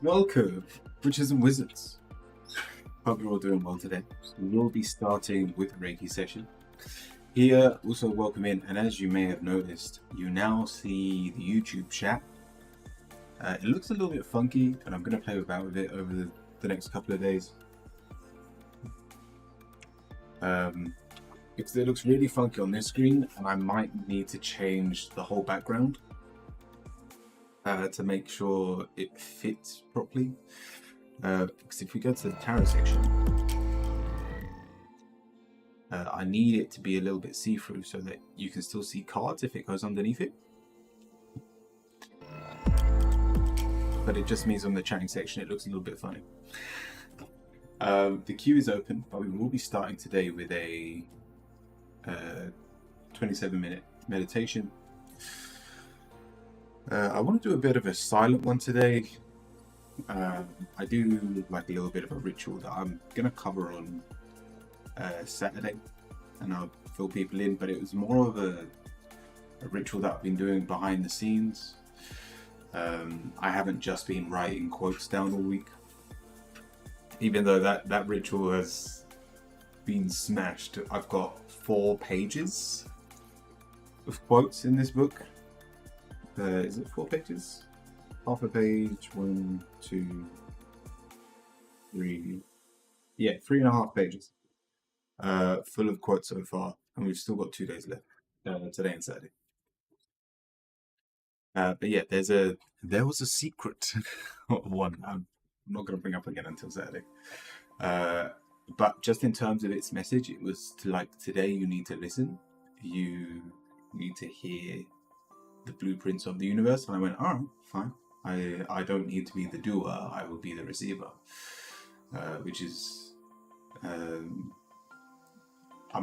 Welcome, witches and wizards. Hope you're all doing well today. We will be starting with a Reiki session. Here, also welcome in, and as you may have noticed, you now see the YouTube chat. It looks a little bit funky, and I'm going to play about with it over the next couple of days. Because it looks really funky on this screen, and I might need to change the whole background to make sure it fits properly. Because if we go to the tarot section, I need it to be a little bit see-through so that you can still see cards if it goes underneath it. But it just means on the chatting section it looks a little bit funny. The queue is open, but we will be starting today with a 27-minute meditation. I want to do a bit of a silent one today. I do like a little bit of a ritual that I'm going to cover on Saturday, and I'll fill people in, but it was more of a ritual that I've been doing behind the scenes. I haven't just been writing quotes down all week, even though that ritual has been smashed. I've got 4 pages of quotes in this book. Is it 4 pages? Half a page, 1, 2, 3. Yeah, 3.5 pages. Full of quotes so far, and we've still got 2 days left, today and Saturday. But yeah, there was a secret one I'm not going to bring up again until Saturday. But just in terms of its message, it was to like, today you need to listen. You need to hear the blueprints of the universe. And I went, all right, fine. I don't need to be the doer. I will be the receiver. Which is, I'm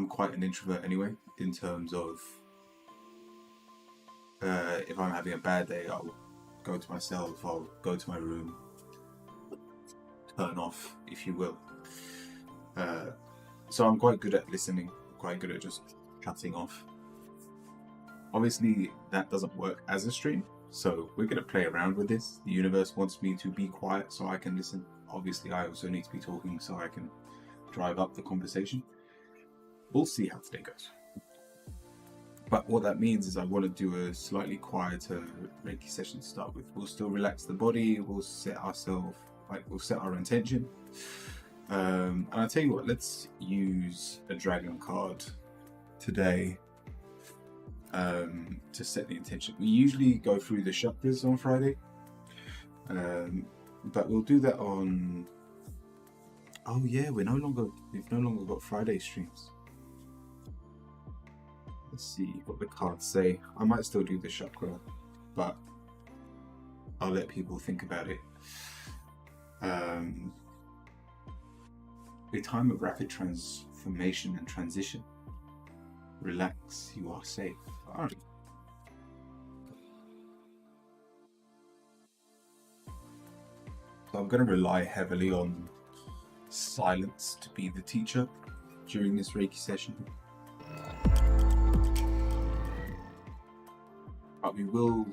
quite an introvert anyway, in terms of if I'm having a bad day, I'll go to myself, I'll go to my room, turn off, if you will. So I'm quite good at listening, quite good at just cutting off. Obviously, that doesn't work as a stream, so we're going to play around with this. The universe wants me to be quiet so I can listen. Obviously, I also need to be talking so I can drive up the conversation. We'll see how today goes. But what that means is I want to do a slightly quieter Reiki session to start with. We'll still relax the body, we'll set our intention. And I'll tell you what, let's use a dragon card today to set the intention. We usually go through the chakras on Friday, but we'll do that on... Oh yeah, we've no longer got Friday streams. Let's see what the cards say. I might still do the chakra, but I'll let people think about it. A time of rapid transformation and transition. Relax, you are safe. All right. So I'm going to rely heavily on silence to be the teacher during this Reiki session. But we will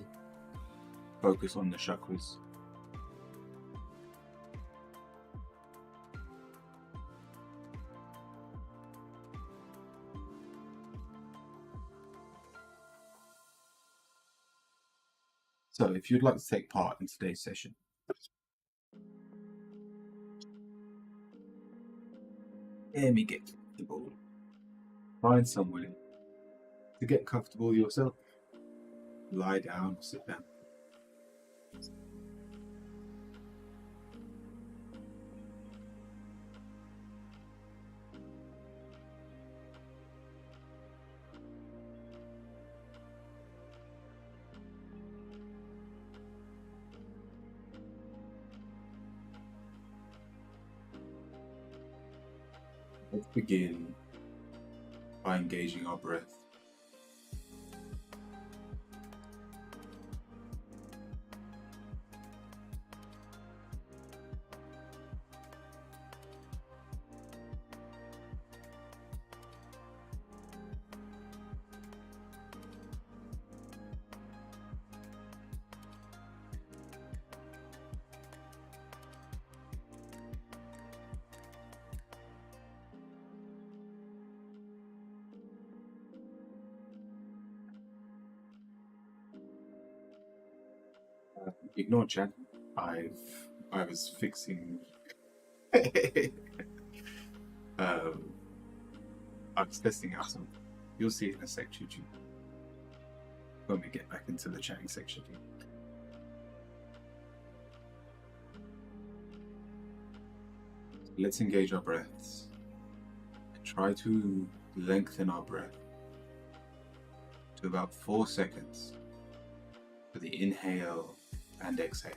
focus on the chakras. So if you'd like to take part in today's session, let me get comfortable. Find somewhere to get comfortable yourself. Lie down, sit down. Let's begin by engaging our breath. Ignore chat. I was fixing. um, I was testing out some. You'll see in a sec, Chuchu, when we get back into the chatting section. Let's engage our breaths and try to lengthen our breath to about 4 seconds for the inhale and exhale.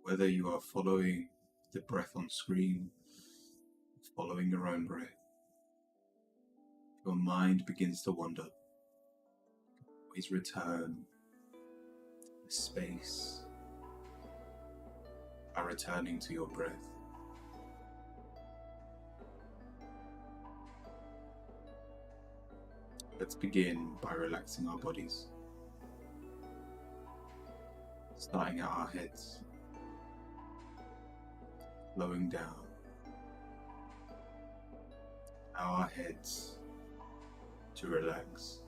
Whether you are following the breath on screen, following your own breath, your mind begins to wander. Always return the space by returning to your breath. Let's begin by relaxing our bodies, starting at our heads, flowing down. Allow our heads to relax.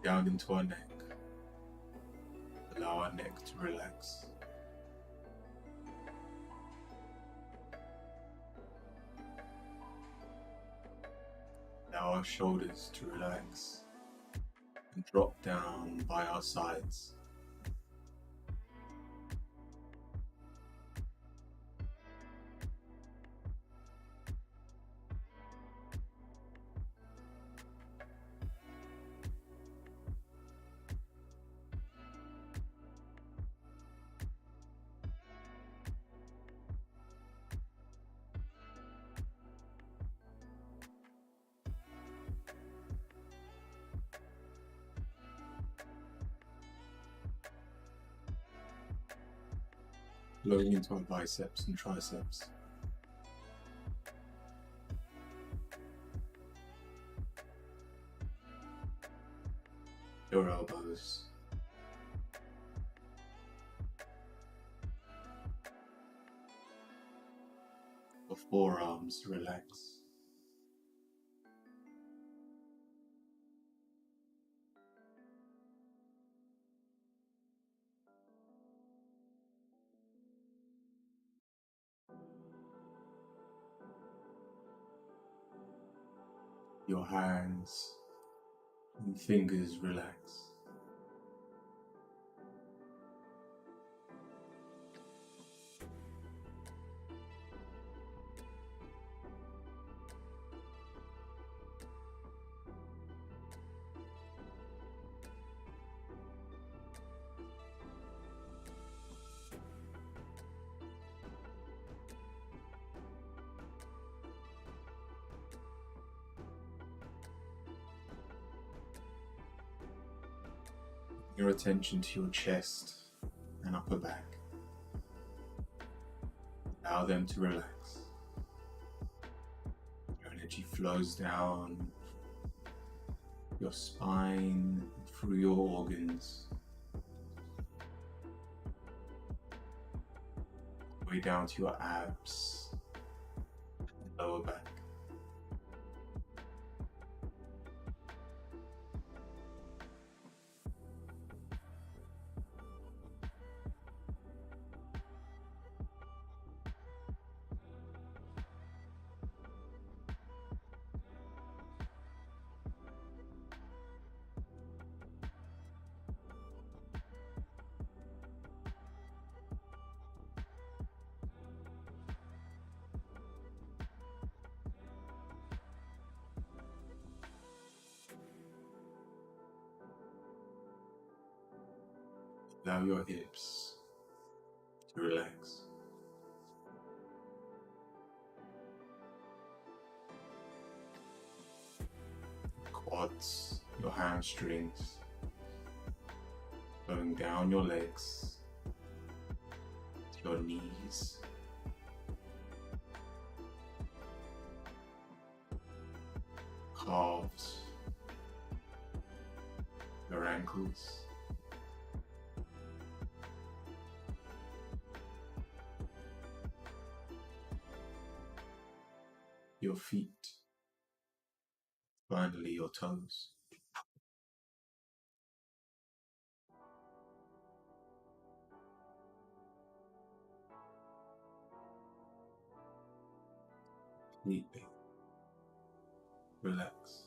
Down into our neck. Allow our neck to relax. Allow our shoulders to relax and drop down by our sides. Flowing into our biceps and triceps. Your elbows. Your forearms relax. Your hands and fingers relax. Your attention to your chest and upper back. Allow them to relax. Your energy flows down your spine, through your organs, way down to your abs and lower back. Allow your hips Relax. Quads, your hamstrings, going down your legs, to your knees, calves, your ankles, your feet, finally your toes. Completely relax.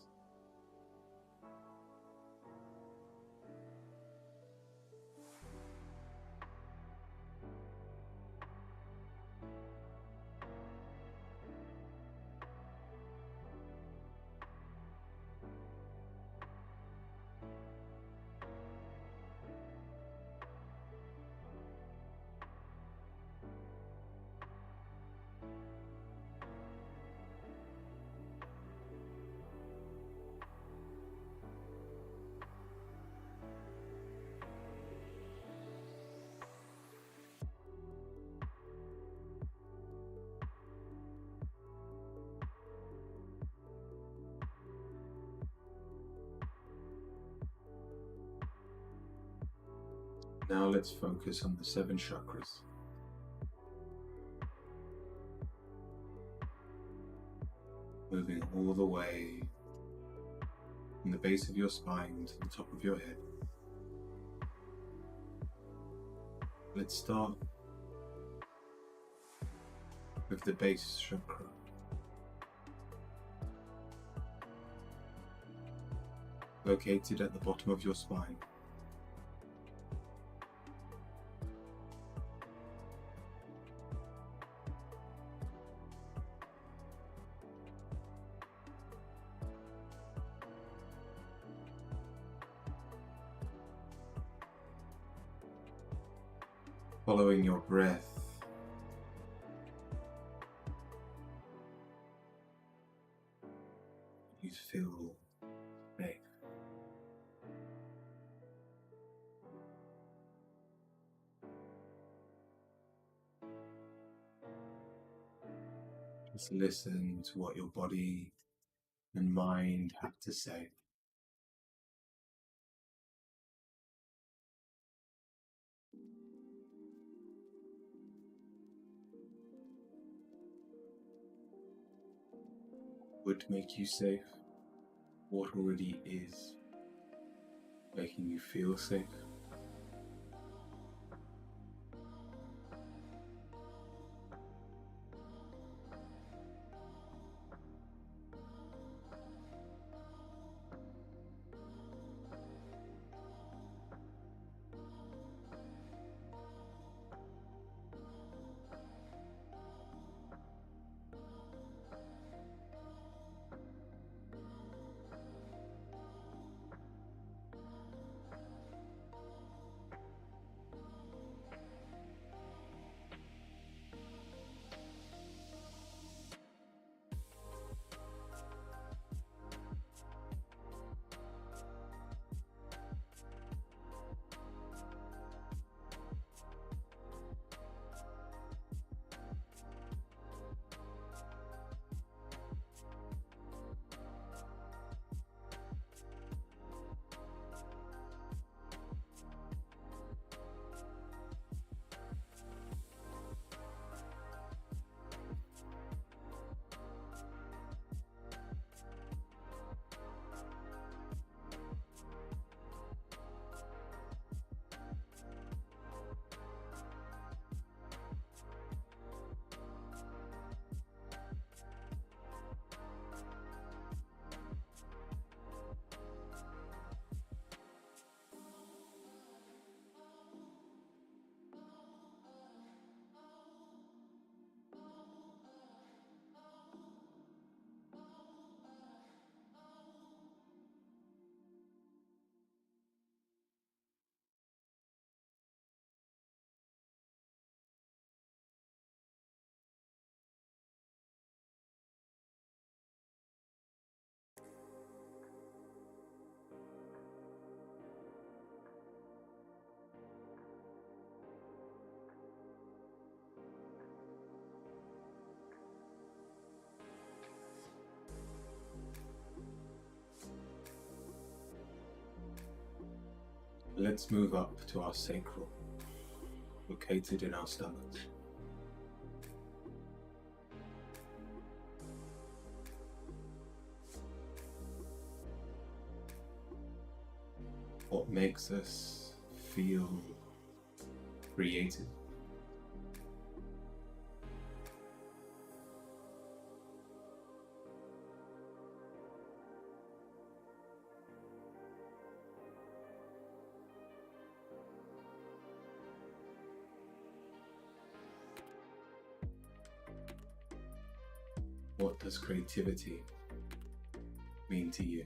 Now let's focus on the 7 chakras. Moving all the way from the base of your spine to the top of your head. Let's start with the base chakra. Located at the bottom of your spine. Following your breath, you feel safe. Just listen to what your body and mind have to say. Would make you safe. What already is making you feel safe. Let's move up to our sacral, located in our stomach. What makes us feel creative? What does creativity mean to you?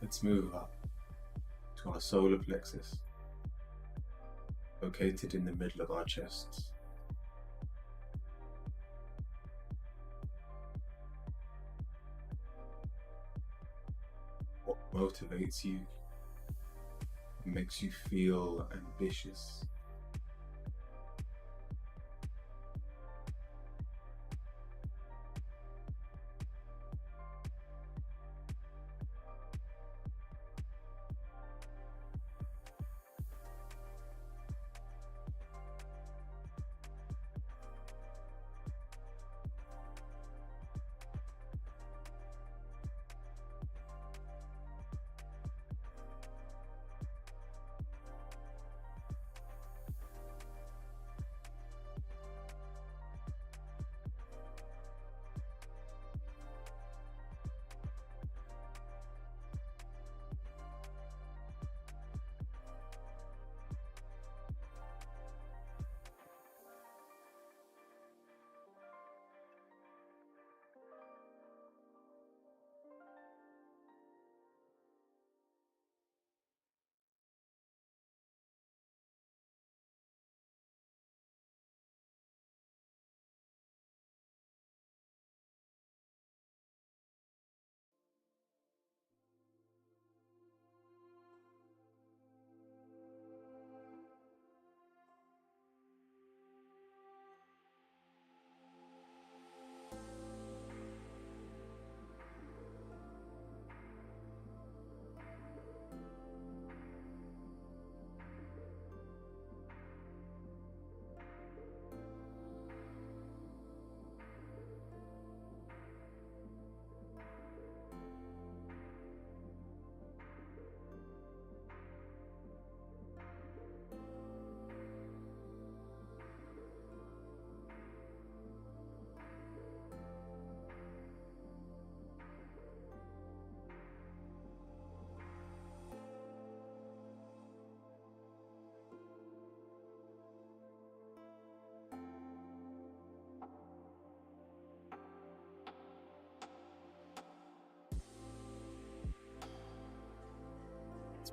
Let's move up to our solar plexus, located in the middle of our chest. What motivates you? What makes you feel ambitious?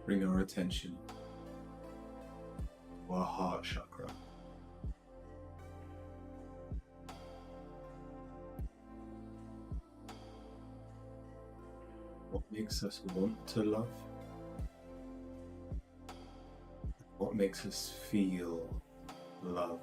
Bring our attention to our heart chakra. What makes us want to love? What makes us feel love?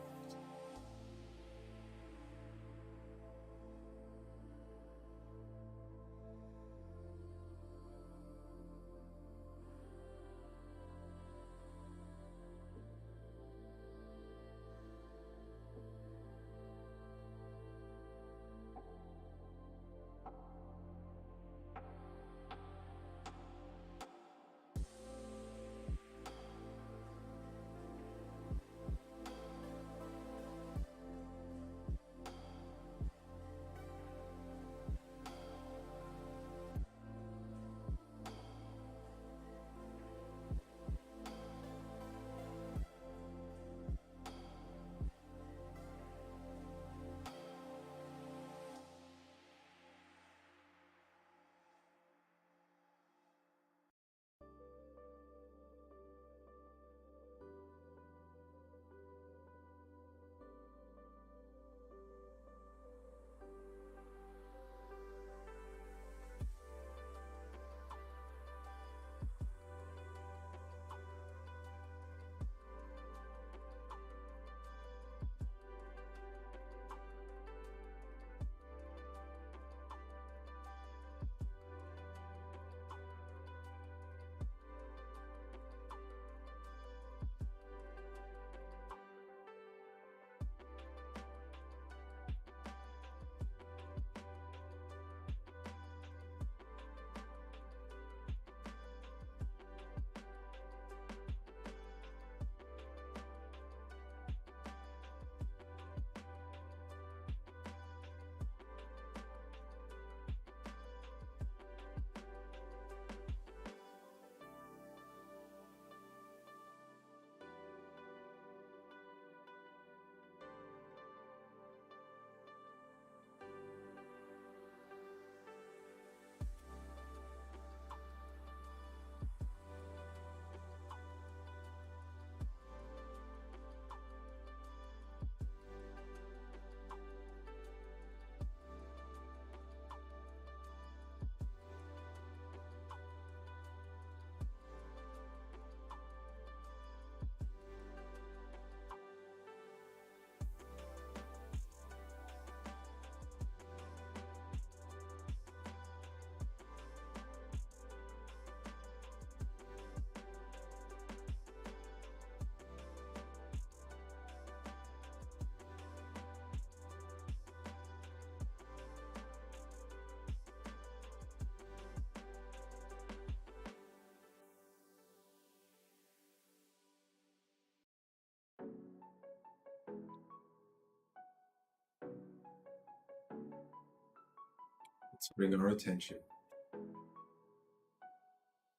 Let's bring our attention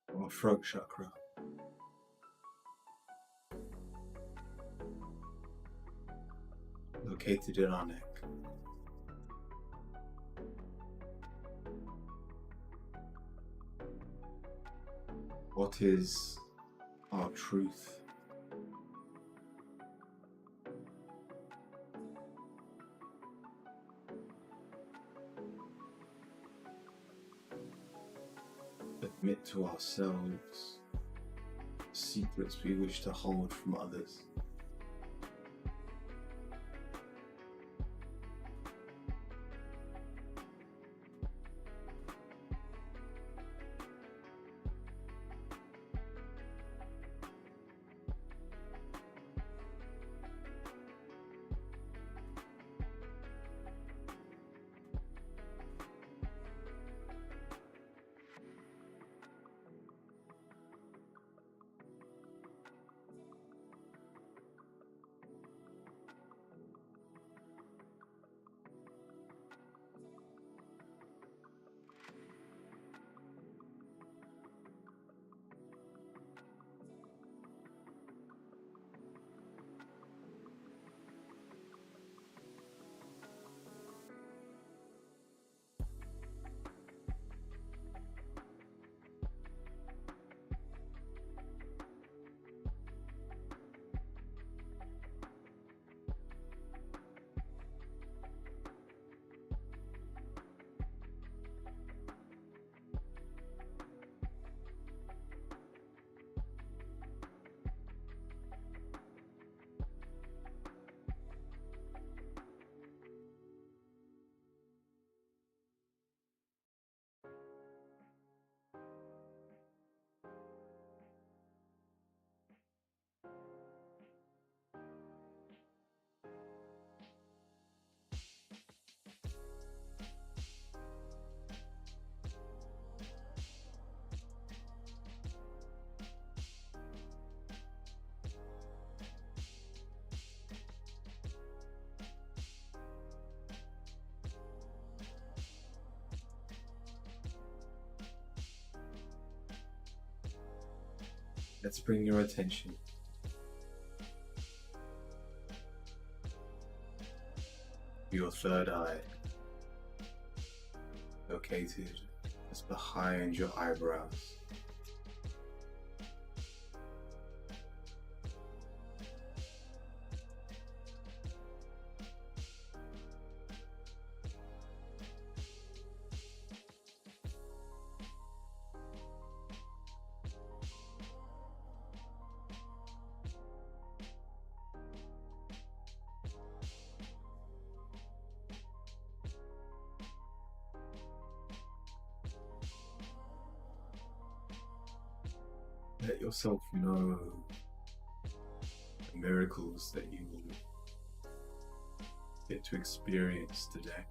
to our throat chakra. Located in our neck. What is our truth? Admit to ourselves secrets we wish to hold from others. Let's bring your attention to your third eye, located just behind your eyebrows. Let yourself know the miracles that you will get to experience today.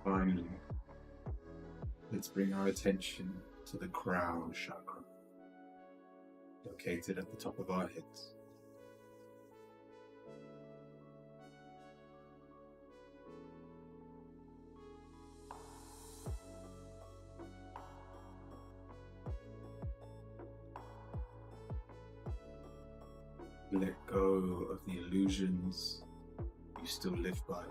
Finally, let's bring our attention to the crown chakra, located at the top of our heads. Let go of the illusions you still live by.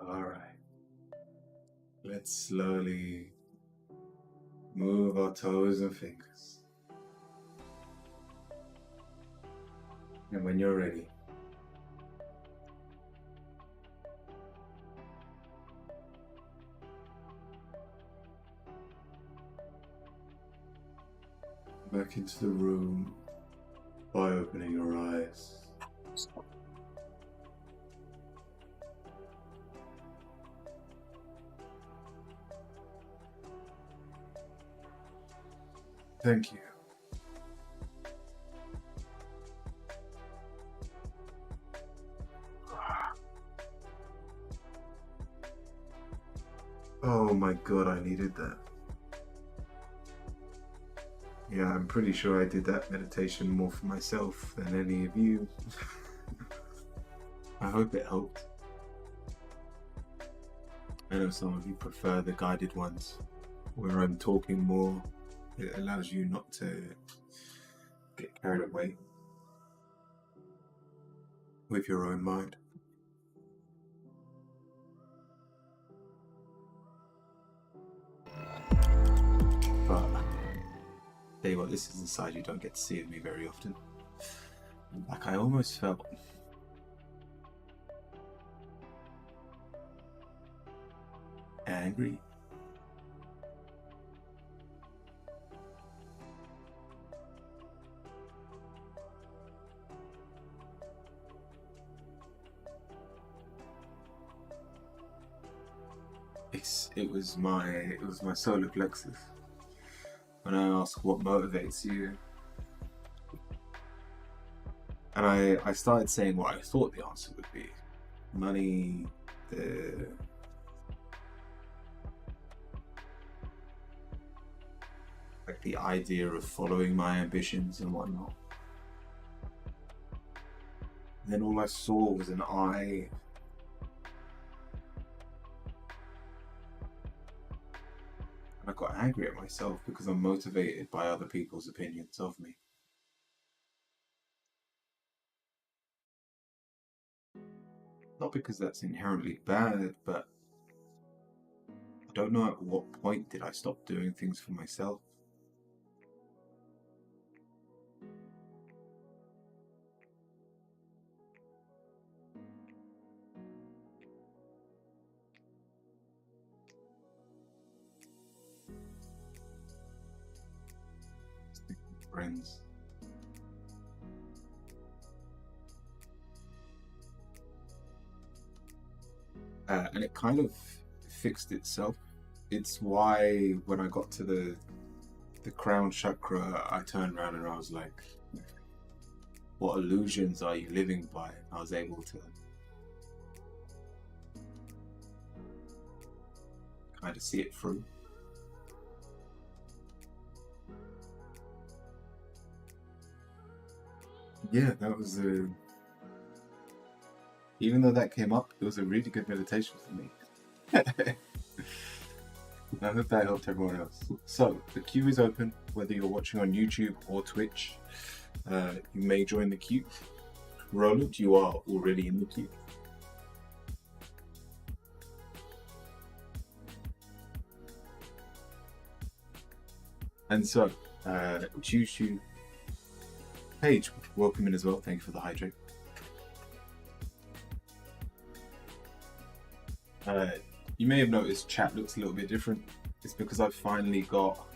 Alright, let's slowly move our toes and fingers. And when you're ready, back into the room by opening your eyes. Thank you. Oh my god, I needed that. Yeah, I'm pretty sure I did that meditation more for myself than any of you. I hope it helped. I know some of you prefer the guided ones, where I'm talking more. It allows you not to get carried away. with your own mind. But tell you what, this is a side you don't get to see of me very often. Like, I almost felt angry. It was my solar plexus. When I ask what motivates you, and I started saying what I thought the answer would be: money, the idea of following my ambitions and whatnot. And then all I saw was an eye. I got angry at myself because I'm motivated by other people's opinions of me. Not because that's inherently bad, but I don't know at what point did I stop doing things for myself. Friends. And it kind of fixed itself. It's why when I got to the crown chakra, I turned around and I was like, what illusions are you living by? I was able to kind of see it through. Yeah, that was even though that came up, it was a really good meditation for me. I hope that helped everyone else. So, the queue is open, whether you're watching on YouTube or Twitch. You may join the queue. Roland, you are already in the queue. And so, Choo Paige, welcome in as well. Thank you for the hydrate. You may have noticed chat looks a little bit different. It's because I've finally got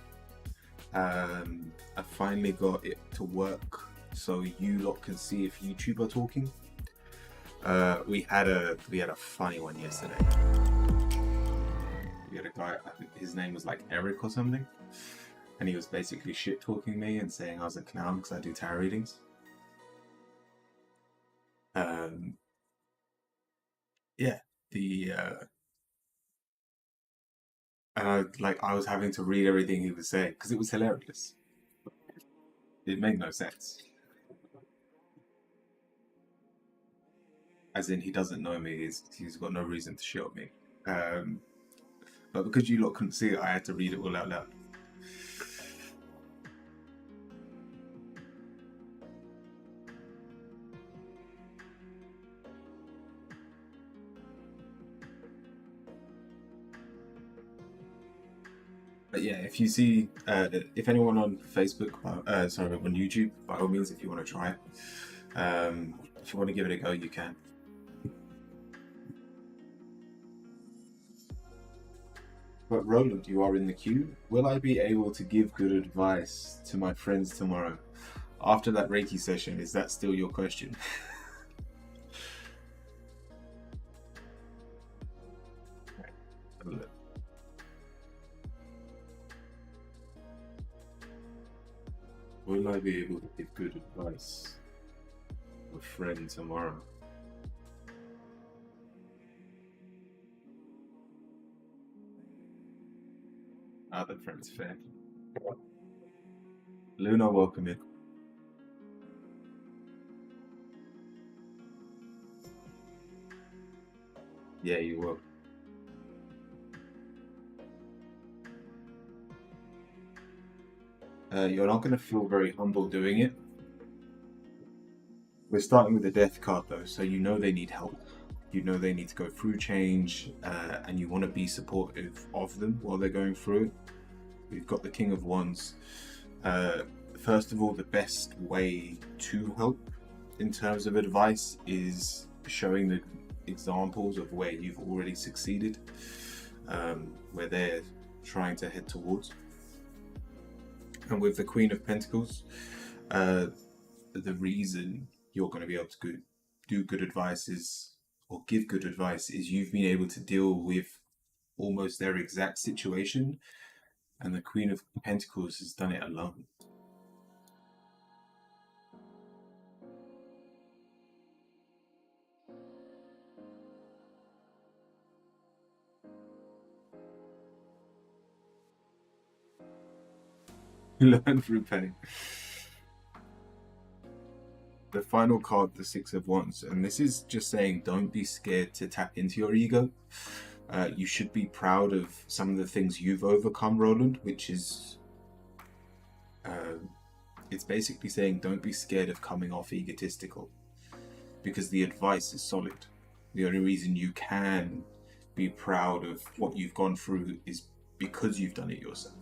it to work so you lot can see if YouTube are talking. We had a funny one yesterday. We had a guy, I think his name was like Eric or something, and he was basically shit talking me and saying I was a clown because I do tarot readings. Yeah, I was having to read everything he was saying because it was hilarious. It made no sense. As in, he doesn't know me. He's got no reason to shit on me. But because you lot couldn't see it, I had to read it all out loud. But yeah, if you see, if anyone on Facebook, on YouTube, by all means, if you want to try it, if you want to give it a go, you can. But Roland, you are in the queue. Will I be able to give good advice to my friends tomorrow? After that Reiki session, is that still your question? Will I be able to give good advice to a friend tomorrow? The friend's fair. Luna, welcome in. Yeah, you will. You're not going to feel very humble doing it, We're starting with the death card though, so you know they need help. You know they need to go through change, and you want to be supportive of them while they're going through it. We've got the King of Wands. First of all, the best way to help in terms of advice is showing the examples of where you've already succeeded, where they're trying to head towards. And with the Queen of Pentacles, the reason you're going to be able to do good advice is, or give good advice, is you've been able to deal with almost their exact situation, and the Queen of Pentacles has done it alone. Learn through pain. The final card, the Six of Wands, and this is just saying don't be scared to tap into your ego. You should be proud of some of the things you've overcome, Roland, which is it's basically saying don't be scared of coming off egotistical, because the advice is solid. The only reason you can be proud of what you've gone through is because you've done it yourself.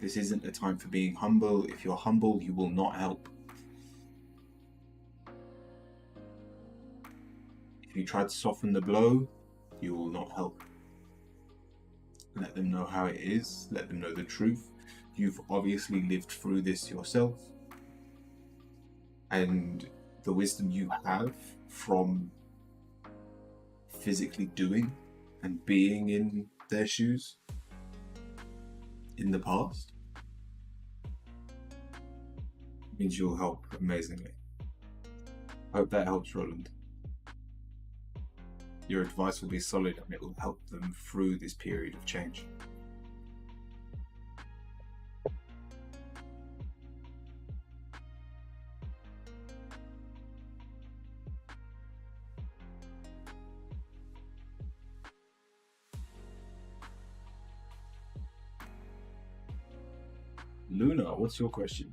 This isn't a time for being humble. If you're humble, you will not help. If you try to soften the blow, you will not help. Let them know how it is. Let them know the truth. You've obviously lived through this yourself. And the wisdom you have from physically doing and being in their shoes in the past means you'll help amazingly. Hope that helps, Roland. Your advice will be solid and it will help them through this period of change. Luna, what's your question?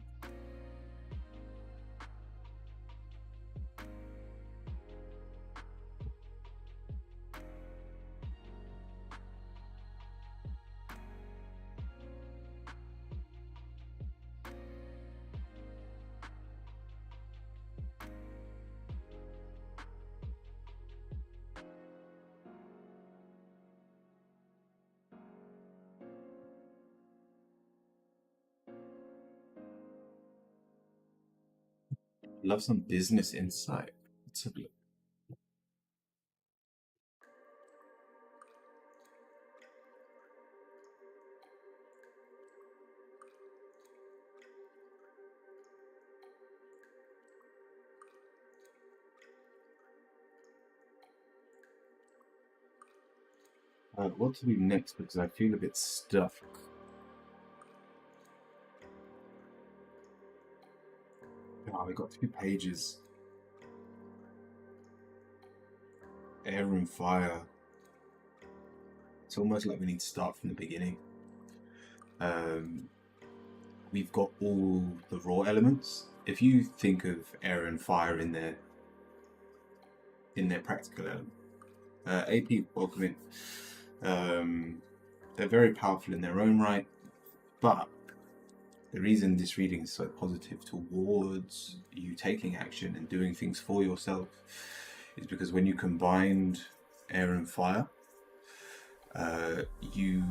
Love some business insight. Let's have a look. What to do next, because I feel a bit stuck. Oh, we got 2 pages. Air and fire. It's almost like we need to start from the beginning. We've got all the raw elements. If you think of air and fire in their practical element, AP, welcome in. They're very powerful in their own right, but the reason this reading is so positive towards you taking action and doing things for yourself is because when you combined air and fire, you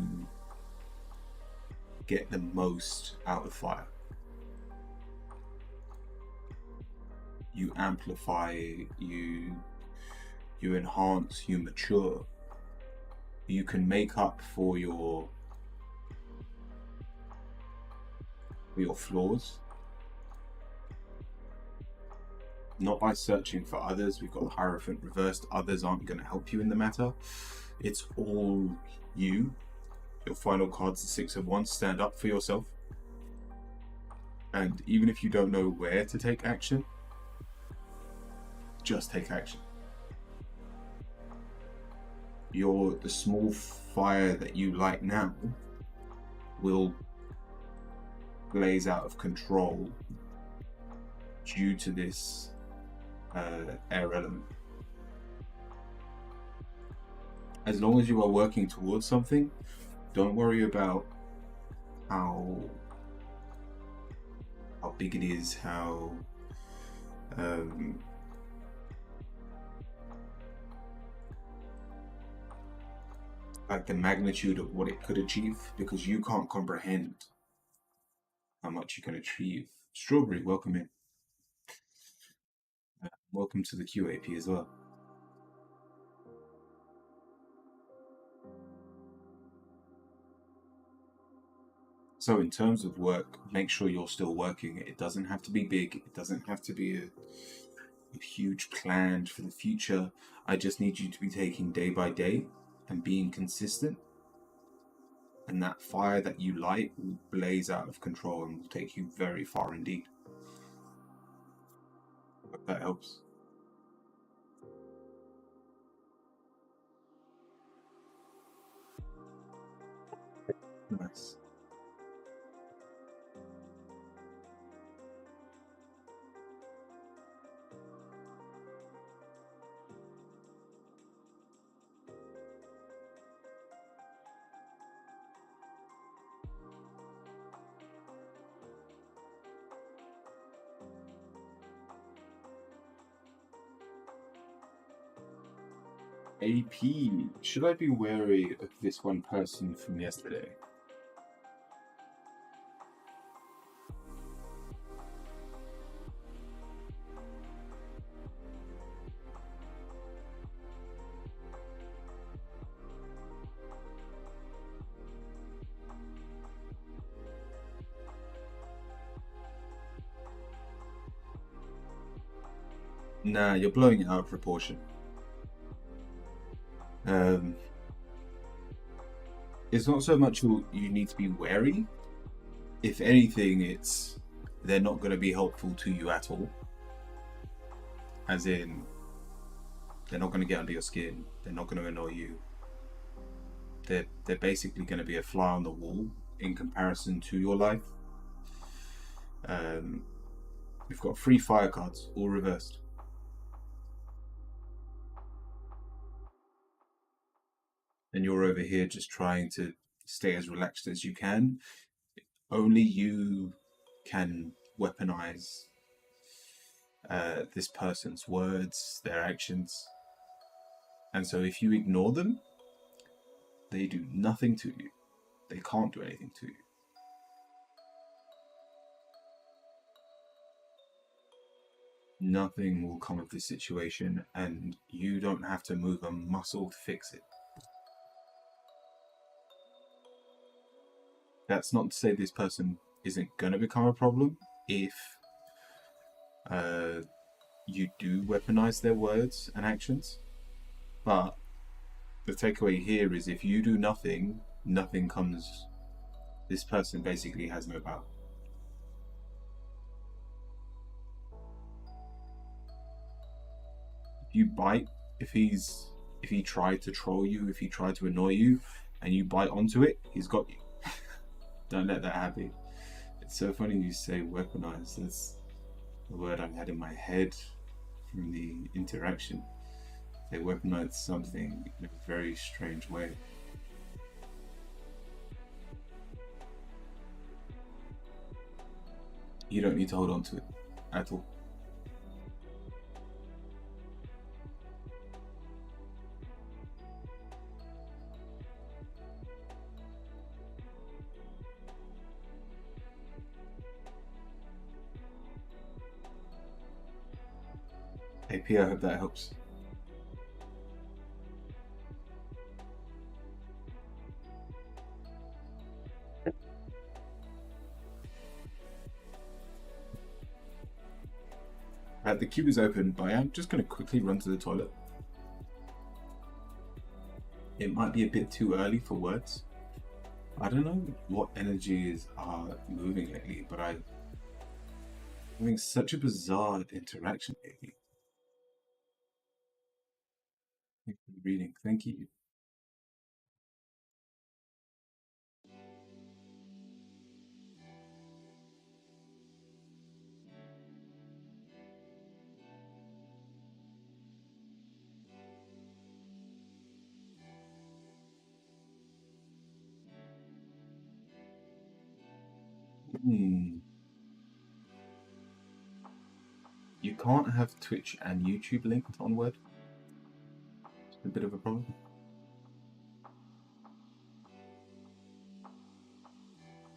get the most out of fire. You amplify, you enhance, you mature. You can make up for your flaws, not by searching for others. We've got the Hierophant reversed. Others aren't going to help you in the matter. It's all you. Your final card's the Six of Wands. Stand up for yourself, and even if you don't know where to take action, just take action. The small fire that you light now will blaze out of control due to this air element. As long as you are working towards something, don't worry about how big it is, how um, like the magnitude of what it could achieve, because you can't comprehend how much you can achieve. Strawberry, welcome in. Welcome to the QAP as well. So in terms of work, make sure you're still working. It doesn't have to be big. It doesn't have to be a huge plan for the future. I just need you to be taking day by day and being consistent. And that fire that you light will blaze out of control and will take you very far indeed. Hope that helps. Nice. AP, should I be wary of this one person from yesterday? Nah, you're blowing it out of proportion. It's not so much you need to be wary. If anything, it's they're not going to be helpful to you at all. As in, they're not going to get under your skin. They're not going to annoy you. They're basically going to be a fly on the wall in comparison to your life. We've got 3 fire cards, all reversed. And you're over here just trying to stay as relaxed as you can. Only you can weaponize this person's words, their actions. And so if you ignore them, they do nothing to you. They can't do anything to you. Nothing will come of this situation, and you don't have to move a muscle to fix it. That's not to say this person isn't going to become a problem if you do weaponize their words and actions. But the takeaway here is if you do nothing, nothing comes. This person basically has no power. If you bite, if he tried to troll you, if he tried to annoy you, and you bite onto it, he's got you. Don't let that happen. It's so funny you say weaponize. That's the word I had in my head from the interaction. They weaponize something in a very strange way. You don't need to hold on to it at all. AP, I hope that helps. The queue is open, but I am just going to quickly run to the toilet. It might be a bit too early for words. I don't know what energies are moving lately, but I'm having such a bizarre interaction lately. Thank you for the reading. Thank you. Hmm. You can't have Twitch and YouTube linked on Word. It's a bit of a problem.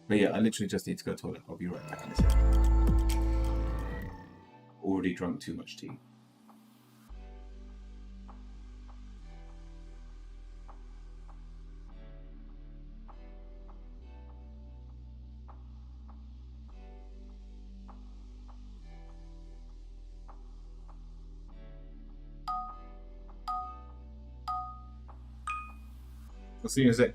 But yeah, I literally just need to go to the toilet. I'll be right back in a second. Already drunk too much tea. I'll see you in a sec.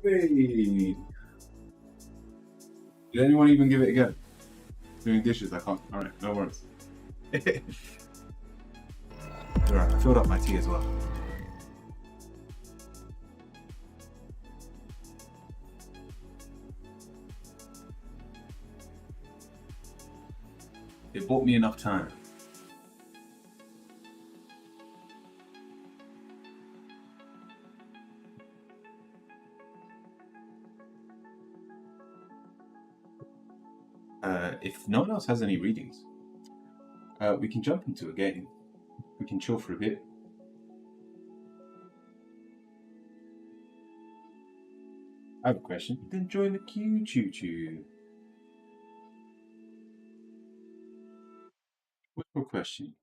Hey. Did anyone even give it a go? Doing dishes, I can't. Alright, no worries. Alright, I filled up my tea as well. It bought me enough time. If no one else has any readings, we can jump into a game. We can chill for a bit. I have a question. Then join the queue, choo choo. What's your question?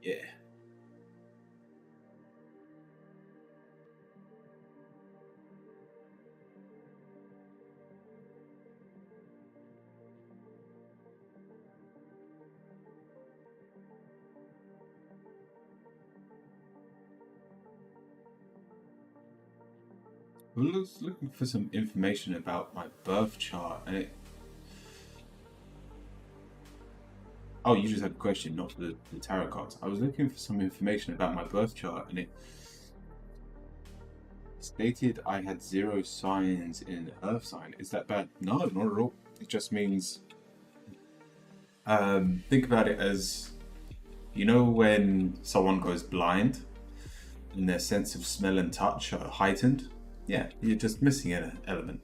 Yeah. I was looking for some information about my birth chart, and Oh, you just have a question, not the tarot cards. I was looking for some information about my birth chart, and it stated I had 0 signs in Earth sign. Is that bad? No, not at all. It just means, think about it as, you know, when someone goes blind and their sense of smell and touch are heightened? Yeah, you're just missing an element.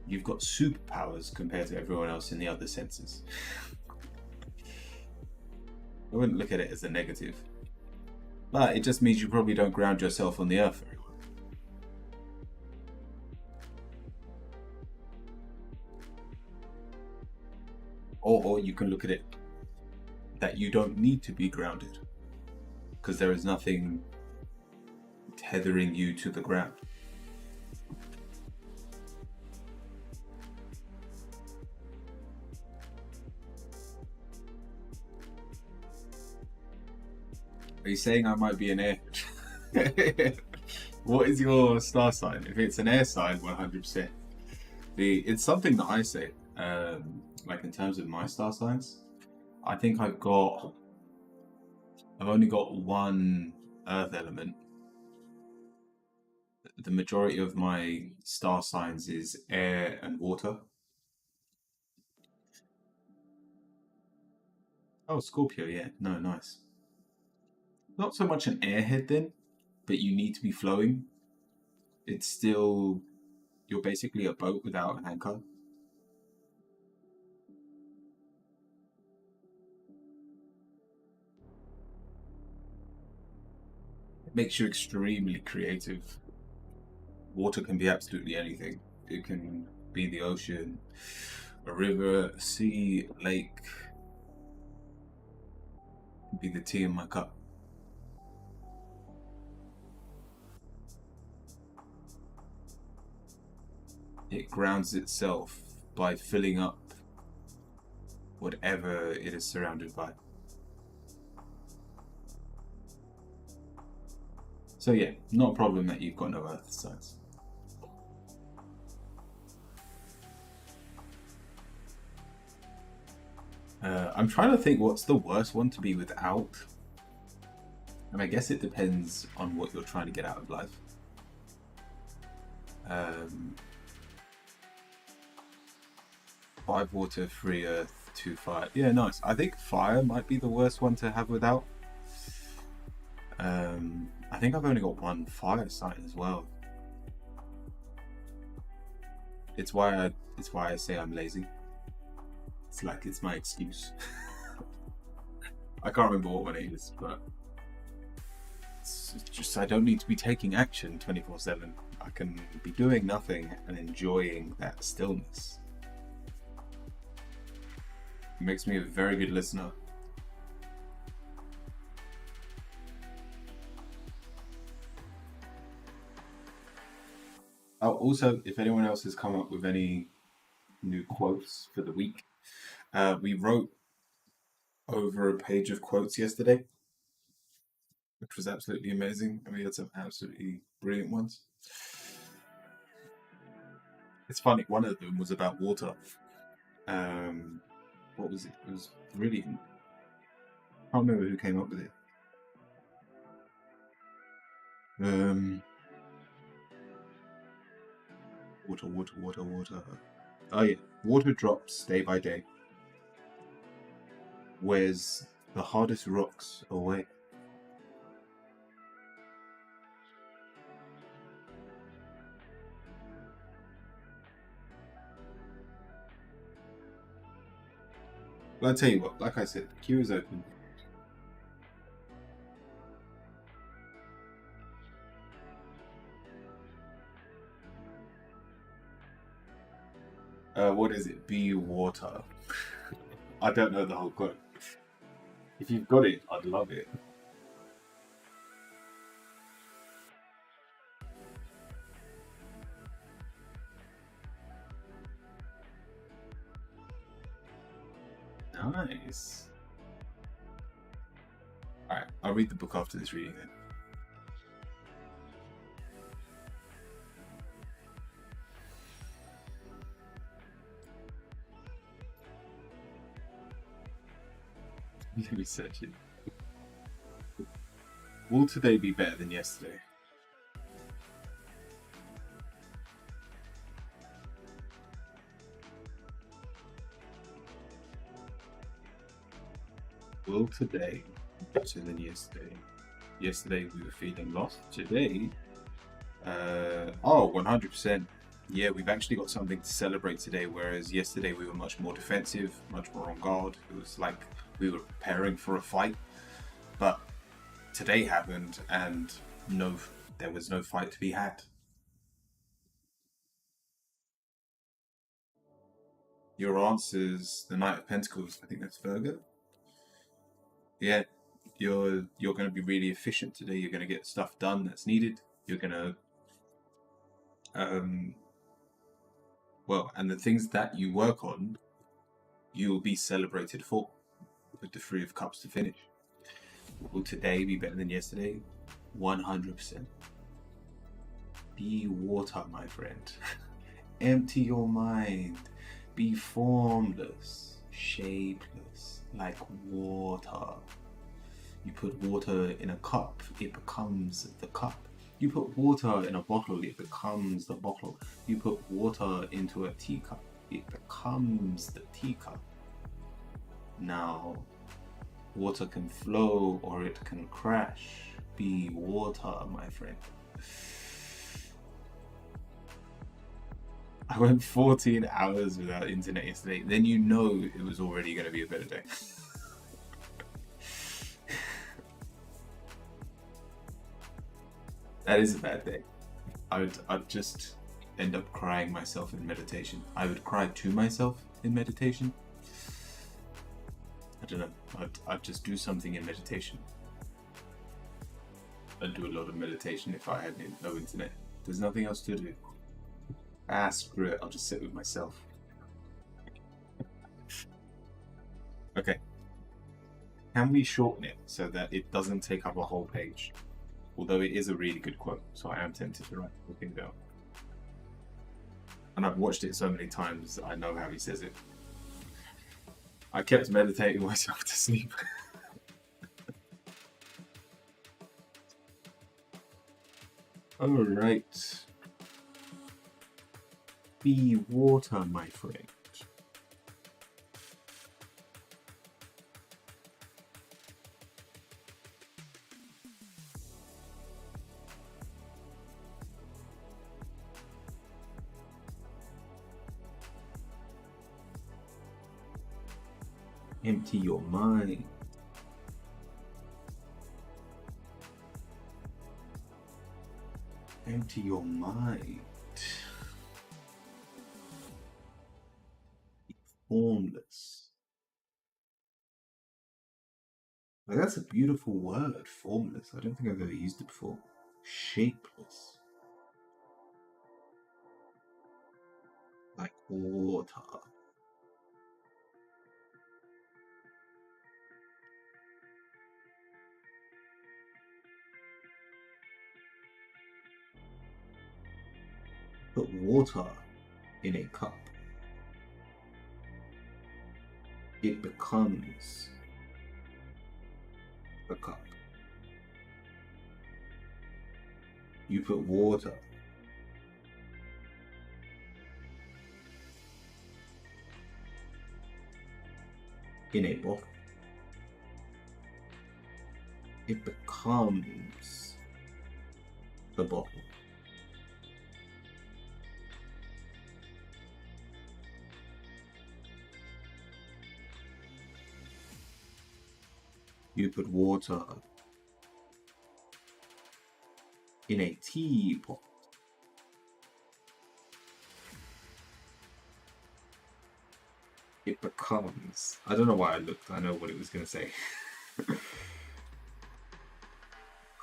You've got superpowers compared to everyone else in the other senses. I wouldn't look at it as a negative. But it just means you probably don't ground yourself on the earth very well. Or you can look at it that you don't need to be grounded, because there is nothing tethering you to the ground. Are you saying I might be an air? What is your star sign? If it's an air sign, 100%. It's something that I say, like in terms of my star signs, I think I've only got one earth element. The majority of my star signs is air and water. Oh, Scorpio, yeah. No, nice. Not so much an airhead then, but you need to be flowing. It's still, you're basically a boat without an anchor. It makes you extremely creative. Water can be absolutely anything. It can be the ocean, a river, a sea, a lake. It can be the tea in my cup. It grounds itself by filling up whatever it is surrounded by. So yeah, not a problem that you've got no earth signs. I'm trying to think what's the worst one to be without. And I guess it depends on what you're trying to get out of life. 5 water, 3 earth, 2 fire. Yeah, nice. I think fire might be the worst one to have without. I think I've only got 1 fire sign as well. It's why I say I'm lazy. It's like it's my excuse. I can't remember what my name is, but it's just I don't need to be taking action 24/7. I can be doing nothing and enjoying that stillness. It makes me a very good listener. Oh, also, if anyone else has come up with any new quotes for the week, we wrote over a page of quotes yesterday, which was absolutely amazing, and we had some absolutely brilliant ones. It's funny, one of them was about water. What was it? It was brilliant. I can't remember who came up with it. Water. Oh yeah, water drops day by day. Wears the hardest rocks away. Well, I'll tell you what, like I said, the queue is open. What is it? Be water. I don't know the whole quote. If you've got it, I'd love it. Nice. Alright, I'll read the book after this reading then. Let me search it. Will today be better than yesterday? Will today be better than yesterday? Yesterday we were feeling lost. Today, 100%. Yeah, we've actually got something to celebrate today, whereas yesterday we were much more defensive, much more on guard. It was like we were preparing for a fight. But today happened and no, there was no fight to be had. Your answer's the Knight of Pentacles. I think that's Virgo. Yeah, you're going to be really efficient today. You're going to get stuff done that's needed. You're going to and the things that you work on, you will be celebrated for with the Three of Cups to finish. Will today be better than yesterday? 100%. Be water, my friend. Empty your mind. Be formless, shapeless, like water. You put water in a cup, it becomes the cup. You put water in a bottle, it becomes the bottle. You put water into a teacup, it becomes the teacup. Now, water can flow or it can crash. Be water, my friend. I went 14 hours without internet yesterday. Then you know it was already going to be a better day. That is a bad day. I'd just end up crying myself in meditation. I would cry to myself in meditation. I don't know. I'd just do something in meditation. I'd do a lot of meditation if I had no internet. There's nothing else to do. Screw it. I'll just sit with myself. Okay. Can we shorten it so that it doesn't take up a whole page? Although it is a really good quote, so I am tempted to write the thing down. And I've watched it so many times, I know how he says it. I kept meditating myself to sleep. Alright. Be water, my friend. Empty your mind. Empty your mind. Be formless. Like, that's a beautiful word, formless. I don't think I've ever used it before. Shapeless. Like water. Put water in a cup. It becomes a cup. You put water in a bottle. It becomes the bottle. You put water in a teapot. It becomes... I don't know why I looked. I know what it was going to say.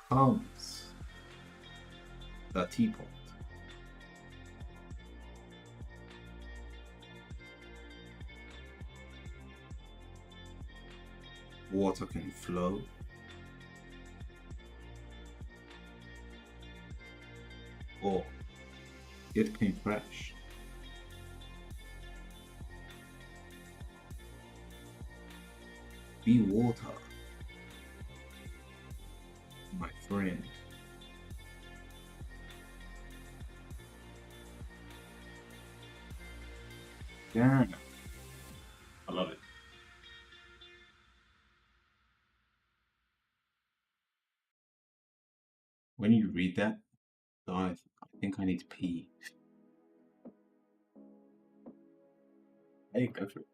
Becomes a teapot. Water can flow. Or it can crash. be water, my friend. Yeah, I love it. When you read that, guys, I think I need to pee. Hey, go for it.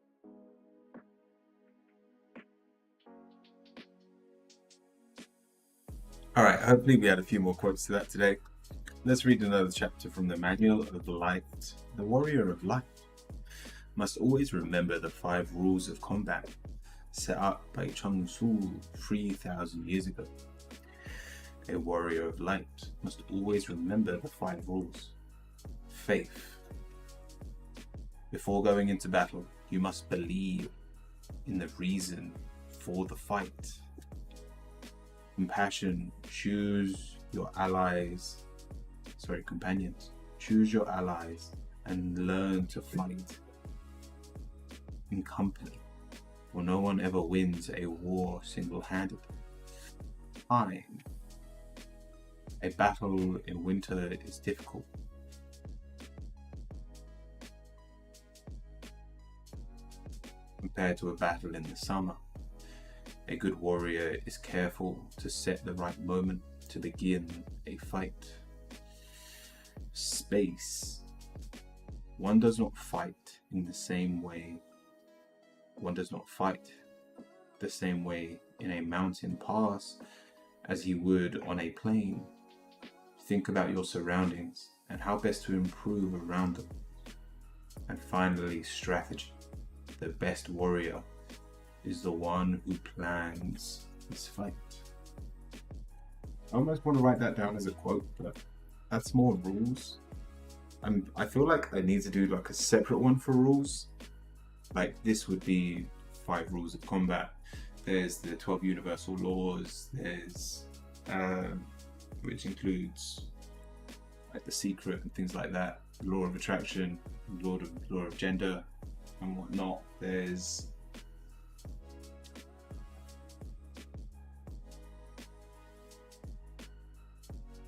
All right, hopefully we had a few more quotes to that today. Let's read another chapter from the Manual of Light. The Warrior of Light must always remember the 5 rules of combat set up by Chung Tzu 3,000 years ago. A warrior of light must always remember the 5 rules. Faith. Before going into battle, you must believe in the reason for the fight. Compassion. Companions. Choose your allies and learn to fight in company, for no one ever wins a war single-handed. Time. A battle in winter is difficult. Compared to a battle in the summer. A good warrior is careful to set the right moment to begin a fight. Space. One does not fight in the same way. One does not fight the same way in a mountain pass as he would on a plain. Think about your surroundings and how best to improve around them. And finally, strategy. The best warrior is the one who plans his fight. I almost want to write that down as a quote, but that's more rules. And I feel like I need to do like a separate one for rules. Like this would be 5 rules of combat. There's the 12 universal laws. There's which includes like the secret and things like that. Law of attraction, law of gender, and whatnot. There's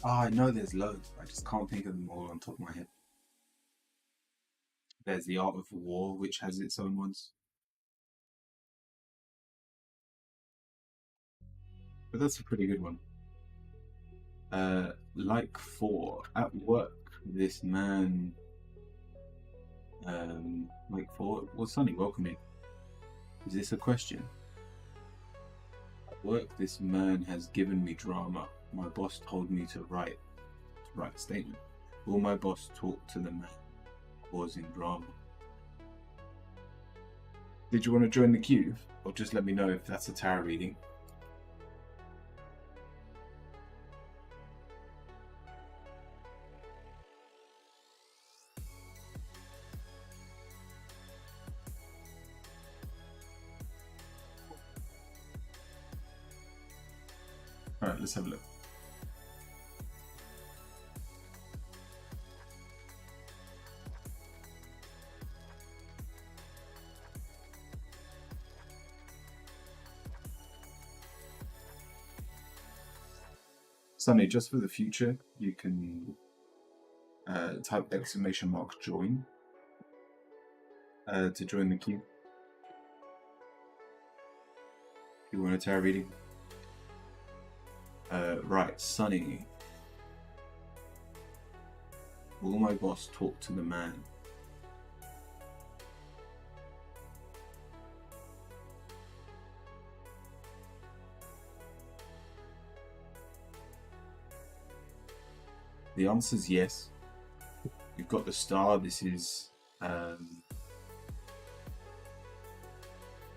I know there's loads, but I just can't think of them all on top of my head. There's the art of war, which has its own ones, but that's a pretty good one. Like 4 at work, this man. Like 4. Well, Sonny, welcome in. Is this a question? At work, this man has given me drama. My boss told me to write a statement. Will my boss talk to the man causing drama? Did you want to join the queue, or just let me know if that's a tarot reading? All right, let's have a look. Sunny, just for the future, you can type !join to join the queue. You want a tarot reading? Right, Sunny. Will my boss talk to the man? The answer is yes. You've got the star. This is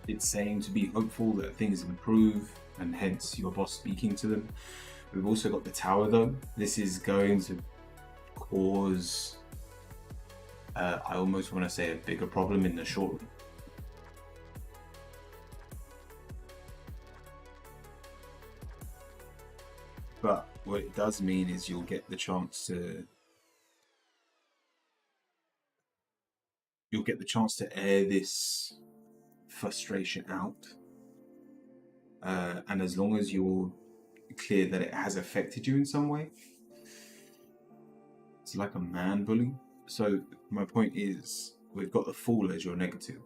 it's saying to be hopeful that things improve, and hence your boss speaking to them. We've also got the tower though. This is going to cause I almost want to say a bigger problem in the short run. But what it does mean is you'll get the chance to air this frustration out, and as long as you're clear that it has affected you in some way, it's like a man bully. So my point is, we've got the fool as your negative.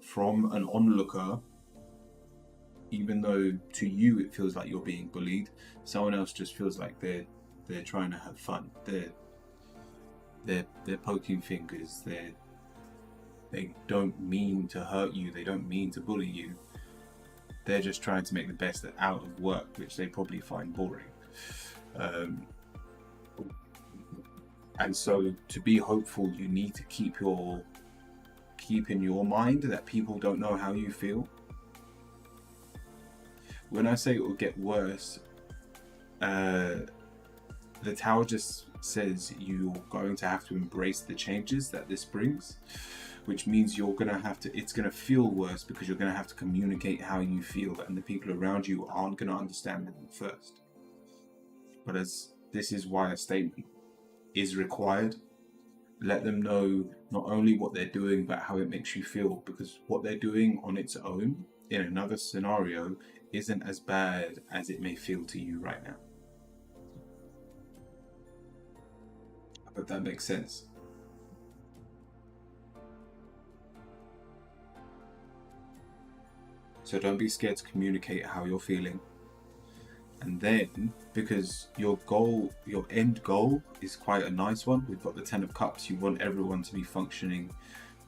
From an onlooker, even though to you it feels like you're being bullied, someone else just feels like they're trying to have fun. They're poking fingers. They don't mean to hurt you. They don't mean to bully you. They're just trying to make the best out of work, which they probably find boring. And so, to be hopeful, you need to keep in your mind that people don't know how you feel. When I say it will get worse, the tower just says you're going to have to embrace the changes that this brings, which means it's gonna feel worse because you're gonna have to communicate how you feel, and the people around you aren't gonna understand it at first. But as this is why a statement is required, let them know not only what they're doing but how it makes you feel, because what they're doing on its own in another scenario isn't as bad as it may feel to you right now. I hope that makes sense. So don't be scared to communicate how you're feeling. And then, because your end goal is quite a nice one. We've got the 10 of Cups. You want everyone to be functioning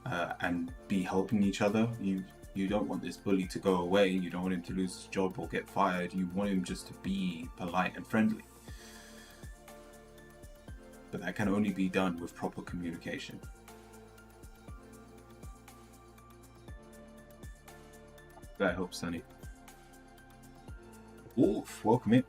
and be helping each other. You don't want this bully to go away. You don't want him to lose his job or get fired. You want him just to be polite and friendly. But that can only be done with proper communication. That helps, Sunny. Wolf, welcome in.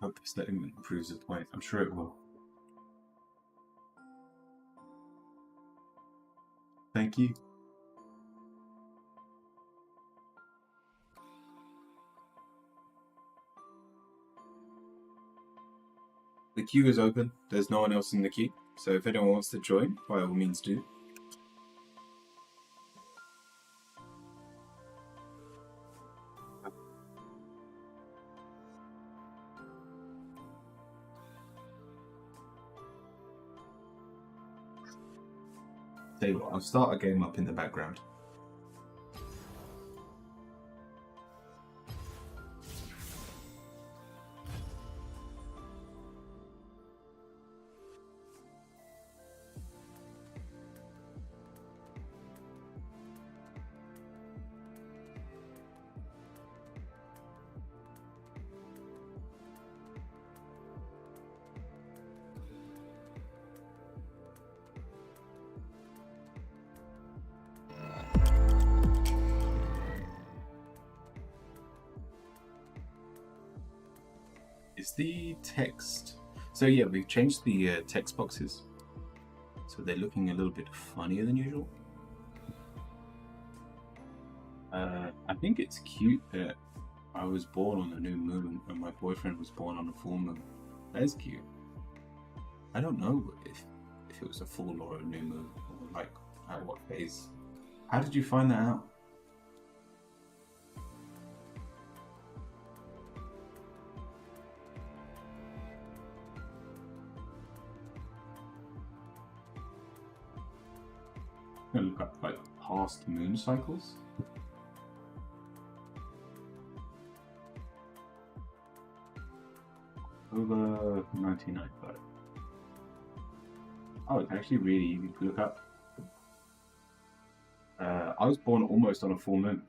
Hope this statement proves the point. I'm sure it will. Thank you. The queue is open. There's no one else in the queue. So if anyone wants to join, by all means do. Tell you what, I'll start a game up in the background. Is the text... So yeah, we've changed the text boxes. So they're looking a little bit funnier than usual. I think it's cute that I was born on a new moon and my boyfriend was born on a full moon. That is cute. I don't know if it was a full or a new moon, or like at what phase. How did you find that out? I'm gonna look up like past moon cycles. Over 1995. Oh, it's actually really easy to look up. I was born almost on a full moon.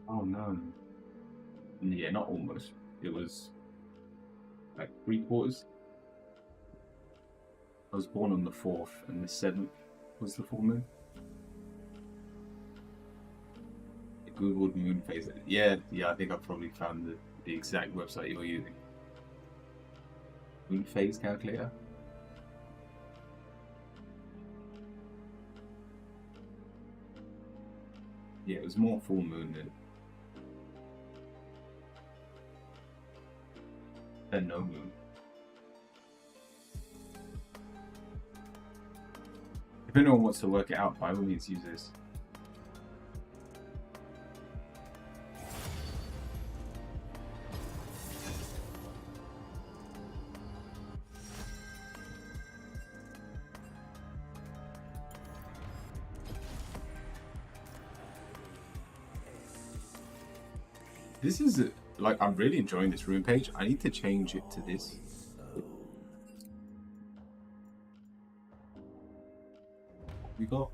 Oh no. Yeah, not almost. It was like 3/4. I was born on the 4th, and the 7th was the full moon. I googled moon phase. Yeah, I think I probably found the exact website you're using. Moon phase calculator. Yeah, it was more full moon than no moon. If anyone wants to work it out, by all means use this. This is like, I'm really enjoying this rune page. I need to change it to this. We got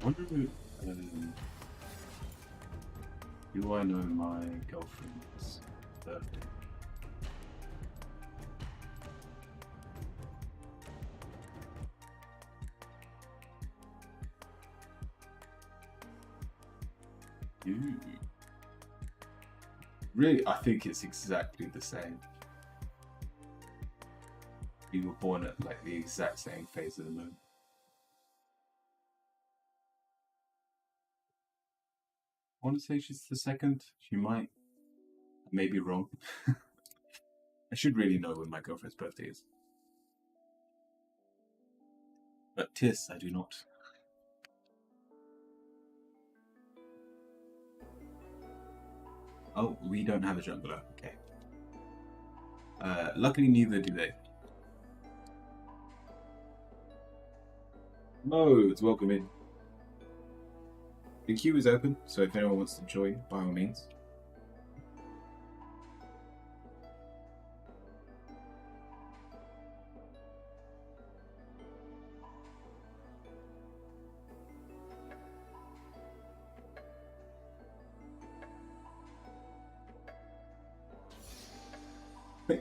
wonder do I know my girlfriend's birthday? Ooh. Really, I think it's exactly the same. We were born at like the exact same phase of the moon. I want to say she's the second. She might. I may be wrong. I should really know when my girlfriend's birthday is. But Tis, I do not. Oh, we don't have a jungler. Okay. Luckily, neither do they. Modes, welcome in. The queue is open, so if anyone wants to join, by all means.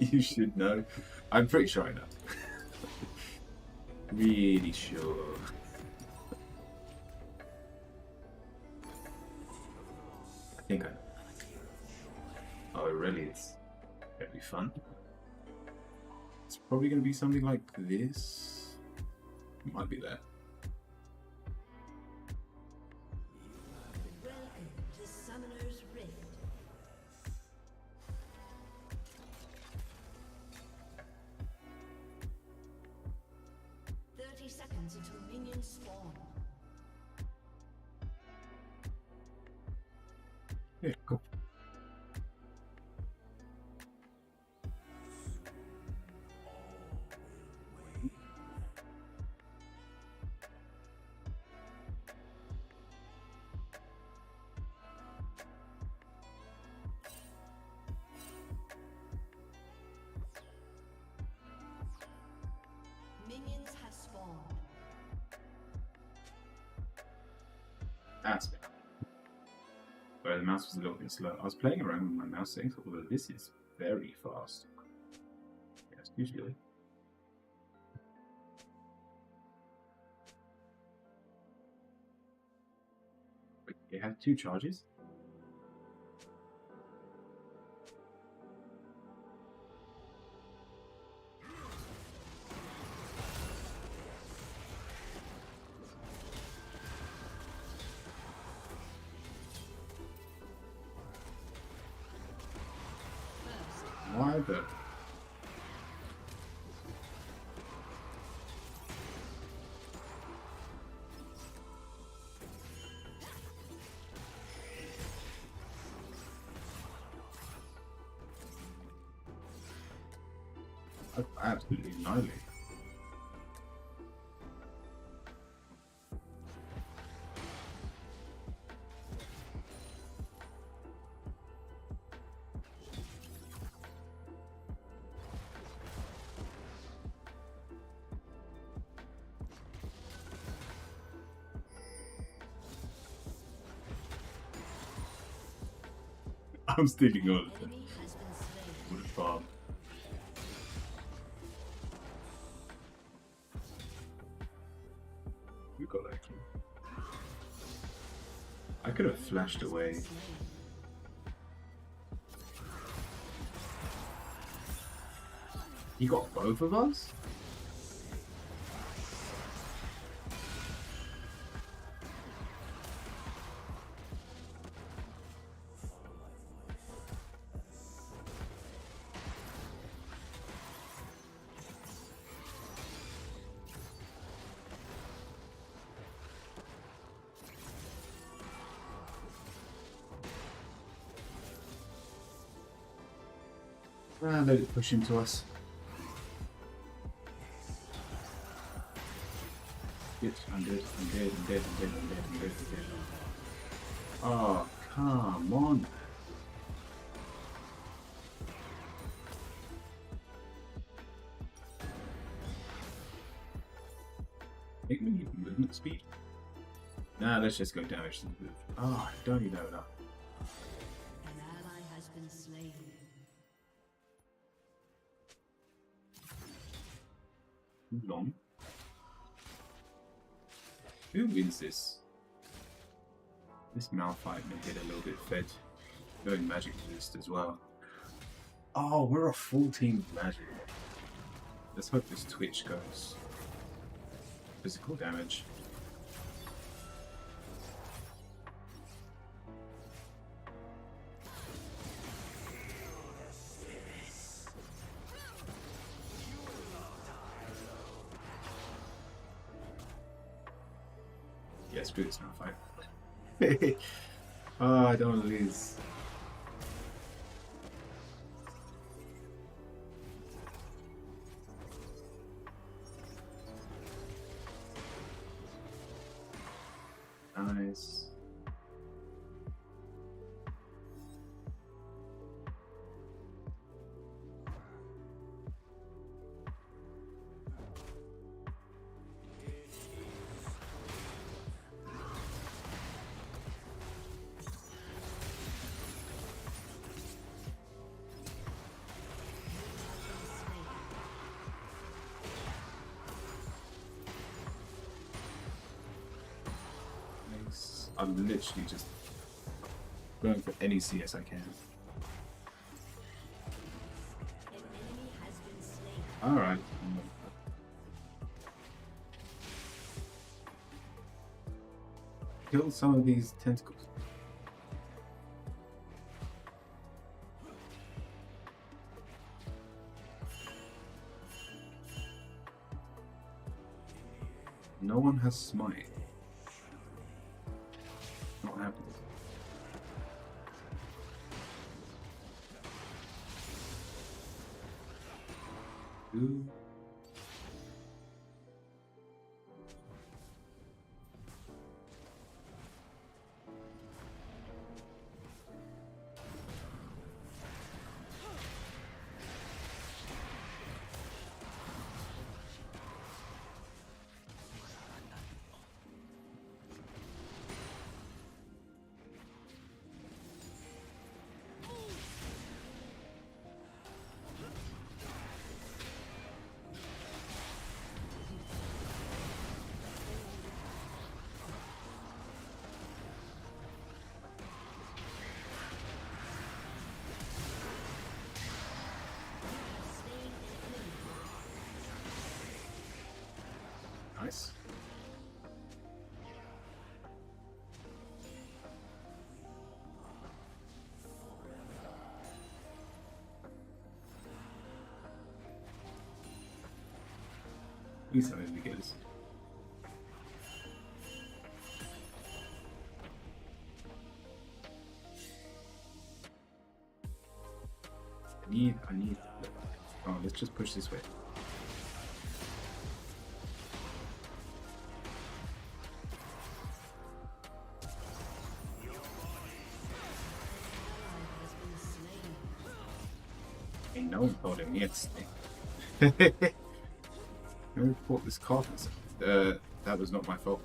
You should know. I'm pretty sure I know. Really sure. I think I know. Oh, really? It's gonna be fun. It's probably gonna be something like this. It might be there. Welcome to Summoner's Rift. Seconds until minions spawn. Yeah, cool. Minions have spawned. That's better. Where the mouse was a little bit slow. I was playing around with my mouse settings, although this is very fast. Yes, usually. Wait, it had 2 charges? Why the... That's absolutely annihilated. I'm stealing all of them. Enemy has been slain. What a farm. We got like. I could have flashed away. He got both of us? Let it push into us. Yes, I'm dead, I'm dead, I'm dead, I'm dead, I'm dead, I'm dead, I'm dead. Oh, come on. Make me movement speed. Nah, let's just go damage to the move. Oh, don't you know that? An ally has been slain. Too long. Who wins this? This Malphite may get a little bit fed. Going magic boost as well. Oh, we're a full team of magic. Let's hope this Twitch goes. Physical damage. Yes, Boots Malphite. Oh, I don't want to lose. Nice. Nice. I'm literally just going for any CS I can. An enemy has been slain. Alright. Kill some of these tentacles. No one has smite. Not happening. Ooh. Nice. Please tell me we get this. I need. Oh, let's just push this way. Ain't no one told him yet. Who fought this card? That was not my fault.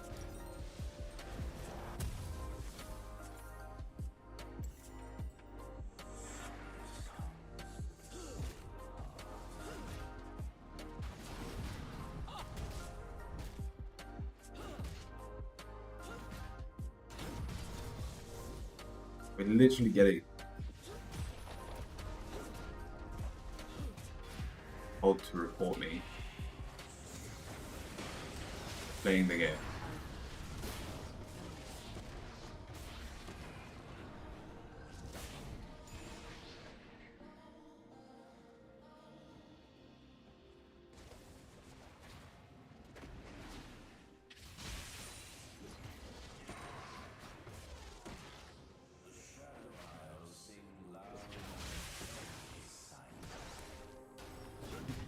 We're literally getting told to report me playing the game.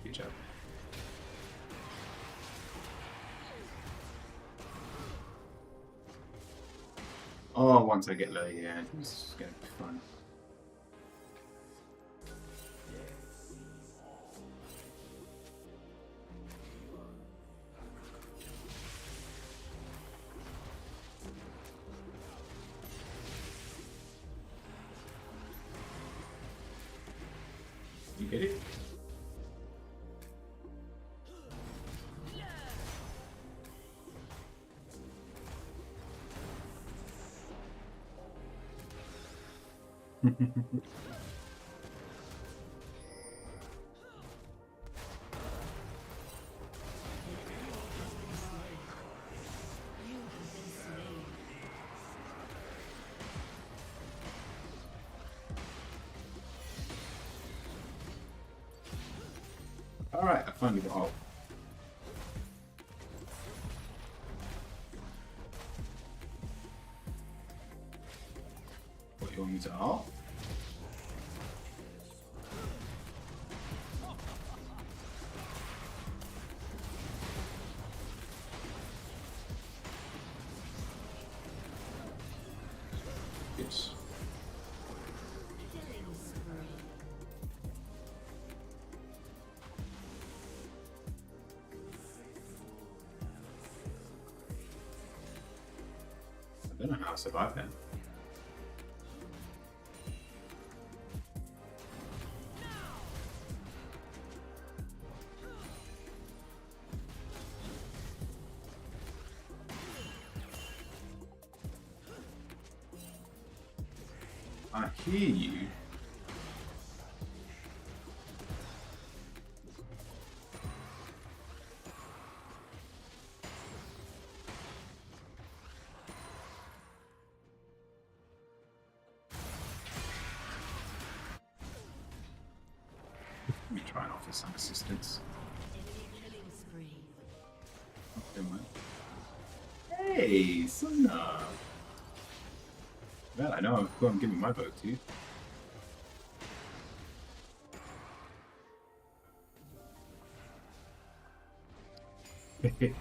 Good job. Oh, once I get low, yeah, it's gonna be fun. You get it? Alright, I finally got out. What you want me to art? Yes. Killing spree. I don't know how I survived that. I hear you. Let me try and offer some assistance. Enemy killing spree. Never mind. Hey, Suna! Well, I know who I'm giving my vote to. Enemy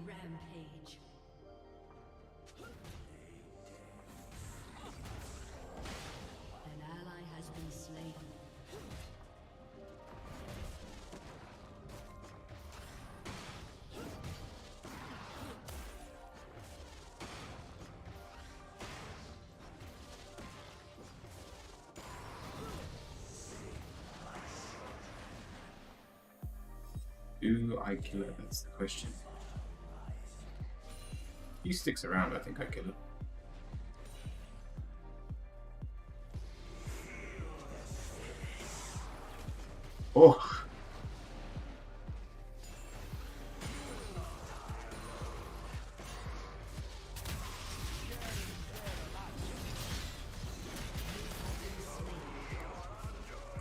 rampage. An ally has been slain. Do I kill it? That's the question. He sticks around, I think I kill it. Oh!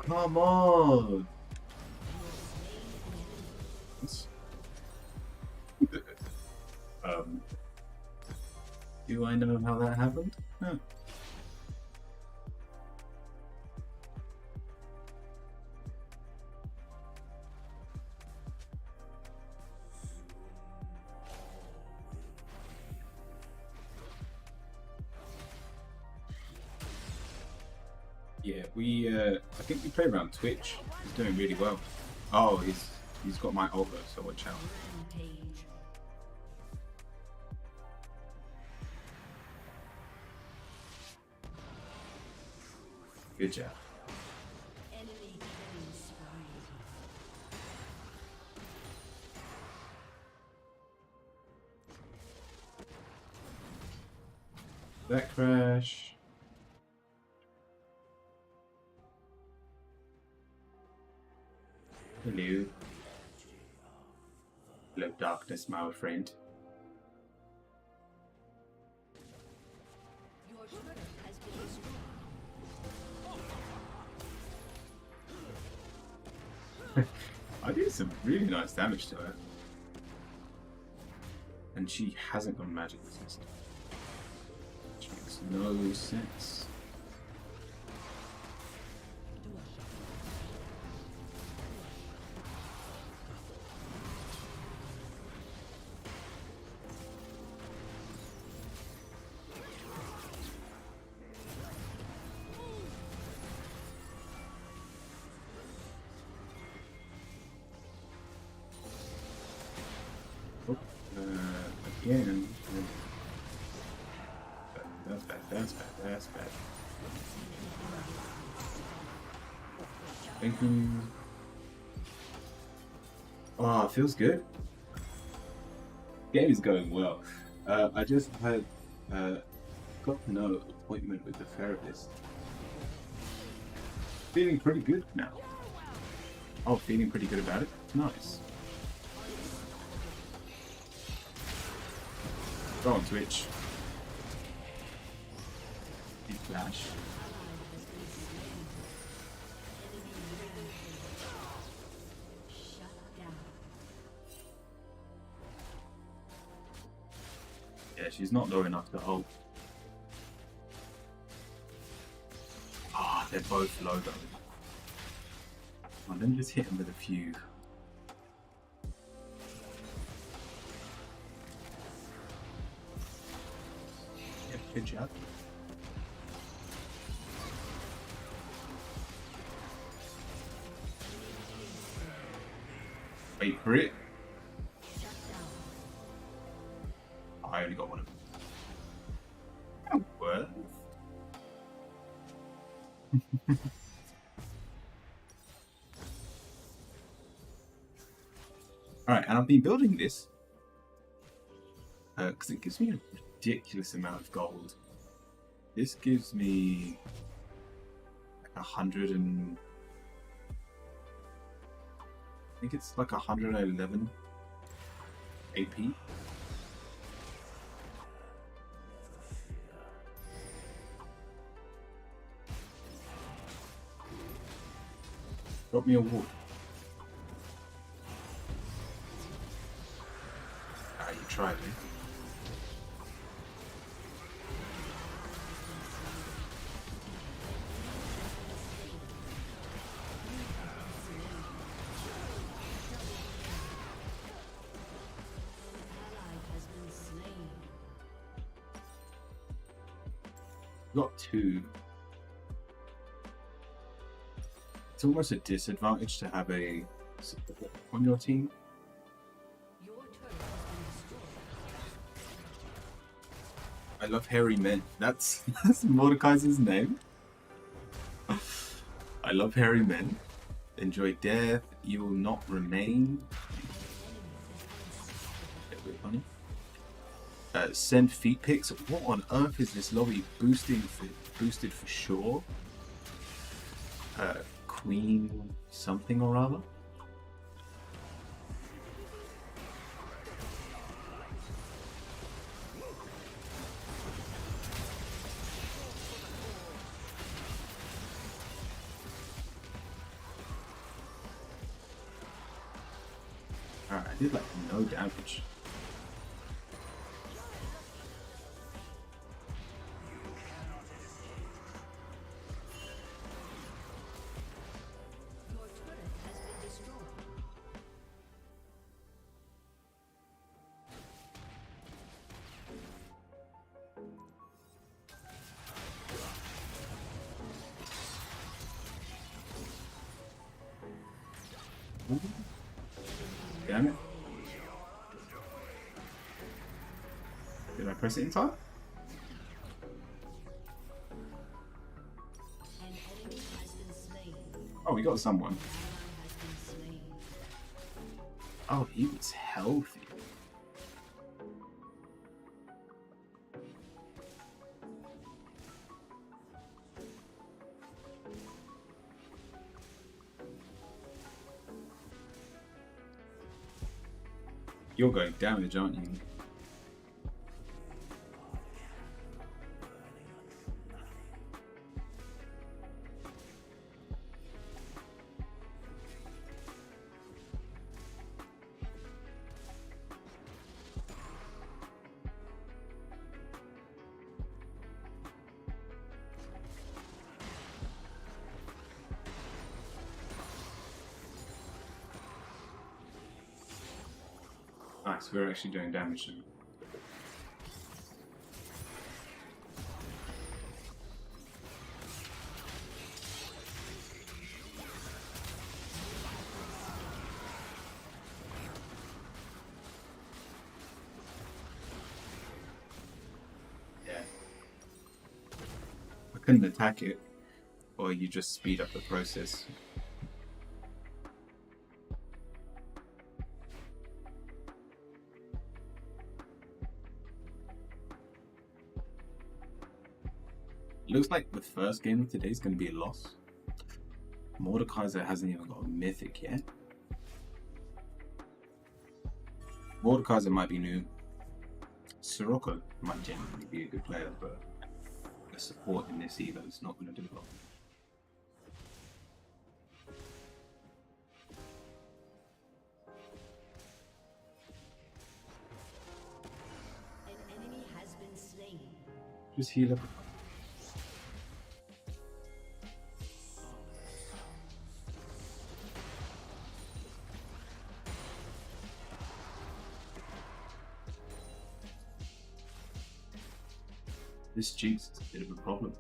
Come on! um, do I know how that happened? No. Yeah, I think we play around Twitch. He's doing really well. Oh, he's got my over, so watch out. Rampage. Good job. Enemy killing spree. That crash. Hello. Hello, darkness, my old friend. Your turret has been destroyed. I did some really nice damage to her. And she hasn't got magic resist. Which makes no sense. Oh, again. That's bad, that's bad, that's bad. Thank you. Oh, it feels good. Game is going well. I just had got no appointment with the therapist. Feeling pretty good now. Oh, feeling pretty good about it? Nice. Go on, Twitch. Big flash. Shut down. Yeah, she's not low enough to ult. Ah, they're both low though. Well, let me just hit him with a few. Yeah, good job. Wait for it. I only got one of them. Oh, worth. Alright, and I've been building this because it gives me a ridiculous amount of gold. This gives me like 100 and I think it's like 111 AP. Drop me a wall. Ah, you tried it. Ally has been slain. Got two. It's almost a disadvantage to have a support on your team. Your turret has been destroyed. I love hairy men. That's Mordekaiser's name. I love hairy men. Enjoy death. You will not remain. Bit weird, funny. Send feet pics. What on earth is this lobby boosted for sure? Queen something or other. Alright, I did like no damage. Your turret has been destroyed. Damn it. Did I press it in time? An enemy has been slain. Oh, we got someone. Ally has been slain. Oh, he was healthy. You're going damage, aren't you? Nice, we're actually doing damage now. Yeah. I couldn't attack it, or you just speed up the process. Looks like the first game of today is going to be a loss. Mordekaiser hasn't even got a mythic yet. Mordekaiser might be new. Sirocco might genuinely be a good player, but a support in this Evo is not going to do a lot. An enemy has been slain. Just heal up. This Jinx is a bit of a problem.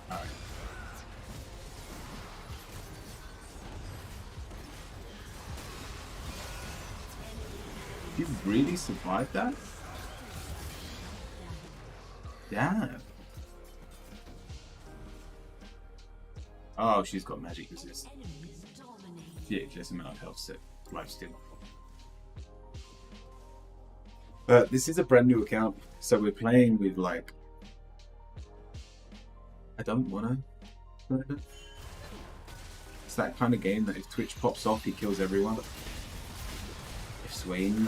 Alright. You really survived that? Damn. Oh, she's got magic resist. Enemies dominate. Ridiculous amount of health set life steal. But this is a brand new account, so we're playing with like I don't wanna. It's that kind of game that if Twitch pops off, he kills everyone. If Swain,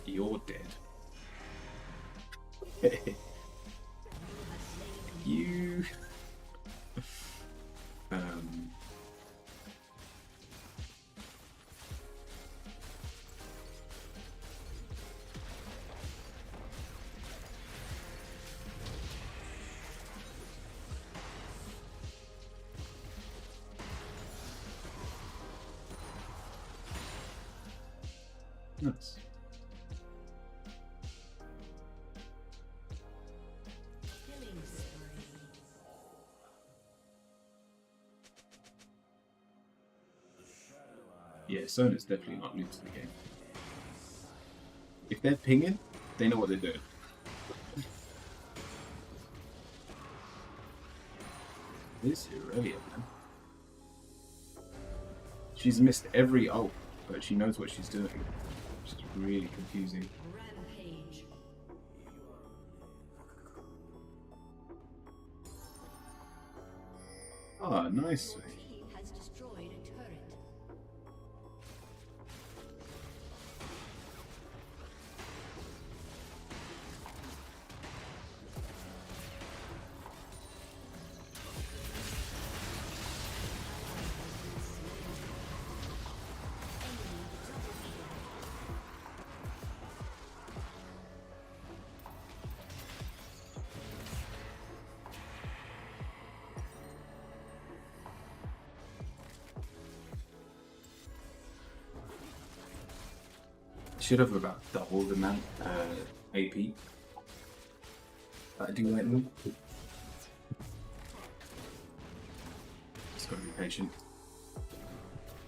you're dead. You. Nice. Killing spree. Yeah, Sona's definitely not new to the game. If they're pinging, they know what they're doing. This Irelia, man. She's missed every ult, but she knows what she's doing. Which is really confusing. Rampage. Ah, nice. Your team has destroyed a turret. Should have about double the amount AP. That I do right now. Just gotta be patient.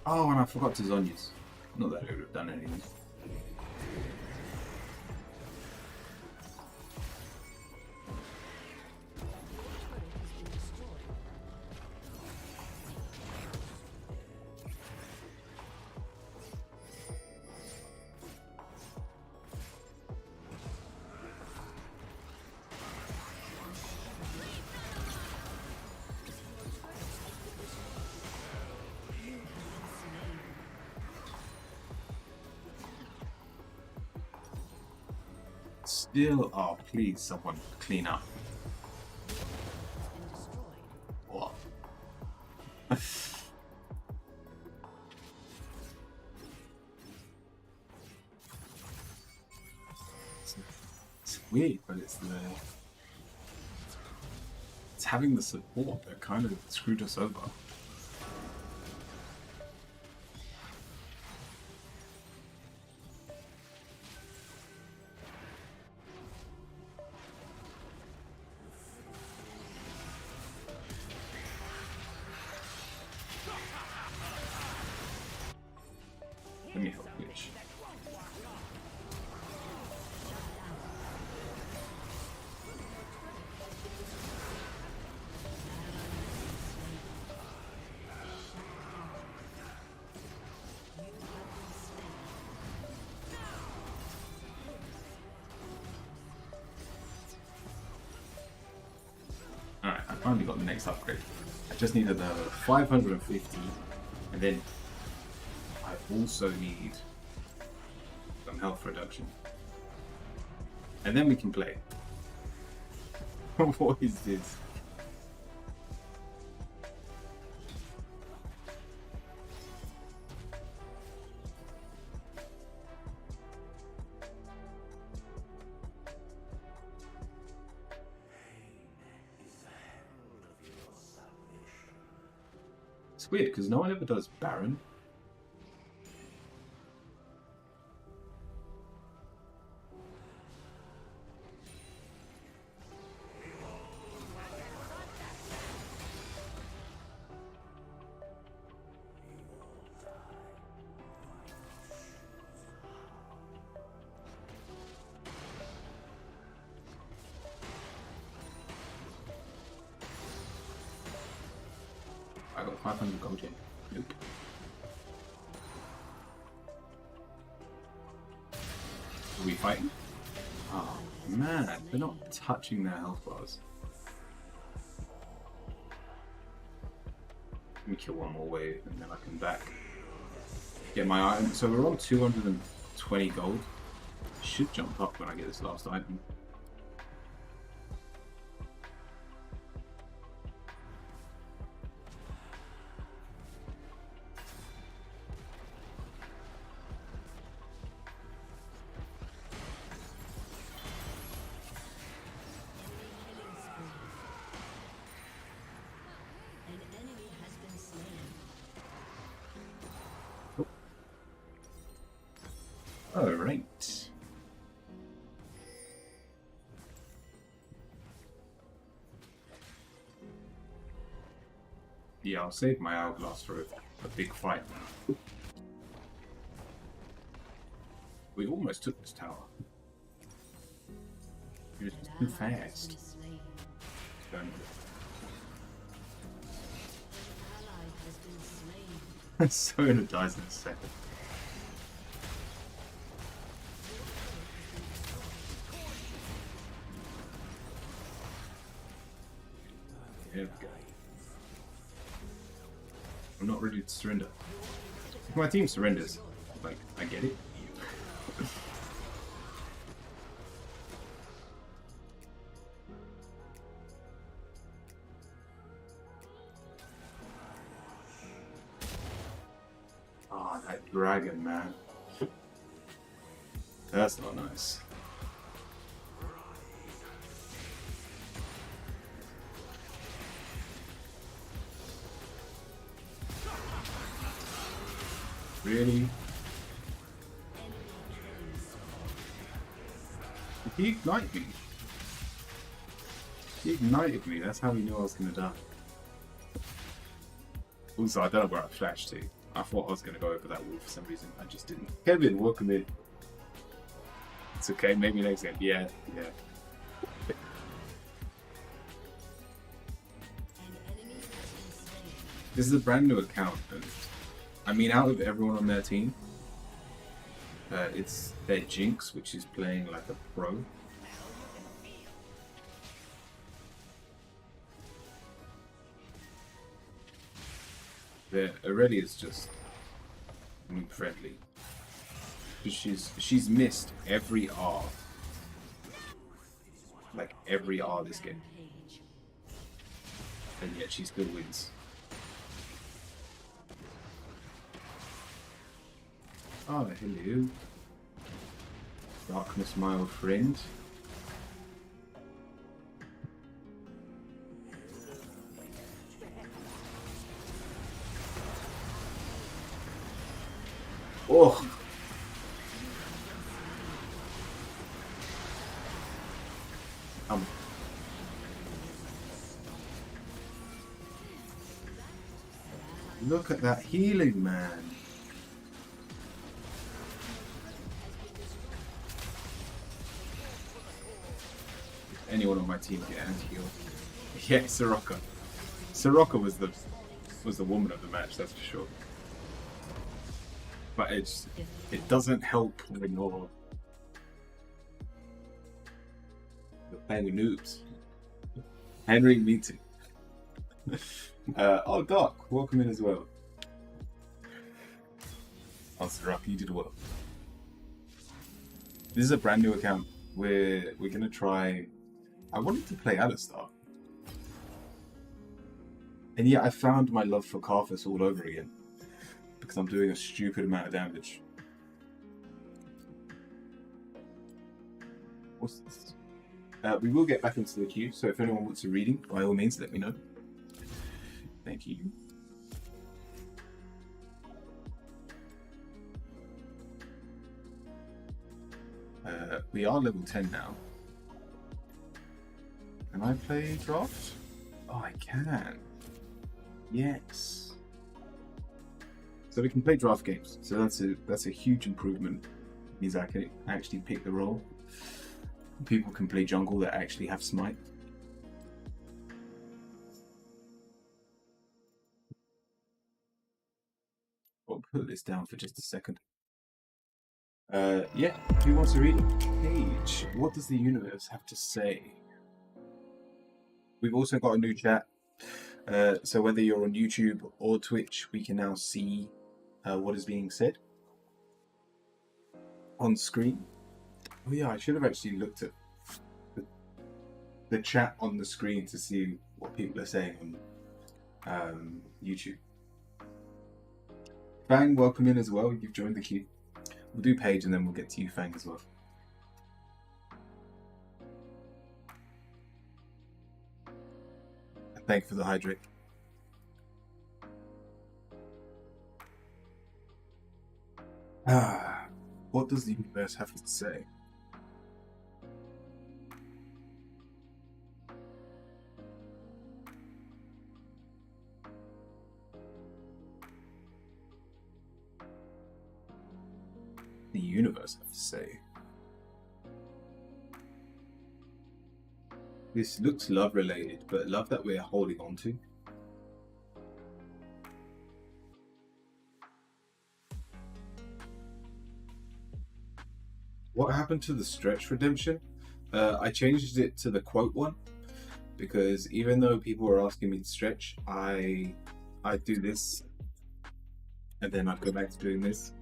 Oh, and I forgot to Zhonya's. Not that it would have done anything. Turret has been destroyed. Still, oh please, someone clean up. Been destroyed. What? It's weird, but it's having the support that kind of screwed us over. Let me help Mitch. Alright, I finally got the next upgrade. I just needed the 550, and then I also need some health reduction. And then we can play. What is this? It's weird because no one ever does Baron. I got 500 gold in. Nope. Are we fighting? Oh man, they're not touching their health bars. Let me kill one more wave and then I can back. Get my item. So we're on 220 gold. Should jump up when I get this last item. An enemy has been slain. Alright. Yeah, I'll save my Hourglass for a big fight now. We almost took this tower. It was An too ally has fast. been slain. Don't- An ally has been slain. Sona dies in a second. There we go. I'm not ready to surrender. If my team surrenders, like, I get it. Oh, that dragon, man. That's not nice. Really? Did he ignite me? He ignited me, that's how he knew I was gonna die. Also, I don't know where I flashed to. I thought I was gonna go over that wall for some reason. I just didn't. Kevin, welcome in. It's okay, maybe next game. Yeah, yeah. An enemy has been slain. This is a brand new account, and I mean, out of everyone on their team, it's their Jinx, which is playing like a pro. Their Aurelia is just noob friendly. She's missed every R like every R this game, Rampage. and yet she still wins. Oh, hello. Darkness, my old friend. Oh! Um, Look at that healing, man. Anyone on my team get anti-heal? Yeah, Soraka. Soraka was the woman of the match, that's for sure. But it doesn't help when you're playing with noobs. Henry meeting. Oh, Doc, welcome in as well. Oh, Soraka, you did well. This is a brand new account. We're gonna try. I wanted to play Alistar. And yeah, I found my love for Karthus all over again. Because I'm doing a stupid amount of damage. What's this? We will get back into the queue, so if anyone wants a reading, by all means, let me know. Thank you. We are level 10 now. Can I play draft? Oh, I can. Yes. So we can play draft games. So that's a huge improvement. It means I can actually pick the role. People can play jungle that actually have smite. I'll put this down for just a second. Yeah, who wants to read it? Page, what does the universe have to say? We've also got a new chat. So whether you're on YouTube or Twitch, we can now see what is being said on screen. Oh yeah, I should have actually looked at the chat on the screen to see what people are saying on YouTube. Fang, welcome in as well. You've joined the queue. We'll do Paige and then we'll get to you, Fang, as well. Thank you for the hydrate. What does the universe have to say? The universe have to say? This looks love related, but love that we're holding on to. What happened to the stretch redemption? I changed it to the quote one because even though people were asking me to stretch, I do this and then I'd go back to doing this.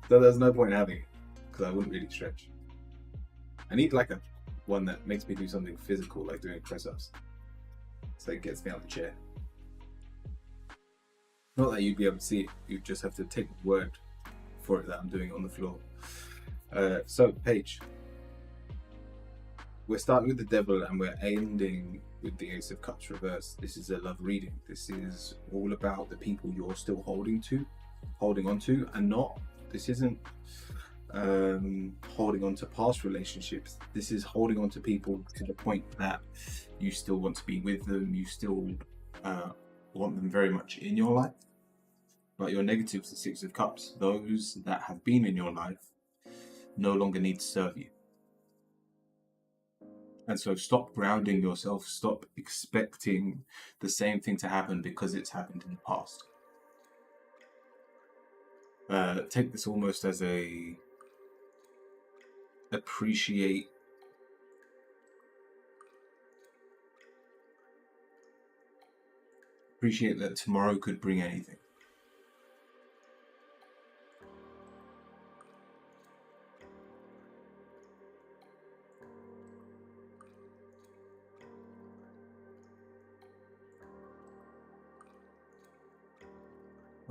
So there's no point in having it because I wouldn't really stretch. I need like a one that makes me do something physical, like doing press-ups, so it gets me out of the chair. Not that you'd be able to see it, you just have to take word for it that I'm doing it on the floor. So Paige, we're starting with the devil and we're ending with the Ace of Cups reversed. This is a love reading. This is all about the people you're still holding on to, and not. This isn't holding on to past relationships. This is holding on to people to the point that you still want to be with them. You still want them very much in your life. But your negatives, the Six of Cups, those that have been in your life no longer need to serve you. And so stop grounding yourself, stop expecting the same thing to happen because it's happened in the past. Take this almost as a appreciate that tomorrow could bring anything.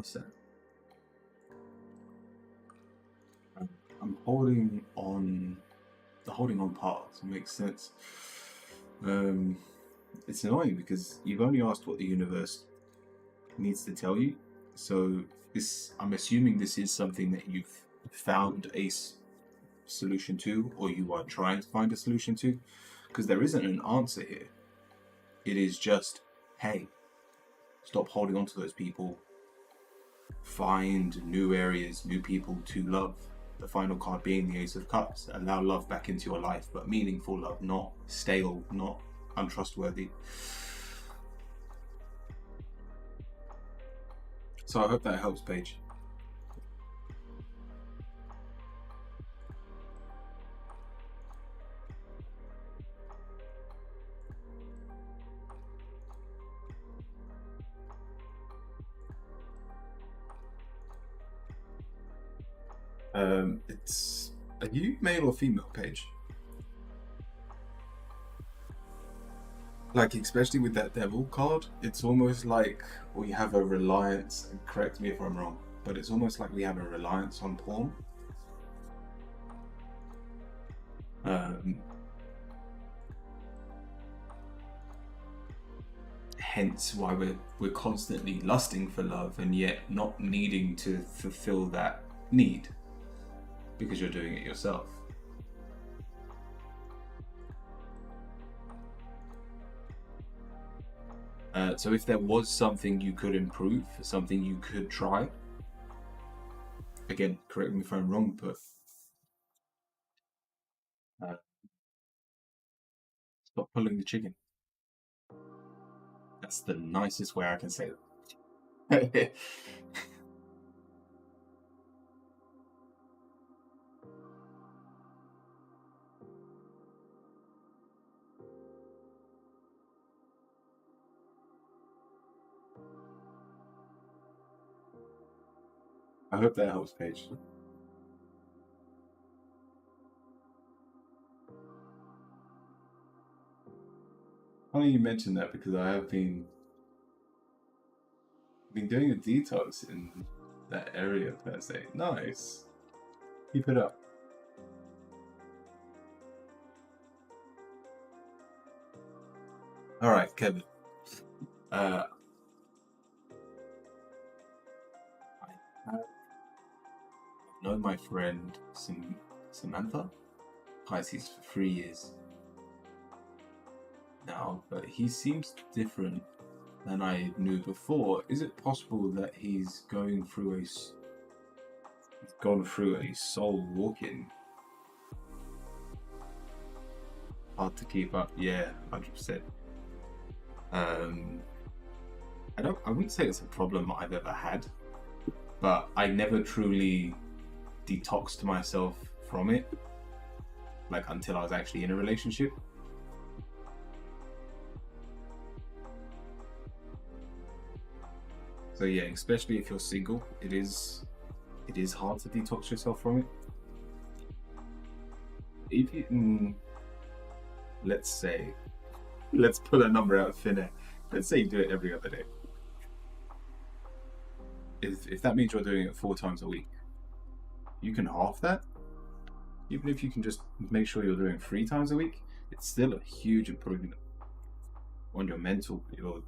What's that? I'm holding on. The holding on part makes sense. It's annoying because you've only asked what the universe needs to tell you. So I'm assuming this is something that you've found a solution to, or you are trying to find a solution to, because there isn't an answer here. It is just, hey, stop holding on to those people. Find new areas, new people to love. The final card being the Ace of Cups. Allow love back into your life, but meaningful love, not stale, not untrustworthy. So I hope that helps, Paige. Are you male or female, Paige? Like, especially with that devil card, it's almost like we have a reliance, and correct me if I'm wrong, but it's almost like we have a reliance on porn. Hence why we're constantly lusting for love and yet not needing to fulfill that need because you're doing it yourself. So if there was something you could improve, something you could try, again, correct me if I'm wrong, but stop pulling the chicken. That's the nicest way I can say that. I hope that helps, Paige. Funny you mentioned that because I have been doing a detox in that area per se. Nice. Keep it up. All right, Kevin. I have known my friend Samantha Pisces for 3 years now, but he seems different than I knew before. Is it possible that he's gone through a soul walking? Hard to keep up. Yeah, 100%. I wouldn't say it's a problem I've ever had, but I never truly detoxed myself from it, like until I was actually in a relationship. So yeah, especially if you're single, it is hard to detox yourself from it. If you let's pull a number out of thin air. Let's say you do it every other day. If that means you're doing it 4 times a week, you can half that. Even if you can just make sure you're doing 3 times a week, it's still a huge improvement on your mental,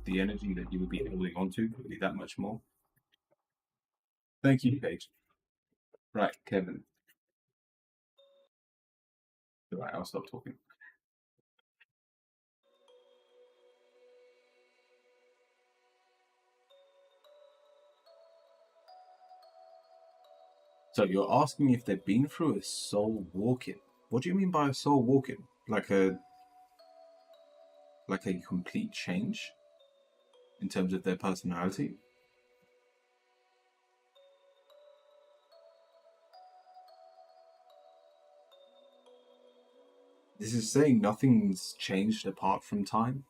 the energy that you would be holding on to would be that much more. Thank you, Paige. Right, Kevin. Right, I'll stop talking. So you're asking if they've been through a soul walking. What do you mean by a soul walking? Like a complete change in terms of their personality? This is saying nothing's changed apart from time.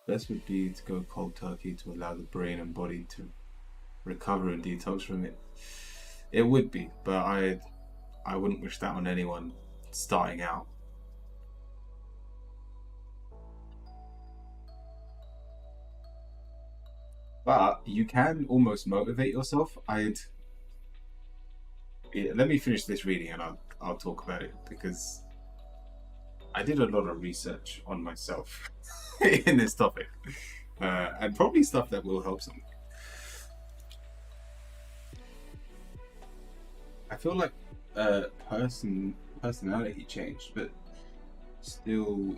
Best would be to go cold turkey to allow the brain and body to recover and detox from it. It would be, but I wouldn't wish that on anyone starting out. But you can almost motivate yourself. Let me finish this reading and I'll talk about it, because I did a lot of research on myself in this topic, and probably stuff that will help some. I feel like personality changed, but still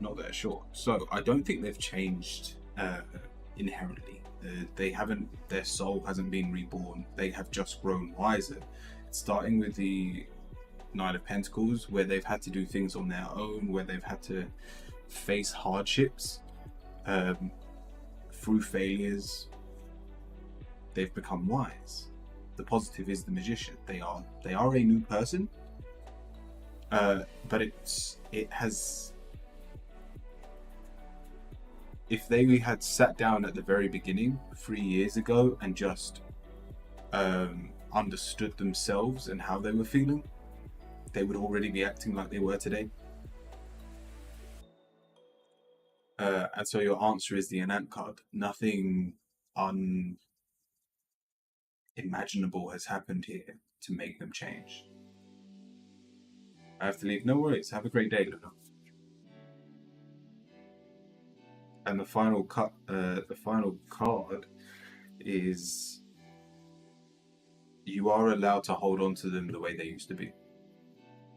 not that short. So I don't think they've changed inherently. They haven't. Their soul hasn't been reborn. They have just grown wiser. Starting with the Nine of Pentacles, where they've had to do things on their own, where they've had to face hardships through failures. They've become wise. The positive is the Magician. They are a new person, but it has. If they had sat down at the very beginning 3 years ago and just understood themselves and how they were feeling, they would already be acting like they were today. And so your answer is the Anant card. Nothing unimaginable has happened here to make them change. I have to leave. No worries. Have a great day, Luna. And the final card is, you are allowed to hold on to them the way they used to be.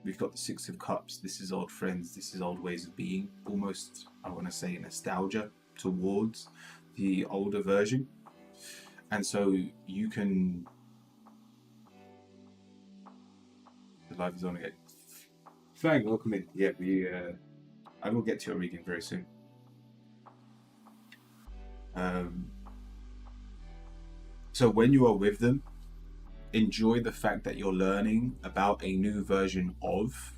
We've got the Six of Cups. This is old friends. This is old ways of being. Almost, I want to say, nostalgia towards the older version. And so you can... The live is on again. Fang, welcome in. Yeah, I will get to your reading very soon. So when you are with them, enjoy the fact that you're learning about a new version of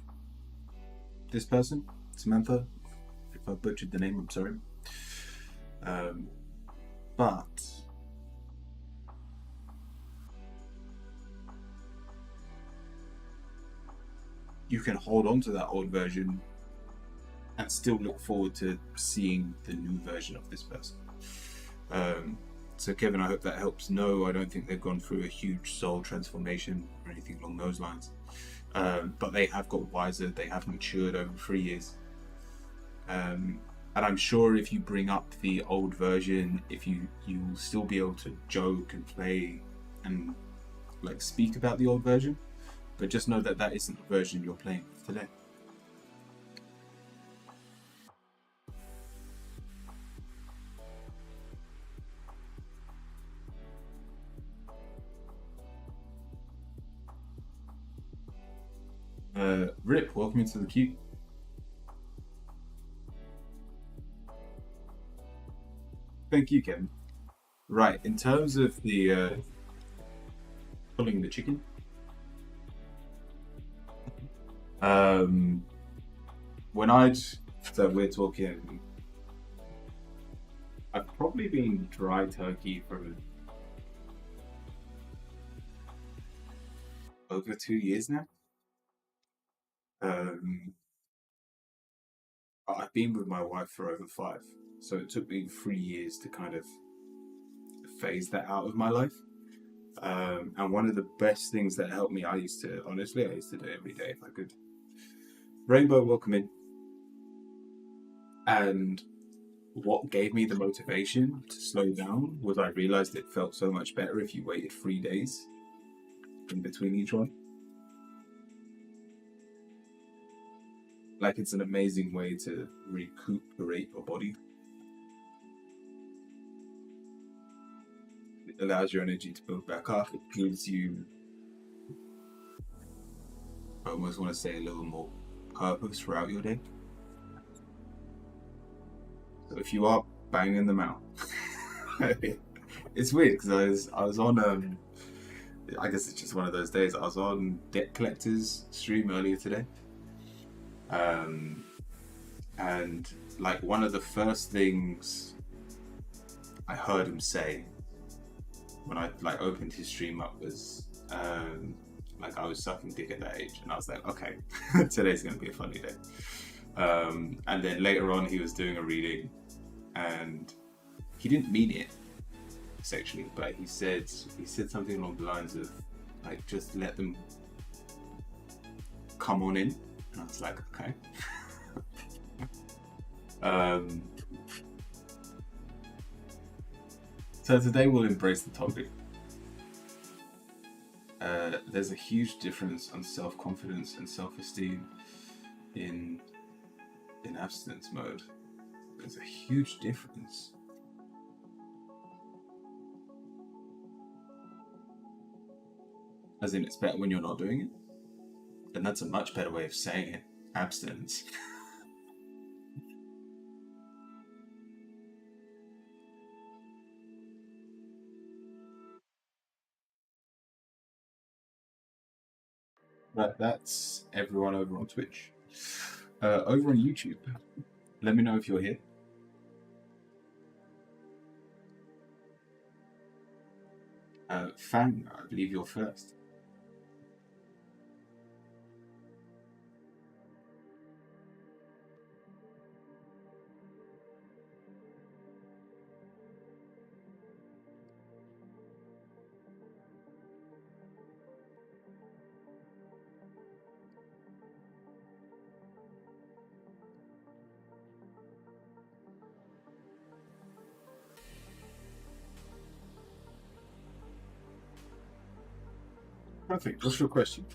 this person, Samantha. If I butchered the name, I'm sorry. But you can hold on to that old version and still look forward to seeing the new version of this person. So Kevin, I hope that helps. No, I don't think they've gone through a huge soul transformation or anything along those lines. But they have got wiser, they have matured over 3 years. And I'm sure if you bring up the old version, if you'll still be able to joke and play and like speak about the old version. But just know that that isn't the version you're playing with today. Rip, welcome into the queue. Thank you, Kevin. Right, in terms of the pulling the chicken, so we're talking, I've probably been dry turkey for over 2 years now. I've been with my wife for over 5, so it took me 3 years to kind of phase that out of my life. And one of the best things that helped me, I used to do it every day if I could. Rainbow, welcome in. And what gave me the motivation to slow down was I realized it felt so much better if you waited 3 days in between each one. Like, it's an amazing way to recuperate your body. It allows your energy to build back up. It gives you, I almost want to say, a little more purpose throughout your day. So if you are banging them out, it's weird because I was on I guess it's just one of those days. I was on Debt Collector's stream earlier today. And like one of the first things I heard him say when I like opened his stream up was like I was sucking dick at that age, and I was like, okay, today's gonna be a funny day. And then later on he was doing a reading and he didn't mean it, sexually, but he said something along the lines of like, just let them come on in. And I was like, okay. So today we'll embrace the topic. There's a huge difference on self-confidence and self-esteem in abstinence mode. There's a huge difference. As in, it's better when you're not doing it. And that's a much better way of saying it. Abstinence. But that's everyone over on Twitch. Over on YouTube, let me know if you're here. Fang, I believe you're first. Perfect. What's your question?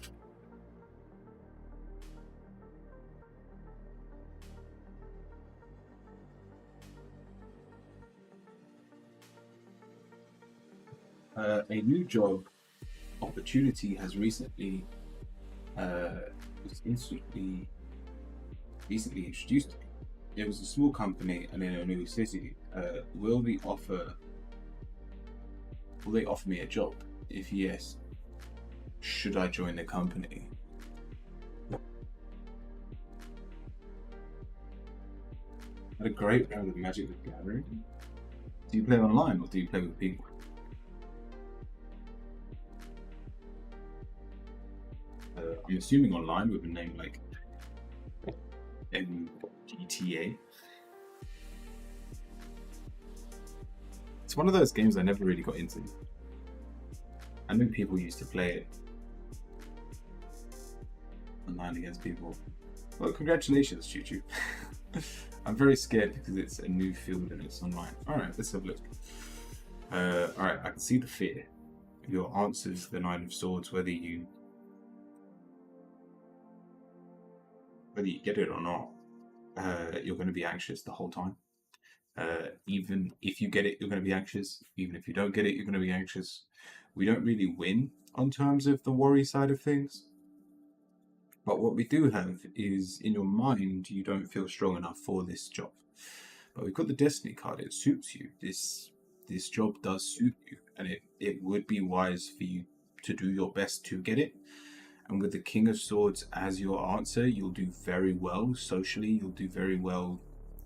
A new job opportunity has recently introduced to me. It was a small company and in a new city. Will they offer me a job? If yes, should I join the company? Had a great round of Magic the Gathering. Do you play online or do you play with people? I'm assuming online with a name like MGTA. It's one of those games I never really got into. I know people used to play it online against people. Well, congratulations, Choo Choo. I'm very scared because it's a new field and it's online. Alright, let's have a look. Alright, I can see the fear. Your answer is the Nine of Swords, whether you get it or not, you're going to be anxious the whole time. Even if you get it, you're going to be anxious. Even if you don't get it, you're going to be anxious. We don't really win on terms of the worry side of things. But what we do have is, in your mind, you don't feel strong enough for this job. But we've got the Destiny card. It suits you. This job does suit you. And it would be wise for you to do your best to get it. And with the King of Swords as your answer, you'll do very well socially. You'll do very well.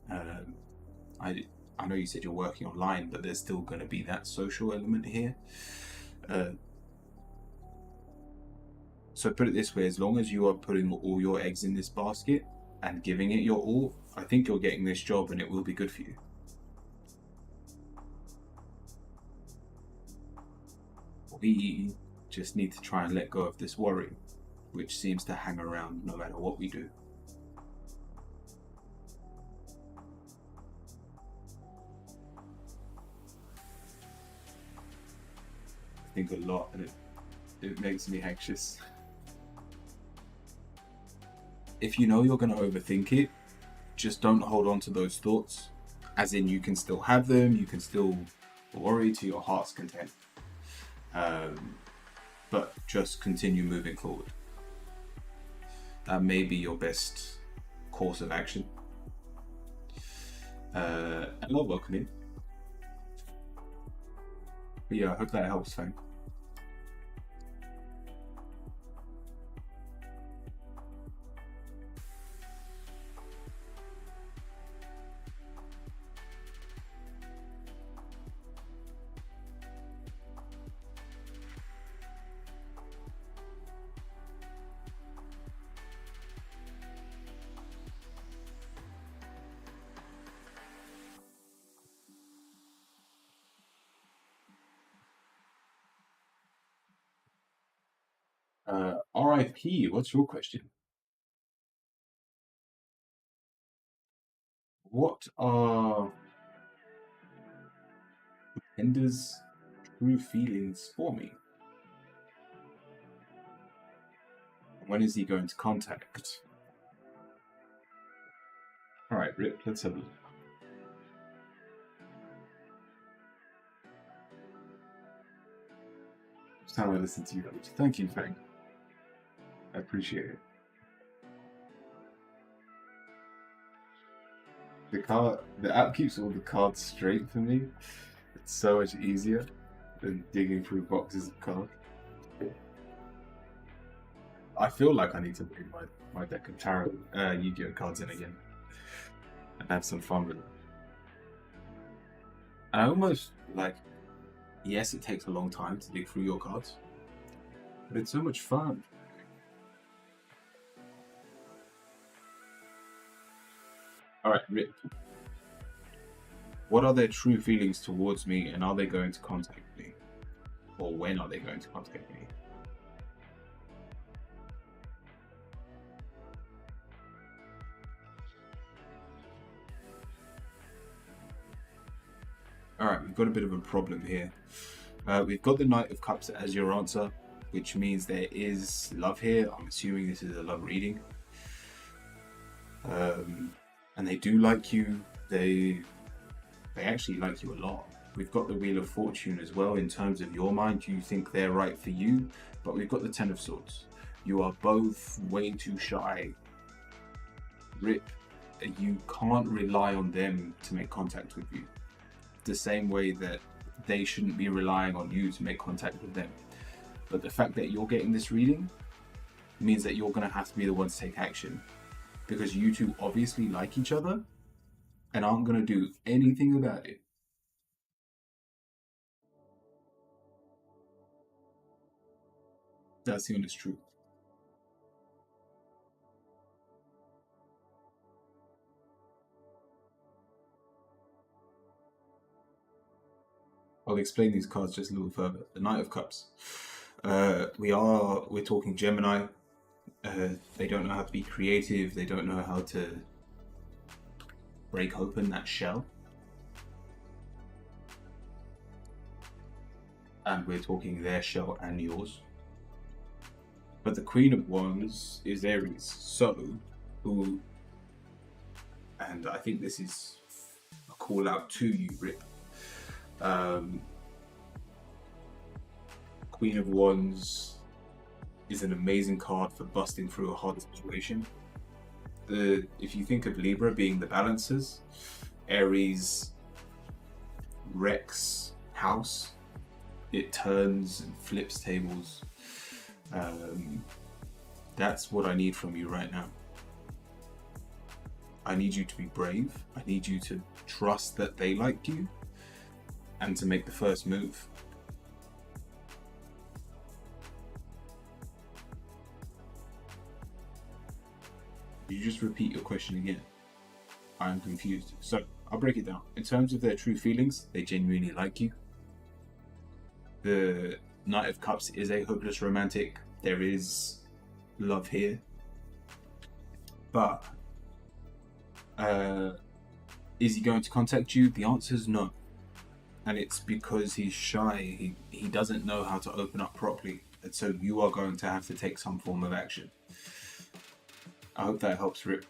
I know you said you're working online, but there's still going to be that social element here. So put it this way, as long as you are putting all your eggs in this basket and giving it your all, I think you're getting this job and it will be good for you. We just need to try and let go of this worry, which seems to hang around no matter what we do. I think a lot and it makes me anxious. If you know you're going to overthink it, just don't hold on to those thoughts. As in, you can still have them, you can still worry to your heart's content. But just continue moving forward. That may be your best course of action. Hello, welcome in. But yeah, I hope that helps, Fang. RIP, what's your question? What are Ender's true feelings for me? When is he going to contact? Alright, Rip, let's have a look. It's time I listen to you. Thank you, Fang. I appreciate it. The app keeps all the cards straight for me. It's so much easier than digging through boxes of cards. I feel like I need to bring my deck of tarot Yu-Gi-Oh cards in again and have some fun with it. And I almost like, yes, it takes a long time to dig through your cards, but it's so much fun. Alright, Rip. What are their true feelings towards me, and are they going to contact me? Or when are they going to contact me? Alright, we've got a bit of a problem here. We've got the Knight of Cups as your answer, which means there is love here. I'm assuming this is a love reading. And they do like you. They actually like you a lot. We've got the Wheel of Fortune as well. In terms of your mind, you think they're right for you, but we've got the Ten of Swords. You are both way too shy. Rip, you can't rely on them to make contact with you. The same way that they shouldn't be relying on you to make contact with them. But the fact that you're getting this reading means that you're going to have to be the one to take action. Because you two obviously like each other and aren't going to do anything about it. That's the honest truth. I'll explain these cards just a little further. The Knight of Cups. We're talking Gemini. They don't know how to be creative. They don't know how to break open that shell. And we're talking their shell and yours. But the Queen of Wands is Aries. So, who, and I think this is a call out to you, Rip. Queen of Wands is an amazing card for busting through a hard situation. If you think of Libra being the balancers, Aries wrecks house. It turns and flips tables. That's what I need from you right now. I need you to be brave. I need you to trust that they like you and to make the first move. You just repeat your question again. I am confused. So I'll break it down. In terms of their true feelings, they genuinely like you. The Knight of Cups is a hopeless romantic. There is love here. But is he going to contact you? The answer is no. And it's because he's shy. He doesn't know how to open up properly. And so you are going to have to take some form of action. I hope that helps, Rip.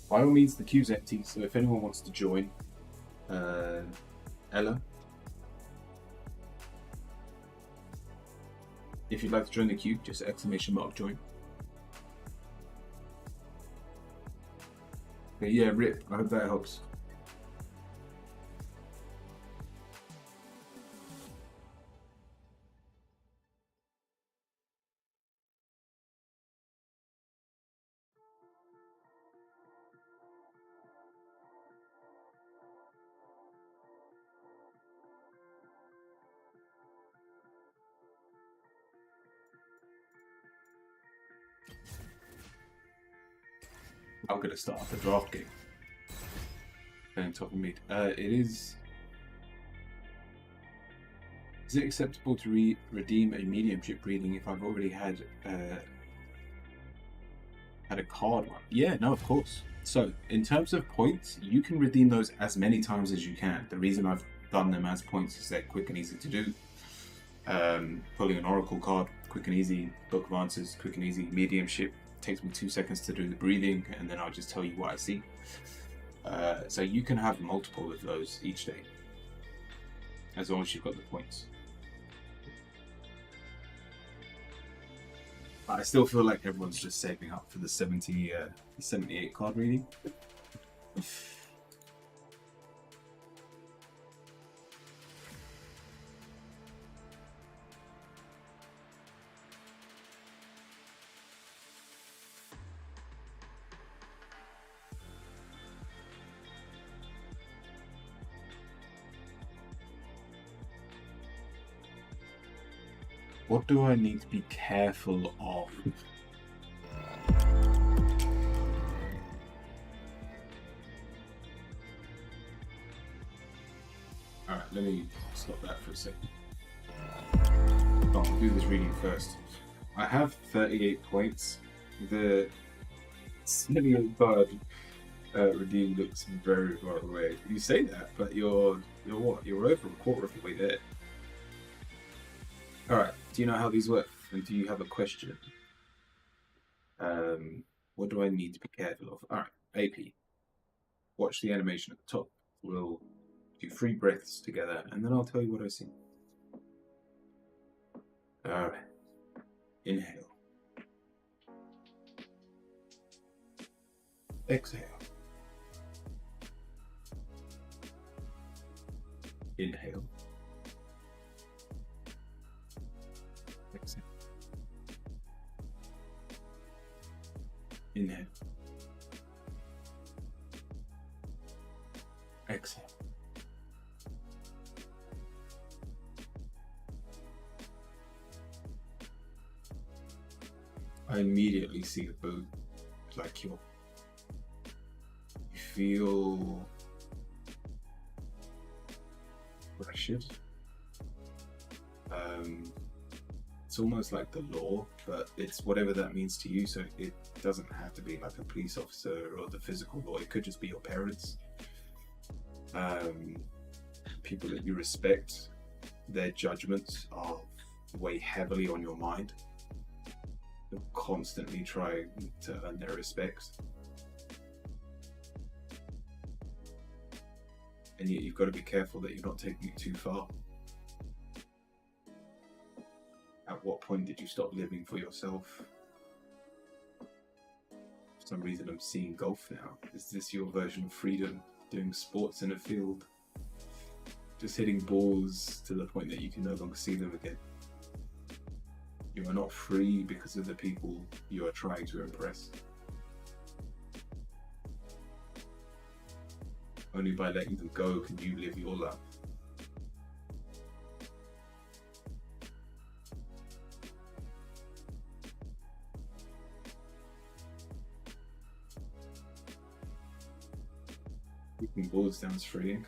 By all means, the queue's empty, so if anyone wants to join, Ella, if you'd like to join the queue, just !join. But yeah, Rip, I hope that helps. I'm gonna start up a draft game. Playing top and mid. It is. Is it acceptable to redeem a mediumship breeding if I've already had a card one? Yeah, no, of course. So, in terms of points, you can redeem those as many times as you can. The reason I've done them as points is they're quick and easy to do. Pulling an Oracle card, quick and easy. Book of Answers, quick and easy. Mediumship takes me 2 seconds to do the breathing, and then I'll just tell you what I see. So you can have multiple of those each day, as long as you've got the points. I still feel like everyone's just saving up for the 78 card reading. What do I need to be careful of? Alright, let me stop that for a second. I'll do this reading first. I have 38 points. The 78 card redeem looks very far away. You say that, but you're what? You're over a quarter of the way there. Alright, do you know how these work? And do you have a question? What do I need to be careful of? Alright, AP. Watch the animation at the top. We'll do 3 breaths together, and then I'll tell you what I see. Alright. Inhale. Exhale. Inhale. Exhale. Inhale. Exhale. I immediately see the boot, like you feel pressured. It's almost like the law, but it's whatever that means to you. So it doesn't have to be like a police officer or the physical law. It could just be your parents, people that you respect. Their judgments are weigh heavily on your mind. You're constantly trying to earn their respect, and yet you've got to be careful that you're not taking it too far. At what point did you stop living for yourself? For some reason I'm seeing golf now. Is this your version of freedom? Doing sports in a field? Just hitting balls to the point that you can no longer see them again? You are not free because of the people you are trying to impress. Only by letting them go can you live your life. Keeping balls down is freeing.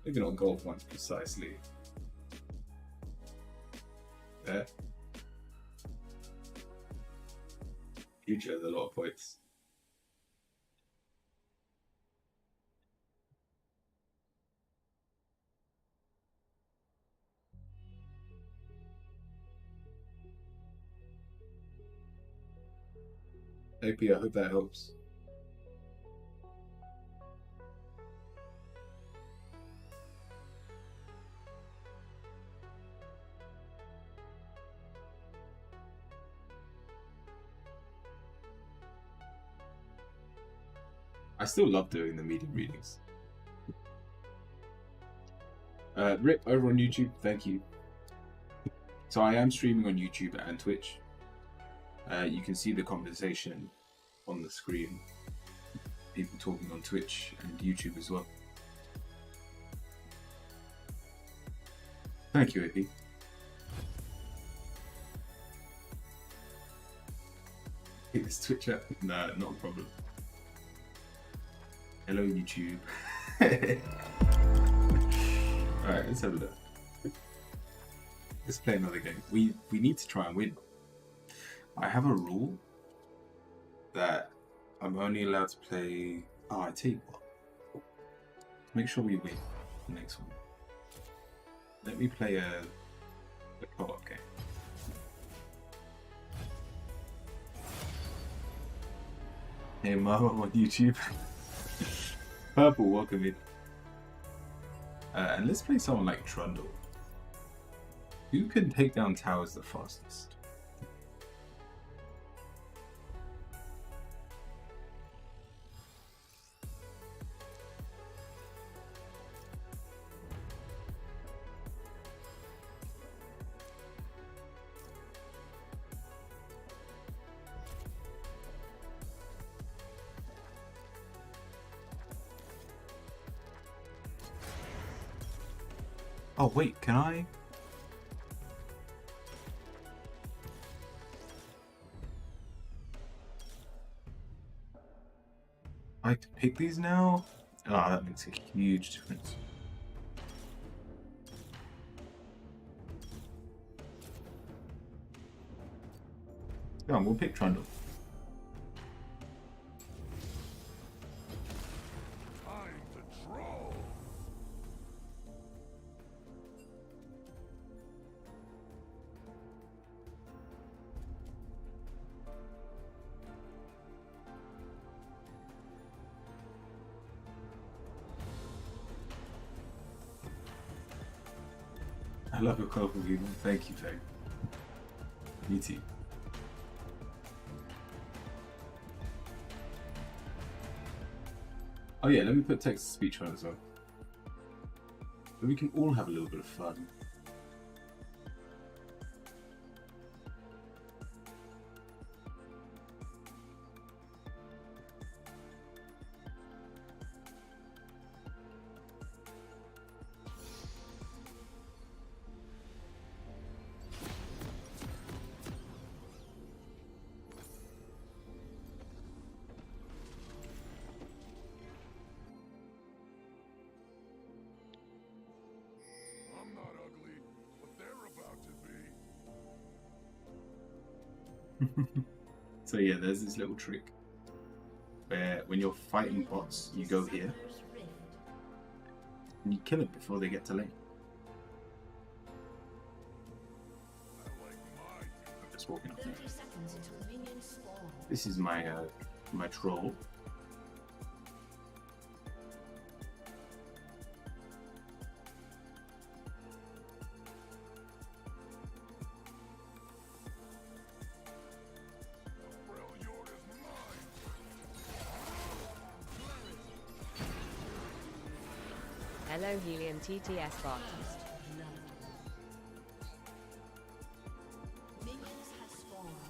Maybe not golf ones precisely. There. Future has a lot of points. AP, I hope that helps. I still love doing the medium readings. Rip over on YouTube, thank you. So I am streaming on YouTube and Twitch. You can see the conversation on the screen. People talking on Twitch and YouTube as well. Thank you, AP. Take this Twitch out. Nah, not a problem. Hello, YouTube. Alright, let's have a look. Let's play another game. We need to try and win. I have a rule that I'm only allowed to play. Oh, I tell you what. Make sure we win the next one. Let me play a co-op game. Hey, Mom, on YouTube. Purple, welcome in. And let's play someone like Trundle. Who can take down towers the fastest? Oh wait, can I? I have to pick these now? Oh, that makes a huge difference. Come on, we'll pick Trundle. I love your colourful humor. Thank you, Faye. Me too. Oh yeah, let me put text-to-speech on as well. So we can all have a little bit of fun. So yeah, there's this little trick where when you're fighting bots, you go here and you kill them before they get to lane. I'm just walking up there. This is my my troll. Hello Helium TTS bot. Minions have spawned.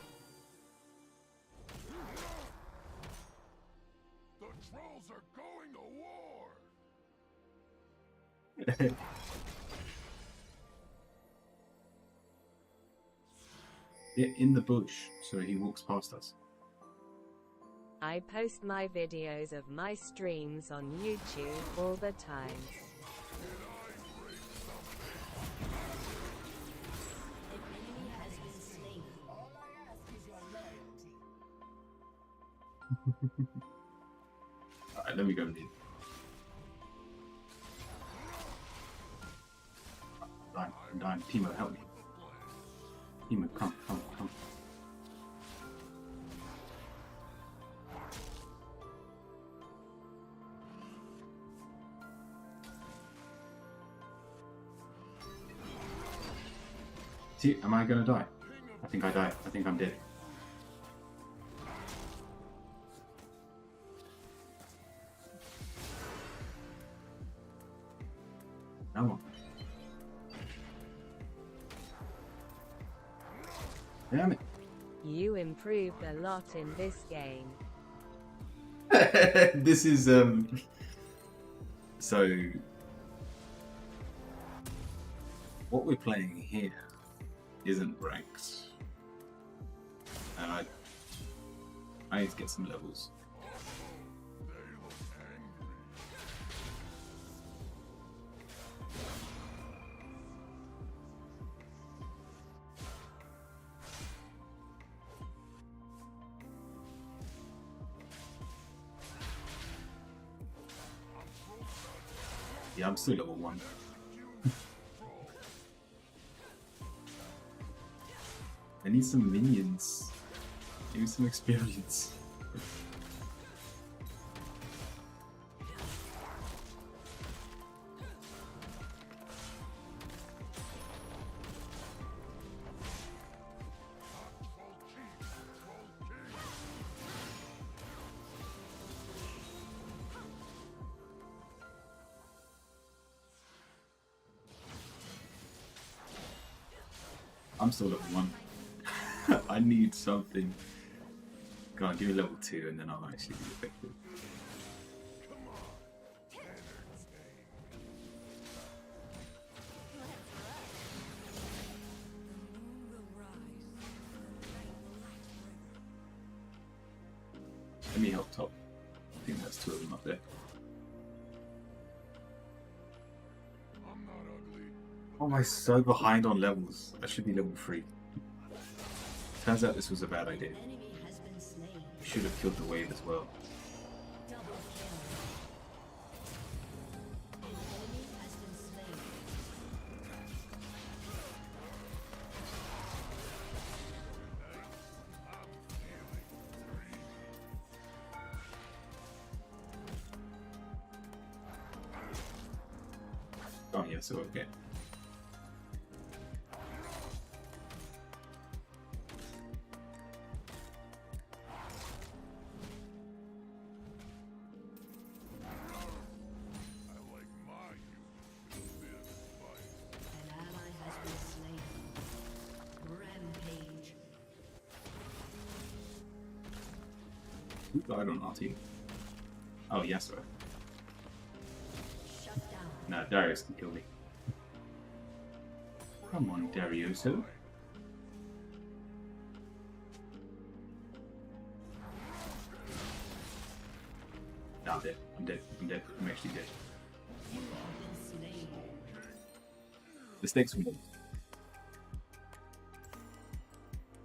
The trolls are going to war! Yeah, in the bush, so he walks past us. I post my videos of my streams on YouTube all the time. An enemy has been slain. Alright, let me go lead. I'm dying. Timo, help me. Timo, come. See, am I gonna die? I think I died. I think I'm dead. Come on. Damn it. You improved a lot in this game. This is so what we're playing here isn't ranked, and I need to get some levels. Yeah, I'm still level 1. I need some minions. Give me some experience. I'm still level 1. I need something. Go on, give me level 2 and then I'll actually be effective. Let me help top. I think that's 2 of them up there. I'm not ugly. Oh, am I so behind on levels? I should be level 3. Turns out this was a bad idea. An enemy has been slain. We should have killed the wave as well. Double kill. An enemy has been slain. Oh yeah, so okay. I like my youth. This fight. An ally has been slain. Rampage. Who died on our team? Oh, Yasuo. Shut down. Nah, Darius can kill me. Come on, Darioso. Nah, I'm dead. I'm dead. I'm dead. I'm actually dead. You have been slain. The stakes were moved.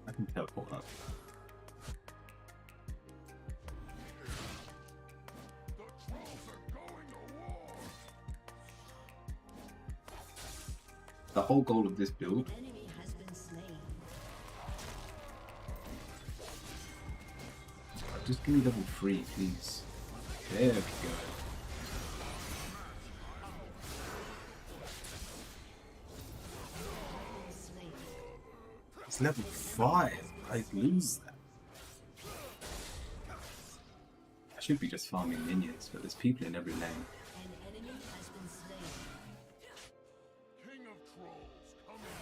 I can teleport up. The trolls are going to war. The whole goal of this build, An enemy has been slain. just give me level 3, please. There we go. Slain. It's level 5. I lose that. I should be just farming minions, but there's people in every lane. An enemy has been slain. King of trolls coming.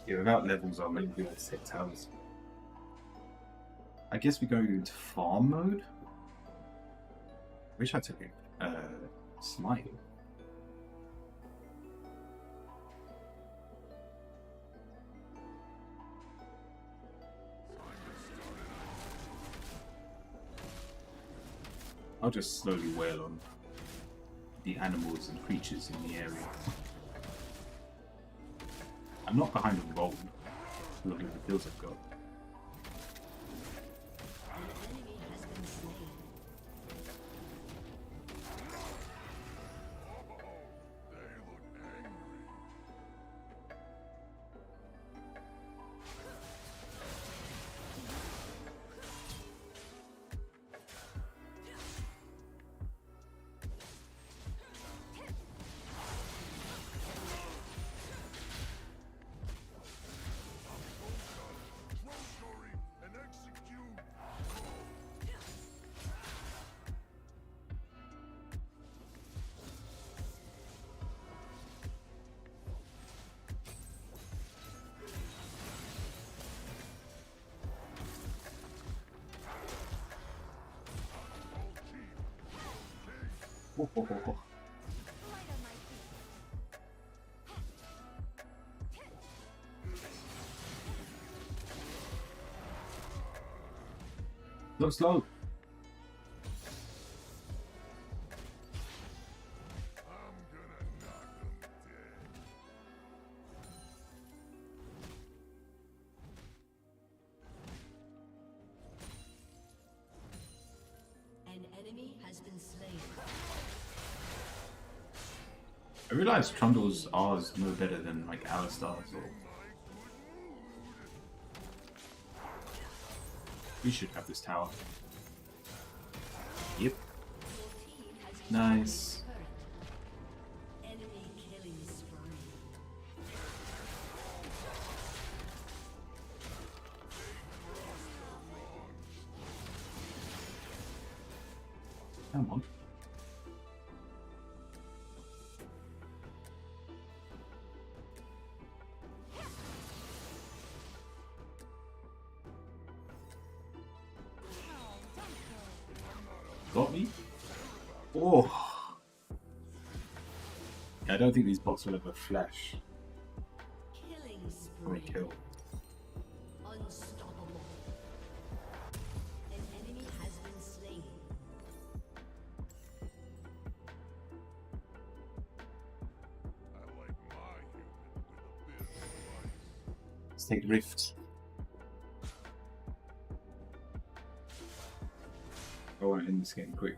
Yeah, without levels, I'll maybe be able to set towers. I guess we're going into farm mode. Wish I took it. Smite. I'll just slowly wail on the animals and creatures in the area. I'm not behind on gold. Look at the kills I've got. An enemy has been slain. They look angry. Throw story and execute. Oh, oh, oh, oh. Slow, slow. I'm gonna knock them dead. An enemy has been slain. I realized Trundle's R is no better than like Alistar's. Or... We should have this tower. Yep. Nice. Enemy killing spree. Come on. Got me? Oh! I don't think these bots will ever flash Killing or spree. kill. Unstoppable. An enemy has been slain. I like my human with a bit of spice. Let's take Rift. I want to end this game quick.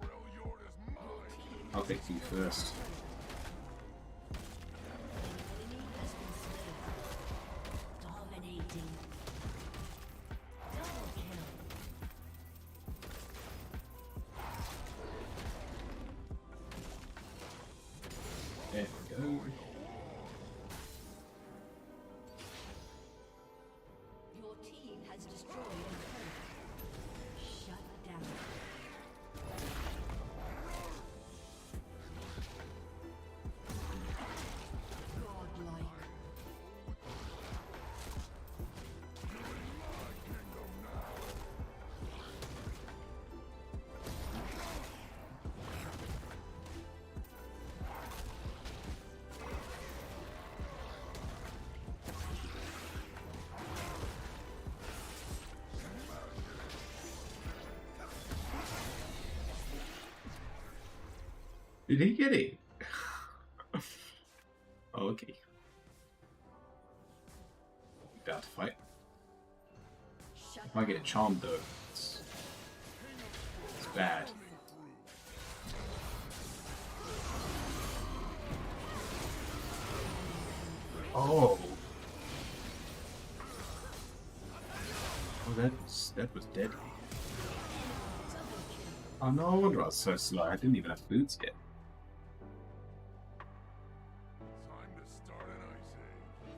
The Freljord is mine. I'll take you first. Enemy has been slain. Dominating. Double kill. There we go. Your team has destroyed a turret. Shut down. Godlike. Did he get it? Oh, okay. About to fight. Shut If I get charmed though, it's bad. Oh. Oh, that was deadly. Oh, no wonder I was so slow. I didn't even have boots yet. Time to start an ice age.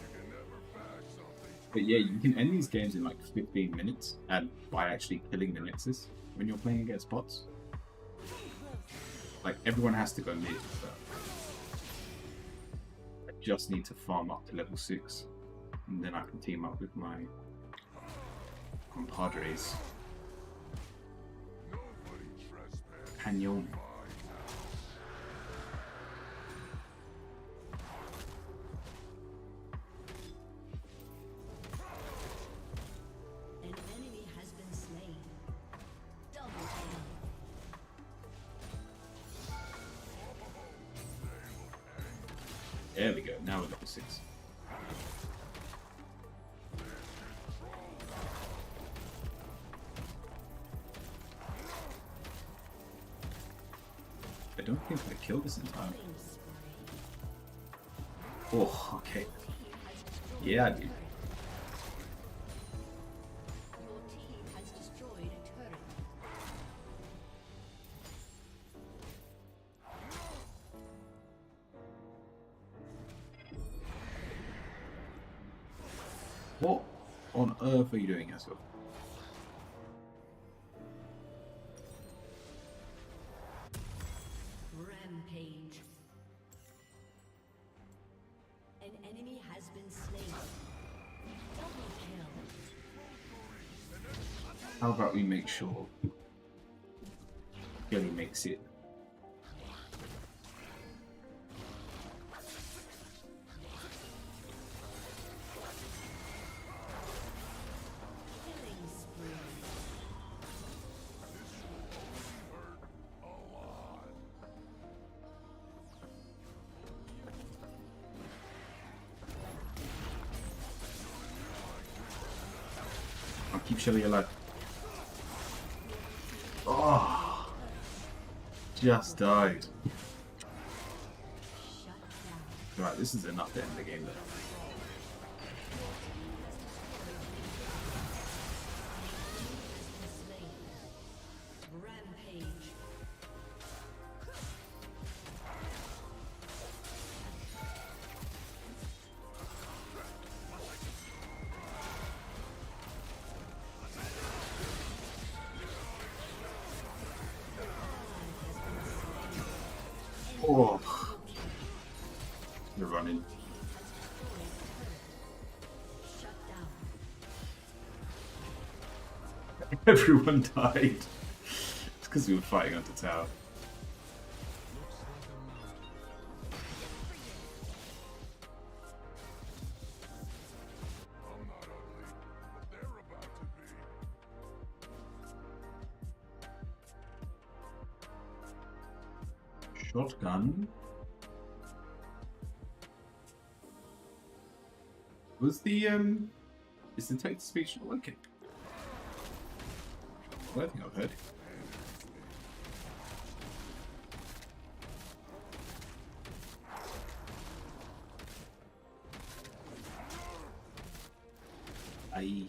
You can never back something. But yeah, you can end these games in like 15 minutes and by actually killing the Nexus when you're playing against bots. Like, everyone has to go mid, so I just need to farm up to level 6 and then I can team up with my compadres. Nobody trespass. Canyon. An enemy has been slain. Double kill. There we go, now we're level 6. I don't think I killed this in time. Killing spree. Oh, okay. Team has destroyed Yeah, I a do. turret. Your team has destroyed a turret. What on earth are you doing, Yasuo? Rampage. An enemy has been slain. Double kill. How about we make sure Billy makes it? Killing spree. I'll keep Shelly alive. Oh, just died. Shut down. Right, this is enough to end the game though. Slain. Rampage. Oh, you're running. Shut down. Everyone died. It's because we were fighting on the tower. I'm not ugly, but they're about to be. Shotgun. Was the is the text to speech not working? I don't think I've heard. Aye.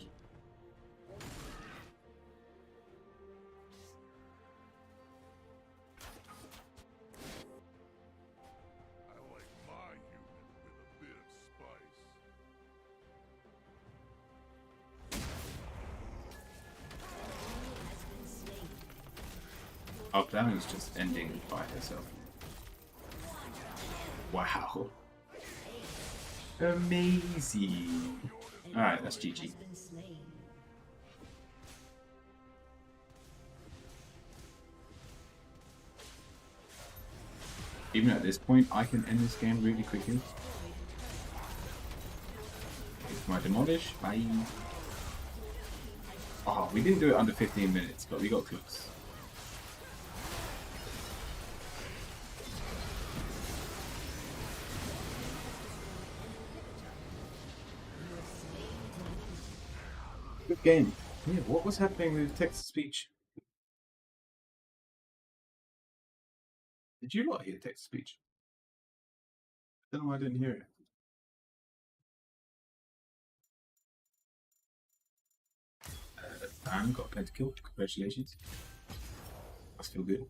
I like my human with a bit of spice. Has been slain. Our plan is just ending by herself. Wow. Amazing. Alright, that's GG. Has been slain. Even at this point, I can end this game really quickly. It's my demolish. Bye. Oh, we didn't do it under 15 minutes, but we got close. Good game. Yeah, what was happening with text to speech? Did you not hear text to speech? I don't know why I didn't hear it. Diane got a pentakill. Congratulations. That's still good.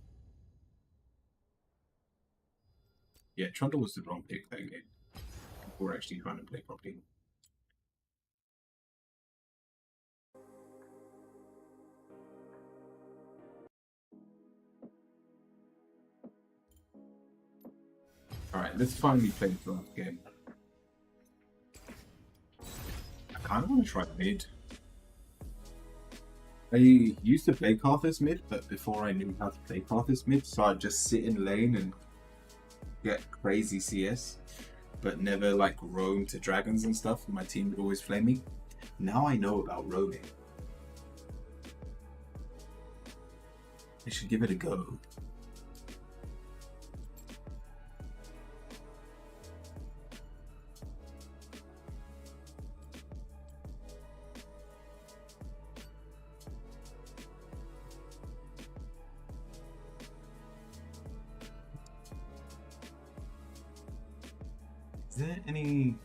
Yeah, Trundle was the wrong pick that game. People were actually trying to play properly. Alright, let's finally play the last game. I kind of want to try mid. I used to play Karthus mid, but before I knew how to play Karthus mid, so I'd just sit in lane and get crazy CS, but never like roam to dragons and stuff. My team would always flame me. Now I know about roaming. I should give it a go. Is there any...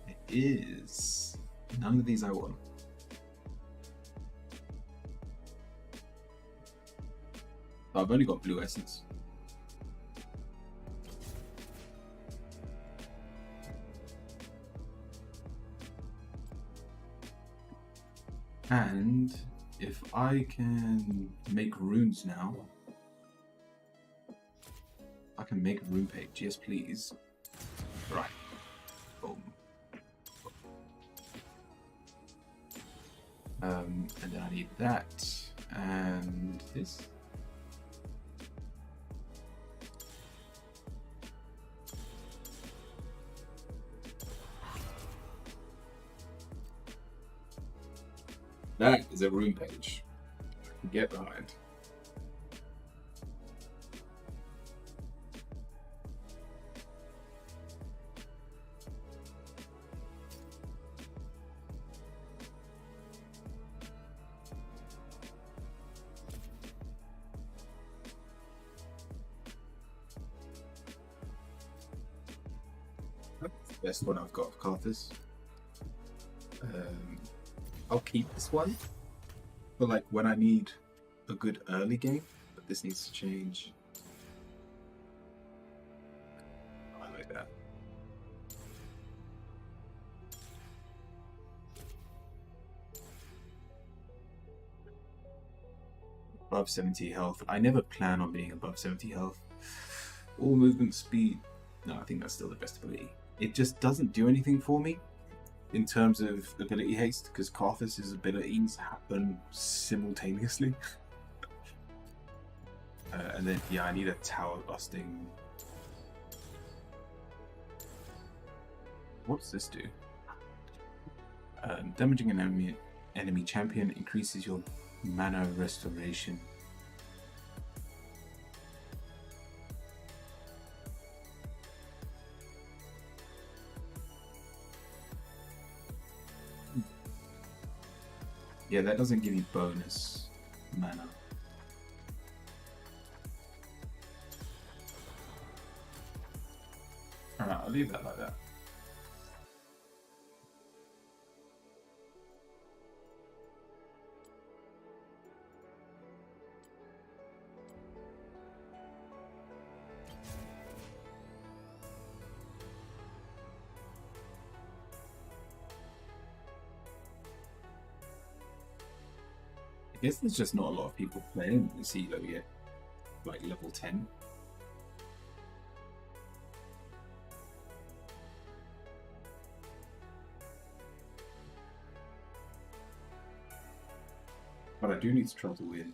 It is. None of these I want. I've only got blue essence. And if I can make runes now, can make a rune page. Yes, please. Right. Boom. And then I need that and this. That is a rune page. I can get behind. Best one I've got of Karthus. I'll keep this one for like when I need a good early game, but this needs to change. I like that. Above 70 health. I never plan on being above 70 health. All movement speed. No, I think that's still the best ability. It just doesn't do anything for me in terms of ability haste, because Karthus' abilities happen simultaneously. And then, yeah, I need a tower busting. What does this do? Damaging an enemy champion increases your mana restoration. Yeah, that doesn't give you bonus mana. Alright, I'll leave that like that. I guess there's just not a lot of people playing the CELO yet, like level 10. But I do need to try to win.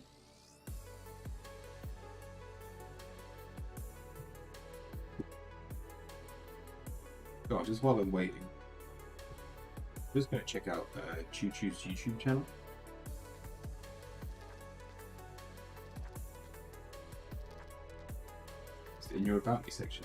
Oh, just while I'm waiting, I'm just going to check out Choo Choo's YouTube channel. In your About Me section.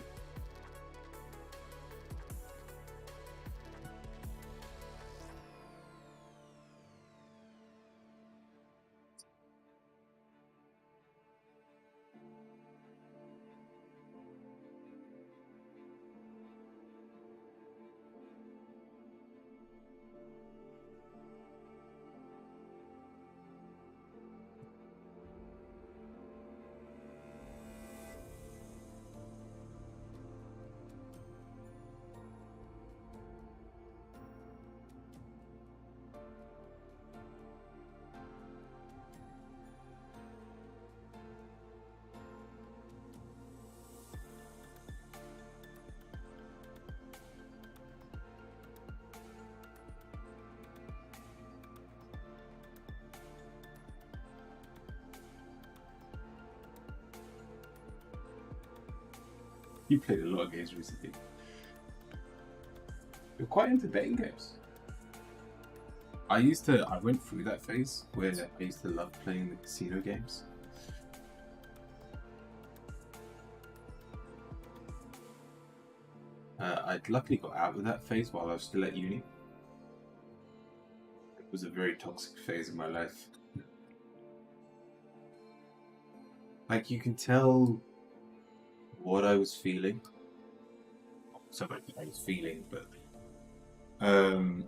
You played a lot of games recently. You're quite into betting games. I went through that phase where I used to love playing the casino games. I'd luckily got out of that phase while I was still at uni. It was a very toxic phase of my life. Like, you can tell what I was feeling. So what I was feeling, but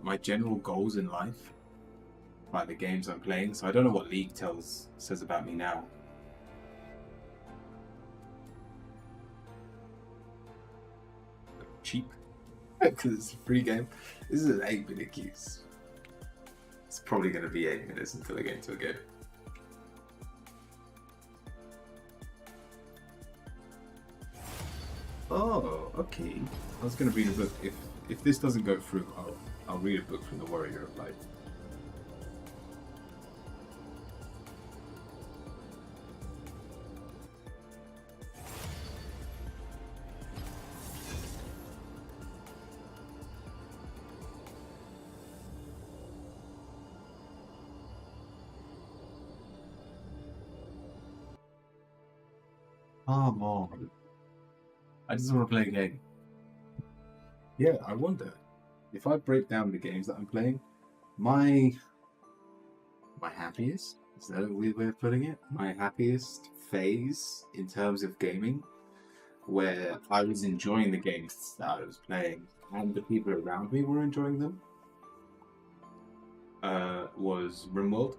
my general goals in life, like the games I'm playing. So I don't know what League says about me now. Cheap, because it's a free game. This is an 8-minute queue. It's probably going to be 8 minutes until I get into a game. Oh, okay. I was gonna read a book. If this doesn't go through, I'll read a book from the Warrior of Light. Come on. I just want to play a game. Yeah, I wonder if I break down the games that I'm playing, my happiest, is that a weird way of putting it? My happiest phase in terms of gaming, where I was enjoying the games that I was playing and the people around me were enjoying them, was RimWorld.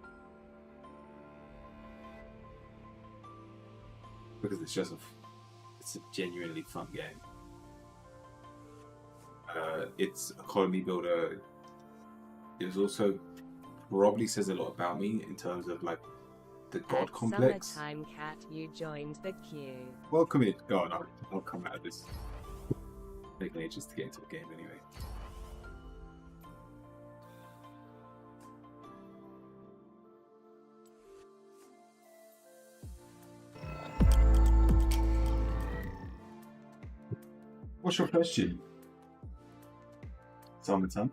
Because it's a genuinely fun game. It's a colony builder. It was also probably says a lot about me in terms of like the god At complex. Summertime Cat, you joined the queue. Welcome in. God, I'll come out of this. Taking ages to get into the game anyway. What's your question? Summertime.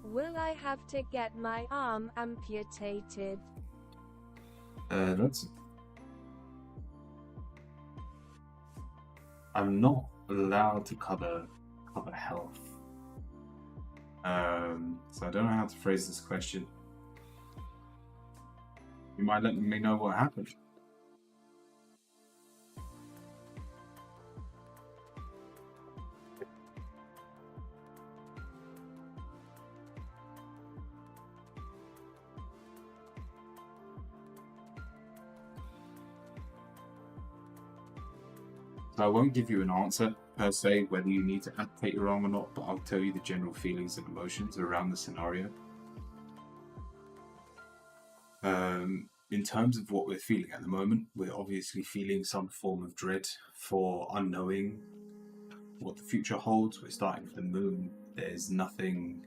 Will I have to get my arm amputated? That's. I'm not allowed to cover health. So I don't know how to phrase this question. You might let me know what happened. So I won't give you an answer per se whether you need to amputate your arm or not, but I'll tell you the general feelings and emotions around the scenario. In terms of what we're feeling at the moment, we're obviously feeling some form of dread for unknowing what the future holds. We're starting with the moon. There's nothing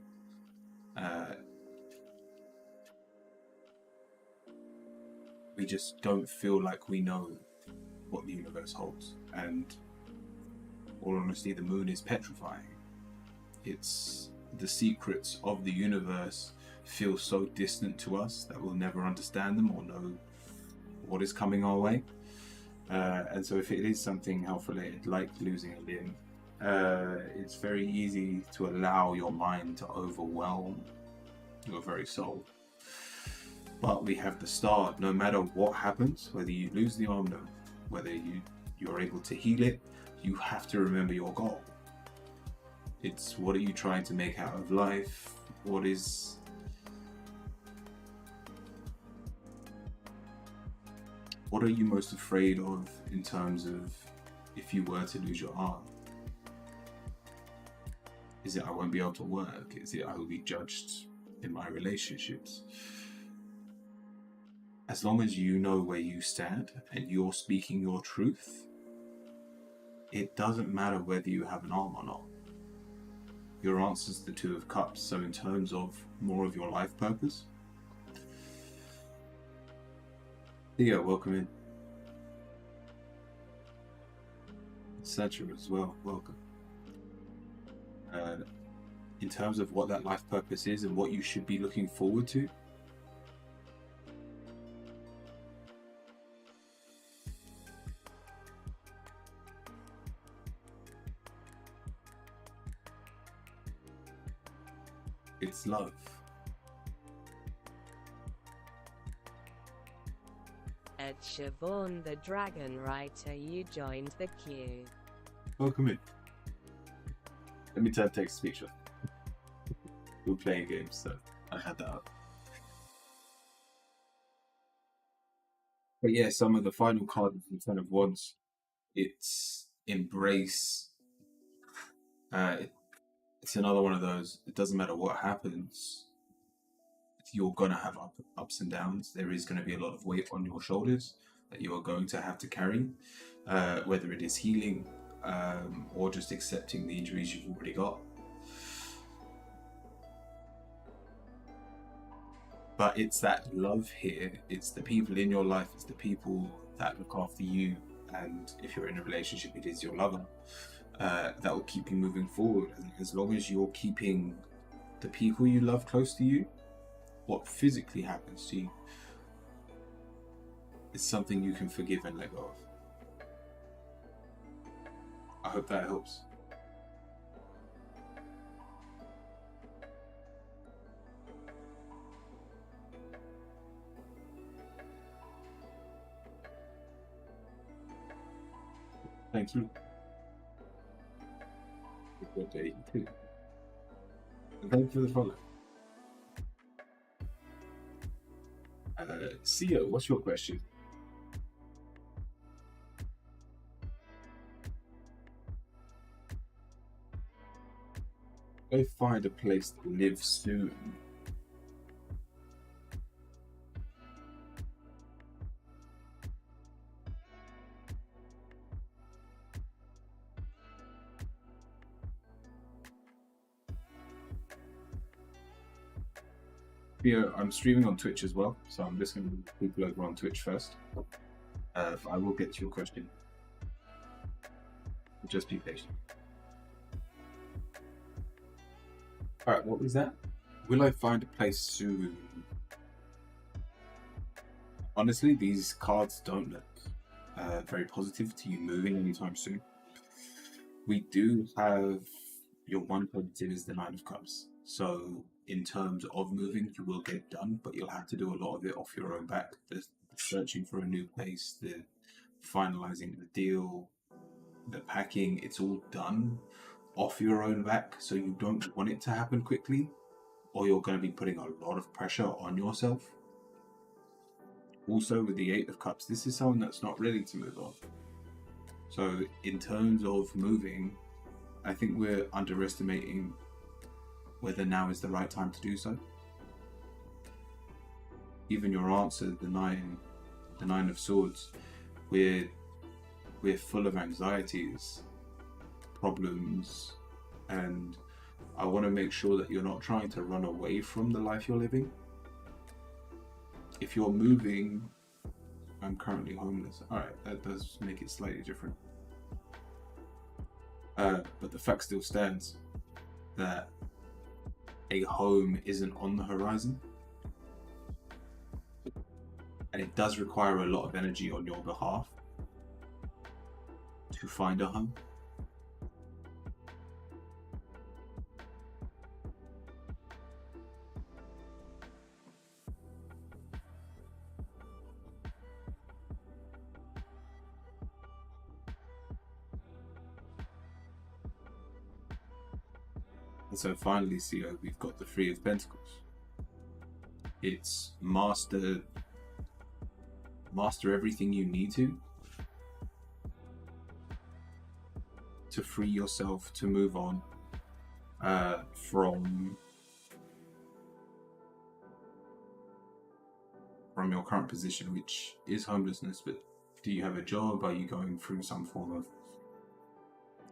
we just don't feel like we know what the universe holds, and all honesty, the moon is petrifying. It's the secrets of the universe feel so distant to us that we'll never understand them or know what is coming our way. And so if it is something health related, like losing a limb, it's very easy to allow your mind to overwhelm your very soul. But we have the star. No matter what happens, whether you lose the arm, whether you're able to heal it, you have to remember your goal. It's what are you trying to make out of life? What are you most afraid of in terms of if you were to lose your arm? Is it I won't be able to work? Is it I will be judged in my relationships? As long as you know where you stand and you're speaking your truth, it doesn't matter whether you have an arm or not. Your answer's the Two of Cups, so in terms of more of your life purpose. Theo, welcome in. Satura as well, welcome. In terms of what that life purpose is and what you should be looking forward to, it's love. At Siobhan the Dragon Writer, you joined the queue. Welcome in. Let me turn text to speech off. We're playing games, so I had that up. But yeah, some of the final cards in Ten of Wands, it's embrace. It's another one of those. It doesn't matter what happens. You're gonna have ups and downs. There is going to be a lot of weight on your shoulders that you are going to have to carry, whether it is healing or just accepting the injuries you've already got. But it's that love here. It's the people in your life. It's the people that look after you. And if you're in a relationship, it is your lover that will keep you moving forward. And as long as you're keeping the people you love close to you, what physically happens to you is something you can forgive and let go of. I hope that helps. Thank you. Good day, too. And thank you for the follow. Sia, what's your question? Go find a place to live soon. Yeah, I'm streaming on Twitch as well, so I'm just going to put people over on Twitch first. I will get to your question. Just be patient. Alright, what was that? Will I find a place soon? Honestly, these cards don't look very positive to you moving anytime soon. We do have your one positive is the Nine of Cups. So in terms of moving, you will get done, but you'll have to do a lot of it off your own back. The searching for a new place, the finalizing the deal, the packing, it's all done off your own back. So you don't want it to happen quickly, or you're going to be putting a lot of pressure on yourself. Also, with the Eight of Cups, this is someone that's not ready to move on. So in terms of moving, I think we're underestimating whether now is the right time to do so. Even your answer, the nine of Swords, we're full of anxieties, problems, and I want to make sure that you're not trying to run away from the life you're living. If you're moving, I'm currently homeless. Alright, that does make it slightly different. But the fact still stands that a home isn't on the horizon, and it does require a lot of energy on your behalf to find a home. And so finally, Theo, we've got the Three of Pentacles. It's master everything you need to free yourself to move on from your current position, which is homelessness. But do you have a job? Are you going through some form of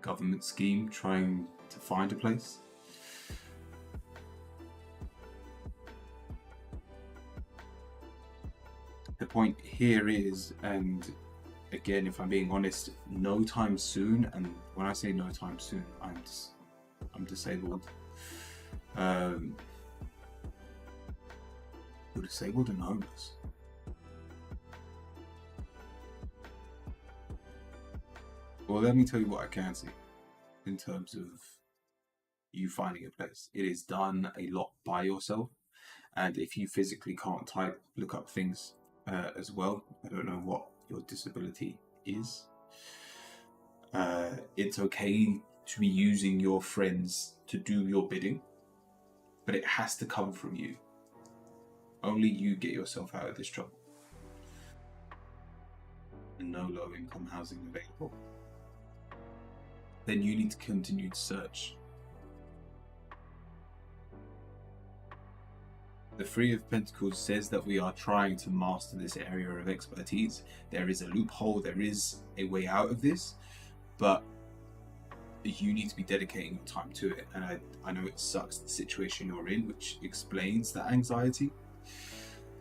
government scheme trying to find a place? The point here is, and again, if I'm being honest, no time soon. And when I say no time soon, I'm disabled. You're disabled and homeless. Well, let me tell you what I can see in terms of you finding a place. It is done a lot by yourself, and if you physically can't look up things as well. I don't know what your disability is. It's okay to be using your friends to do your bidding, but it has to come from you. Only you get yourself out of this trouble. no low-income housing available, then you need to continue to search. The Three of Pentacles says that we are trying to master this area of expertise. There is a loophole, there is a way out of this, but you need to be dedicating your time to it. And I know it sucks the situation you're in, which explains that anxiety,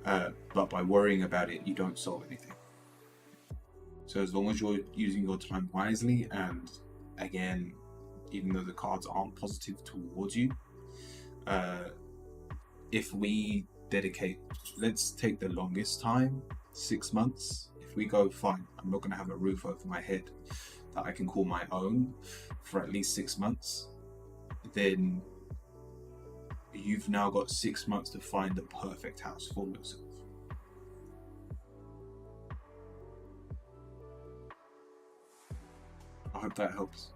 but by worrying about it, you don't solve anything. So as long as you're using your time wisely, and again, even though the cards aren't positive towards you, if we dedicate, let's take the longest time, 6 months. If we go, fine, I'm not going to have a roof over my head that I can call my own for at least 6 months, then you've now got 6 months to find the perfect house for yourself. I hope that helps.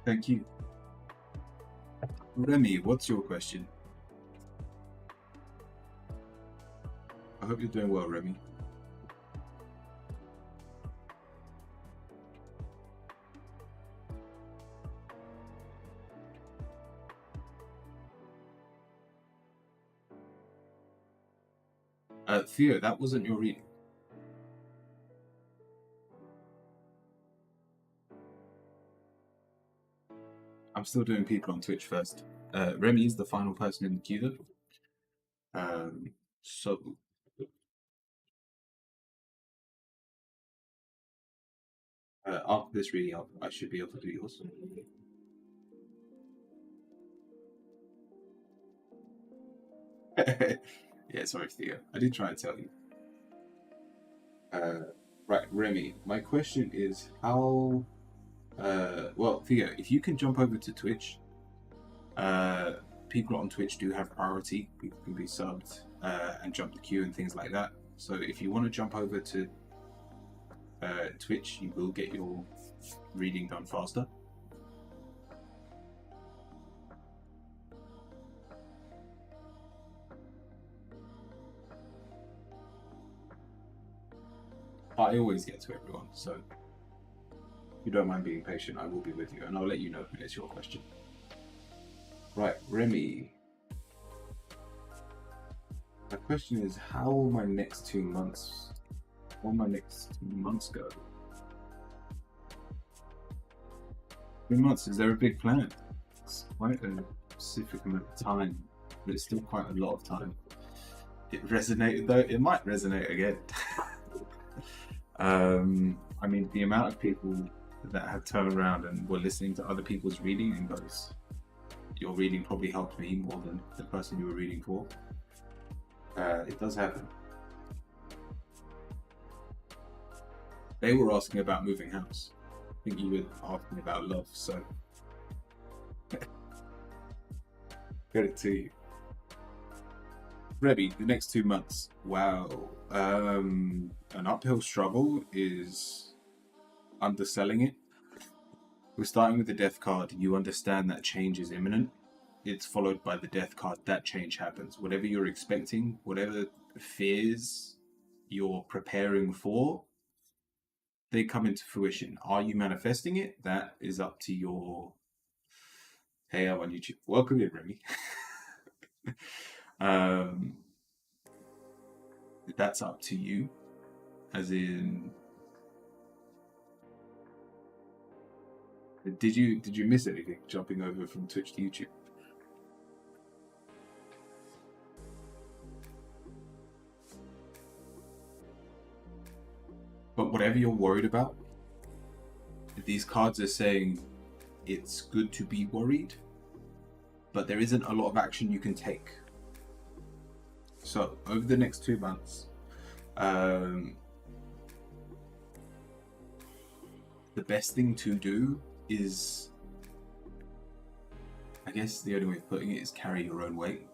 Thank you. Remy, what's your question? I hope you're doing well, Remy. Theo, that wasn't your reading. I'm still doing people on Twitch first. Remy is the final person in the queue, though. So after this reading, I should be able to do yours. Yeah, sorry, Theo. I did try and tell you. Right, Remy, my question is how... well, Theo, if you can jump over to Twitch, people on Twitch do have priority. People can be subbed and jump the queue and things like that. So if you want to jump over to Twitch, you will get your reading done faster. I always get to everyone, so if you don't mind being patient, I will be with you, and I'll let you know when it's your question. Right, Remy. My question is, how will my next 2 months go? 2 months, is there a big plan? It's quite a specific amount of time, but it's still quite a lot of time. It resonated though, it might resonate again. I mean, the amount of people that have turned around and were listening to other people's reading and goes, your reading probably helped me more than the person you were reading for. It does happen. They were asking about moving house. I think you were asking about love, so credit to you. Rebby, the next 2 months. Wow. An uphill struggle is underselling it. We're starting with the death card. You understand that change is imminent. It's followed by the death card. That change happens. Whatever you're expecting, whatever fears you're preparing for, they come into fruition. Are you manifesting it? That is up to your... Hey, I'm on YouTube. Welcome in, Remy. That's up to you. As in... Did you miss anything jumping over from Twitch to YouTube? But whatever you're worried about, these cards are saying it's good to be worried, but there isn't a lot of action you can take. So over the next 2 months, the best thing to do is, I guess the only way of putting it is carry your own weight.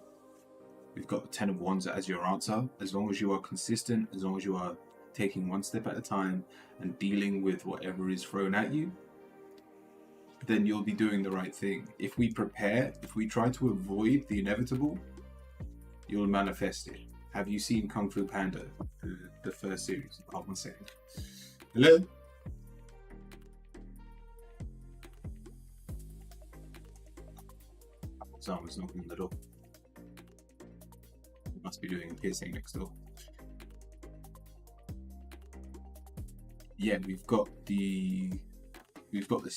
We've got the 10 of Wands as your answer. As long as you are consistent, as long as you are taking one step at a time and dealing with whatever is thrown at you, then you'll be doing the right thing. If we prepare, if we try to avoid the inevitable, you'll manifest it. Have you seen Kung Fu Panda, the first series? Oh, 1 second. Hello? Someone's knocking on the door. Must be doing a piercing next door. Yeah, we've got this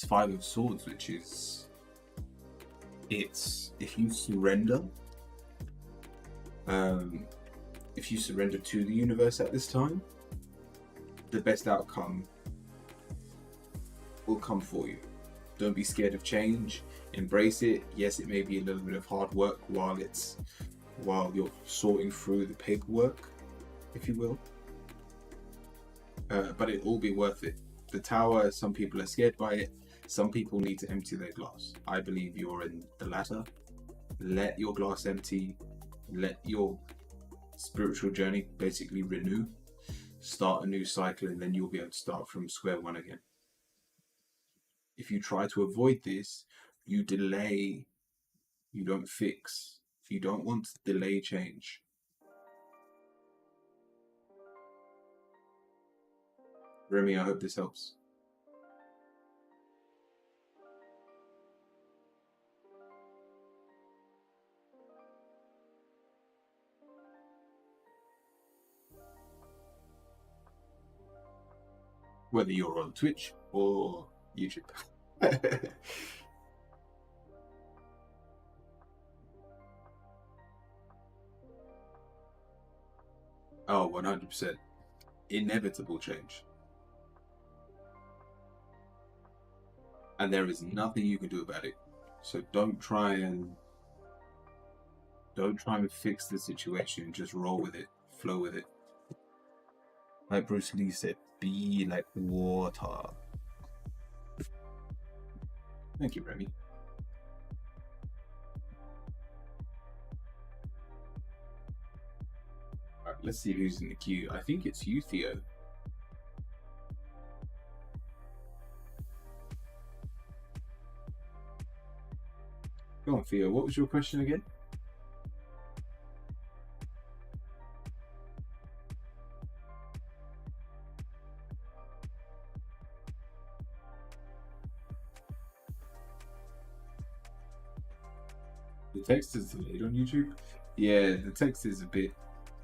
Five of Swords, which is, it's if you surrender to the universe at this time, the best outcome will come for you. Don't be scared of change. Embrace it. Yes, it may be a little bit of hard work while you're sorting through the paperwork, if you will. But it'll all be worth it. The tower, some people are scared by it. Some people need to empty their glass. I believe you're in the latter. Let your glass empty. Let your spiritual journey basically renew. Start a new cycle, and then you'll be able to start from square one again. If you try to avoid this, you delay, you don't fix. You don't want to delay change. Remy, I hope this helps. Whether you're on Twitch or YouTube. Oh, 100%. Inevitable change. And there is nothing you can do about it. So don't try and fix the situation. Just roll with it. Flow with it. Like Bruce Lee said, be like water. Thank you, Remy. Alright, let's see who's in the queue. I think it's you, Theo. Go on, Theo. What was your question again? The text is delayed on YouTube? Yeah, the text is a bit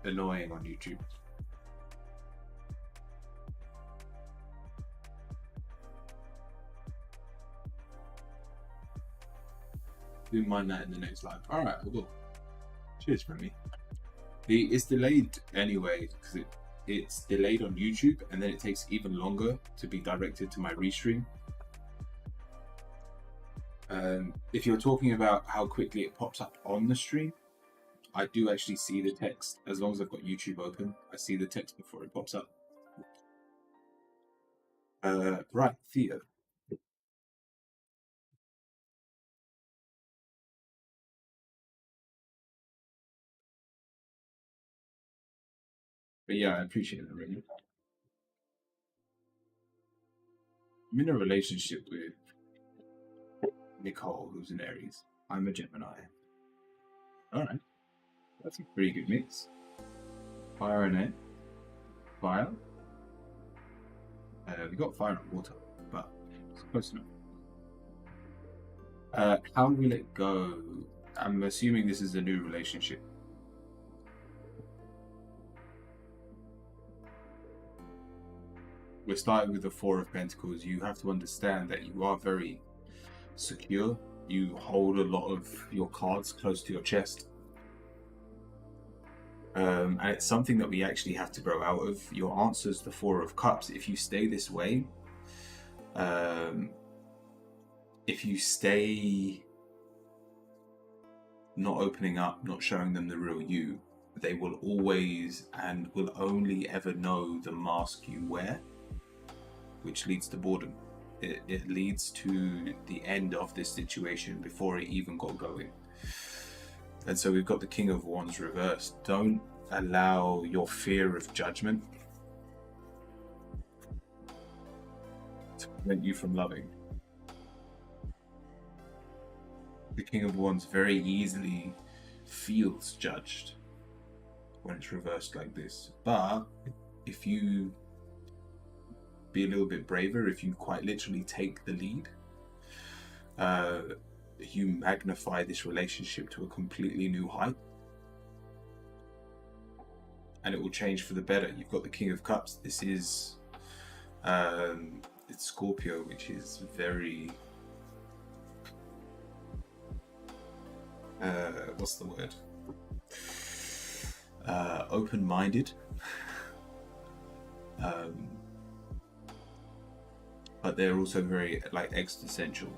annoying on YouTube. Didn't mind that in the next live. Alright, I will. Cheers for me. It's delayed anyway, because it's delayed on YouTube, and then it takes even longer to be directed to my restream. If you're talking about how quickly it pops up on the stream, I do actually see the text. As long as I've got YouTube open, I see the text before it pops up. Right, Theo. But yeah, I appreciate it, really. I'm in a relationship with Nicole, who's an Aries. I'm a Gemini. Alright. That's a pretty good mix. Fire and air. Fire. We got fire and water, but it's close enough. How will it go? I'm assuming this is a new relationship. We're starting with the Four of Pentacles. You have to understand that you are very secure. You hold a lot of your cards close to your chest. And it's something that we actually have to grow out of. Your answer's the Four of Cups. If you stay this way, if you stay not opening up, not showing them the real you, they will always and will only ever know the mask you wear, which leads to boredom. It leads to the end of this situation before it even got going. And so we've got the King of Wands reversed. Don't allow your fear of judgment to prevent you from loving. the King of Wands very easily feels judged when it's reversed like this. But if you be a little bit braver, if you quite literally take the lead, you magnify this relationship to a completely new height, and it will change for the better. You've got the King of Cups. This is it's Scorpio, which is very what's the word? Open-minded. But they're also very like existential.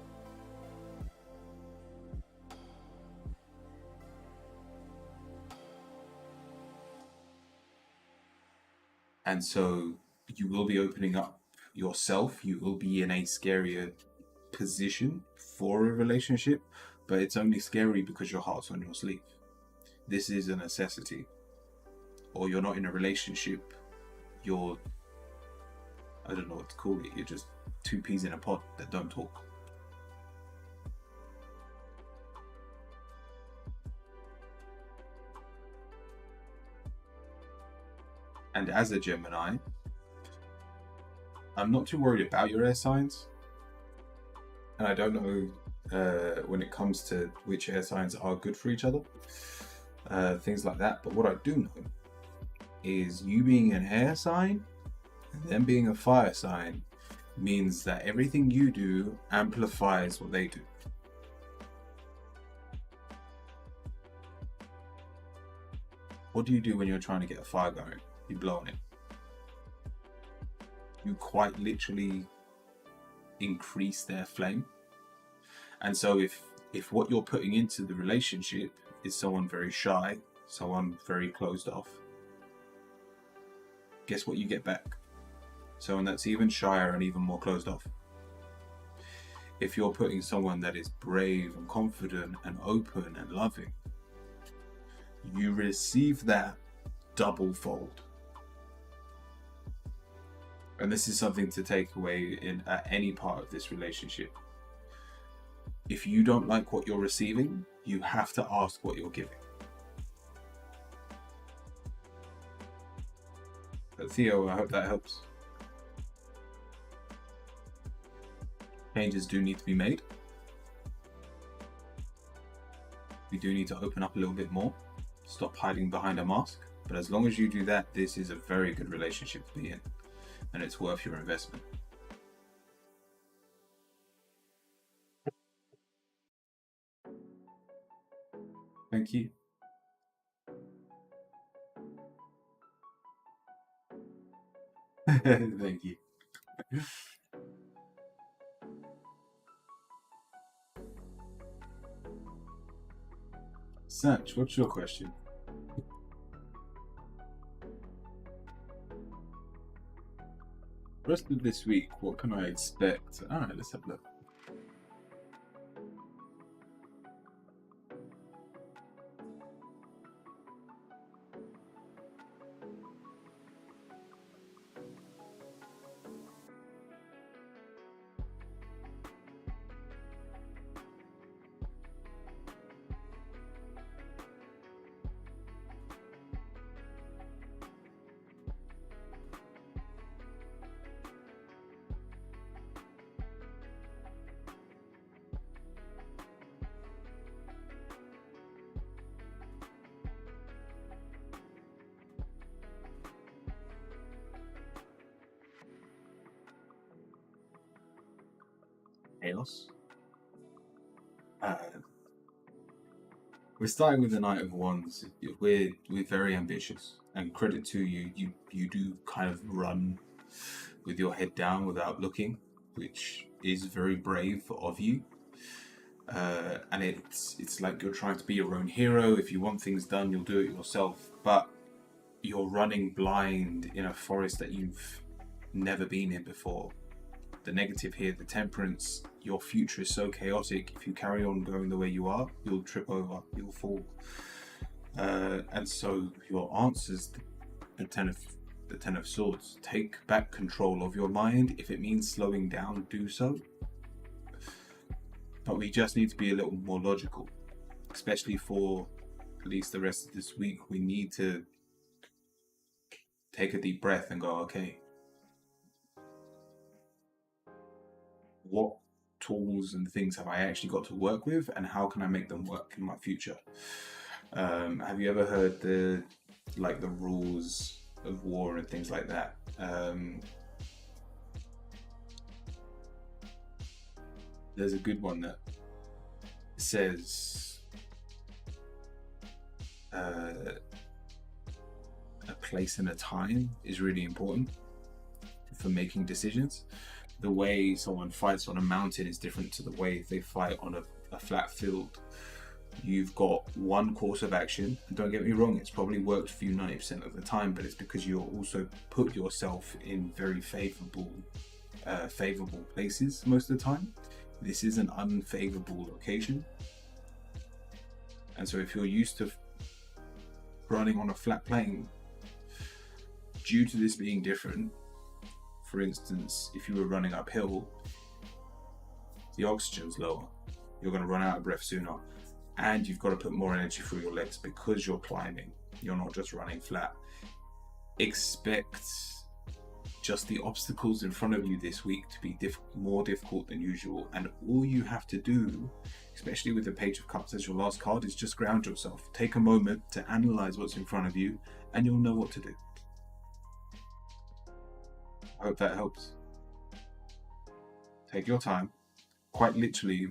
And so you will be opening up yourself. You will be in a scarier position for a relationship, but it's only scary because your heart's on your sleeve. This is a necessity. Or you're not in a relationship, you're, I don't know what to call it, you're just two peas in a pod that don't talk. And as a Gemini, I'm not too worried about your air signs. And I don't know when it comes to which air signs are good for each other, things like that. But what I do know is you being an air sign and them being a fire sign means that everything you do amplifies what they do. What do you do when you're trying to get a fire going? You blow on it. You quite literally increase their flame. And so if what you're putting into the relationship is someone very shy, someone very closed off, guess what you get back? Someone that's even shyer and even more closed off. If you're putting someone that is brave and confident and open and loving, you receive that double fold. And this is something to take away in any part of this relationship. If you don't like what you're receiving, you have to ask what you're giving. But Theo, I hope that helps. Changes do need to be made. We do need to open up a little bit more. Stop hiding behind a mask. But as long as you do that, this is a very good relationship to be in. And it's worth your investment. Thank you. Thank you. Sanch, what's your question? Rest of this week, what can I expect? Alright, let's have a look. Chaos. We're starting with the Knight of Wands. We're very ambitious, and credit to you. You do kind of run with your head down without looking, which is very brave of you. And it's like you're trying to be your own hero. If you want things done, you'll do it yourself. But you're running blind in a forest that you've never been in before. The negative here, the Temperance, your future is so chaotic. If you carry on going the way you are, you'll trip over, you'll fall. And so your answers, the Ten of Swords. Take back control of your mind. If it means slowing down, do so. but we just need to be a little more logical, especially for at least the rest of this week. We need to take a deep breath and go, okay, what tools and things have I actually got to work with, and how can I make them work in my future? Have you ever heard the rules of war and things like that? There's a good one that says a place and a time is really important for making decisions. The way someone fights on a mountain is different to the way they fight on a flat field. You've got one course of action, and don't get me wrong, it's probably worked for you 90% of the time, but it's because you're also put yourself in very favorable places most of the time. This is an unfavorable location, and so if you're used to running on a flat plane, due to this being different, for instance, if you were running uphill, the oxygen's lower, you're going to run out of breath sooner, and you've got to put more energy through your legs because you're climbing, you're not just running flat. Expect just the obstacles in front of you this week to be more difficult than usual, and all you have to do, especially with the Page of Cups as your last card, is just ground yourself. Take a moment to analyze what's in front of you, and you'll know what to do. I hope that helps. Take your time. Quite literally,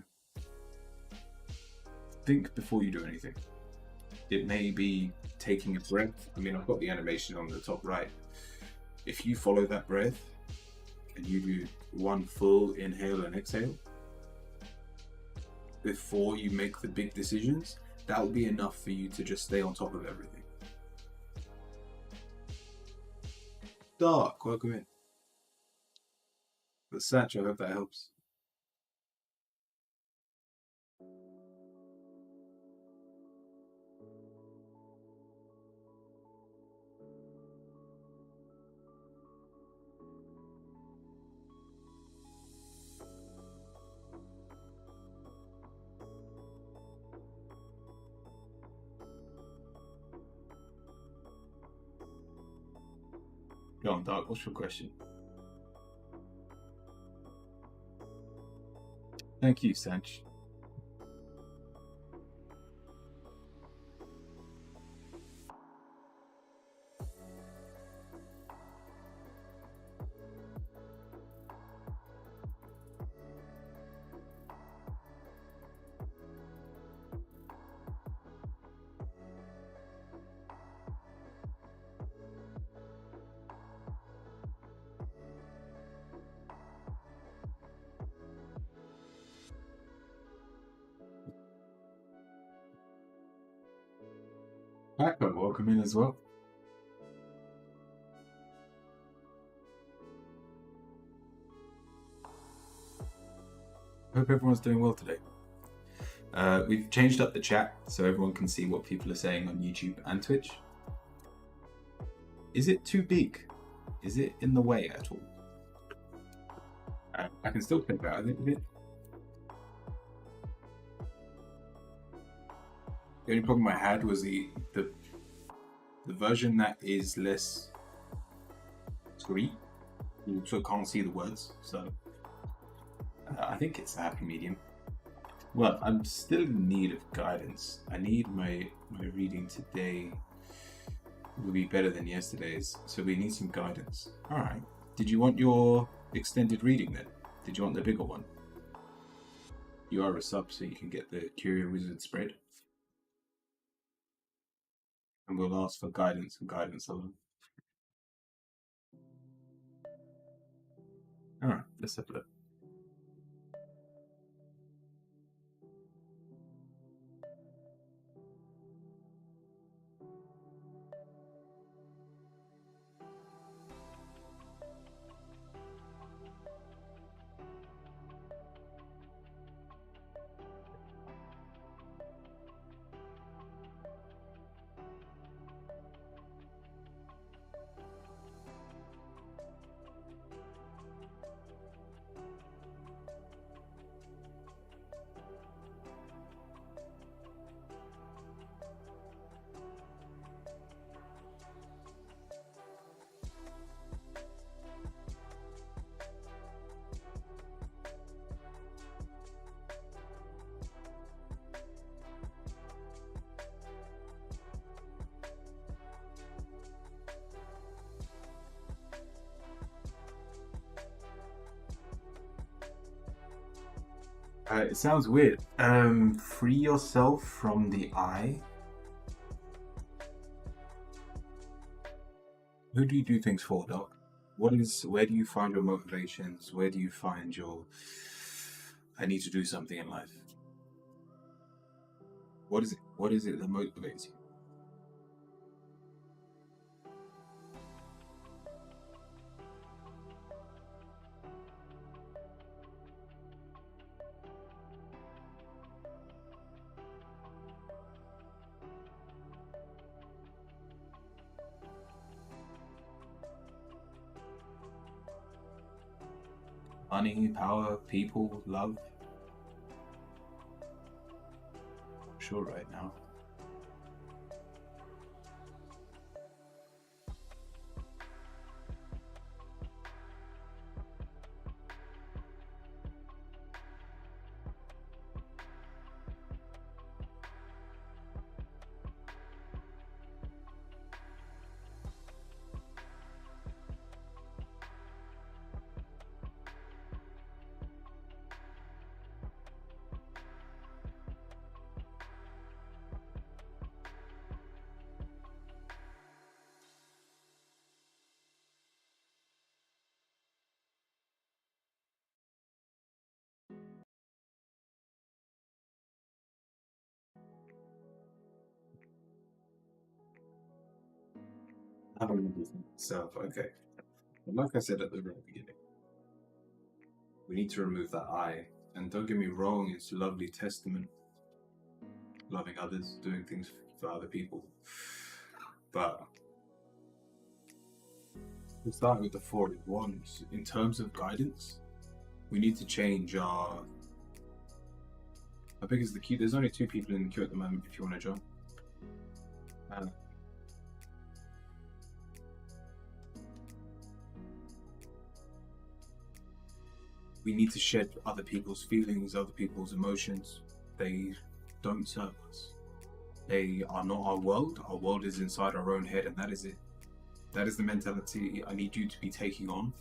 think before you do anything. It may be taking a breath. I mean, I've got the animation on the top right. If you follow that breath and you do one full inhale and exhale before you make the big decisions, that will be enough for you to just stay on top of everything. Dark, welcome in. But Satch, I hope that helps. Go on, Dark, what's your question? Thank you, Sanch. Paco, welcome in as well. Hope everyone's doing well today. We've changed up the chat so everyone can see what people are saying on YouTube and Twitch. Is it too big? Is it in the way at all? I can still click that, I think. The only problem I had was the version that is less screen. You also can't see the words, so I think it's a happy medium. Well, I'm still in need of guidance. I need my reading today will be better than yesterday's, so we need some guidance. All right. Did you want your extended reading then? Did you want the bigger one? You are a sub, so you can get the Curio Wizard spread. And we'll ask for guidance and guidance alone. Alright, let's have a look. It sounds weird. Free yourself from the eye. Who do you do things for, Doc? Where do you find your motivations? Where do you find your, I need to do something in life? What is it? What is it that motivates you? Money, power, people, love? Sure, right now. I don't remember myself. Okay. And like I said at the very beginning, we need to remove that I. And don't get me wrong, it's a lovely testament, loving others, doing things for other people. But we start with the Four of Wands. In terms of guidance, we need to change our. How big is the queue? There's only 2 people in the queue at the moment. If you want to join. We need to shed other people's feelings, other people's emotions. They don't serve us. They are not our world. Our world is inside our own head, and that is it. That is the mentality I need you to be taking on.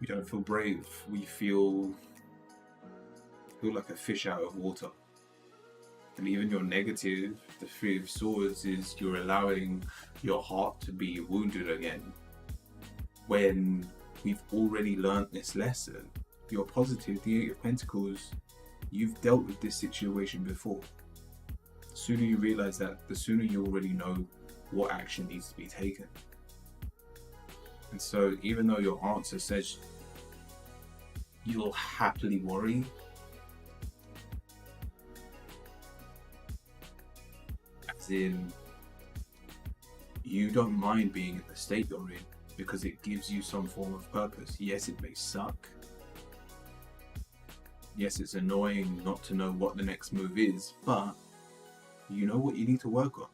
We don't feel brave. We feel like a fish out of water. And even your negative, the Three of Swords, is you're allowing your heart to be wounded again. When we've already learnt this lesson. Your positive, the Eight of Pentacles, you've dealt with this situation before. The sooner you realize that, the sooner you already know what action needs to be taken. And so even though your answer says you'll happily worry, as in you don't mind being in the state you're in, because it gives you some form of purpose. Yes, it may suck. Yes, it's annoying not to know what the next move is, but you know what you need to work on.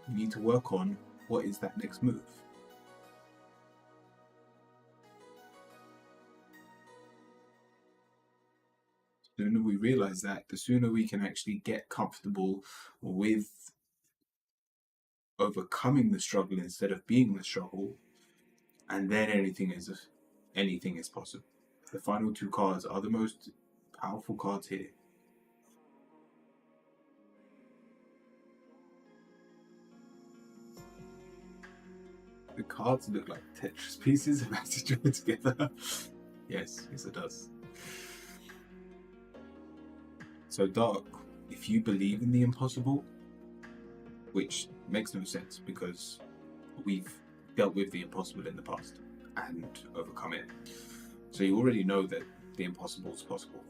You need to work on what is that next move. The sooner we realize that, the sooner we can actually get comfortable with overcoming the struggle instead of being the struggle. And then anything is possible. The final 2 cards are the most powerful cards here. The cards look like Tetris pieces about to join together. Yes, it does. So Dark, if you believe in the impossible, which makes no sense because we've dealt with the impossible in the past and overcome it. So you already know that the impossible is possible.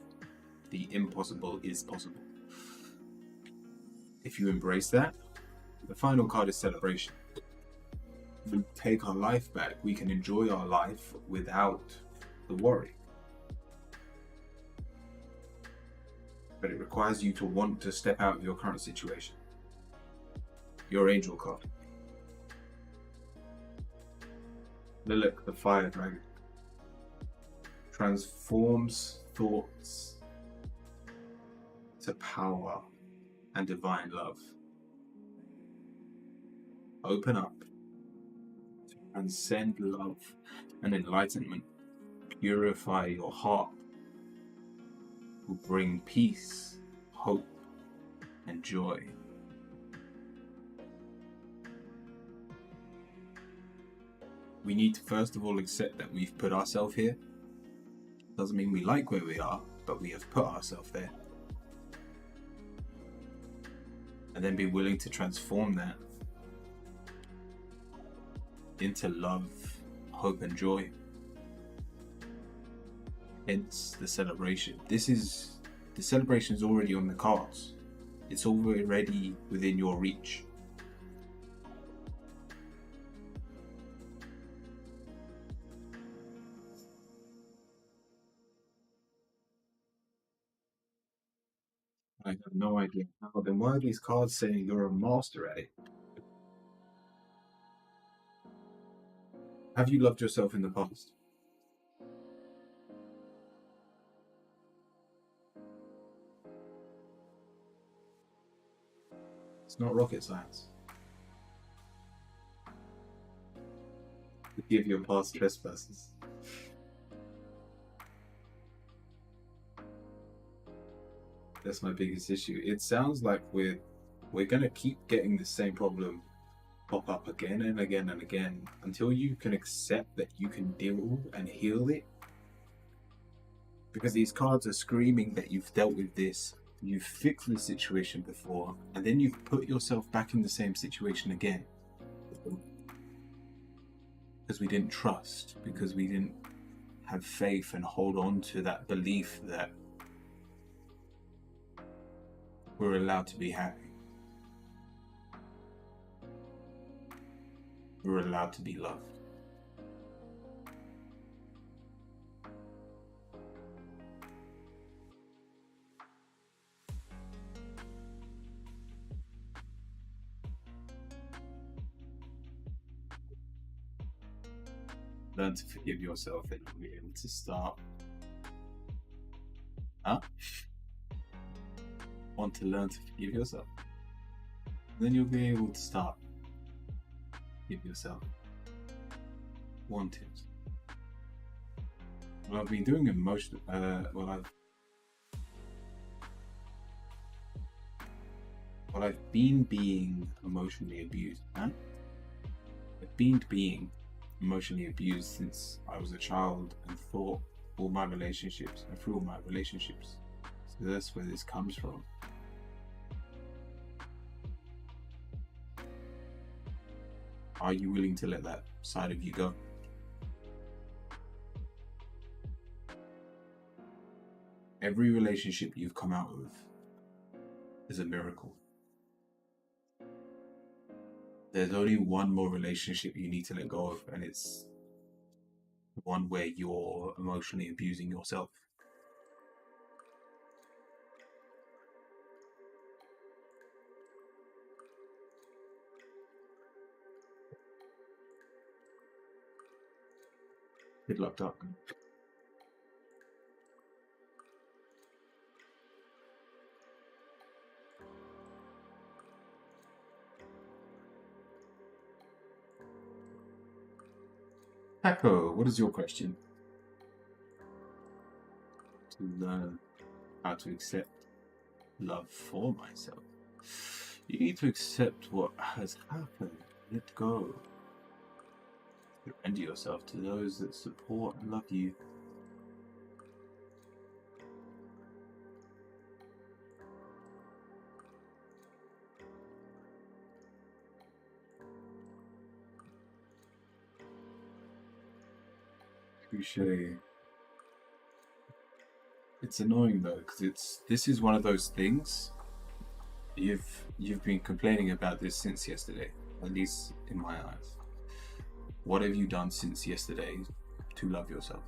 The impossible is possible. If you embrace that, the final card is celebration. We take our life back. We can enjoy our life without the worry. But it requires you to want to step out of your current situation. Your angel card. Lilith, the fire dragon, transforms thoughts to power and divine love. Open up to transcend love and enlightenment. purify your heart, will bring peace, hope, and joy. We need to first of all accept that we've put ourselves here. Doesn't mean we like where we are, but we have put ourselves there. And then be willing to transform that into love, hope, and joy. Hence the celebration. The celebration is already on the cards. It's already within your reach. I have no idea how. Then why are these cards saying you're a master at it? Have you loved yourself in the past? It's not rocket science. Forgive your past trespasses. That's my biggest issue. It sounds like we're gonna keep getting the same problem pop up again and again and again until you can accept that you can deal and heal it. Because these cards are screaming that you've dealt with this, you've fixed the situation before, and then you've put yourself back in the same situation again. Because we didn't trust, because we didn't have faith and hold on to that belief that we're allowed to be happy. We're allowed to be loved. Learn to forgive yourself and you'll be able to start. Want to learn to forgive yourself? Then you'll be able to start. Forgive yourself. Want it. Well, I've been doing I've been being emotionally abused. I've been being emotionally abused since I was a child and through all my relationships. So that's where this comes from. Are you willing to let that side of you go? Every relationship you've come out of is a miracle. There's only one more relationship you need to let go of, and it's the one where you're emotionally abusing yourself. Good luck, Doc. Paco, what is your question? To learn how to accept love for myself. You need to accept what has happened. Let go. Surrender yourself to those that support and love you. Touché. It's annoying though, because this is one of those things. You've been complaining about this since yesterday, at least in my eyes. What have you done since yesterday to love yourself?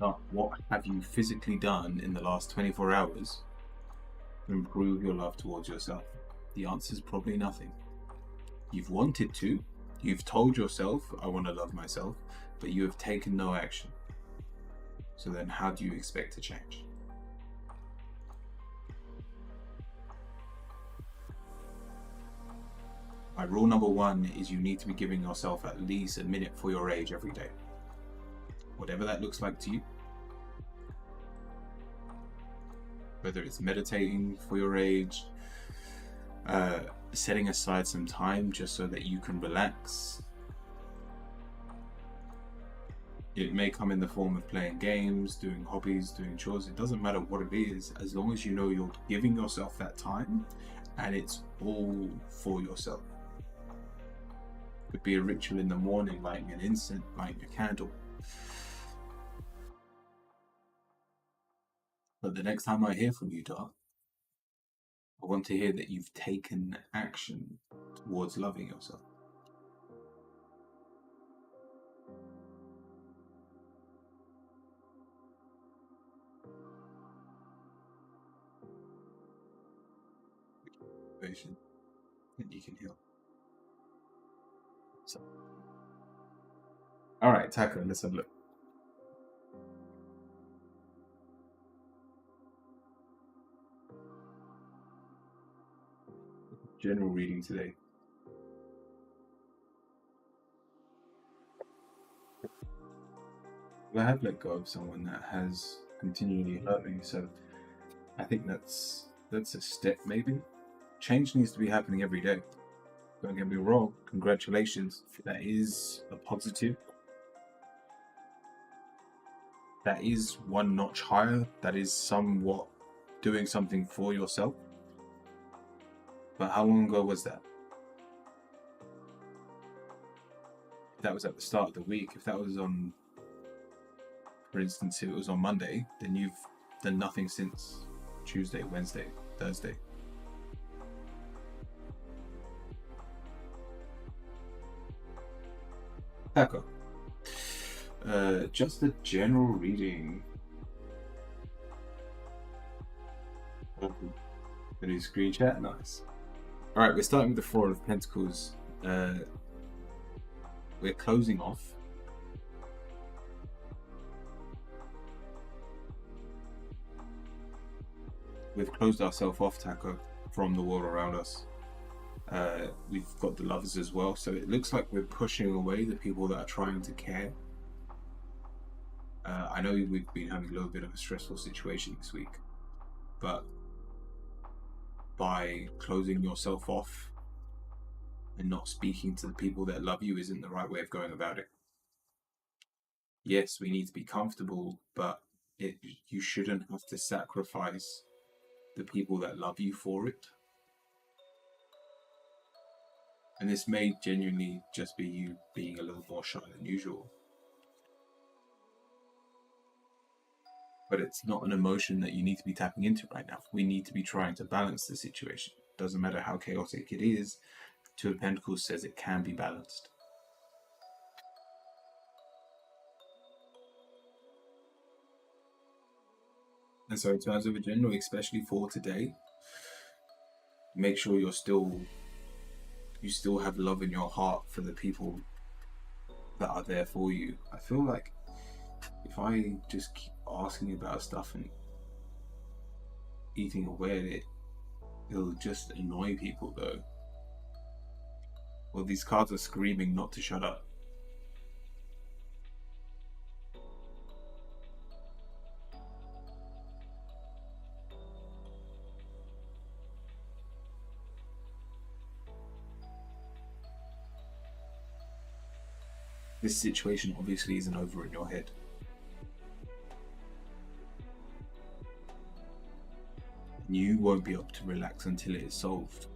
Not what have you physically done in the last 24 hours to improve your love towards yourself? The answer is probably nothing. You've wanted to. You've told yourself, I want to love myself, but you have taken no action. So then how do you expect to change? My rule number one is you need to be giving yourself at least a minute for your age every day. Whatever that looks like to you. Whether it's meditating for your age, setting aside some time just so that you can relax. It may come in the form of playing games, doing hobbies, doing chores. It doesn't matter what it is, as long as you know you're giving yourself that time and it's all for yourself. It could be a ritual in the morning, lighting an incense, lighting a candle. But the next time I hear from you, Dark, I want to hear that you've taken action towards loving yourself. And you can heal. So, all right, Taco, let's have a look. General reading today. I have let go of someone that has continually hurt me, so I think that's a step maybe. Change needs to be happening every day. Don't get me wrong, congratulations. That is a positive. That is one notch higher. That is somewhat doing something for yourself. But how long ago was that? If that was at the start of the week, if that was on, for instance, if it was on Monday, then you've done nothing since Tuesday, Wednesday, Thursday. Taco. Just a general reading. The new screen chat, nice. Alright, we're starting with the Four of Pentacles. We're closing off. We've closed ourselves off, Taco, from the world around us. We've got the Lovers as well, so it looks like we're pushing away the people that are trying to care. I know we've been having a little bit of a stressful situation this week, but by closing yourself off and not speaking to the people that love you isn't the right way of going about it. Yes, we need to be comfortable, but you shouldn't have to sacrifice the people that love you for it. And this may genuinely just be you being a little more shy than usual. But it's not an emotion that you need to be tapping into right now. We need to be trying to balance the situation. Doesn't matter how chaotic it is. Two of Pentacles says it can be balanced. And so in terms of a general, especially for today, make sure you still have love in your heart for the people that are there for you. I feel like if I just keep asking about stuff and eating away at it, it'll just annoy people though. Well, these cards are screaming not to shut up. This situation obviously isn't over in your head. You won't be able to relax until it is solved.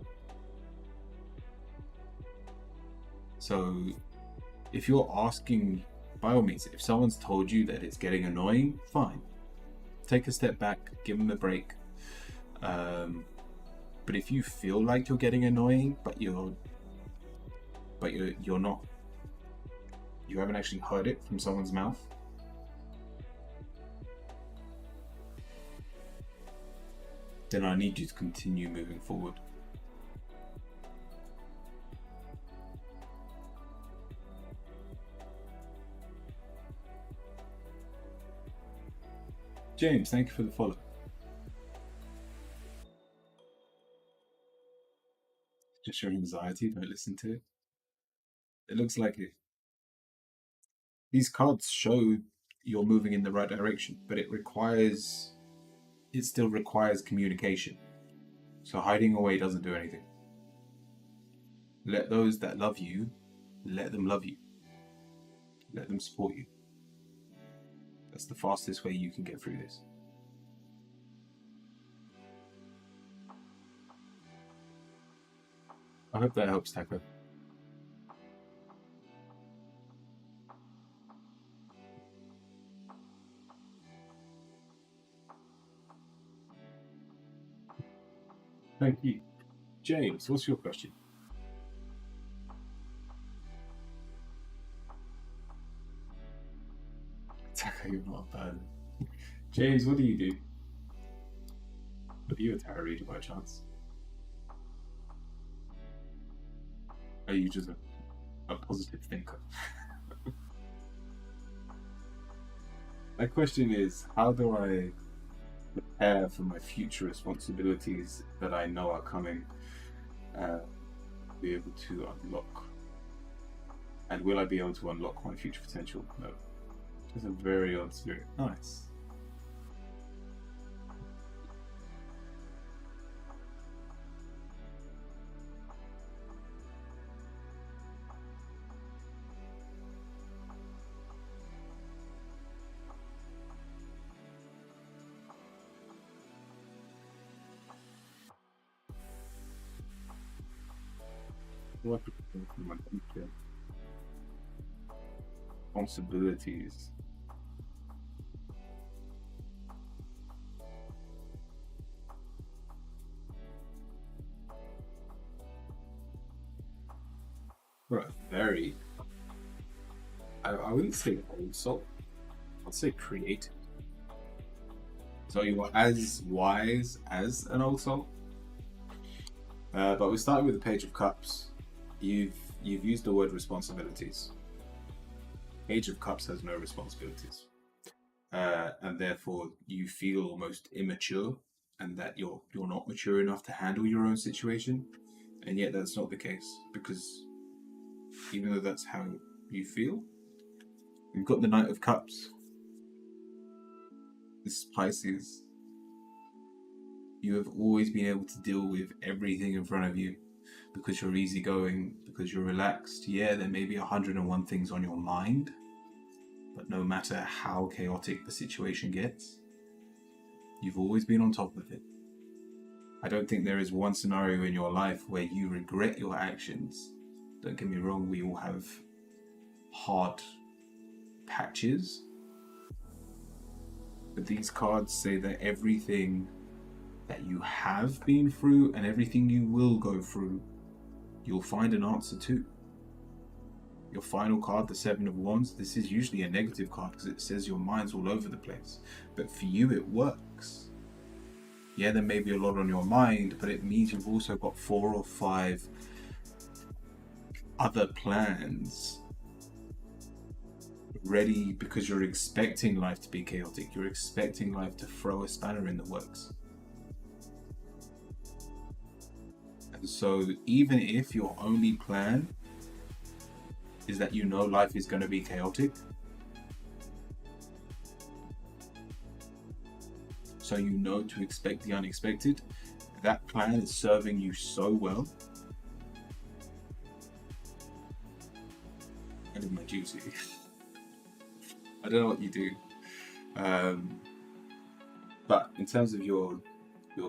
So if you're asking, by all means, if someone's told you that it's getting annoying, fine. Take a step back, give them a break. But if you feel like you're getting annoying, but you're not, you haven't actually heard it from someone's mouth, then I need you to continue moving forward. James, thank you for the follow. That's your anxiety. Don't listen to it. It looks like it. These cards show you're moving in the right direction, but it still requires communication. So hiding away doesn't do anything. Let those that love you, let them love you. Let them support you. That's the fastest way you can get through this. I hope that helps, Taco. Thank you. James, what's your question? Taco, you're not bad. James, what do you do? Are you a tarot reader by chance? Are you just a positive thinker? My question is, how do I prepare for my future responsibilities that I know are coming? Be able to unlock, and will I be able to unlock my future potential? No. Just a very odd spirit. Nice. What my future responsibilities? Right, very. I wouldn't say old soul. I'd say creative. So you are as wise as an old soul. But we started with the Page of Cups. You've used the word responsibilities. Page of Cups has no responsibilities, and therefore you feel almost immature, and that you're not mature enough to handle your own situation. And yet that's not the case, because even though that's how you feel, you've got the Knight of Cups. This is Pisces. You have always been able to deal with everything in front of you because you're easygoing, because you're relaxed. Yeah, there may be 101 things on your mind, but no matter how chaotic the situation gets, you've always been on top of it. I don't think there is one scenario in your life where you regret your actions. Don't get me wrong, we all have hard patches. But these cards say that everything that you have been through and everything you will go through, you'll find an answer to. Your final card, the Seven of Wands, this is usually a negative card because it says your mind's all over the place. But for you, it works. Yeah, there may be a lot on your mind, but it means you've also got 4 or 5 other plans ready, because you're expecting life to be chaotic. You're expecting life to throw a spanner in the works. And so even if your only plan is that you know life is going to be chaotic, so you know to expect the unexpected, that plan is serving you so well. I did my duty. I don't know what you do. But in terms of your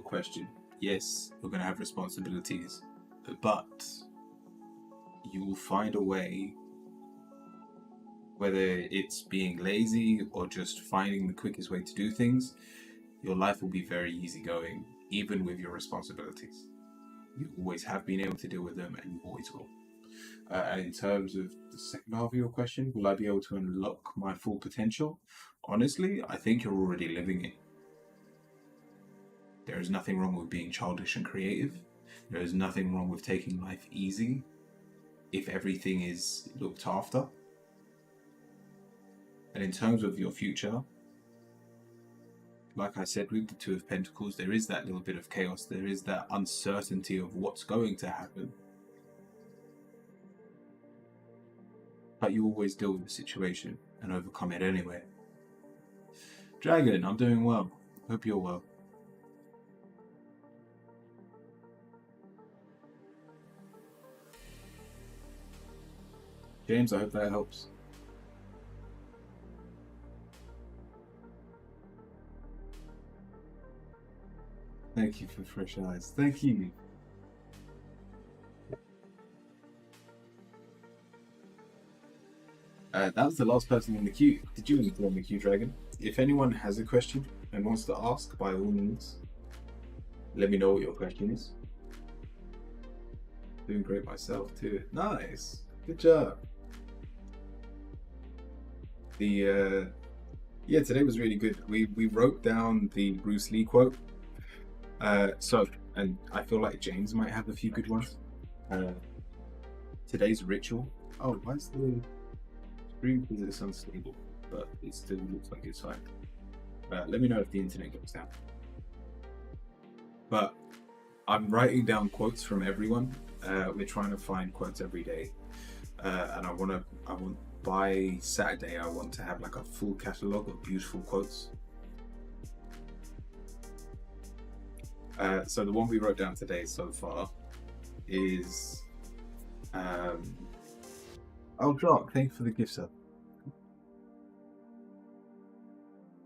question, yes, you're going to have responsibilities, but you will find a way, whether it's being lazy or just finding the quickest way to do things, your life will be very easygoing, even with your responsibilities. You always have been able to deal with them, and you always will. And in terms of the second half of your question, will I be able to unlock my full potential? Honestly, I think you're already living it. There is nothing wrong with being childish and creative. There is nothing wrong with taking life easy if everything is looked after. And in terms of your future, like I said, with the 2 of Pentacles, there is that little bit of chaos. There is that uncertainty of what's going to happen. but you always deal with the situation and overcome it anyway. Dragon, I'm doing well. Hope you're well. James, I hope that helps. Thank you for fresh eyes. Thank you. That was the last person in the queue. Did you enter on the queue, Dragon? If anyone has a question and wants to ask, by all means, let me know what your question is. Doing great myself too. Nice. Good job. Yeah, today was really good. We wrote down the Bruce Lee quote. And I feel like James might have a few good ones. Today's ritual. Oh, why is the screen? Because it's unstable, but it still looks like it's fine. Let me know if the internet goes down. But I'm writing down quotes from everyone. We're trying to find quotes every day, and I want by Saturday I want to have like a full catalogue of beautiful quotes. So the one we wrote down today so far is oh, Jock, thank you for the gift sub.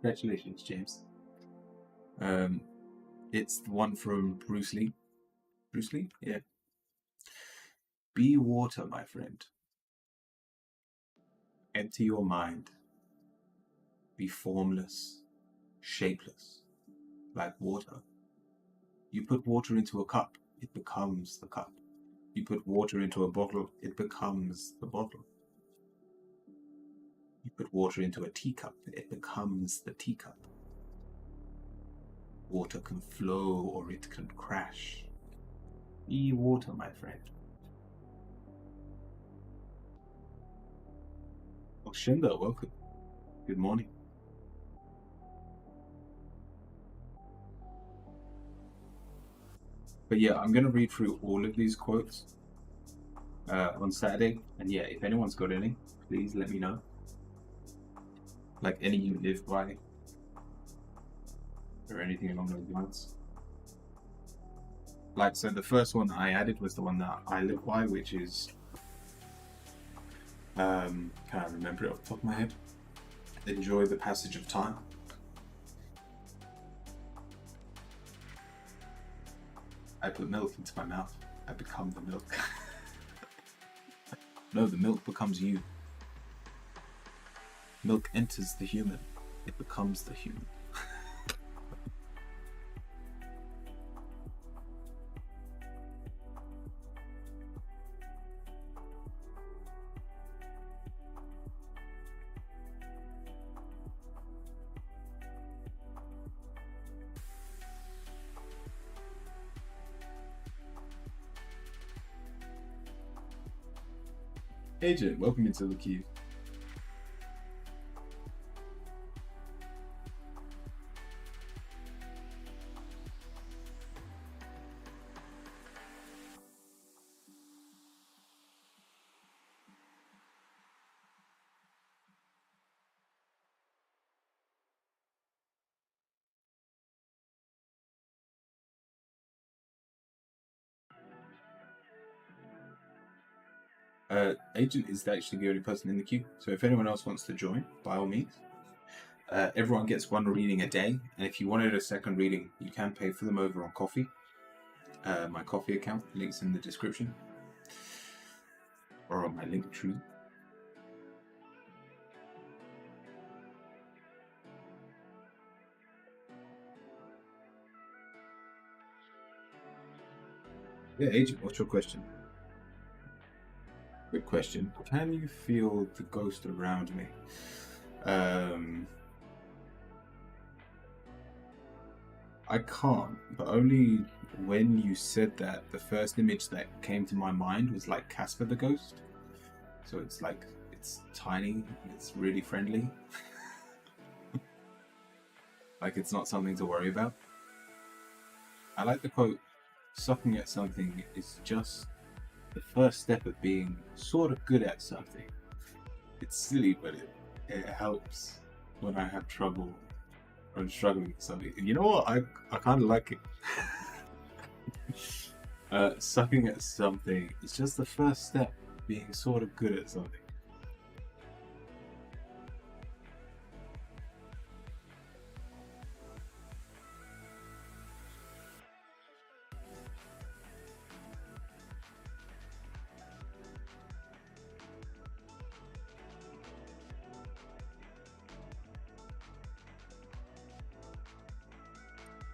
Congratulations, James. It's the one from Bruce Lee. Bruce Lee? Yeah. Be water, my friend. Empty your mind. Be formless, shapeless, like water. You put water into a cup, it becomes the cup. You put water into a bottle, it becomes the bottle. You put water into a teacup, it becomes the teacup. Water can flow or it can crash. Be water, my friend. Oh, Shindo, welcome. Good morning. But yeah, I'm going to read through all of these quotes on Saturday. And yeah, if anyone's got any, please let me know. Like any you live by or anything along those lines. Like, so the first one that I added was the one that I live by, which is, can I remember it off the top of my head? Enjoy the passage of time. I put milk into my mouth, I become the milk. No, the milk becomes you. Milk enters the human, it becomes the human. Agent, welcome into the queue. Agent is actually the only person in the queue, so if anyone else wants to join, by all means. Everyone gets one reading a day, and if you wanted a second reading, you can pay for them over on Coffee. My Coffee account, links in the description, or on my Linktree. Yeah, Agent, what's your question? Good question. Can you feel the ghost around me? I can't, but only when you said that, the first image that came to my mind was like Casper the Ghost. So it's like, it's tiny, it's really friendly. Like it's not something to worry about. I like the quote, sucking at something is just the first step of being sort of good at something. it's silly, but it helps when I have trouble or I'm struggling with something. And you know what? I kind of like it. Sucking at something is just the first step, being sort of good at something.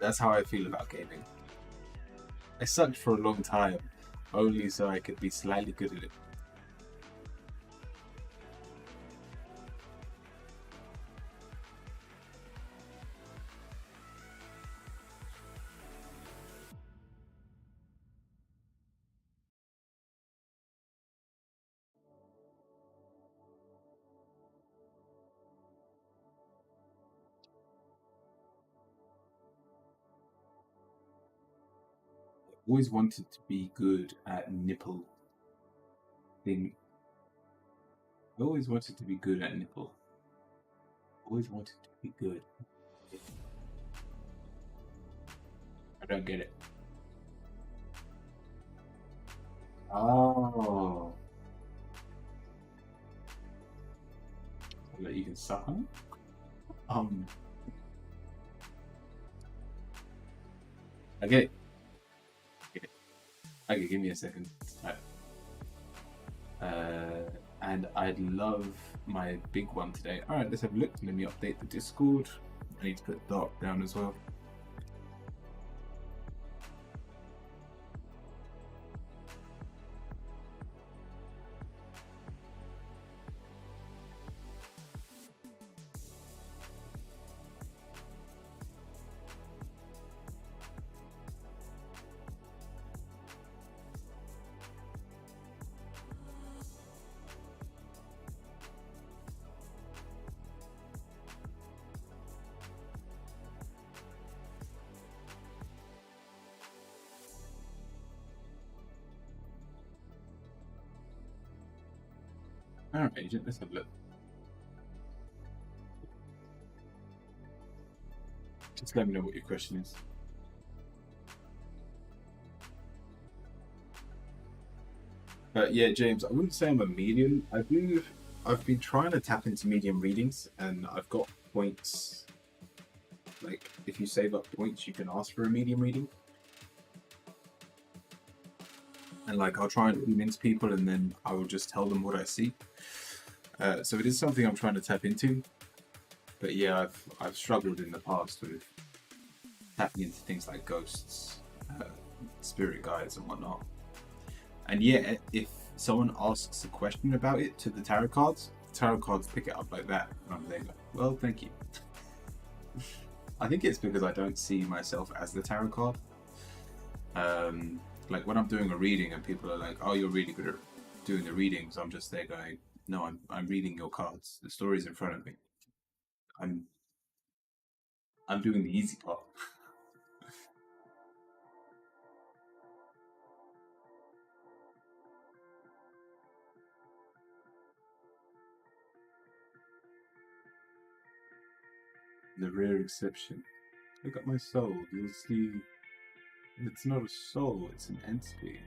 That's how I feel about gaming. I sucked for a long time, only so I could be slightly good at it. Always wanted to be good at nipple thing. I always wanted to be good at nipple. Always wanted to be good. I don't get it. Oh. So that you can suck on it? I get it. Okay, give me a second. And I'd love my big one today. Alright, let's have a look. Let me update the Discord. I need to put Dark down as well. Alright, Agent, let's have a look. Just let me know what your question is. Yeah, James, I wouldn't say I'm a medium. I've been trying to tap into medium readings, and I've got points. Like, if you save up points, you can ask for a medium reading. And like, I'll try and convince people, and then I will just tell them what I see. So it is something I'm trying to tap into. But yeah, I've struggled in the past with tapping into things like ghosts, spirit guides, and whatnot. And yeah, if someone asks a question about it to the tarot cards pick it up like that, and I'm like, well, thank you. I think it's because I don't see myself as the tarot card. Like when I'm doing a reading and people are like, oh, you're really good at doing the readings, I'm just there going, no, I'm reading your cards. The story's in front of me. I'm doing the easy part. The rare exception. Look at my soul. You'll see it's not a soul, it's an entity.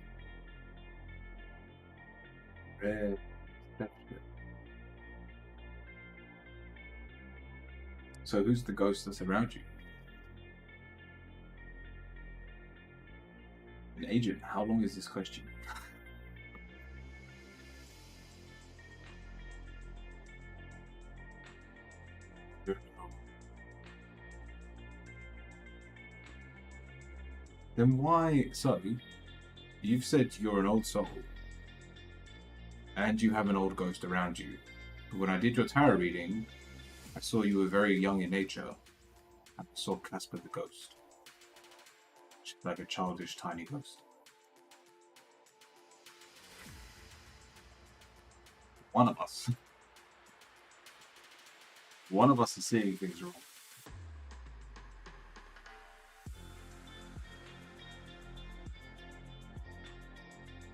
Rare exception. So who's the ghost that's around you? An agent, how long is this question? Then why, so, you've said you're an old soul, and you have an old ghost around you. But when I did your tarot reading, I saw you were very young in nature, and I saw Casper the ghost. She's like a childish, tiny ghost. One of us. One of us is seeing things wrong.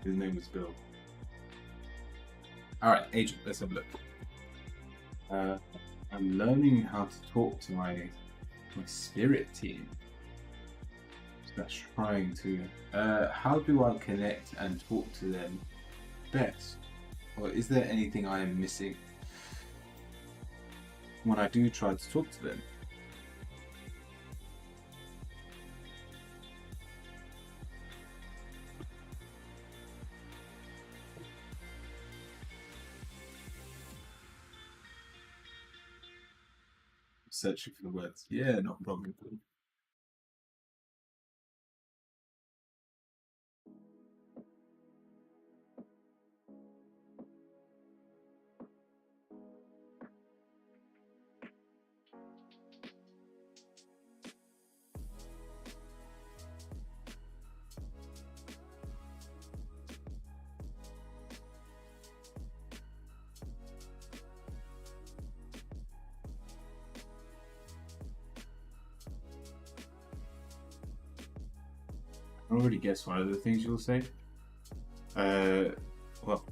His name is Bill. Alright, agent, let's have a look. Uh, I'm learning how to talk to my spirit team. That's trying to. How do I connect and talk to them best? Or is there anything I am missing when I do try to talk to them? Searching for the words. Yeah, not a problem. I already guessed one of the things you'll say. Well,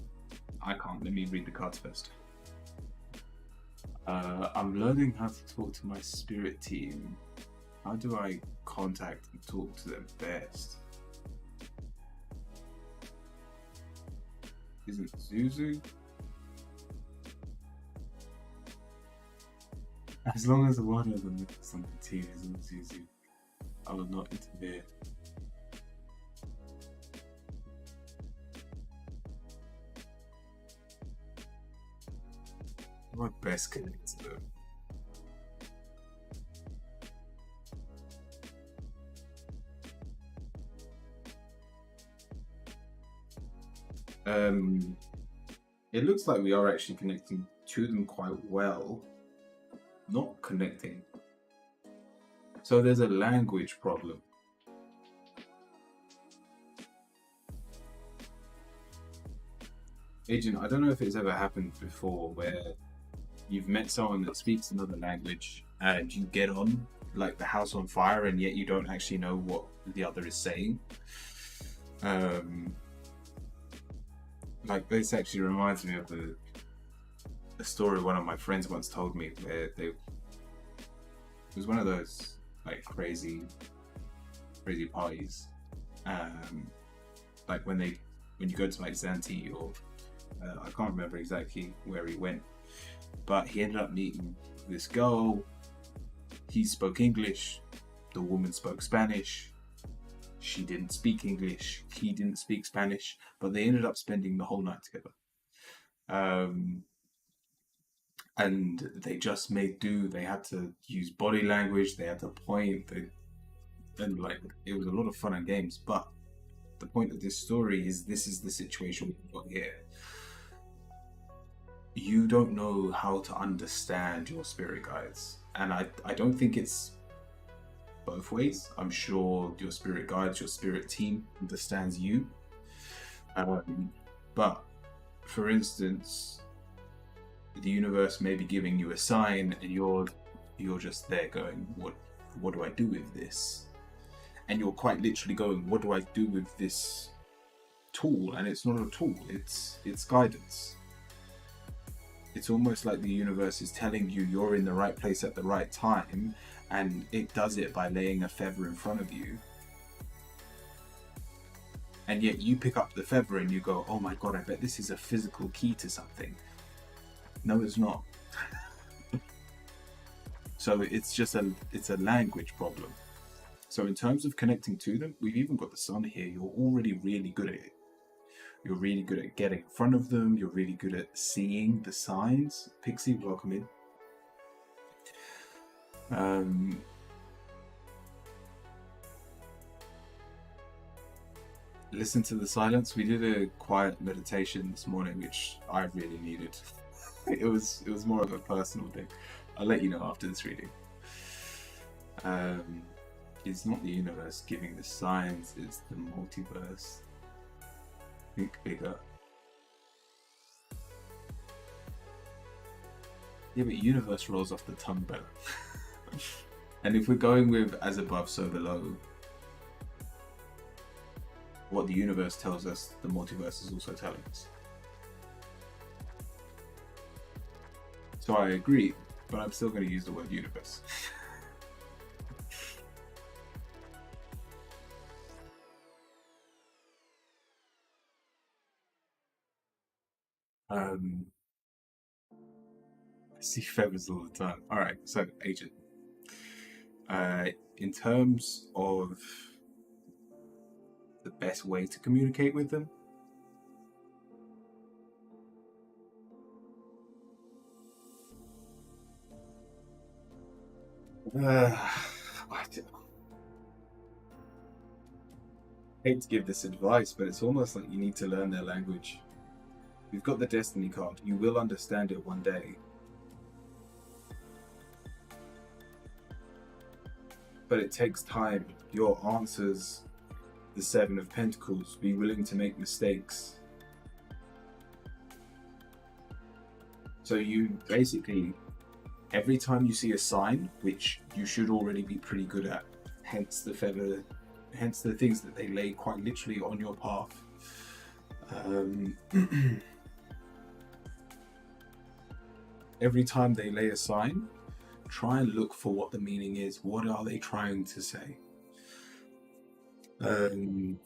I can't. Let me read the cards first. I'm learning how to talk to my spirit team. How do I contact and talk to them best? Isn't Zuzu? As long as one of them is on the team isn't Zuzu, I will not interfere. My best connect to them. It looks like we are actually connecting to them quite well. Not connecting. So there's a language problem. Agent, I don't know if it's ever happened before where you've met someone that speaks another language and you get on like the house on fire and yet you don't actually know what the other is saying. Like this actually reminds me of a story one of my friends once told me where it was one of those like crazy parties. Like when you go to like Zante or I can't remember exactly where he went, but he ended up meeting this girl. He spoke English, the woman spoke Spanish. She didn't speak English, he didn't speak Spanish, but they ended up spending the whole night together. And they just made do. They had to use body language, they had to point, and like it was a lot of fun and games. But the point of this story is this is the situation we've got here. You don't know how to understand your spirit guides, and I don't think it's both ways. I'm sure your spirit guides, your spirit team understands you. But for instance, the universe may be giving you a sign and you're just there going, what do I do with this? And you're quite literally going, what do I do with this tool? And it's not a tool, it's guidance. It's almost like the universe is telling you you're in the right place at the right time, and it does it by laying a feather in front of you. And yet you pick up the feather and you go, oh my god, I bet this is a physical key to something. No, it's not. So it's a language problem. So in terms of connecting to them, we've even got the sun here. You're already really good at it. You're really good at getting in front of them. You're really good at seeing the signs. Pixie, welcome in. Listen to the silence. We did a quiet meditation this morning, which I really needed. It was more of a personal thing. I'll let you know after this reading. It's not the universe giving the signs, it's the multiverse. Think bigger. Yeah, but universe rolls off the tongue better. And if we're going with as above, so below, what the universe tells us, the multiverse is also telling us. So I agree, but I'm still going to use the word universe. I see feathers all the time. All right, so agent. In terms of the best way to communicate with them, I hate to give this advice, but it's almost like you need to learn their language. You've got the Destiny card. You will understand it one day. But it takes time. Your answers, the Seven of Pentacles, be willing to make mistakes. So you basically, every time you see a sign, which you should already be pretty good at, hence the feather, hence the things that they lay quite literally on your path. Every time they lay a sign, try and look for what the meaning is. What are they trying to say? And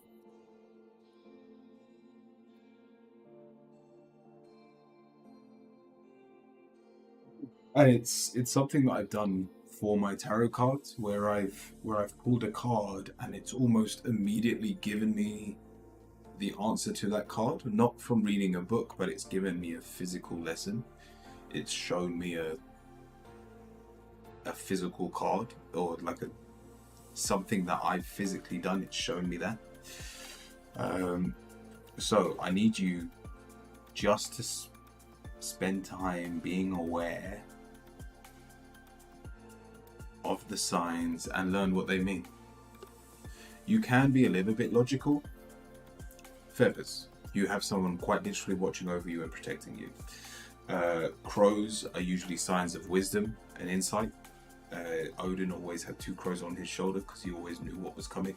it's something that I've done for my tarot cards, where I've pulled a card and it's almost immediately given me the answer to that card, not from reading a book, but it's given me a physical lesson. It's shown me a physical card, or like something that I've physically done. It's shown me that. So I need you just to spend time being aware of the signs and learn what they mean. You can be a little bit logical. Feathers, you have someone quite literally watching over you and protecting you. Crows are usually signs of wisdom and insight. Odin always had 2 crows on his shoulder because he always knew what was coming.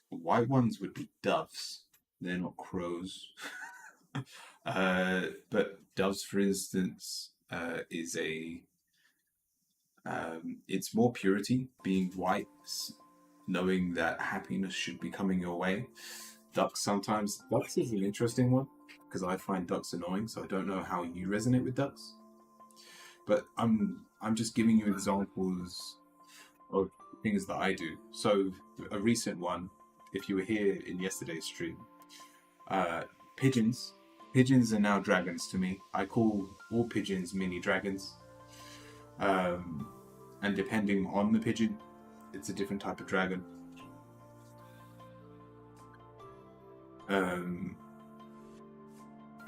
White ones would be doves. They're not crows. But doves, for instance, is it's more purity, being white, knowing that happiness should be coming your way. Ducks is an interesting one because I find ducks annoying, so I don't know how you resonate with ducks. But I'm just giving you examples of things that I do. So a recent one, if you were here in yesterday's stream, pigeons. Pigeons are now dragons to me. I call all pigeons mini dragons. And depending on the pigeon, it's a different type of dragon.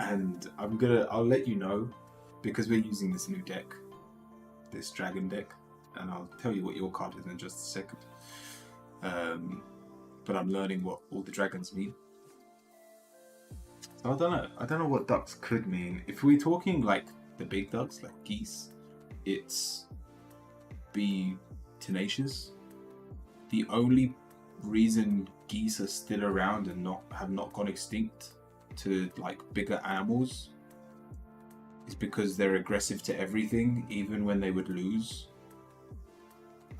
And I'll let you know, because we're using this new deck, this dragon deck, and I'll tell you what your card is in just a second. But I'm learning what all the dragons mean. So I don't know what ducks could mean. If we're talking like the big ducks, like geese, it's be tenacious. The only reason geese are still around and have not gone extinct to like bigger animals is because they're aggressive to everything, even when they would lose.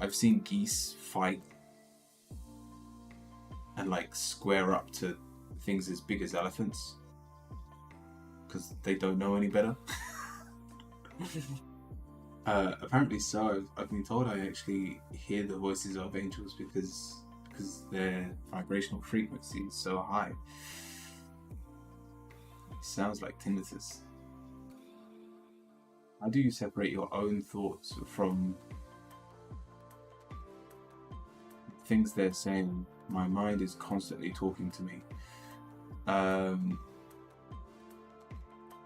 I've seen geese fight and like square up to things as big as elephants because they don't know any better. Apparently so. I've been told I actually hear the voices of angels because their vibrational frequency is so high. It sounds like tinnitus. How do you separate your own thoughts from things they're saying? My mind is constantly talking to me.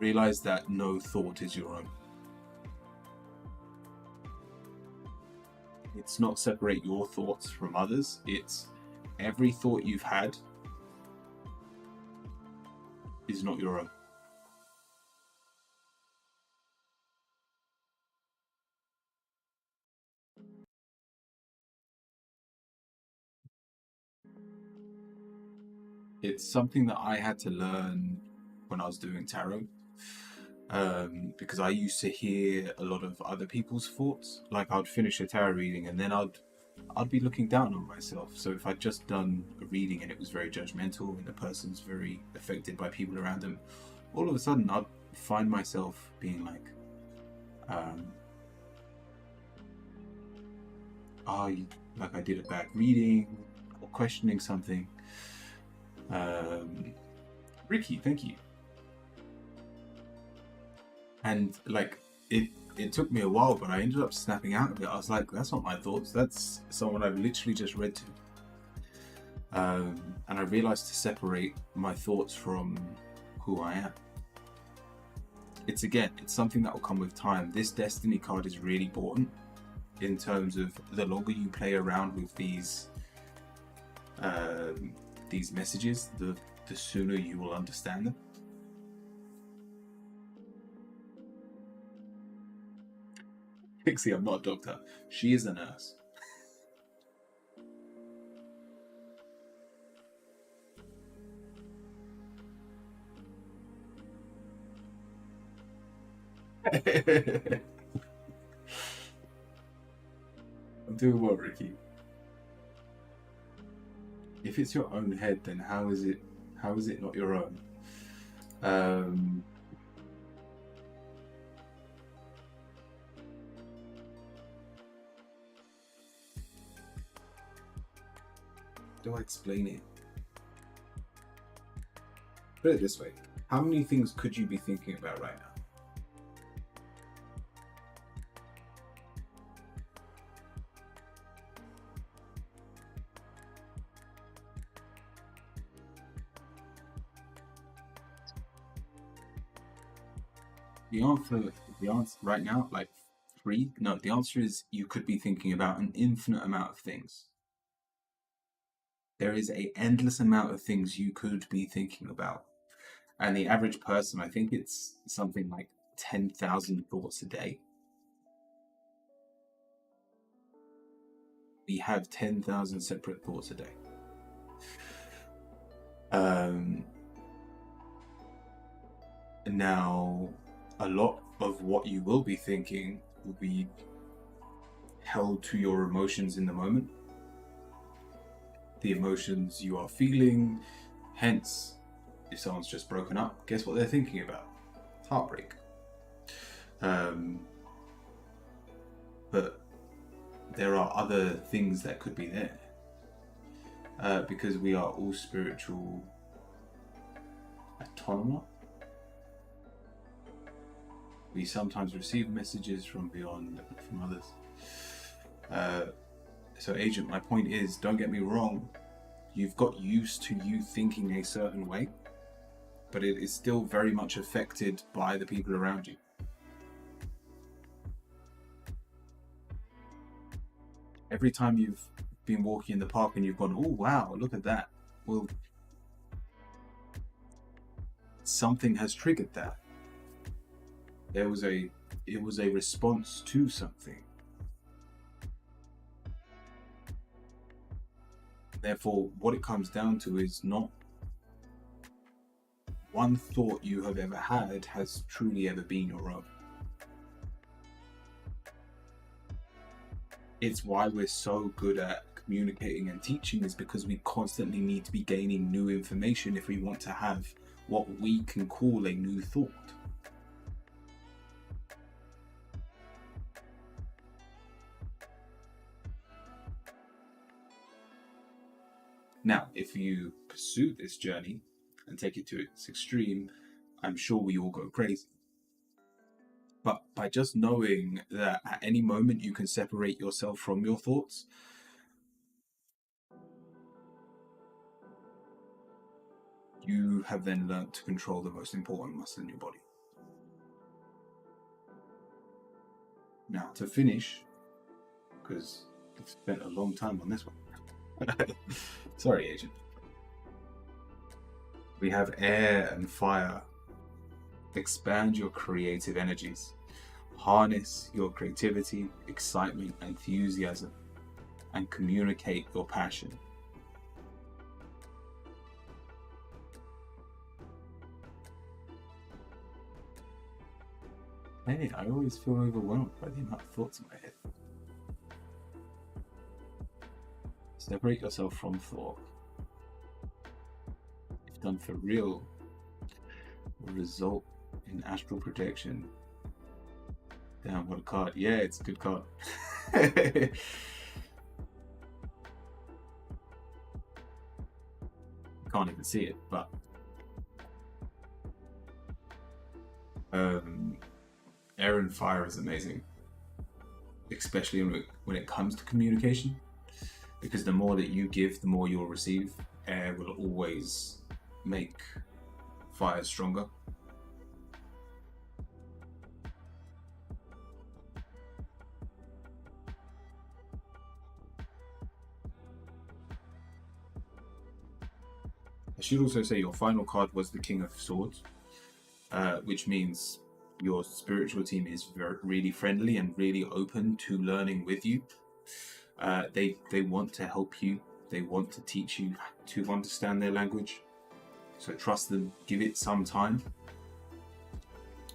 Realize that no thought is your own. It's not separate your thoughts from others. It's every thought you've had is not your own. It's something that I had to learn when I was doing tarot. because I used to hear a lot of other people's thoughts. Like I'd finish a tarot reading and then I'd be looking down on myself. So if I'd just done a reading and it was very judgmental and the person's very affected by people around them, all of a sudden I'd find myself being like, like I did a bad reading or questioning something. Ricky, thank you. And like it took me a while, but I ended up snapping out of it. I was like, that's not my thoughts, that's someone I've literally just read to. And I realized to separate my thoughts from who I am. It's something that will come with time. This Destiny card is really important in terms of the longer you play around with these messages, the sooner you will understand them. Pixie, I'm not a doctor. She is a nurse. I'm doing well, Ricky. If it's your own head, then how is it not your own? Do I explain it? Put it this way. How many things could you be thinking about right now? The answer right now, like 3? No, the answer is you could be thinking about an infinite amount of things. There is an endless amount of things you could be thinking about. And the average person, I think it's something like 10,000 thoughts a day. We have 10,000 separate thoughts a day. Now, a lot of what you will be thinking will be held to your emotions in the moment. The emotions you are feeling, hence, if someone's just broken up, guess what they're thinking about? Heartbreak. But there are other things that could be there. Because we are all spiritual automata. We sometimes receive messages from beyond, from others. So Agent, my point is, don't get me wrong, you've got used to you thinking a certain way, but it is still very much affected by the people around you. Every time you've been walking in the park and you've gone, oh wow, look at that. Well, something has triggered that. It was a response to something. Therefore, what it comes down to is not one thought you have ever had has truly ever been your own. It's why we're so good at communicating and teaching, is because we constantly need to be gaining new information if we want to have what we can call a new thought. Now, if you pursue this journey and take it to its extreme, I'm sure we all go crazy. But by just knowing that at any moment you can separate yourself from your thoughts, you have then learned to control the most important muscle in your body. Now, to finish, because I've spent a long time on this one. Sorry, Agent. We have air and fire. Expand your creative energies. Harness your creativity, excitement, enthusiasm, and communicate your passion. Hey, I always feel overwhelmed by the amount of thoughts in my head. Separate yourself from thought. If done for real, will result in astral projection. Damn, what a card. Yeah, it's a good card. Can't even see it, but Air and Fire is amazing, especially when it comes to communication, because the more that you give, the more you'll receive. Air will always make Fire stronger. I should also say your final card was the King of Swords, which means your spiritual team is really friendly and really open to learning with you. They want to help you. They want to teach you to understand their language. So trust them. Give it some time.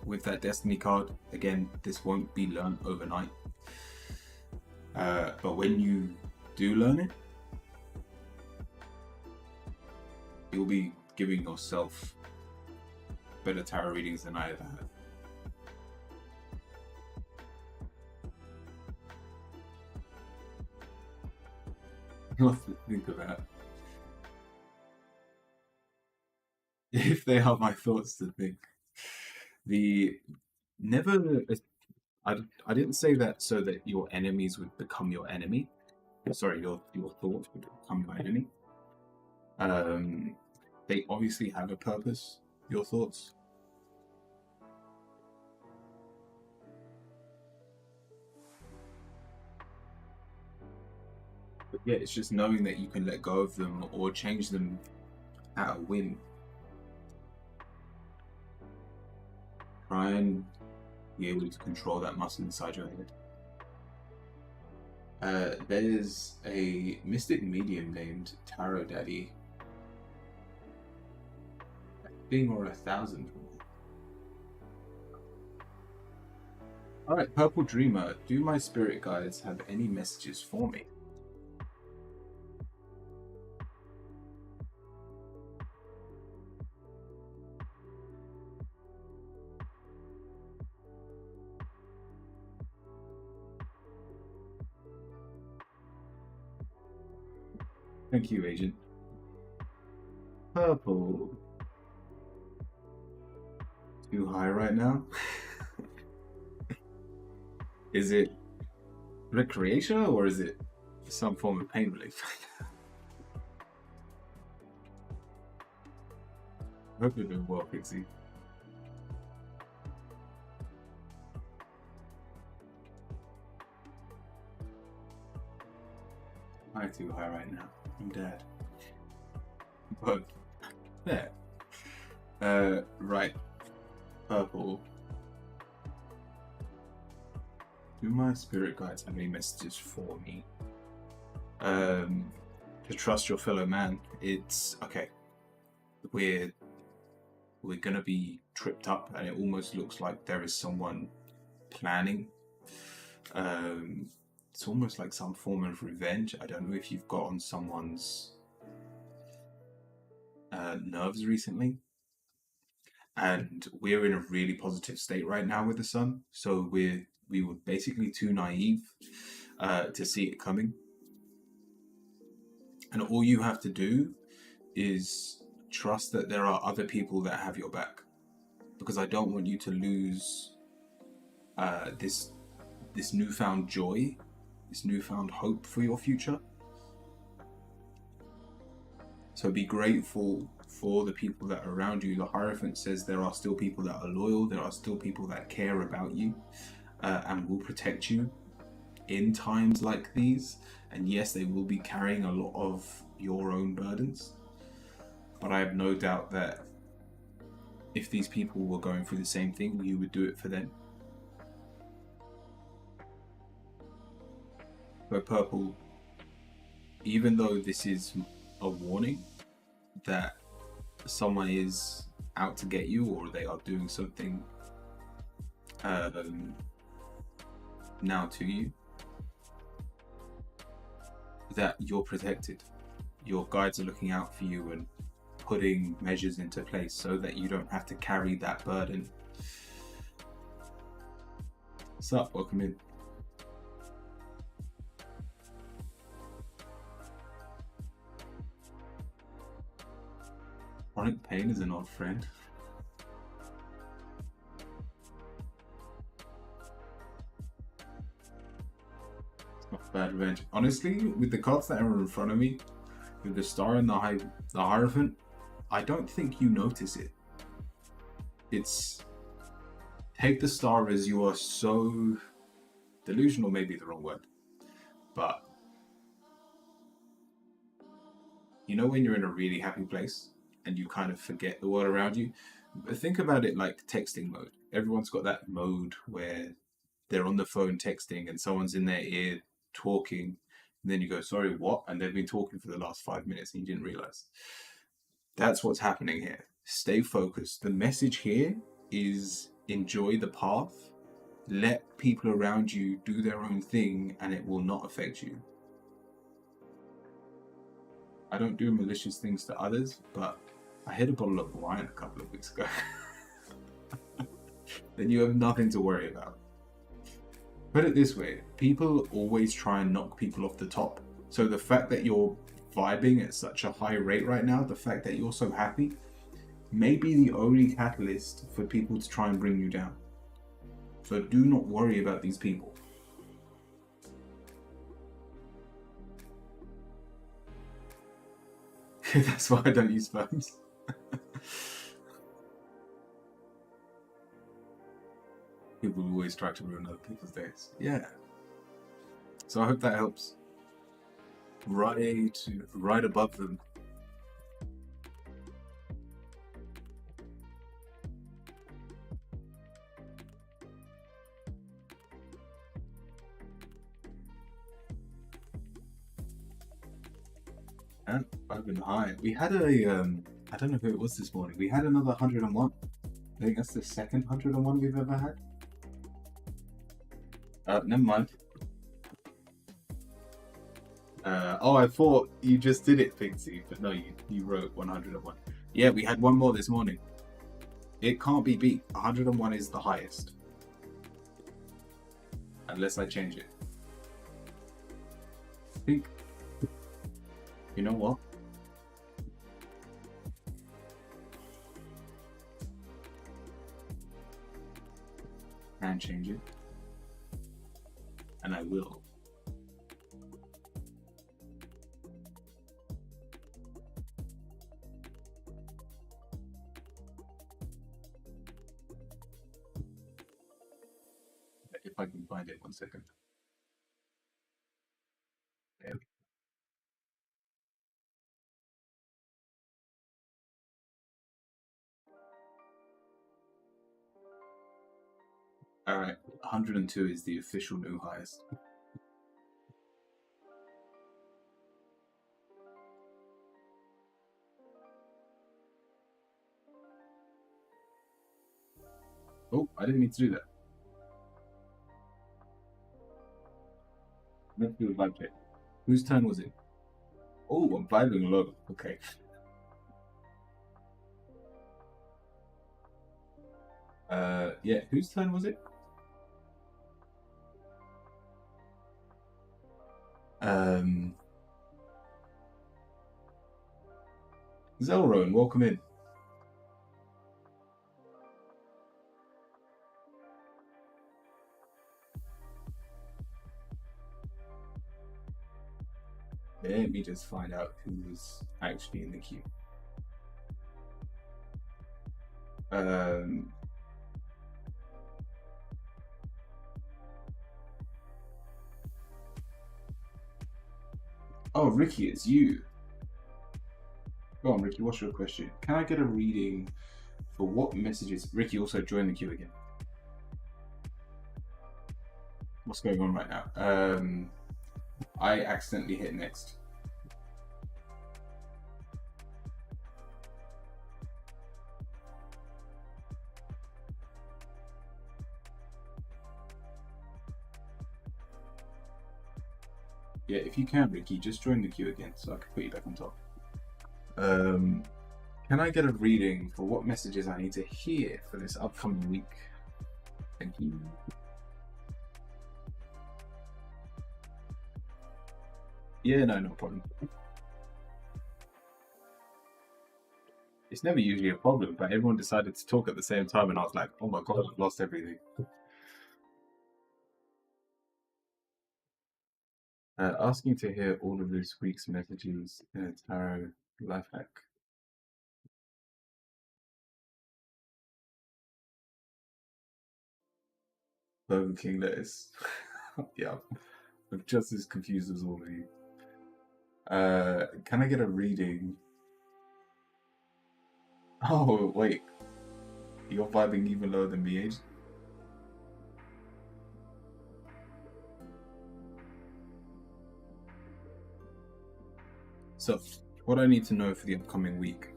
With that Destiny card, again, this won't be learned overnight. But when you do learn it, you'll be giving yourself better tarot readings than I ever had. What to think about? If they are my thoughts to think. I didn't say that so that your enemies would become your enemy. Sorry, your thoughts would become your enemy. They obviously have a purpose, your thoughts. But yeah, it's just knowing that you can let go of them or change them at a whim. Try and be able to control that muscle inside your head. There's a mystic medium named Tarot Daddy. Or 1,000. Alright, Purple Dreamer, do my spirit guides have any messages for me? Thank you, Agent. Purple. Too high right now? Is it recreational or is it some form of pain relief? Hope you're doing well, Pixie. I'm too high right now. I'm dead. But there. Right. Purple. Do my spirit guides have any messages for me? To trust your fellow man. It's okay. We're gonna be tripped up, and it almost looks like there is someone planning. It's almost like some form of revenge. I don't know if you've got on someone's nerves recently. And we're in a really positive state right now with the sun, so we were basically too naive to see it coming. And all you have to do is trust that there are other people that have your back, because I don't want you to lose this newfound joy, this newfound hope for your future. So be grateful for the people that are around you. The Hierophant says there are still people that are loyal, there are still people that care about you and will protect you in times like these. And yes, they will be carrying a lot of your own burdens, but I have no doubt that if these people were going through the same thing, you would do it for them. But Purple, even though this is a warning that someone is out to get you or they are doing something now to you, that you're protected. Your guides are looking out for you and putting measures into place so that you don't have to carry that burden. What's up? Welcome in. Chronic pain is an old friend. It's not bad revenge. Honestly, with the cards that are in front of me, with the star and the Hierophant, I don't think you notice it. It's take the star as you are so delusional, may be the wrong word, but you know when you're in a really happy place and you kind of forget the world around you. But think about it like texting mode. Everyone's got that mode where they're on the phone texting and someone's in their ear talking, and then you go, sorry, what? And they've been talking for the last 5 minutes and you didn't realize. That's what's happening here. Stay focused. The message here is enjoy the path. Let people around you do their own thing and it will not affect you. I don't do malicious things to others, but I hit a bottle of wine a couple of weeks ago. Then you have nothing to worry about. Put it this way, people always try and knock people off the top. So the fact that you're vibing at such a high rate right now, the fact that you're so happy, may be the only catalyst for people to try and bring you down. So do not worry about these people. That's why I don't use phones. People always try to ruin other people's days. Yeah. So I hope that helps. Right above them. And I've been high. We had a I don't know who it was this morning. We had another 101. I think that's the second 101 we've ever had. Never mind. Oh, I thought you just did it, Pixie, but no, you wrote 101. Yeah, we had one more this morning. It can't be beat. 101 is the highest. Unless I change it. I think. You know what? Can change it. And I will. If I can find it, 1 second. There. Alright, 102 is the official new highest. Oh, I didn't mean to do that. Let's do a vibe check. Whose turn was it? Oh, I'm vibing low. Okay. Yeah, whose turn was it? Zelrone, welcome in. Let me just find out who's actually in the queue. Oh, Ricky, it's you. Go on, Ricky, what's your question? Can I get a reading for what messages? Ricky also joined the queue again. What's going on right now? I accidentally hit next. Yeah, if you can, Ricky, just join the queue again so I can put you back on top. Can I get a reading for what messages I need to hear for this upcoming week? Thank you. Yeah, no problem. It's never usually a problem, but everyone decided to talk at the same time, and I was like, oh my god, I've lost everything. Asking to hear all of this week's messages in a tarot life hack. Burger King lettuce. Yeah, I'm just as confused as all of you. Can I get a reading? Oh, wait. You're vibing even lower than me, Age? So, what I need to know for the upcoming week.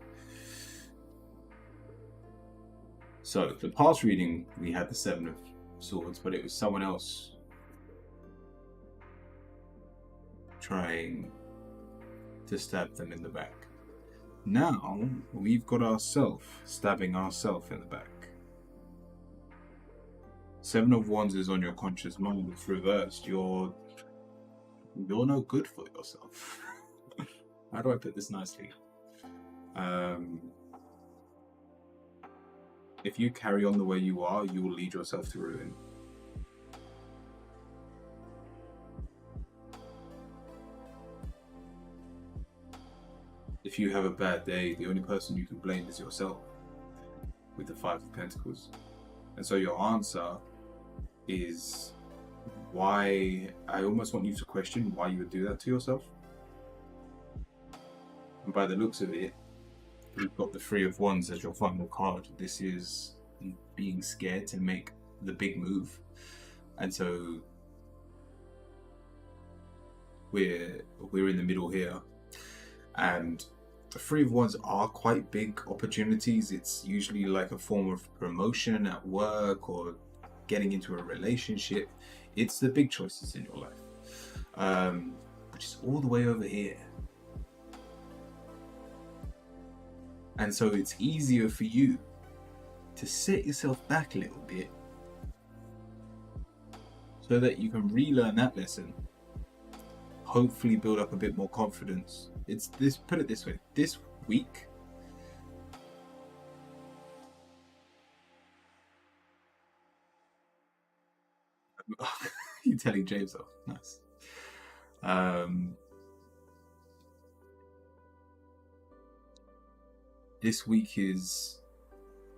So, the past reading, we had the Seven of Swords, but it was someone else trying to stab them in the back. Now, we've got ourselves stabbing ourselves in the back. Seven of Wands is on your conscious mind. It's reversed. You're no good for yourself. How do I put this nicely? If you carry on the way you are, you will lead yourself to ruin. If you have a bad day, the only person you can blame is yourself, with the Five of Pentacles. And so your answer is why. I almost want you to question why you would do that to yourself. And by the looks of it, you've got the Three of Wands as your final card. This is being scared to make the big move. And so we're in the middle here. And the Three of Wands are quite big opportunities. It's usually like a form of promotion at work or getting into a relationship. It's the big choices in your life, which is all the way over here. And so it's easier for you to set yourself back a little bit so that you can relearn that lesson, hopefully build up a bit more confidence. It's this, put it this way, this week you're telling James off. Nice. This week is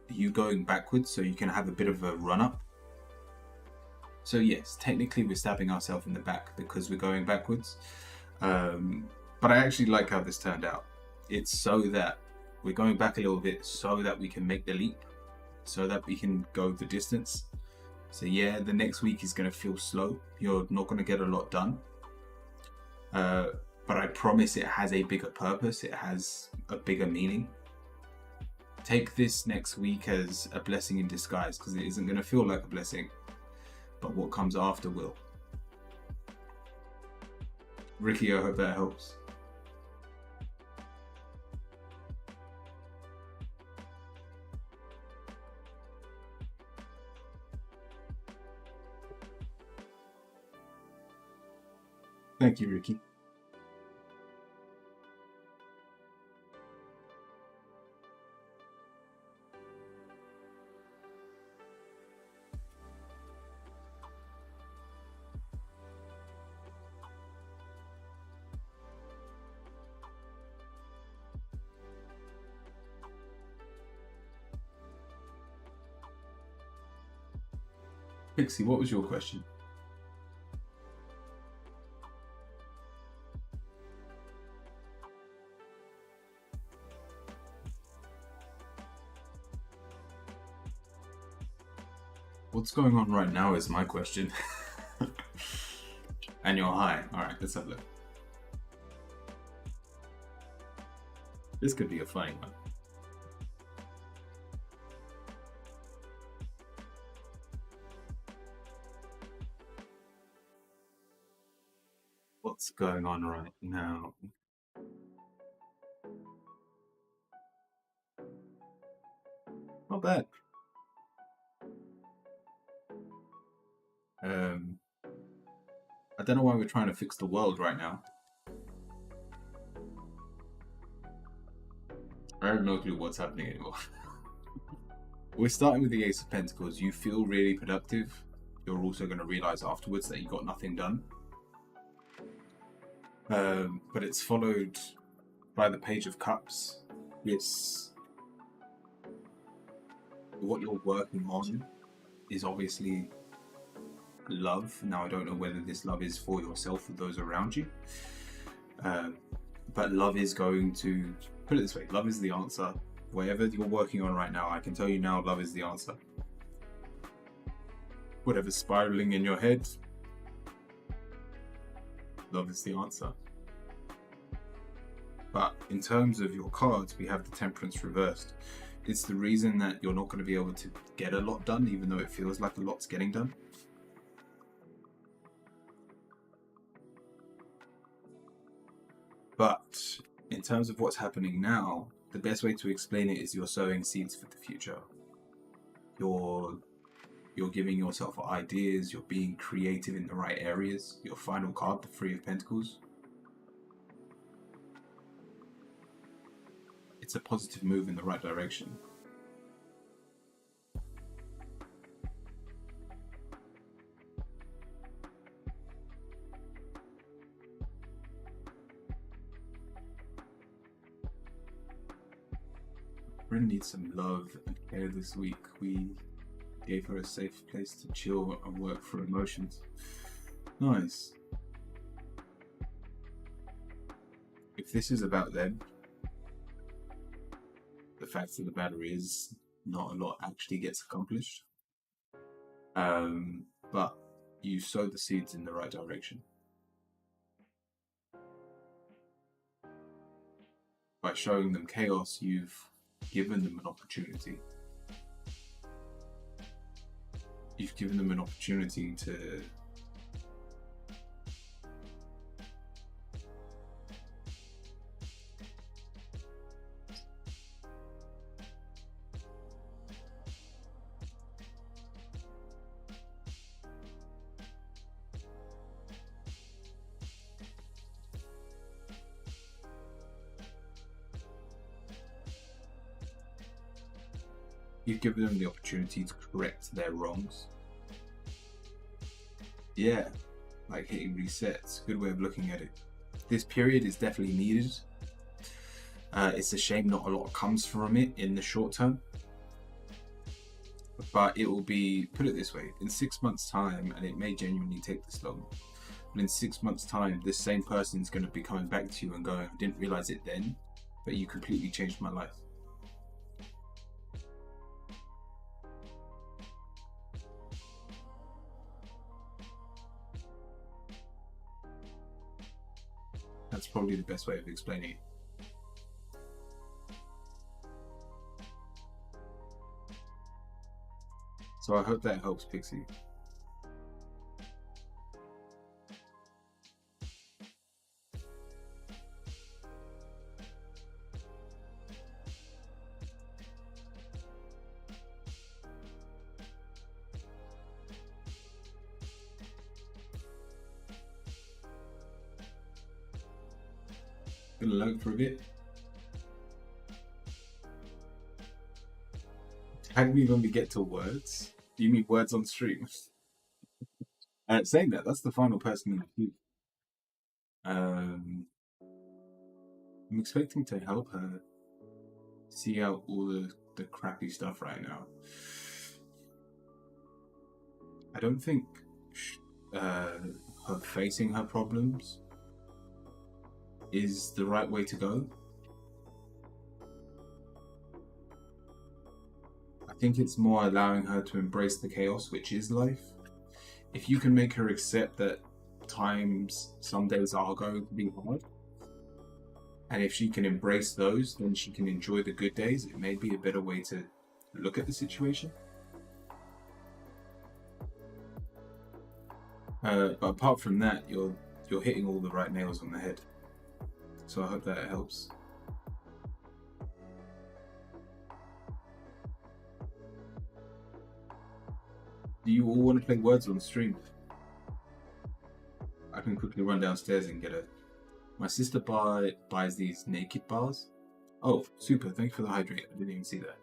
you going backwards, so you can have a bit of a run up. So yes, technically we're stabbing ourselves in the back because we're going backwards. But I actually like how this turned out. It's so that we're going back a little bit so that we can make the leap, so that we can go the distance. So yeah, the next week is going to feel slow. You're not going to get a lot done. But I promise it has a bigger purpose. It has a bigger meaning. Take this next week as a blessing in disguise, because it isn't going to feel like a blessing, but what comes after will. Ricky, I hope that helps. Thank you, Ricky. Pixie, what was your question? What's going on right now is my question. And you're high. Alright, let's have a look. This could be a funny one. what's going on right now. Not bad. I don't know why we're trying to fix the world right now. I have no clue what's happening anymore. We're starting with the Ace of Pentacles. You feel really productive. You're also going to realize afterwards that you got nothing done. But it's followed by the Page of Cups. It's what you're working on is obviously love. Now, I don't know whether this love is for yourself or those around you. But love is going to, put it this way, love is the answer. Whatever you're working on right now, I can tell you now, love is the answer. Whatever's spiraling in your head, love is the answer. But in terms of your cards, we have the Temperance reversed. It's the reason that you're not going to be able to get a lot done, even though it feels like a lot's getting done. But in terms of what's happening now, the best way to explain it is you're sowing seeds for the future. You're giving yourself ideas, you're being creative in the right areas. Your final card, the Three of Pentacles. It's a positive move in the right direction. Rin needs some love and care this week. We gave her a safe place to chill and work through emotions. Nice. If this is about them, the fact of the matter is not a lot actually gets accomplished. But you sow the seeds in the right direction. By showing them chaos, you've given them an opportunity. You've given them an opportunity to you've given them the opportunity to correct their wrongs. Yeah, like hitting resets. Good way of looking at it. This period is definitely needed. It's a shame not a lot comes from it in the short term. But it will be, put it this way, in 6 months' time, and it may genuinely take this long, but in 6 months' time, this same person is going to be coming back to you and going, I didn't realize it then, but you completely changed my life. That's probably the best way of explaining it. So I hope that helps, Pixie. Gonna lurk for a bit. Tag me when we get to words. Do you mean words on stream? Saying that, that's the final person in the queue. I'm expecting to help her see out all the crappy stuff right now. I don't think her facing her problems is the right way to go. I think it's more allowing her to embrace the chaos, which is life. If you can make her accept that some days are going to be hard, and if she can embrace those, then she can enjoy the good days. It may be a better way to look at the situation. But apart from that, you're you're hitting all the right nails on the head. So I hope that helps. Do you all want to play Words on stream? I can quickly run downstairs and get it. My sister buys these naked bars. Oh, super. Thank you for the hydrate. I didn't even see that.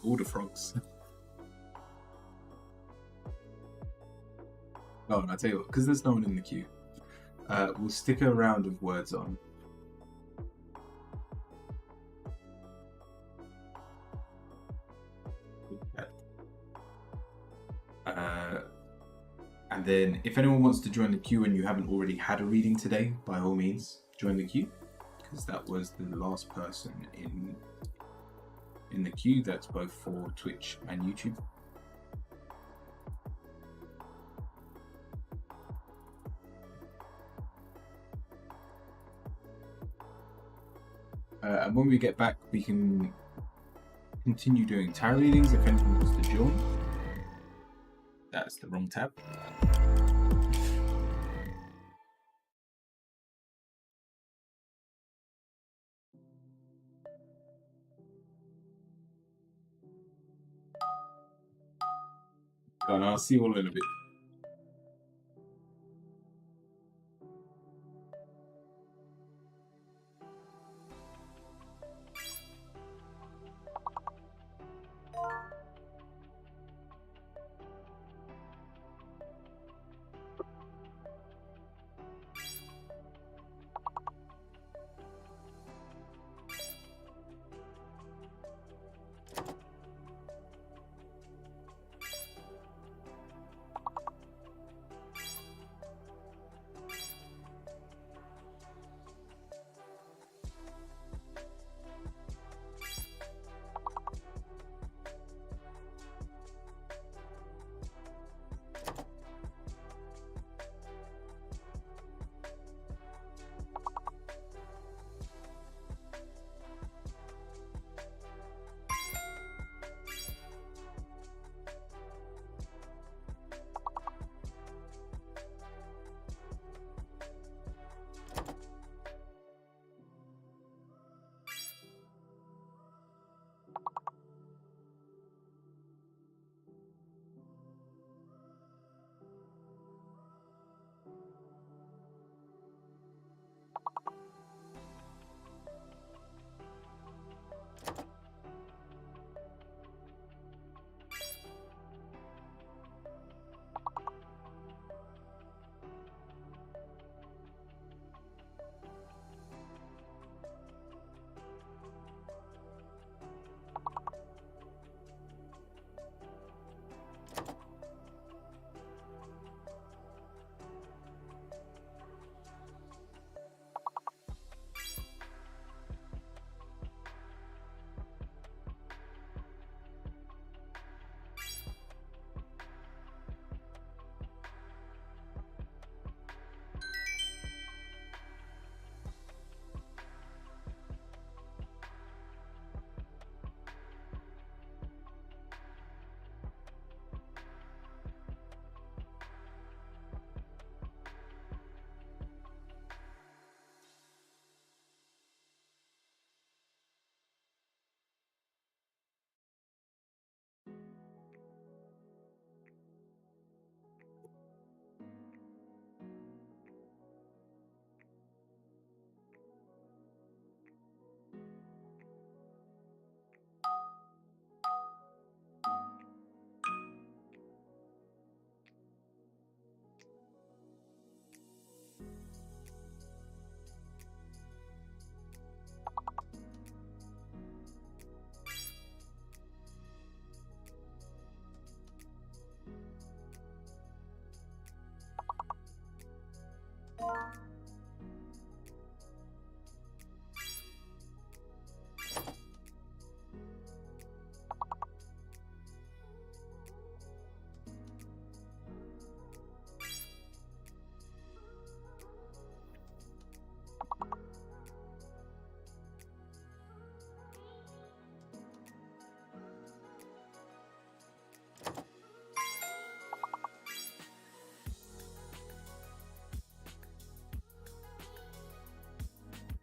All the frogs. Oh, and I'll tell you what, because there's no one in the queue, we'll stick a round of Words on. And then if anyone wants to join the queue and you haven't already had a reading today, by all means, join the queue, because that was the last person in the queue. That's both for Twitch and YouTube. And when we get back, we can continue doing tarot readings if anyone wants to join. That's the wrong tab. And I'll see you all in a bit.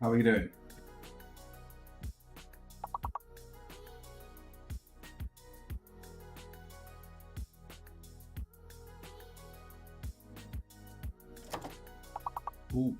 How are you doing? Ooh.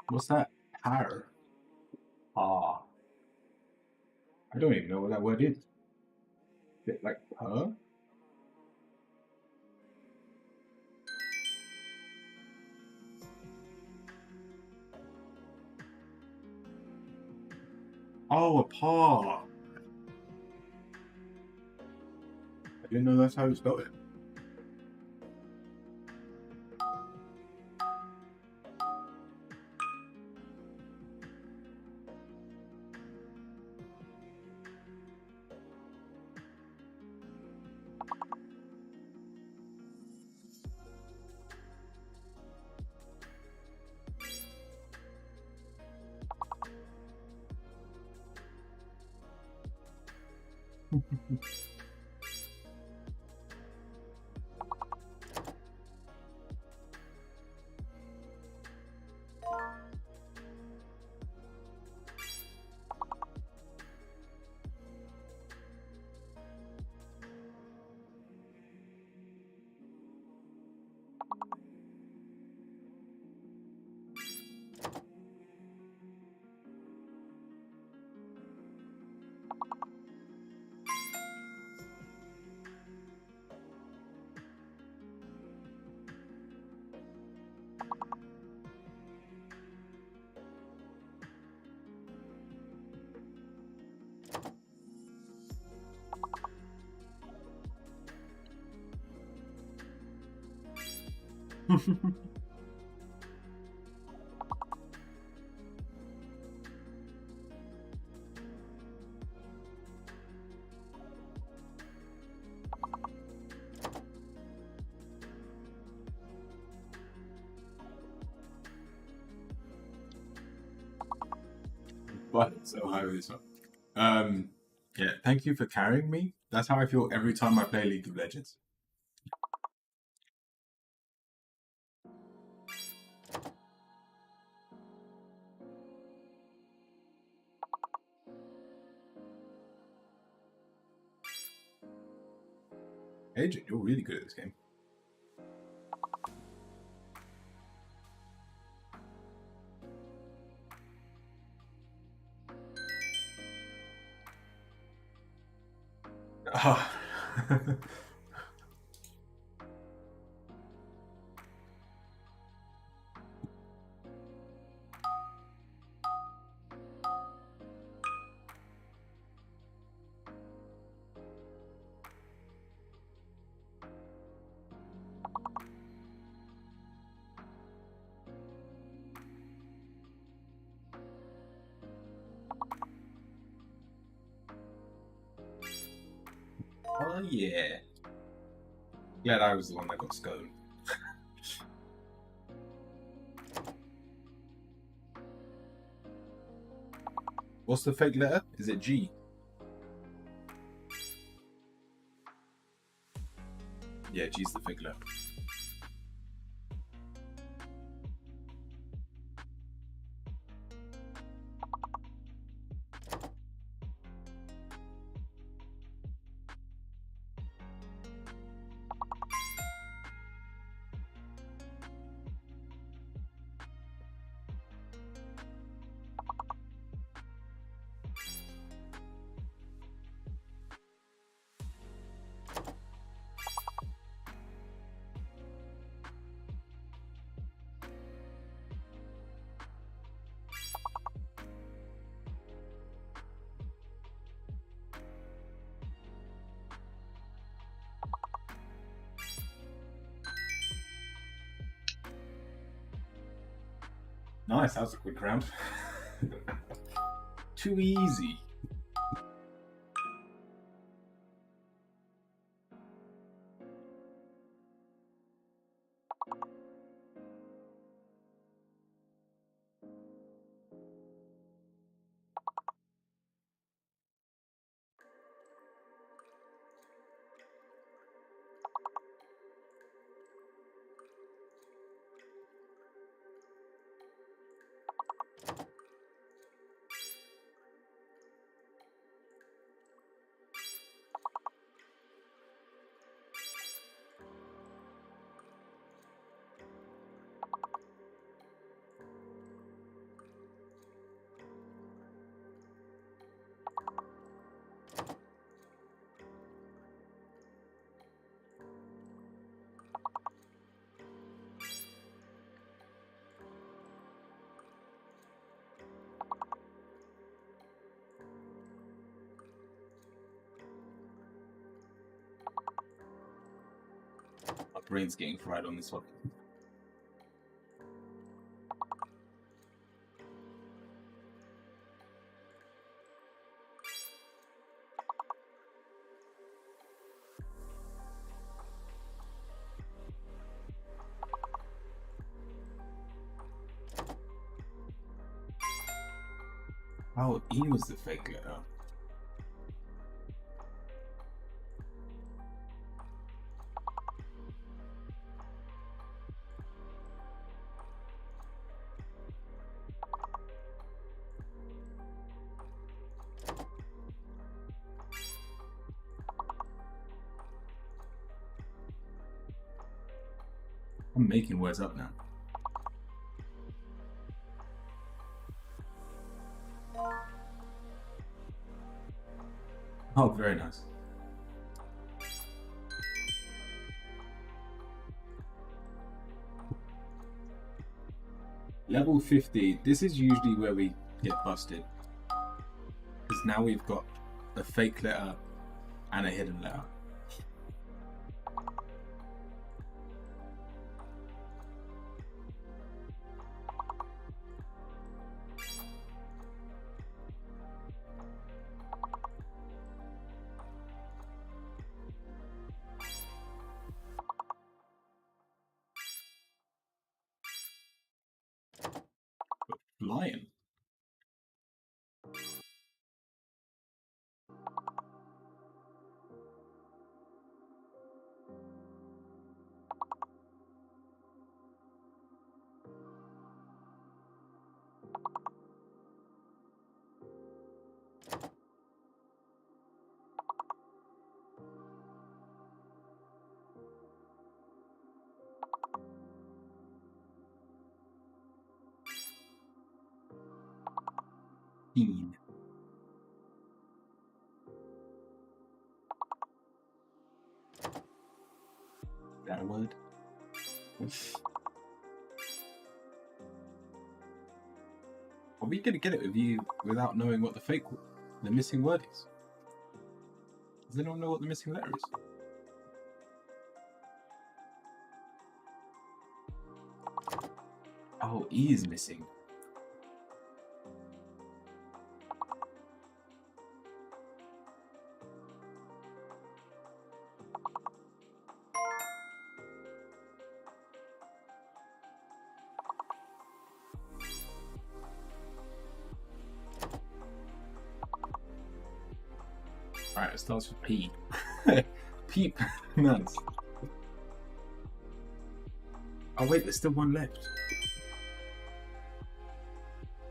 What's that? Har. Ah. I don't even know what that word is. Is it like her? Oh, a paw. I didn't know that's how you spelled it. But so high with this one. Yeah, thank you for carrying me. That's how I feel every time I play League of Legends. Agent, you're really good at this game. Oh. Oh yeah. Glad I was the one that got stoned. What's the fake letter? Is it G? Yeah, G's the fake letter. Nice, that was a quick round. Too easy. My brain's getting fried on this one. Oh, E was the fake letter. I'm making words up now. Oh, very nice. Level 50, this is usually where we get busted. Because now we've got a fake letter and a hidden letter. Lion. Teen. Is that a word? Are we gonna get it with you without knowing what the missing word is? Does anyone know what the missing letter is? Oh, E is missing. Alright, it starts with P. Peep. Nice. Oh wait, there's still one left.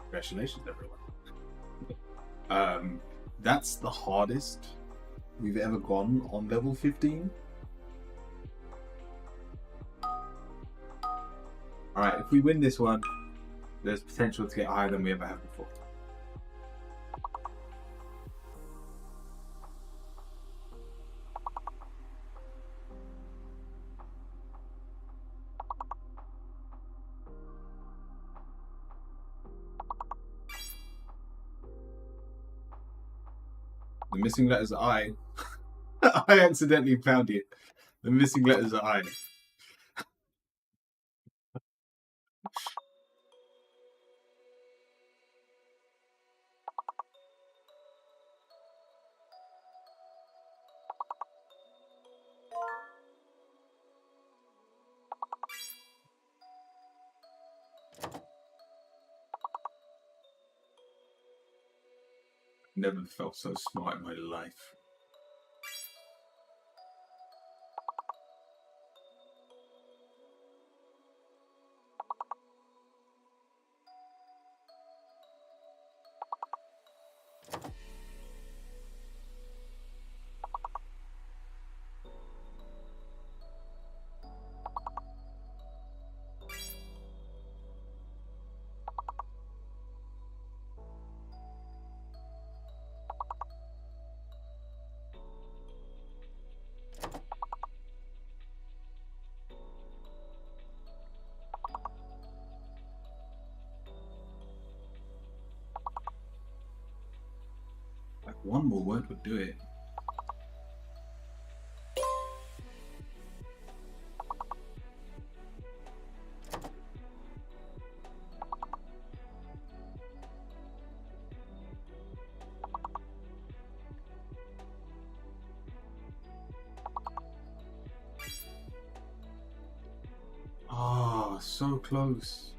Congratulations, everyone. That's the hardest we've ever gone on level 15. Alright, if we win this one, there's potential to get higher than we ever have before. The missing letters are I. I accidentally found it. The missing letters are I. Never felt so smart in my life. Like one more word would do it. Ah, so close.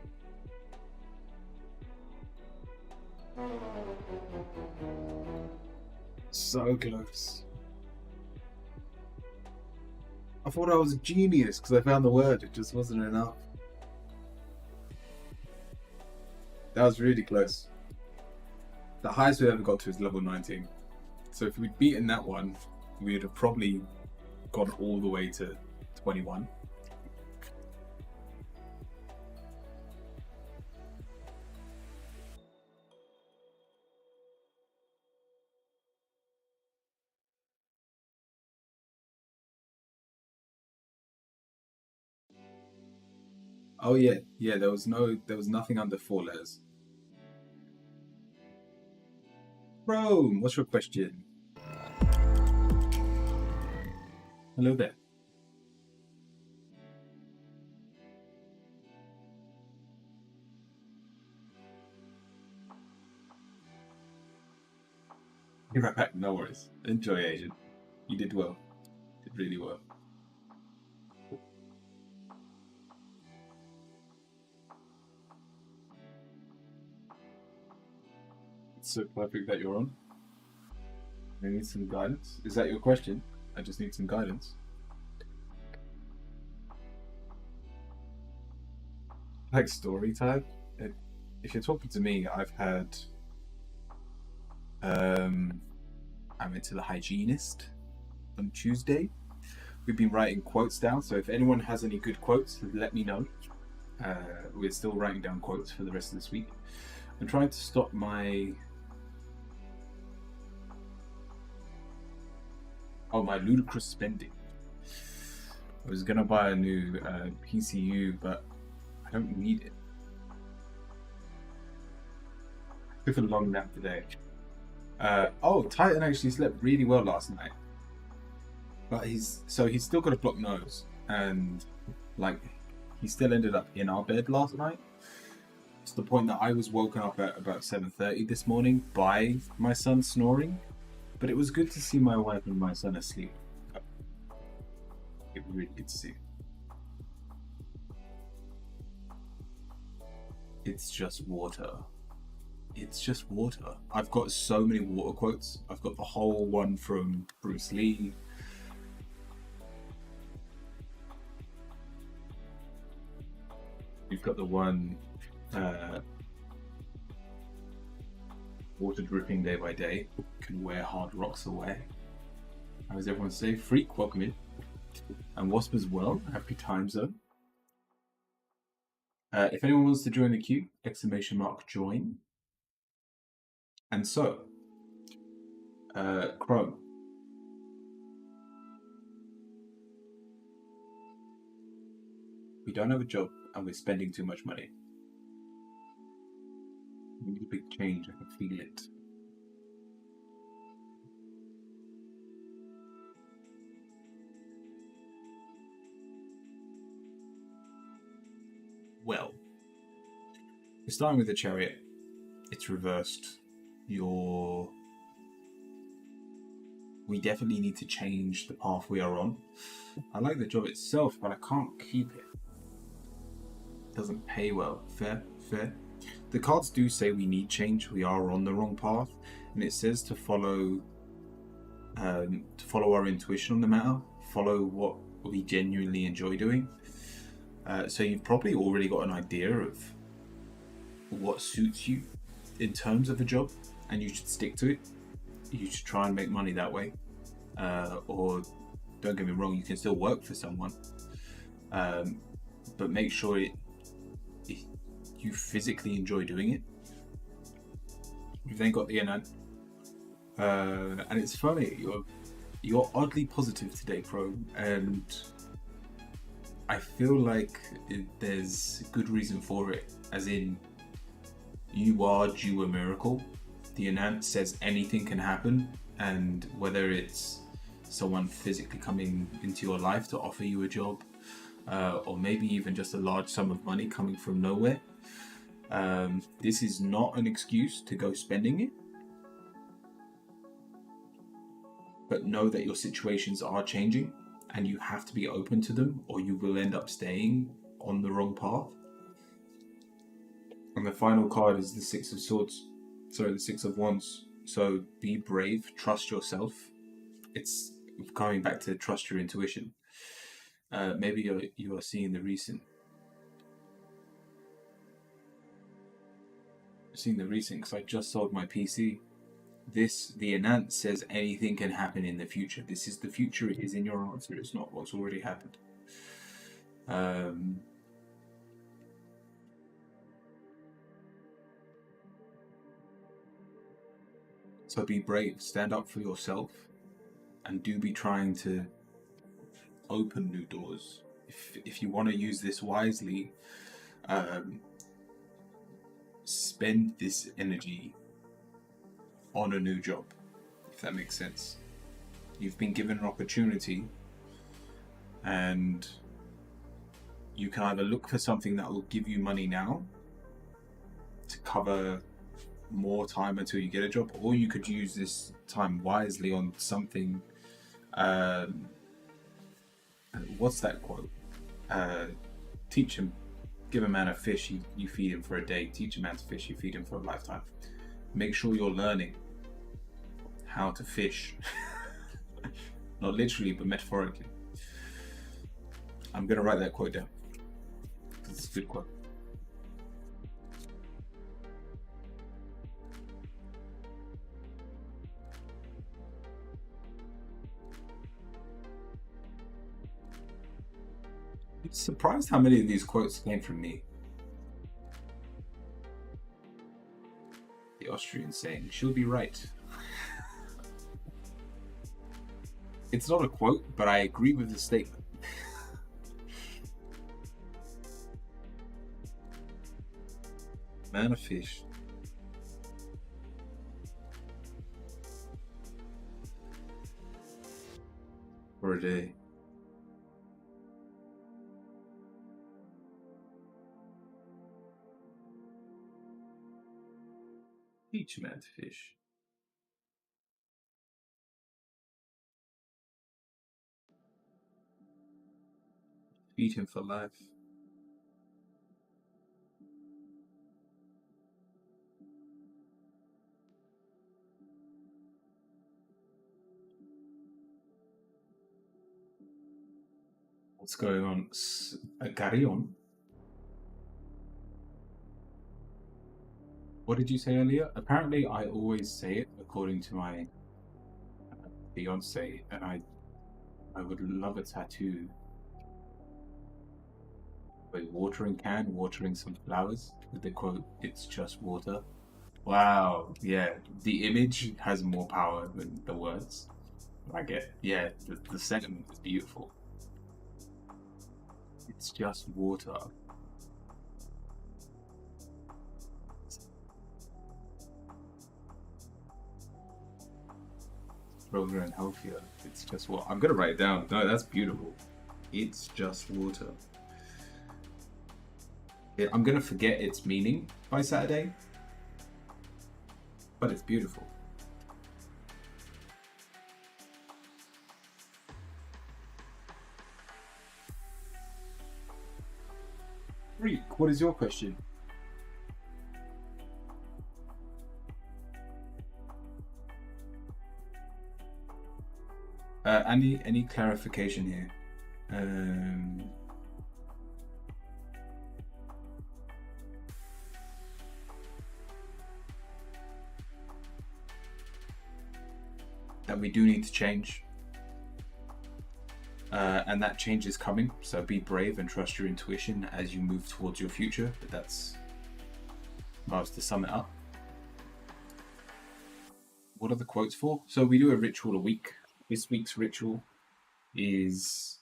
So close. I thought I was a genius because I found the word, it just wasn't enough. That was really close. The highest we ever got to is level 19. So if we'd beaten that one, we'd have probably gone all the way to 21. Oh yeah, there was nothing under 4 letters. Rome, what's your question? Hello there. Be right back, no worries. Enjoy, Agent. You did well. Did really well. It's so perfect that you're on. I need some guidance. Is that your question? I just need some guidance. Like story time? If you're talking to me, I've had I went to the hygienist on Tuesday. We've been writing quotes down, so if anyone has any good quotes, let me know. We're still writing down quotes for the rest of this week. I'm trying to stop my ludicrous spending. I was gonna buy a new PCU, but I don't need it. Took a long nap today. Titan actually slept really well last night, but he's still got a blocked nose, and like he still ended up in our bed last night. To the point that I was woken up at about 7:30 this morning by my son snoring. But it was good to see my wife and my son asleep. It was really good to see. It's just water. It's just water. I've got so many water quotes. I've got the whole one from Bruce Lee. We've got the one water dripping day by day can wear hard rocks away. How does everyone say? Freak, welcome in. And Wasp as well, happy time zone. If anyone wants to join the queue, !join. And so, Chrome. We don't have a job and we're spending too much money. We need a big change, I can feel it. Well, we're starting with the chariot. It's reversed. We definitely need to change the path we are on. I like the job itself, but I can't keep it. It doesn't pay well. Fair. The cards do say we need change. We are on the wrong path. and it says to follow our intuition on the matter, follow what we genuinely enjoy doing. So you've probably already got an idea of what suits you in terms of a job, and you should stick to it. You should try and make money that way. Or don't get me wrong, you can still work for someone, but make sure you physically enjoy doing it. We've then got the Anand, and it's funny, you're oddly positive today, Pro, and I feel like there's good reason for it, as in you are due a miracle. The Anand says anything can happen, and whether it's someone physically coming into your life to offer you a job, or maybe even just a large sum of money coming from nowhere, this is not an excuse to go spending it. But know that your situations are changing and you have to be open to them, or you will end up staying on the wrong path. And the final card is the Six of Swords. Sorry, the Six of Wands. So be brave, trust yourself. It's coming back to trust your intuition. Maybe you are seeing the recent because I just sold my PC. The Anant says anything can happen in the future. This is the future. It is in your answer. It's not what's already happened. So be brave. Stand up for yourself, and do be trying to open new doors. If you want to use this wisely, spend this energy on a new job, if that makes sense. You've been given an opportunity, and you can either look for something that will give you money now to cover more time until you get a job, or you could use this time wisely on something. What's that quote? Teach him, give a man a fish, you feed him for a day. Teach a man to fish, you feed him for a lifetime. Make sure you're learning how to fish. Not literally, but metaphorically. I'm going to write that quote down. It's a good quote. I'm surprised how many of these quotes came from me. The Austrian saying, she'll be right. It's not a quote, but I agree with the statement. Man of fish. For a day. Teach a man to fish. Feed him for life. What's going on? Garion? What did you say earlier? Apparently, I always say it according to my fiance, and I would love a tattoo. A watering can, watering some flowers with the quote, "It's just water." Wow, yeah, the image has more power than the words. I get, yeah, the sentiment is beautiful. It's just water. Stronger and healthier. It's just water. I'm gonna write it down. No, that's beautiful. It's just water. Yeah, I'm gonna forget its meaning by Saturday, but it's beautiful. Freak, what is your question? Any clarification here? That we do need to change. And that change is coming, so be brave and trust your intuition as you move towards your future. But that's, if I was to sum it up. What are the quotes for? So we do a ritual a week. This week's ritual is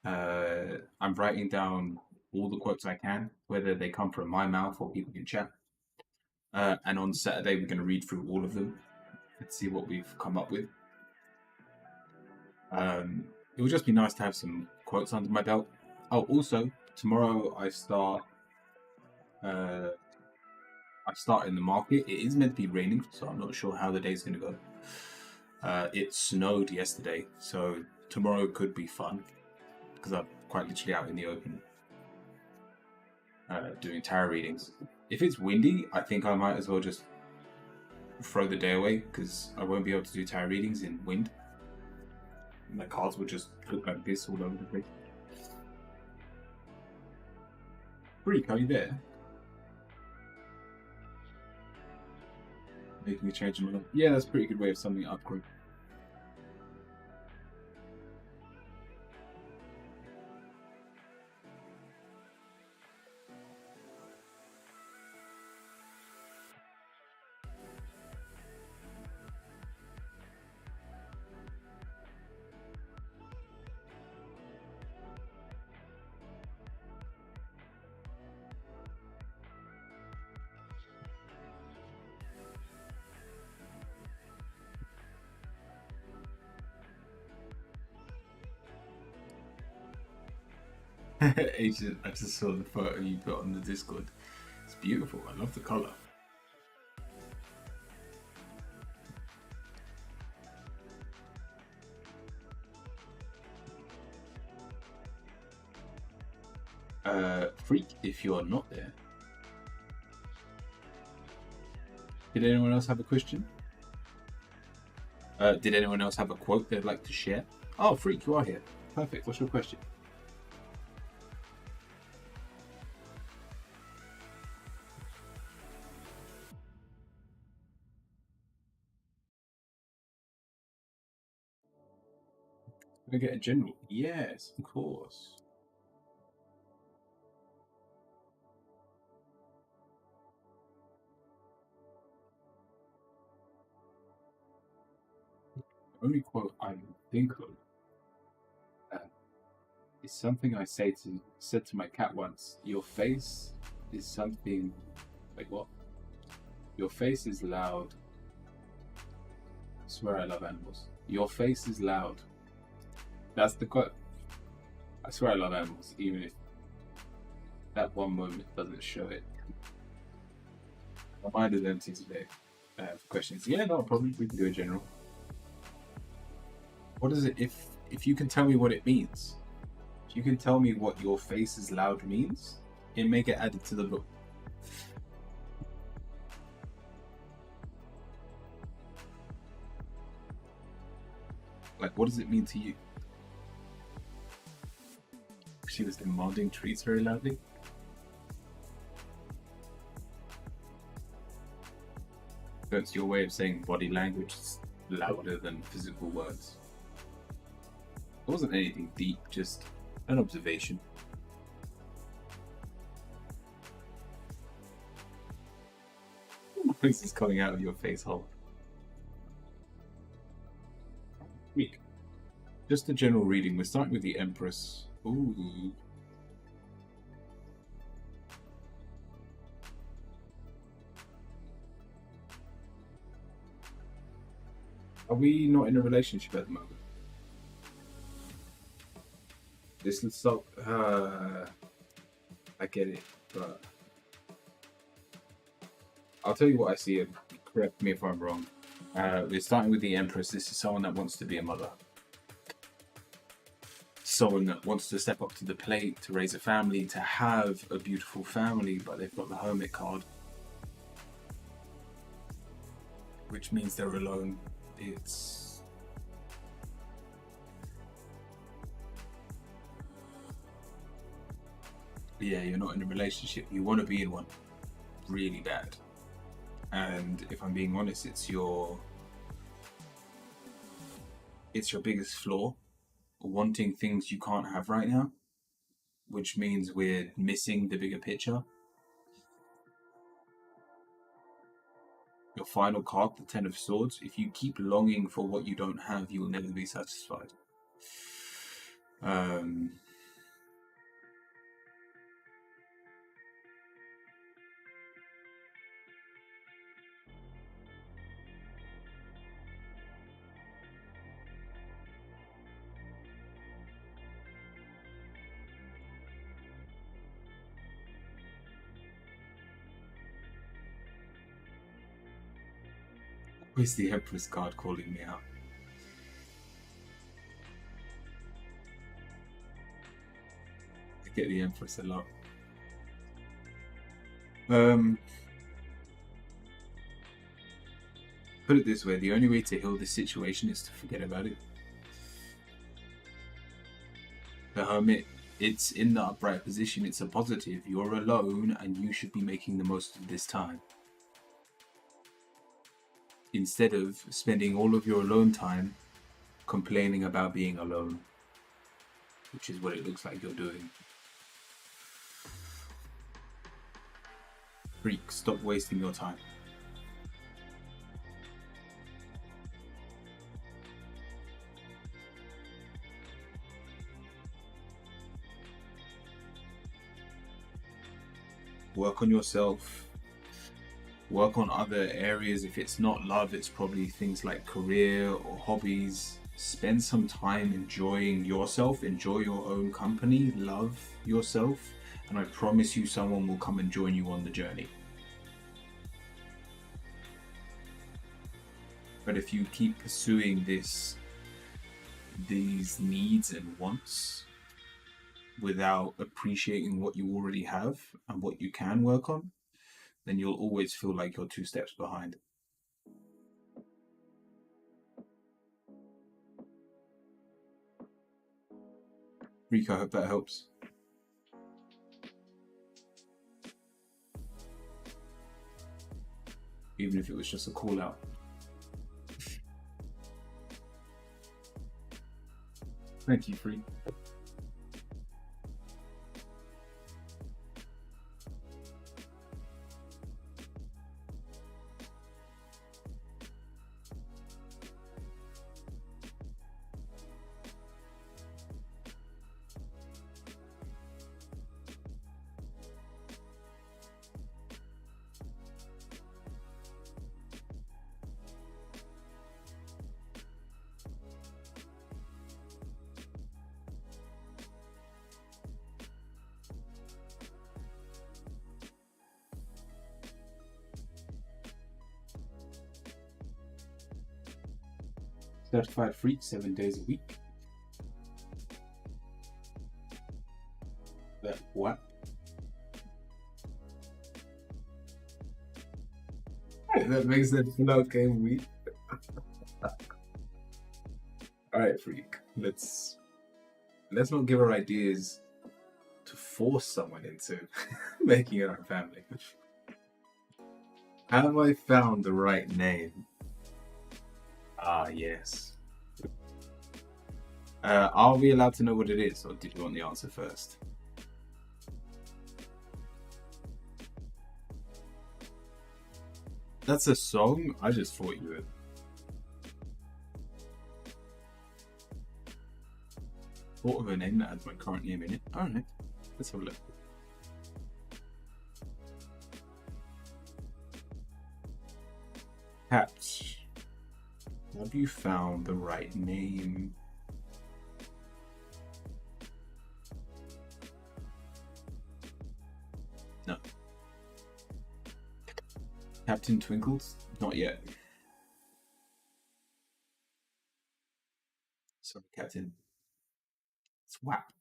I'm writing down all the quotes I can, whether they come from my mouth or people in chat. And on Saturday, we're going to read through all of them and see what we've come up with. It would just be nice to have some quotes under my belt. Oh, also, tomorrow I start in the market. It is meant to be raining, so I'm not sure how the day's going to go. It snowed yesterday, so tomorrow could be fun because I'm quite literally out in the open doing tarot readings. If it's windy, I think I might as well just throw the day away because I won't be able to do tarot readings in wind. My cards will just look like this all over the place. Freak, are you there? Making a change in my life. Yeah, that's a pretty good way of summing it up, quick. Agent, I just saw the photo you put on the Discord. It's beautiful. I love the color. Freak, if you are not there. Did anyone else have a question? Did anyone else have a quote they'd like to share? Oh, Freak, you are here. Perfect. What's your question? Can I get a general? Yes, of course. The only quote I can think of is something I said to my cat once. Your face is something. Wait, what? Your face is loud. I swear I love animals. Your face is loud. That's the quote. I swear I love animals, even if that one moment doesn't show it. My mind is empty today. For questions. Yeah, no problem. We can do a general. What is it? If you can tell me what it means, if you can tell me what your face is loud means, it may get added to the book. Like, what does it mean to you? She was demanding treats very loudly. That's your way of saying body language is louder than physical words. It wasn't anything deep, just an observation. What is coming out of your face hole? Weak. Just a general reading. We're starting with the Empress. Ooh. Are we not in a relationship at the moment? This is so. I get it, but I'll tell you what I see. And correct me if I'm wrong. We're starting with the Empress. This is someone that wants to be a mother. Someone that wants to step up to the plate, to raise a family, to have a beautiful family, but they've got the Hermit card, which means they're alone. It's yeah, you're not in a relationship. You want to be in one really bad. And if I'm being honest, it's your biggest flaw, wanting things you can't have right now, which means we're missing the bigger picture. Your final card, the Ten of Swords, if you keep longing for what you don't have, you will never be satisfied. Where's the Empress card calling me out? I get the Empress a lot. Put it this way, the only way to heal this situation is to forget about it. The Hermit, it's in the upright position, it's a positive. You're alone and you should be making the most of this time. Instead of spending all of your alone time complaining about being alone, which is what it looks like you're doing. Freak, stop wasting your time. Work on yourself. Work on other areas. If it's not love, it's probably things like career or hobbies. Spend some time enjoying yourself. Enjoy your own company. Love yourself. And I promise you someone will come and join you on the journey. But if you keep pursuing these needs and wants without appreciating what you already have and what you can work on, then you'll always feel like you're 2 steps behind. Rico, I hope that helps. Even if it was just a call out. Thank you, Free. Certified Freak, 7 days a week. That what? That makes that full out game week. Alright, Freak. Let's not give her ideas to force someone into making it our family. Have I found the right name? Ah, yes. Are we allowed to know what it is, or did you want the answer first? That's a song? I just thought you would. Thought of a name that has my current name in it. Alright, let's have a look. Cat. Have you found the right name? No. Captain Twinkles? Not yet. Sorry, Captain. Swap.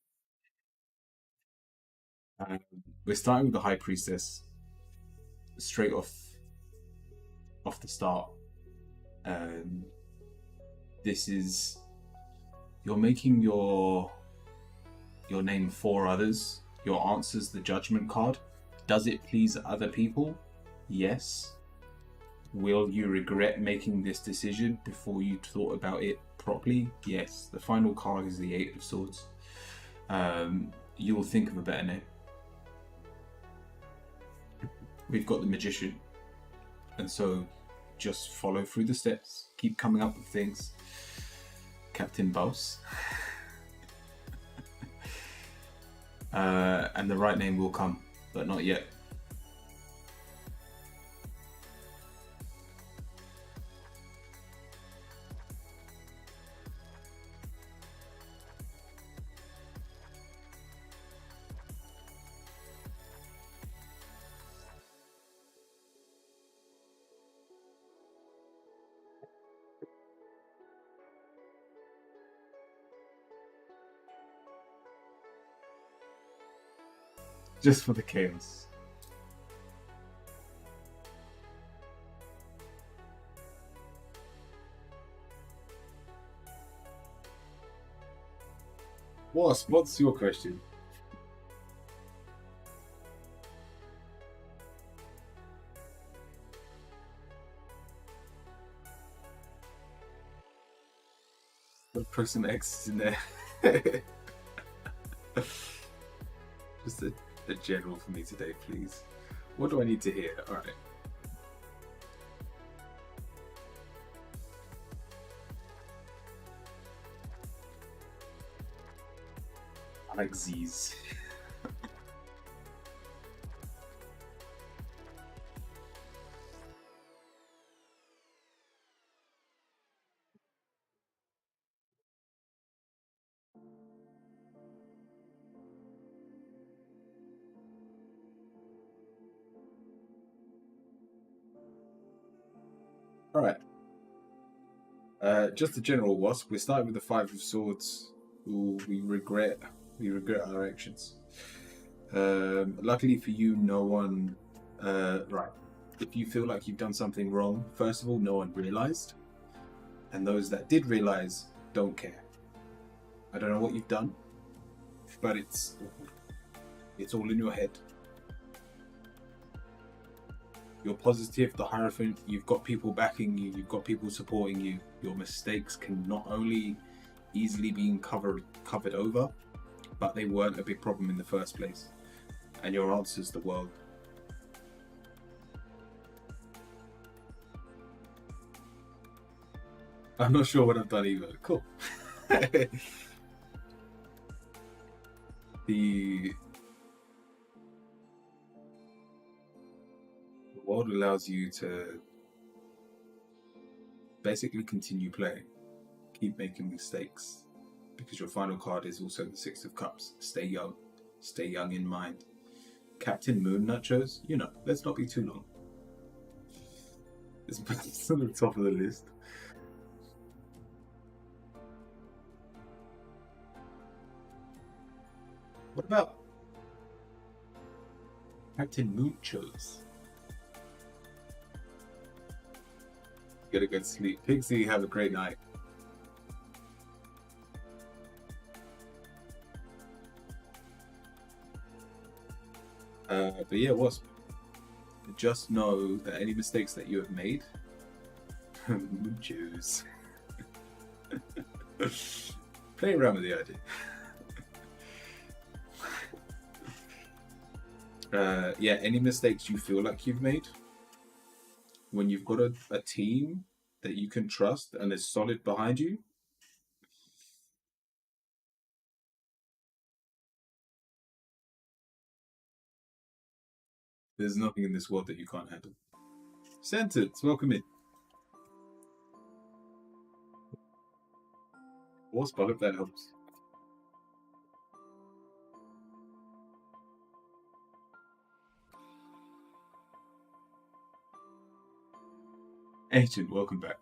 We're starting with the High Priestess. Straight off the start. This is, you're making your name for others Your answer's the judgment card. Does it please other people? Yes. Will you regret making this decision before you thought about it properly? Yes. The final card is the Eight of Swords. You will think of a better name. We've got the Magician. And so just follow through the steps. Keep coming up with things. Captain Boss. And the right name will come, but not yet. Just for the chaos. What's your question? Put some X's in there. Just a general for me today, please. What do I need to hear? Alright. I like Z's. Alright. Just a general wasp. We're starting with the Five of Swords. Ooh, we regret our actions. Luckily for you, no one... right. If you feel like you've done something wrong, first of all, no one realized. And those that did realize don't care. I don't know what you've done, but it's all in your head. You're positive, the Hierophant, you've got people backing you, you've got people supporting you. Your mistakes can not only easily be covered over, but they weren't a big problem in the first place. And your answer's the world. I'm not sure what I've done either. Cool. The world allows you to basically continue playing, keep making mistakes, because your final card is also the Six of Cups. Stay young in mind. Captain Moon Nachos, let's not be too long. It's on the top of the list. What about Captain Moochos? Get a good sleep. Pixie, have a great night. But yeah, Wasp, just know that any mistakes that you have made, Moochos. Play around with the idea. Yeah, any mistakes you feel like you've made, when you've got a team that you can trust and is solid behind you, there's nothing in this world that you can't handle. Sentence, welcome in. Wasp, I hope that helps. Agent, welcome back.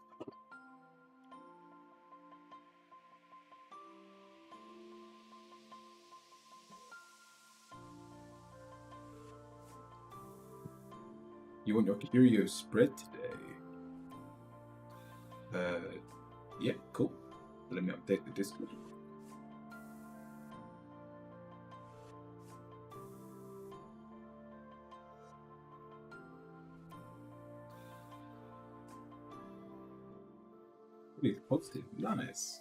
You want your curio spread today? Yeah, cool. Let me update the Discord. Really positive. Nice.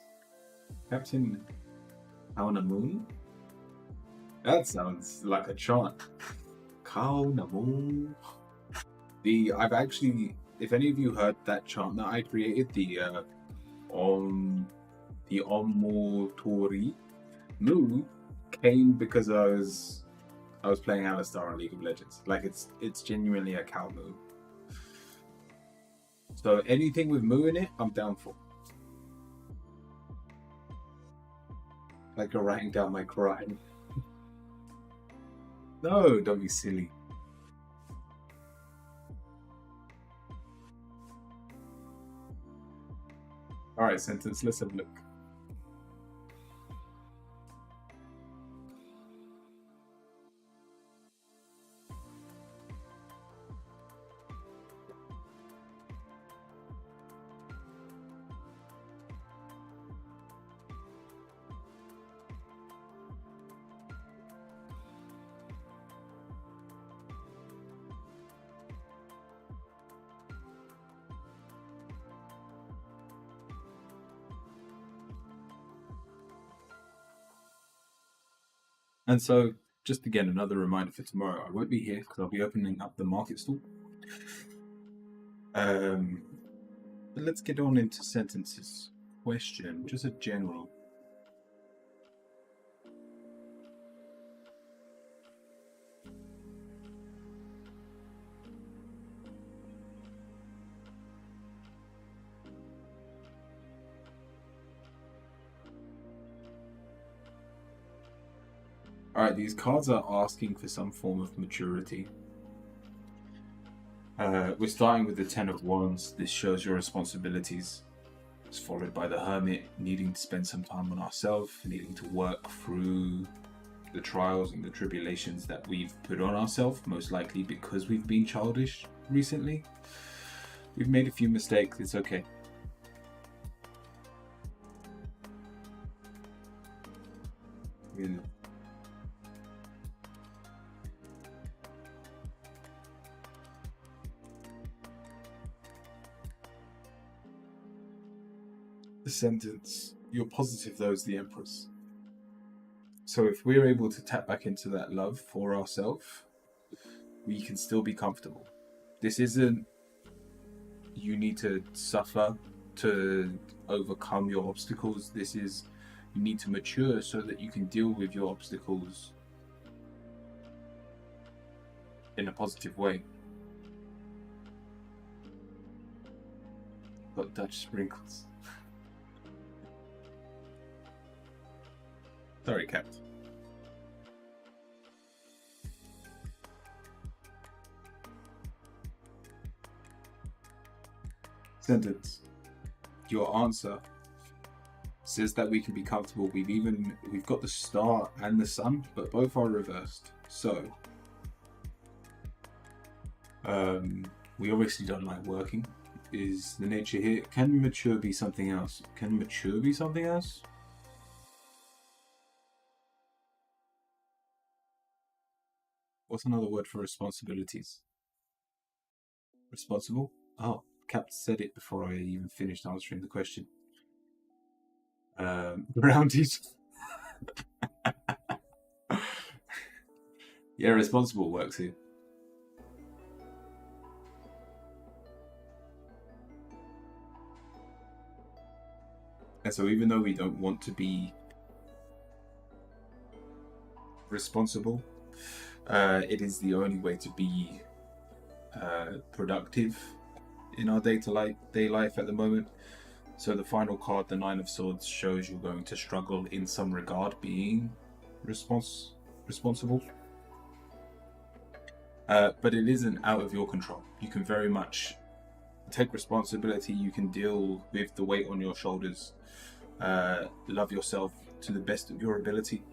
Captain Kaunamoon? That sounds like a chant. Kaunamoon. I've actually, if any of you heard that chant that I created, the Omotori Moo came because I was playing Alistar on League of Legends. Like it's genuinely a cow moo. So anything with moo in it, I'm down for. Like you're writing down my crime. No, don't be silly. Alright, sentence, let's have a look. And so, just again, another reminder for tomorrow. I won't be here because I'll be opening up the market stall. But let's get on into sentences. Question, just a general. Alright, these cards are asking for some form of maturity. We're starting with the Ten of Wands. This shows your responsibilities. It's followed by the Hermit, needing to spend some time on ourselves, needing to work through the trials and the tribulations that we've put on ourselves, most likely because we've been childish recently. We've made a few mistakes, it's okay. Yeah. The sentence, you're positive though is the Empress. So if we're able to tap back into that love for ourselves, we can still be comfortable. This isn't you need to suffer to overcome your obstacles. This is you need to mature so that you can deal with your obstacles in a positive way. Got Dutch sprinkles. Sorry, Captain. Sentence. Your answer says that we can be comfortable. We've got the star and the sun, but both are reversed. So we obviously don't like working. Is the nature here? Can mature be something else? Can mature be something else? What's another word for responsibilities? Responsible? Oh, Cap said it before I even finished answering the question. Grounded. Yeah, responsible works here. And so even though we don't want to be responsible, it is the only way to be productive in our day life at the moment. So the final card, the Nine of Swords, shows you're going to struggle in some regard being responsible. But it isn't out of your control. You can very much take responsibility. You can deal with the weight on your shoulders. Love yourself to the best of your ability.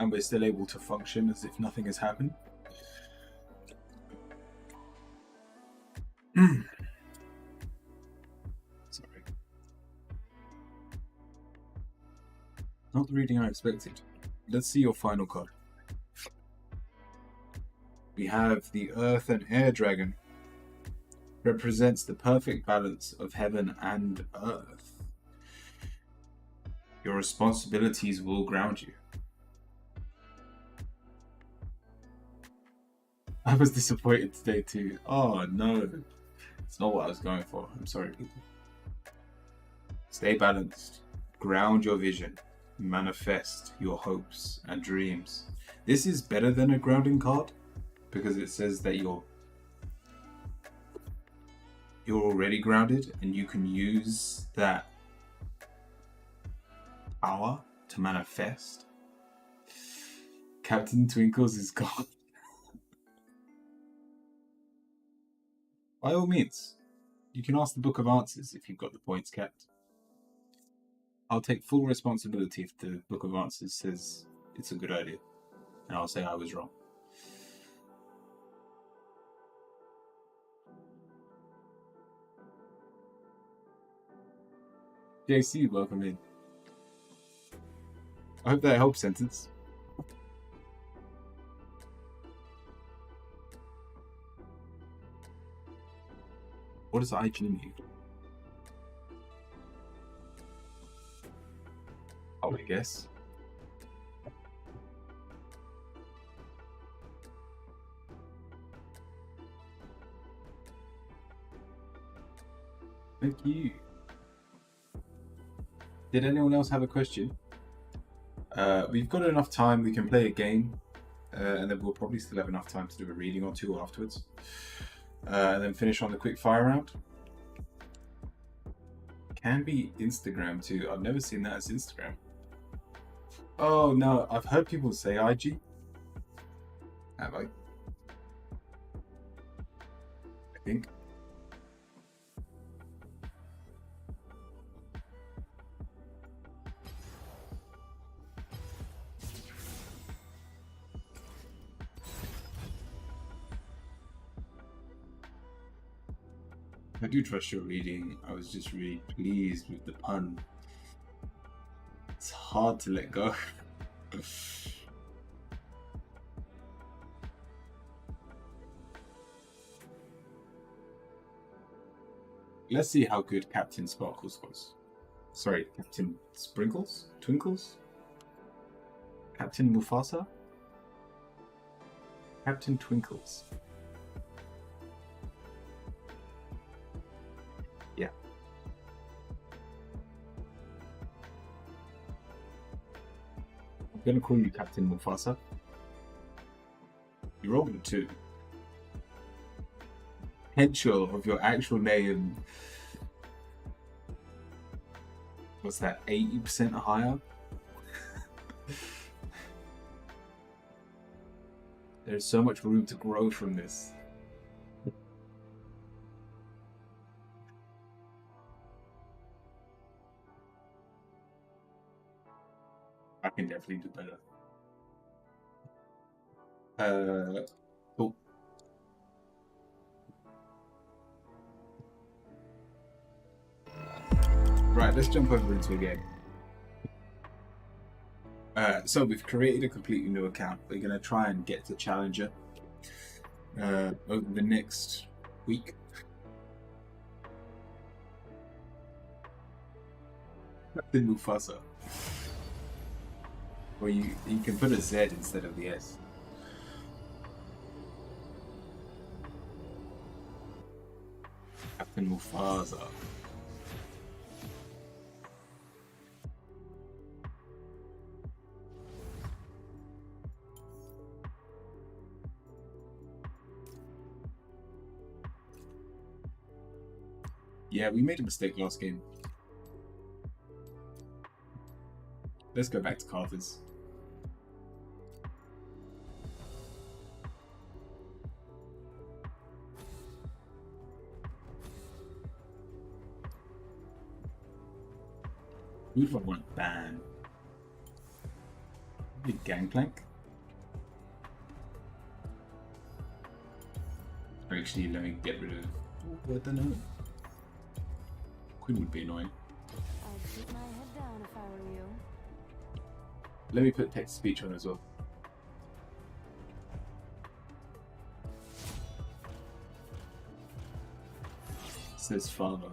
And we're still able to function as if nothing has happened. Sorry. Not the reading I expected. Let's see your final card. We we have the Earth and Air Dragon. Represents the perfect balance of heaven and earth. Your responsibilities will ground you. I was disappointed today too. Oh no. It's not what I was going for. I'm sorry, people. Stay balanced. Ground your vision. Manifest your hopes and dreams. This is better than a grounding card because it says that you're already grounded and you can use that power to manifest. Captain Twinkles is gone. By all means, you can ask the Book of Answers if you've got the points kept. I'll take full responsibility if the Book of Answers says it's a good idea, and I'll say I was wrong. JC, welcome in. I hope that helps, Sentence. What does IG mean? I would guess. Thank you. Did anyone else have a question? We've got enough time. We can play a game, and then we'll probably still have enough time to do a reading or two afterwards. And then finish on the quick fire round. Can be Instagram too. I've never seen that as Instagram. Oh no, I've heard people say IG. Have I? I think. I do trust your reading. I was just really pleased with the pun. It's hard to let go. Let's see how good Captain Sparkles was. Sorry, Captain Sprinkles? Twinkles? Captain Mufasa? Captain Twinkles. Yeah. I'm gonna call you Captain Mufasa. You rolled a 2. Potential of your actual name. What's that? 80% higher? There's so much room to grow from this. I can definitely do better. Cool. Right, let's jump over into a game. So we've created a completely new account. We're going to try and get to Challenger over the next week. Captain Mufasa. Or you can put a Z instead of the S. Captain Mufasa. Yeah, we made a mistake last game. Let's go back to Carthage. Who do I want to ban? Big Gangplank? Actually, let me get rid of... Oh, I don't know. Quinn would be annoying. I'd keep my head down if I were you. Let me put text-to-speech on as well. Says father.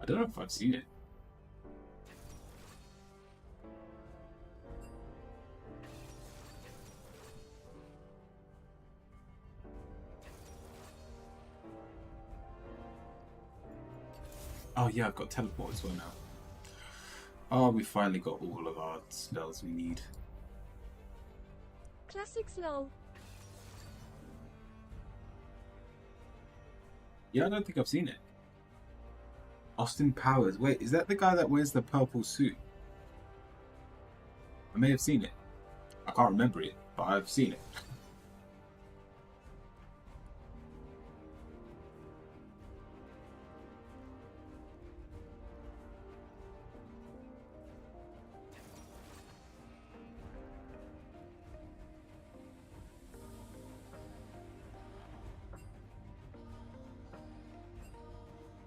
I don't know if I've seen it. Oh yeah, I've got teleport as well now. Oh, we finally got all of our spells we need. Classics lol. Yeah, I don't think I've seen it. Austin Powers. Wait, is that the guy that wears the purple suit? I may have seen it. I can't remember it, but I've seen it.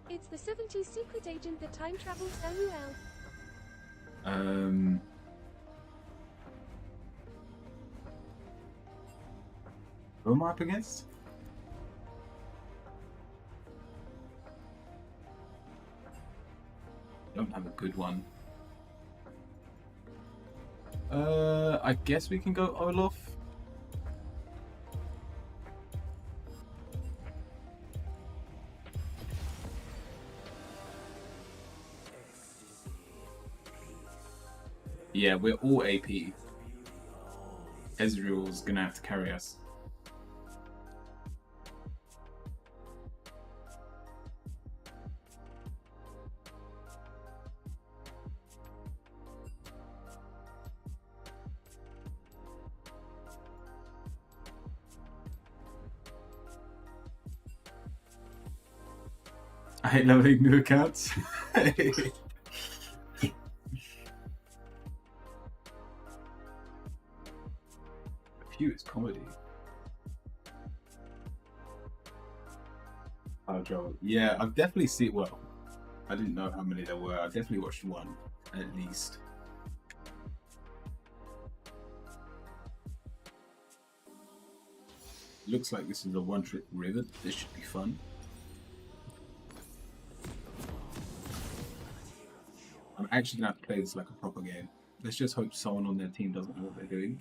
It's the 70s secret agent that time travels so well. Who am I up against? Don't have a good one. I guess we can go Olaf. Yeah, we're all AP. Ezreal's gonna have to carry us. I hate leveling new accounts. Phew, it's comedy. Oh, Joel. Yeah, I've definitely seen. Well, I didn't know how many there were. I definitely watched one, at least. Looks like this is a one-trick river. This should be fun. I'm actually gonna have to play this like a proper game. Let's just hope someone on their team doesn't know what they're doing.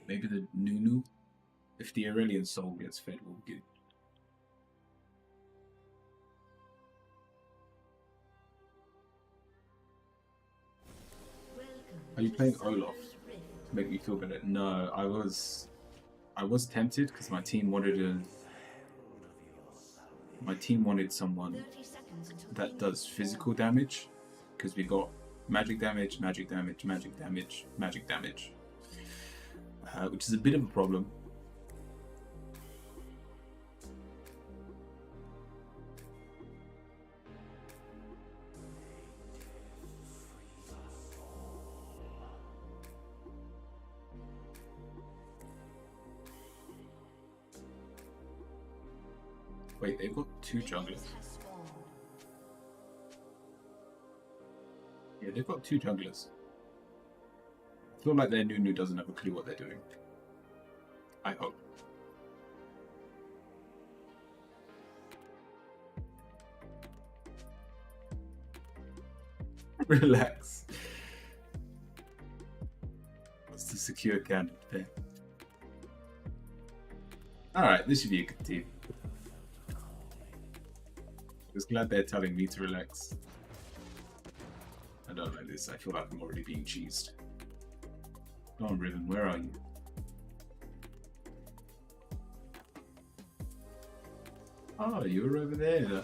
Maybe the Nunu. If the Aurelian soul gets fed, we'll get. Are you playing Olaf to make me feel better? No, I was tempted because my team wanted someone that does physical damage, because we got magic damage, magic damage, magic damage, magic damage, which is a bit of a problem. Wait, they've got two junglers. Yeah, they've got two junglers. I feel like their Nunu doesn't have a clue what they're doing. I hope. Relax. What's the secure candidate there? Alright, this should be a good team. I was glad they're telling me to relax. I don't like this. I feel like I'm already being cheesed. Come on, Riven, where are you? Oh, you're over there.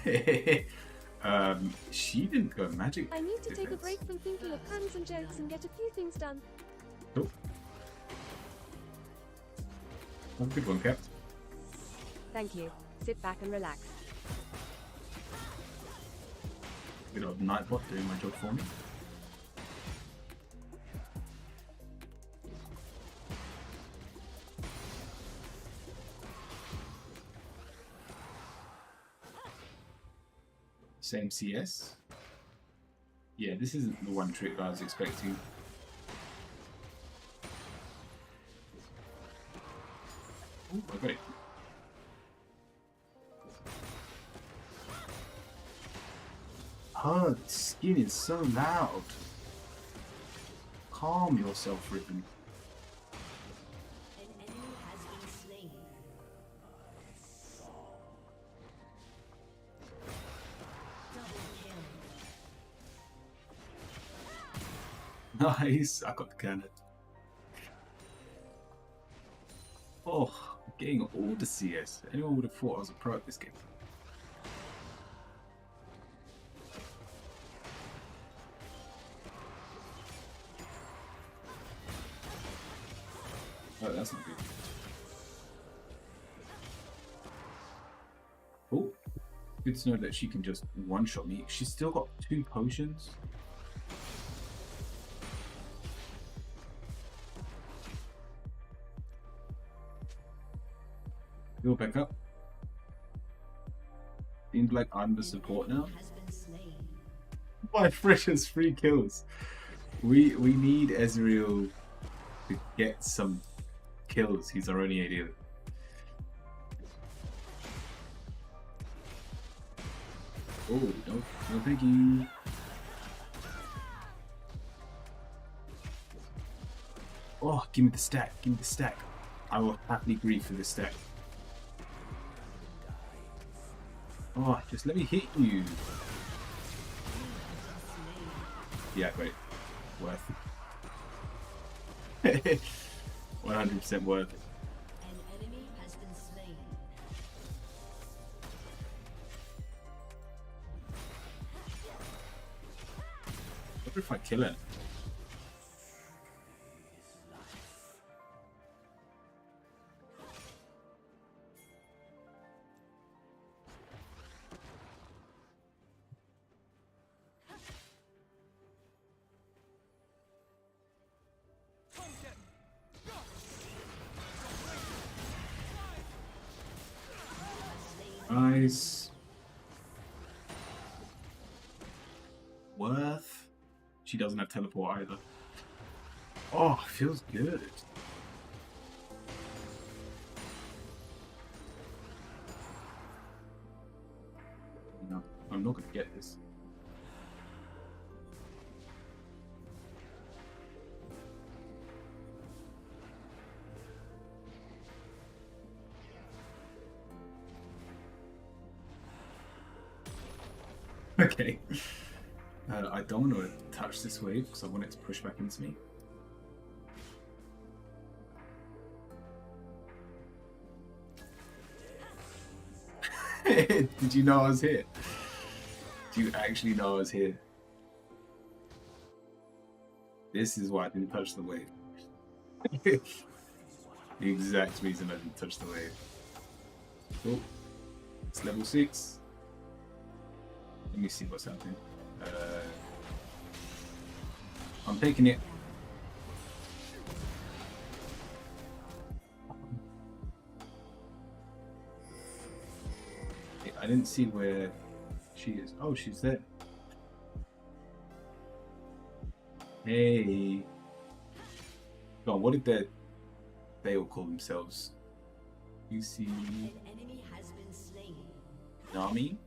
Okay. She didn't go magic. I need to take a defense. break from thinking of puns and jokes and get a few things done. Cool. That's a good one, Cap. Thank you. Sit back and relax. Good old Nightbot doing my job for me. same CS. Yeah, this isn't the one trick I was expecting. Oh, I got it. Oh, the skin is so loud. Calm yourself, Ribbon. An enemy has been slain. Double kill. Nice, I got the cannon. Oh, I'm getting all the CS. Anyone would have thought I was a pro at this game. Oh, that's not good. Oh, good to know that she can just one-shot me. She's still got 2 potions. Go back up. Seems like I'm the support now. Has been slain. My Threshers 3 kills. We need Ezreal to get some kills. He's our only AD. Oh, no thank you. Oh, give me the stack, give me the stack. I will happily grieve for the stack. Oh, just let me hit you. Yeah, great. Worth it. 100% worth it. An enemy has been slain. What if I kill it? Nice. Worth. She doesn't have teleport either. Oh, feels good. No, I'm not gonna get this. Okay. I don't want to touch this wave because I want it to push back into me. Did you know I was here? Do you actually know I was here? This is why I didn't touch the wave. The exact reason I didn't touch the wave. Cool. It's level 6. Let me see what's happening. I'm taking it. I didn't see where she is. Oh, she's there. Hey. God, what did they all call themselves? You see An enemy has been slain. Nami?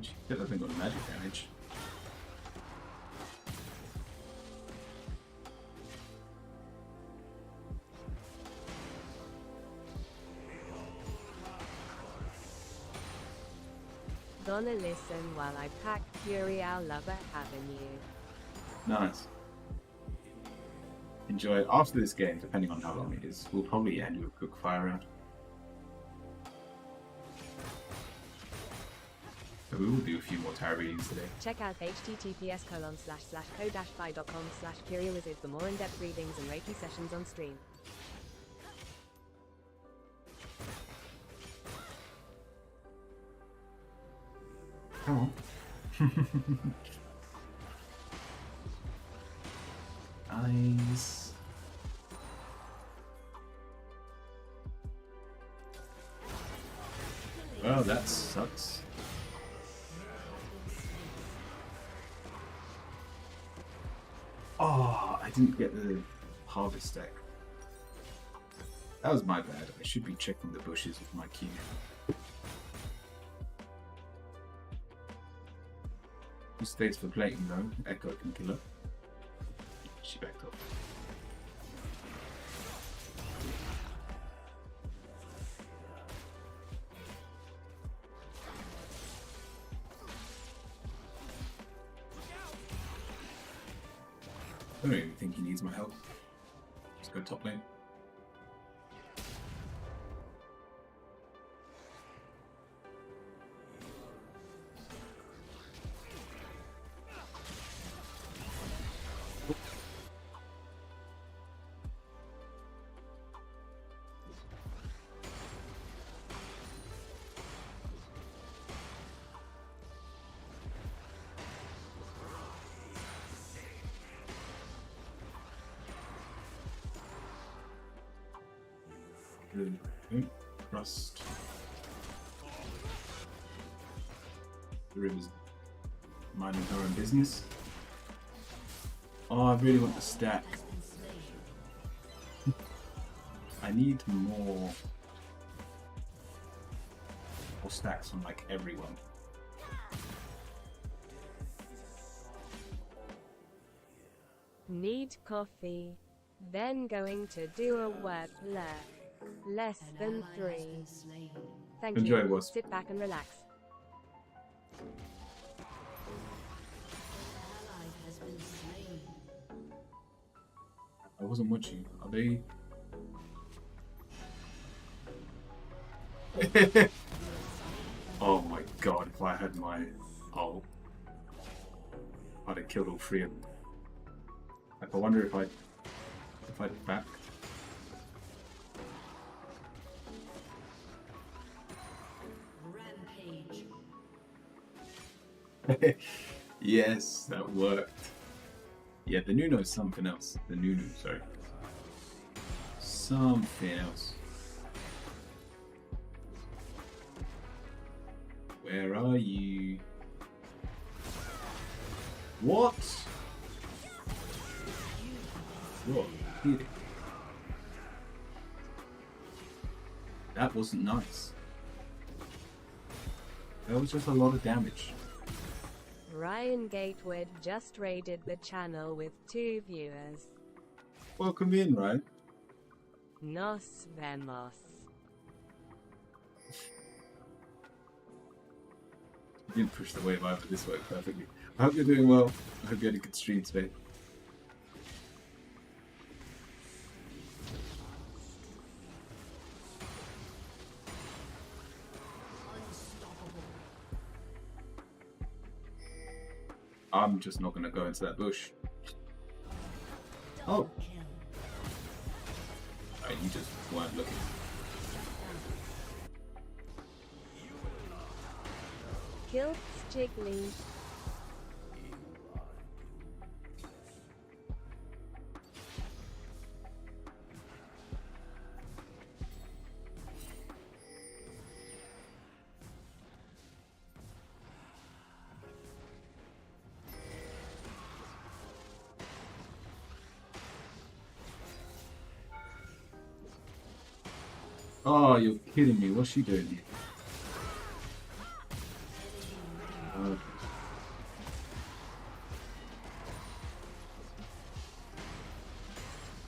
She still hasn't got magic damage. Gonna listen while I pack Fury I'll love it having you. Nice. Enjoy it. After this game, depending on how long it is, we'll probably end with a quick fire round. So we will do a few more tarot readings today. Check out https://co-fi.com/curiawizard for more in-depth readings and Reiki sessions on stream. Come on. Nice. Well, that sucks. Oh, I didn't get the harvest deck. That was my bad. I should be checking the bushes with my key. Who stays for plating though? Echo can kill her. She backed up. I don't even think he needs my help. Let's go top lane. Good. Rust. The river's minding her own business. Oh, I really want the stack. I need more stacks from like everyone. Need coffee. Then going to do a work less than 3. Thank Enjoy, you. boss. Sit back and relax. I wasn't watching. Are they? Oh my god! If I had my ult, I'd have killed all 3 of them. Like, I wonder if I'd back. Rampage. Yes, that worked. Yeah, the Nuno is something else. The Nunu, sorry. Something else. Where are you? What? What? Here. That wasn't nice. That was just a lot of damage. Ryan Gatewood just raided the channel with 2 viewers. Welcome in, right? Nos vemos. You didn't push the wave out, but this worked perfectly. I hope you're doing well. I hope you had a good stream today. I'm just not going to go into that bush. Oh, right, you just weren't looking. Killed Jiggly. Oh, you're kidding me. What's she doing here?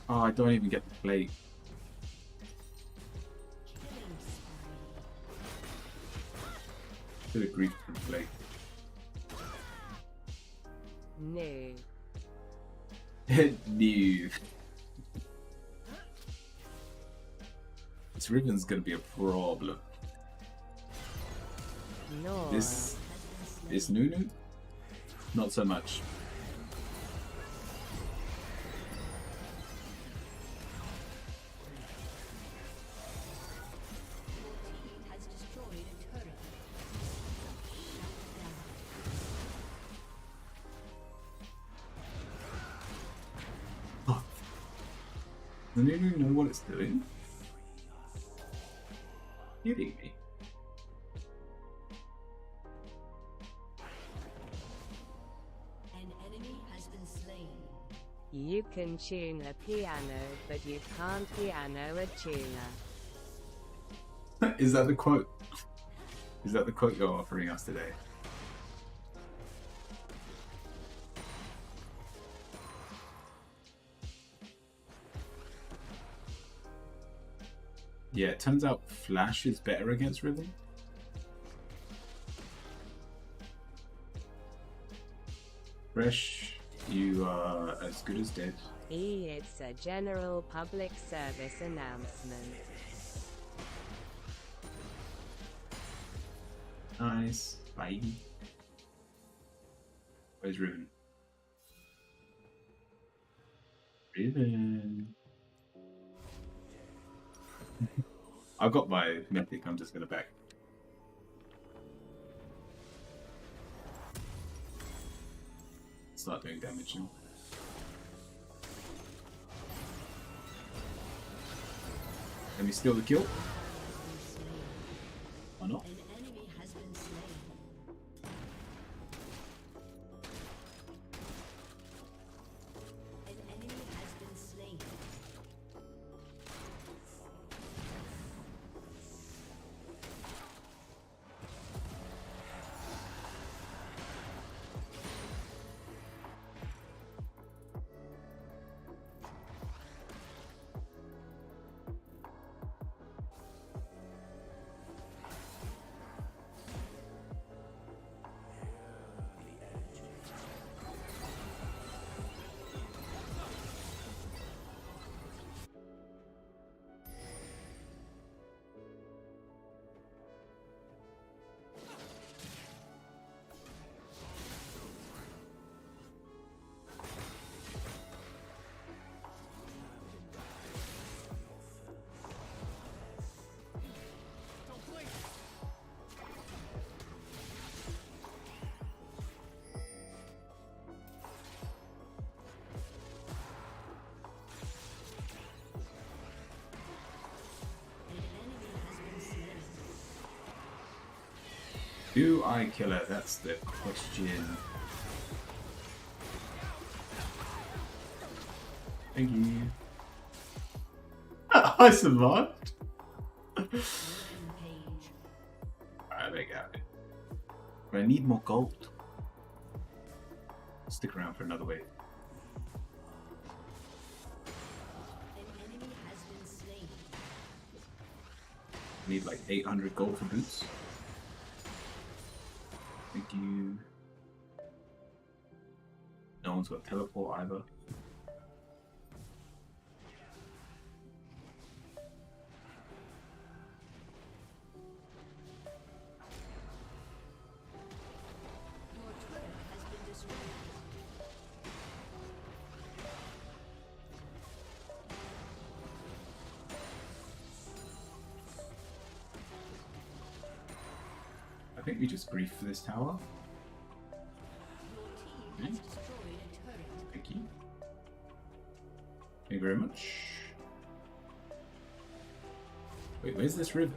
Oh, I don't even get the plate. Could have griefed for the plate. No. No. This Riven's gonna be a problem. No. This Nunu? Not so much. Has destroyed a turret. Shut down. Doesn't it even know what it's doing? Kidding me? An enemy has been slain. You can tune a piano, but you can't piano a tuner. Is that the quote? Is that the quote you're offering us today? Yeah, it turns out Flash is better against Riven. Fresh, you are as good as dead. It's a general public service announcement. Nice. Bye. Where's Riven? Riven. I've got my mythic, I'm just gonna back. Start doing damage now. Let me steal the kill. Why not? An enemy has been slain. An enemy has been slain. Do I kill her? That's the question. Thank you. I survived. Rampage. Alright, I got it. But I need more gold. Stick around for another wave. An enemy has been slain. I need like 800 gold for boots. Thank you. No one's got teleport either. Your turret has been destroyed. I think we just grief for this tower. Your team has destroyed a turret. Thank you. Thank you very much. Wait, where's this river?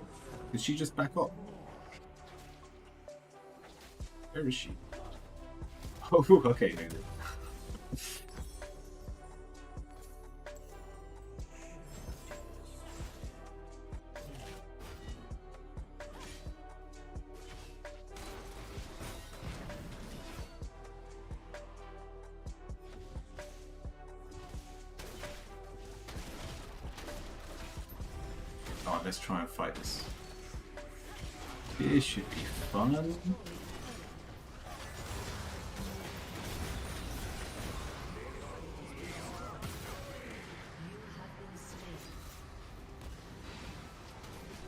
Did she just back up? Where is she? Oh, okay, maybe. Let's try and fight this. This should be fun.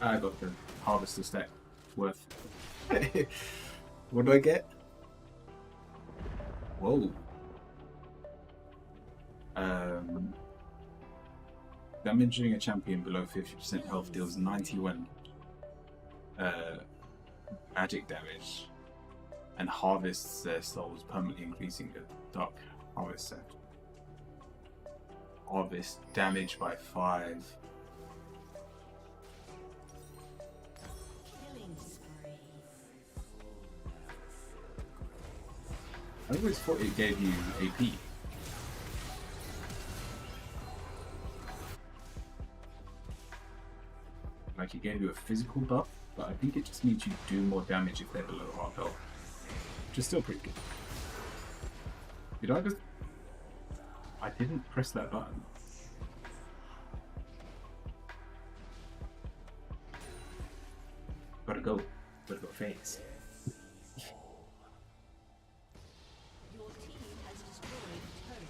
I got the harvester stack worth. What do I get? Whoa. Damaging a champion below 50% health deals 91 magic damage and harvests their souls, permanently increasing the dark harvest set. Harvest damage by 5. Killing spree. I always thought it gave you AP. Like it gave you a physical buff, but I think it just means you do more damage if they're below half health. Which is still pretty good. Did I just... I didn't press that button. Gotta go. Gotta go fast. Your team has destroyed a turret.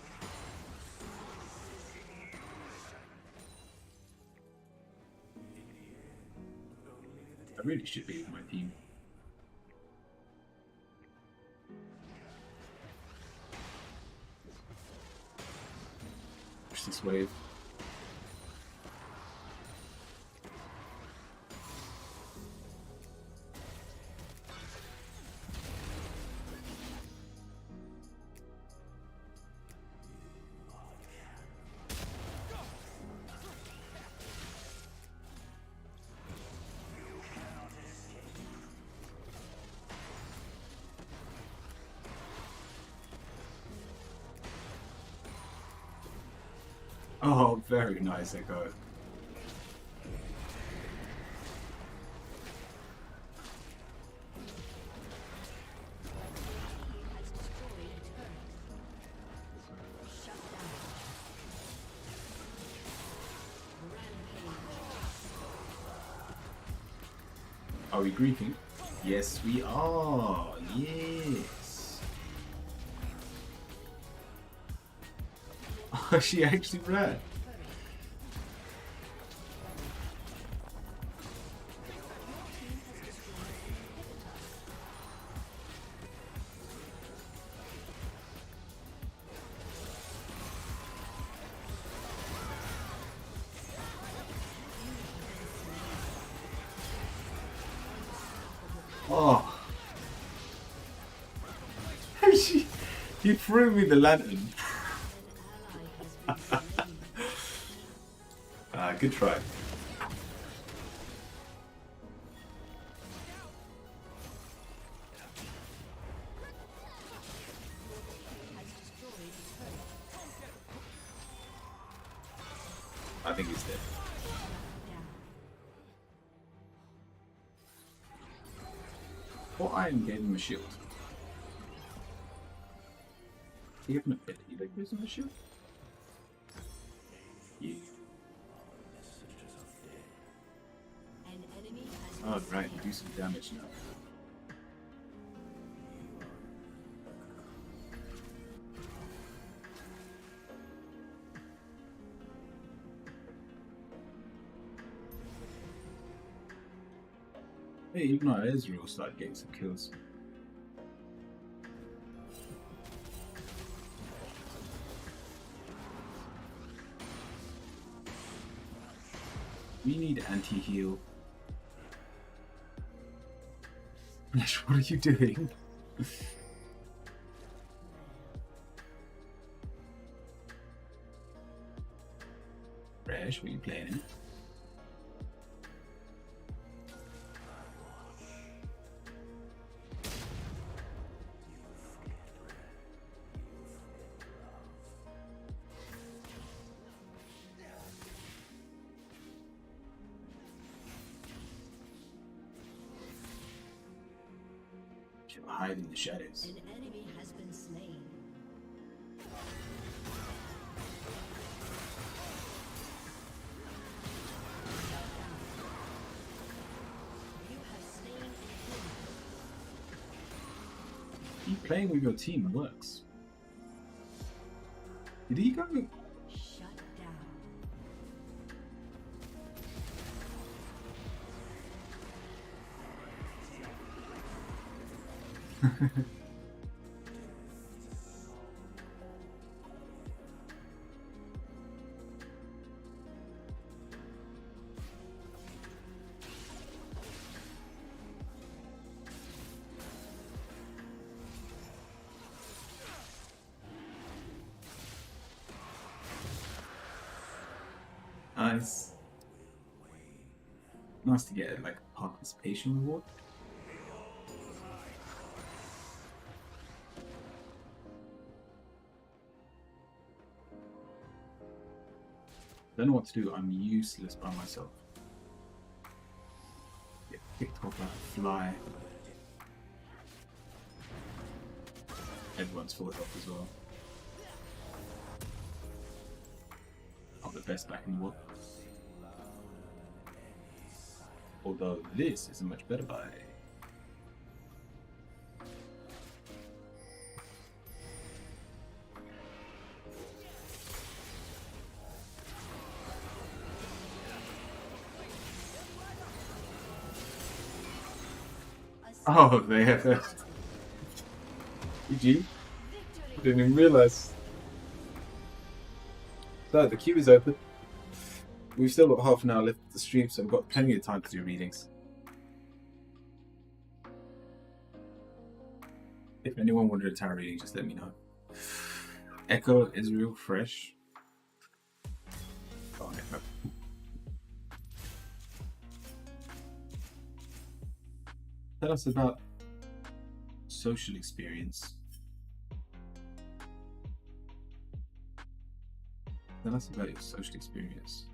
I really should be with my team. Push this wave. Oh, very nice, Echo. Has destroyed a turret. Shut down. Rampage. Are we griefing? Yes, we are. Yes. Oh, she actually ran. Oh. He threw me the lantern. Good try. I think he's dead. Well, I am gave him a shield. Do you have an ability that gives him a shield? Yeah. An enemy has Oh, been right, slain. do some damage now. Hey, even our Ezreal started getting some kills. We need anti-heal. Flash, what are you doing? Rash, what are you planning? She'll hide in the shadows. An enemy has been slain. You have slain an enemy. Keep playing with your team works. Did he go? Shut down. nice. Nice to get like a participation reward. Don't know what to do. I'm useless by myself. Get picked off like a fly. Everyone's full health as well. Not the best back in the world. Although this is a much better buy. Oh, they have a GG. Didn't even realise. So the queue is open. We've still got half an hour left of the stream, so we've got plenty of time to do readings. If anyone wanted a tarot reading, just let me know. Echo is real fresh. Oh, Echo. Tell us about social experience. Tell us about your social experience.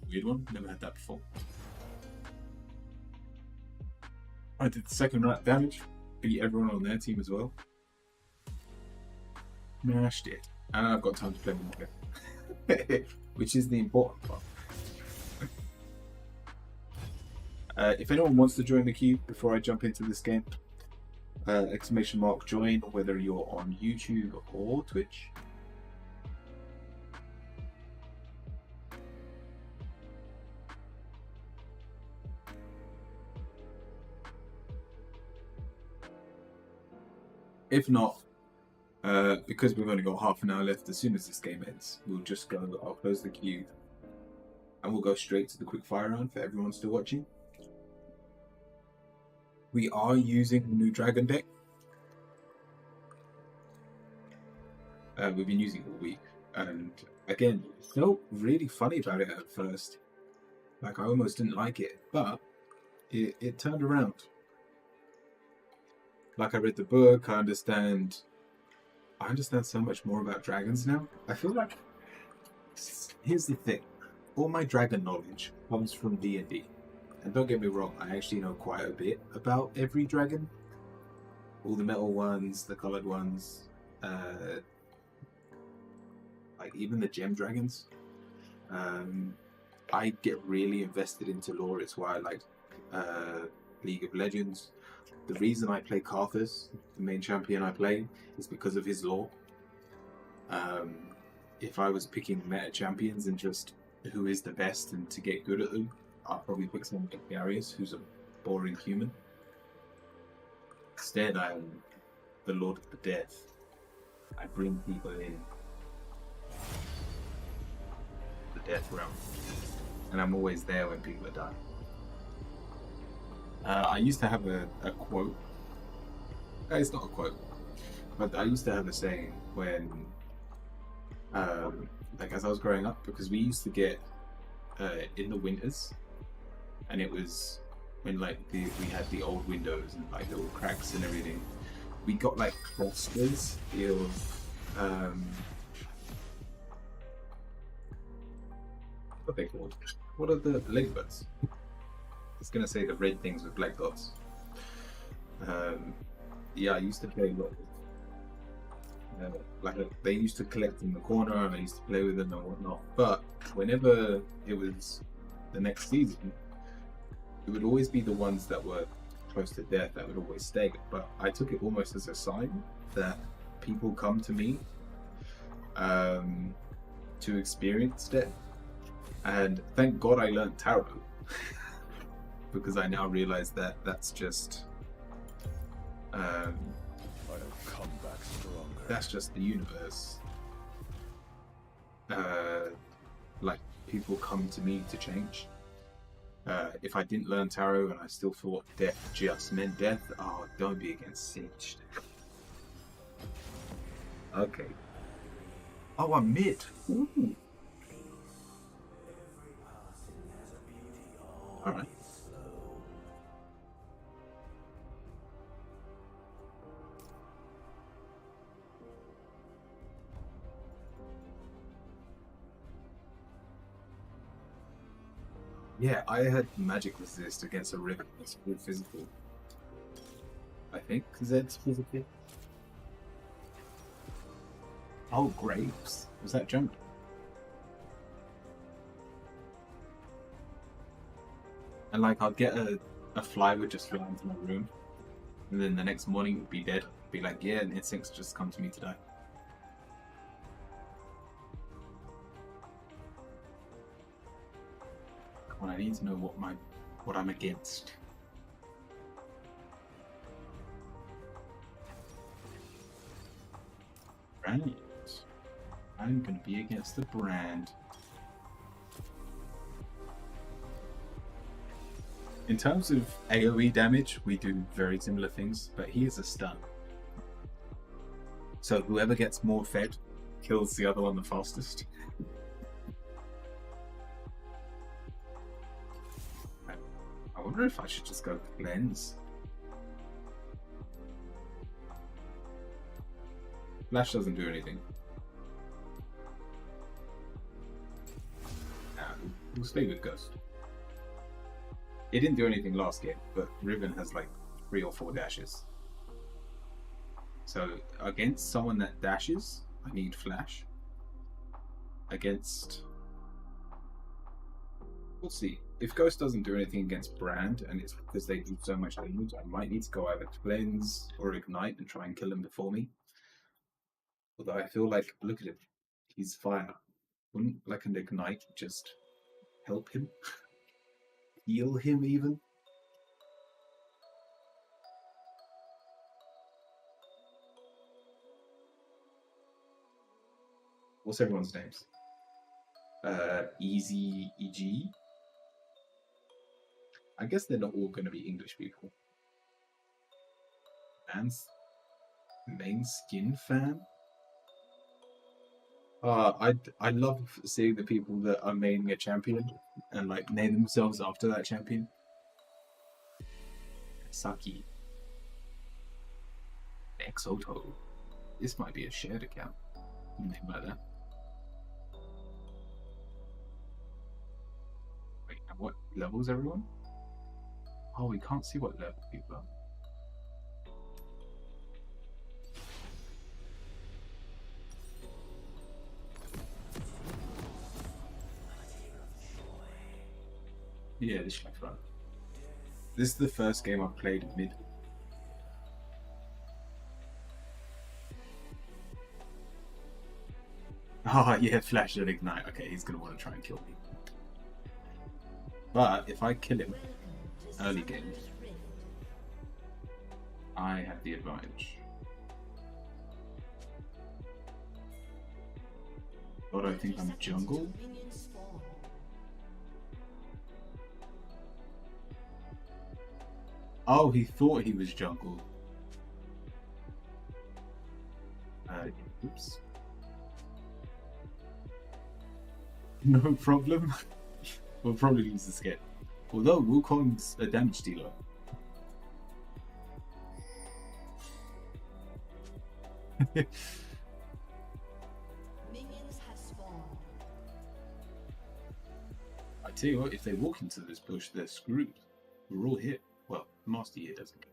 Weird one, never had that before. I did the second round damage, beat everyone on their team as well. Mashed it. And I've got time to play more, which is the important part. If anyone wants to join the queue before I jump into this game, exclamation mark join, whether you're on YouTube or Twitch. If not, because we've only got half an hour left, as soon as this game ends, we'll just go, I'll close the queue, and we'll go straight to the quick fire round for everyone still watching. We are using the new dragon deck. We've been using it all week, and again, felt really funny about it at first. Like I almost didn't like it, but it turned around. Like I read the book, I understand so much more about dragons now. I feel like, here's the thing, all my dragon knowledge comes from D&D. And don't get me wrong, I actually know quite a bit about every dragon. All the metal ones, the coloured ones, like even the gem dragons. I get really invested into lore, it's why I like League of Legends. The reason I play Karthus, the main champion I play, is because of his lore. If I was picking meta champions and just who is the best and to get good at them, I'll probably pick someone like Darius, who's a boring human. Instead, I'm the Lord of the Death. I bring people in the death realm, and I'm always there when people are dying. I used to have a quote. It's not a quote, but I used to have a saying when, like as I was growing up, because we used to get in the winters. And it was when like we had the old windows and like little cracks and everything. We got like clusters of what are they called? What are the ladybugs? I was gonna say the red things with black dots. Yeah, I used to play a lot. They used to collect in the corner, and I used to play with them and whatnot. But whenever it was the next season, it would always be the ones that were close to death that would always stay. But I took it almost as a sign that people come to me to experience death. And thank God I learned tarot because I now realize that that's just I'll come back stronger. that's just the universe. Like people come to me to change. If I didn't learn tarot and I still thought death just meant death, oh, don't be against Singed. Okay. Oh, I'm mid. Ooh. All right. Yeah, I had magic resist against a Riven that's full physical. I think Zed's physical. Oh, Graves. Was that junk? And like, I'd get a fly would just fly into my room, and then the next morning it would be dead. Be like, yeah, an instinct's just come to me to die. Come on, I need to know what I'm against. Right. I'm gonna be against the brand. In terms of AoE damage, we do very similar things, but he is a stun. So whoever gets more fed kills the other one the fastest. I wonder if I should just go cleanse. Flash doesn't do anything. We'll stay with Ghost. It didn't do anything last game, but Riven has like 3 or 4 dashes. So against someone that dashes, I need Flash. Against... We'll see. If Ghost doesn't do anything against Brand, and it's because they do so much damage, I might need to go either Cleanse or Ignite and try and kill him before me. Although I feel like, look at him, he's fire. Wouldn't like an Ignite just help him? Heal him even? What's everyone's names? Easy EG? I guess they're not all going to be English people. Main skin fan? I love seeing the people that are maining a champion and like name themselves after that champion. Saki. Exoto. This might be a shared account. Name like that. Wait, and what level is everyone? Oh, we can't see what level people are. Yeah, this should be fun. This is the first game I've played mid. Oh yeah, Flash and Ignite. Okay, he's gonna want to try and kill me. But if I kill him early game, I have the advantage. But I think I'm jungle. Oh, he thought he was jungle. Oops. No problem. We'll probably lose the skip. Although Wukong's a damage dealer. Minions have spawned. I tell you what, if they walk into this bush, they're screwed. We're all hit. Well, Master Yi doesn't.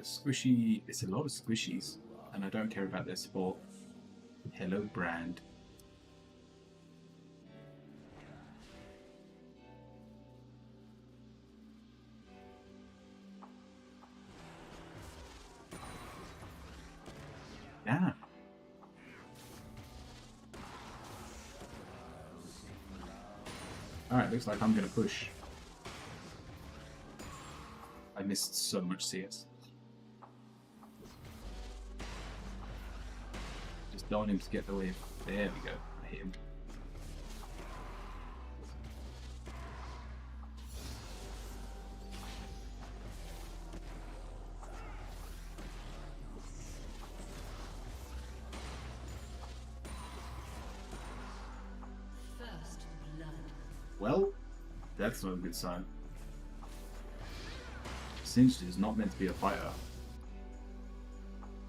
Squishy. It's a lot of squishies, and I don't care about their sport. Hello, Brand. Yeah. Alright, looks like I'm gonna push. I missed so much CS. Just don't want him to get the wave. There we go. I hit him. Well, that's not a good sign. Singed is not meant to be a fighter.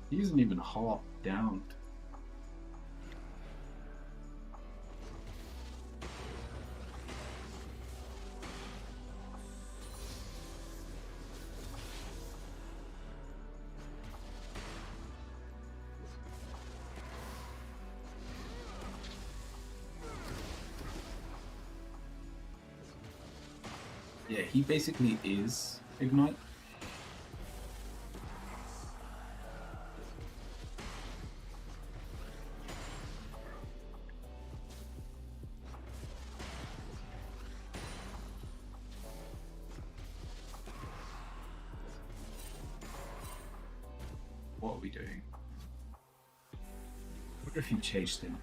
He isn't even half down. Yeah, he basically is Ignite. What are we doing? I wonder if you chased him.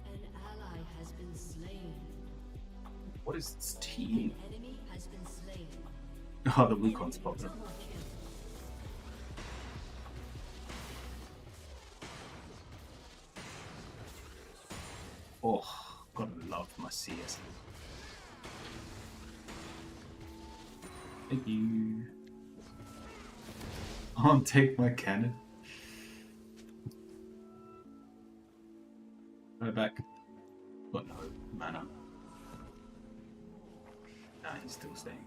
An ally has been slain. What is this team? An enemy has been slain. Oh, the Wukong's popping up. Double kill. Oh, gotta love my CS. Thank you. I'll take my cannon. Go back. Got no mana. Nah, he's still staying.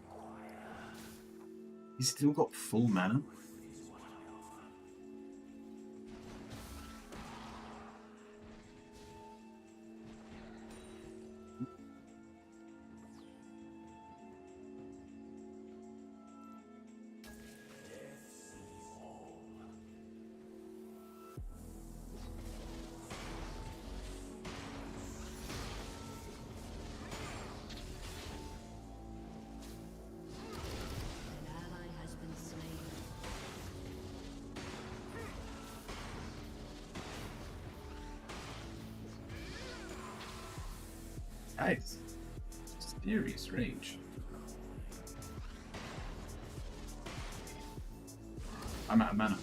He's still got full mana. An ally has been slain. Nice. Serious range. I'm out of mana.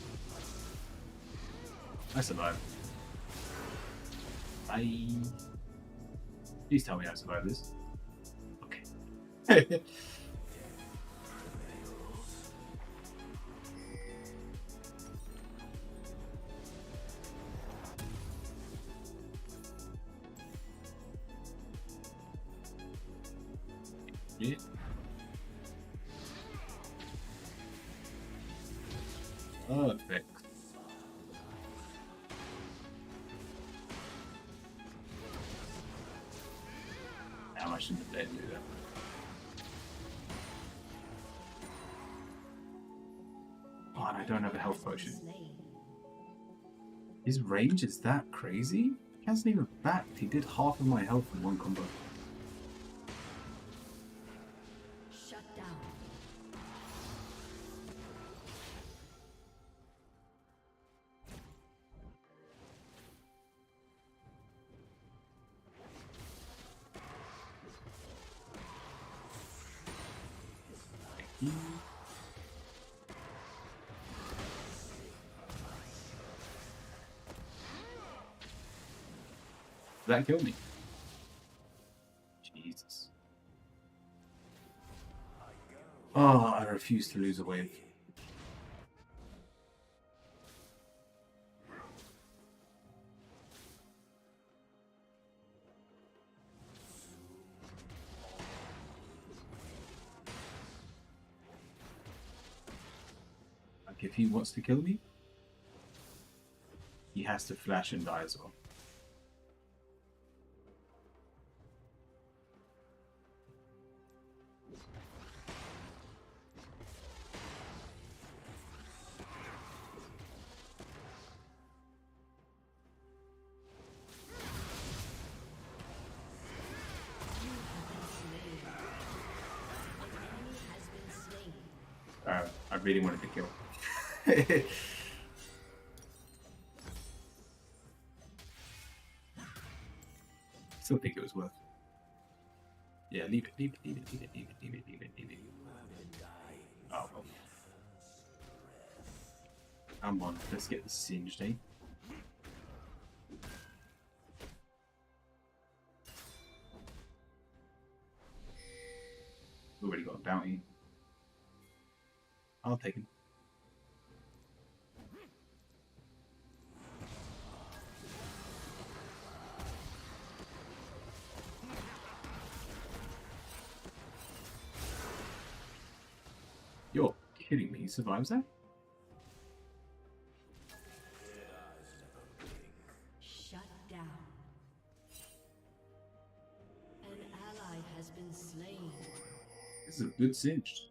I survived. Bye. Please tell me I survived this. Okay. Yeah. Perfect. How much did they do that? Oh, and I don't have a health potion. Slain. His range is that crazy? He hasn't even backed. He did half of my health in one combo. Shut down. That killed me. Jesus. Oh, I refuse to lose a wave. Like, if he wants to kill me, he has to flash and die as well. I really wanted to kill. Still think it was worth it. Yeah, leave it, leave it, leave it, leave it, leave it, leave it, leave it, leave it. Oh, well. Come on, let's get this singed, eh? Got a bounty. I'll take him. You're kidding me, he survives that? Shut down. An ally has been slain. This is a good cinch.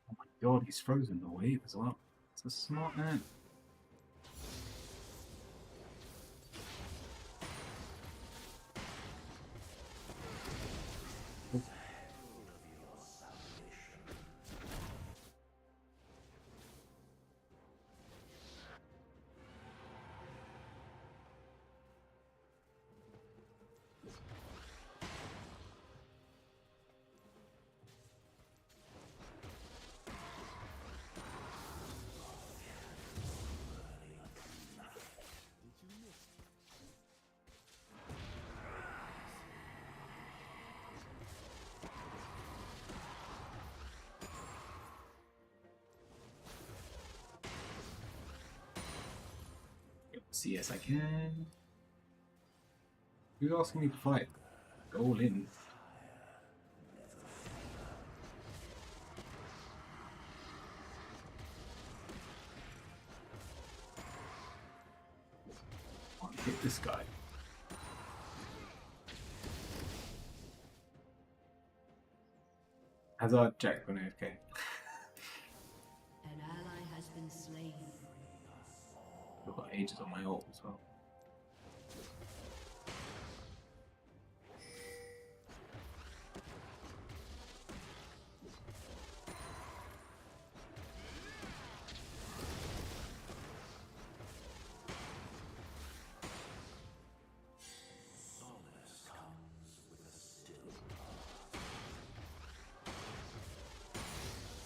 Oh my god, he's frozen the wave as well. It's a smart man. See, yes, I can. Who's asking me to fight? Go all in. Can't hit this guy. Hazard, Jack, on AFK. An ally has been slain. I've got ages on my ult as well.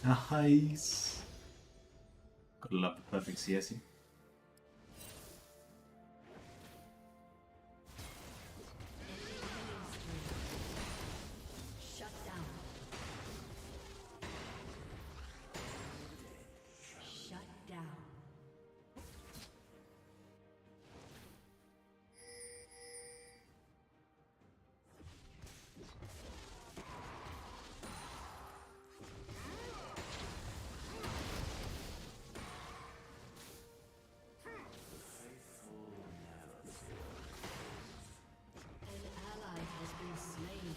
Nice. Gotta love the perfect CSE. Shut down. Shut down. An ally has been slain.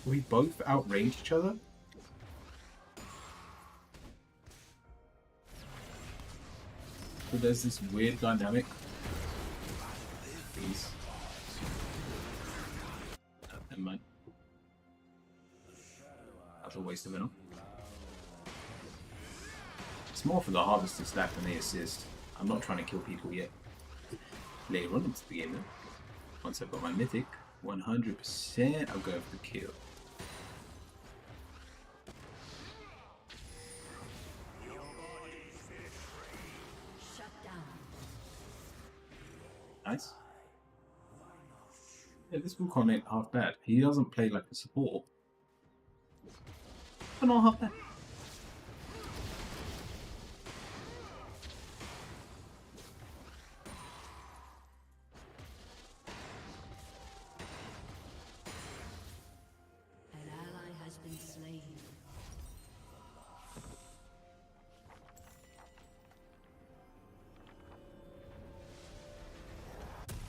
We both outrange each other. So there's this weird dynamic. Please. Never mind. That's a waste of mana. It's more for the harvester stack than the assist. I'm not trying to kill people yet. Later on into the game though. Once I've got my mythic, 100% I'll go for the kill. Shut down. Nice. Yeah, this Wukong ain't half bad. He doesn't play like a support. But not half bad. An ally has been slain.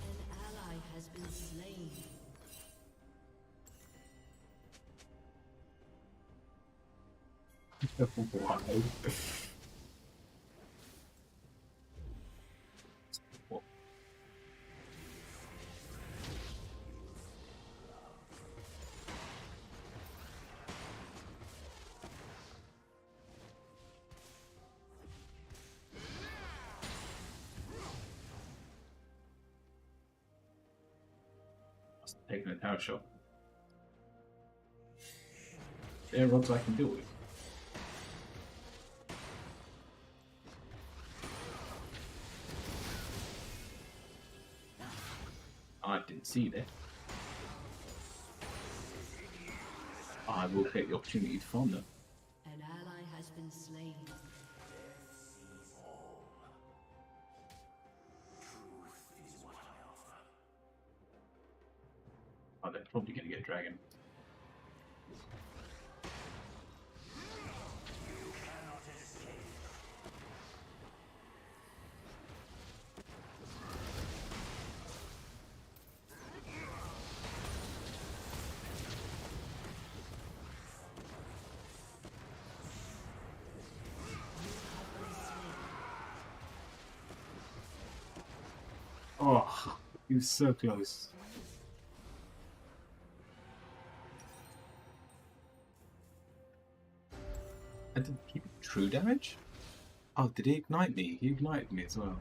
An ally has been slain. Why? What? Must have taken a tower shot. There are rods I can deal with. I didn't see that. I will take the opportunity to farm them. An ally has been slain. Oh, they're probably going to get dragon. Oh, he was so close. I didn't keep true damage? Oh, did he ignite me? He ignited me as well.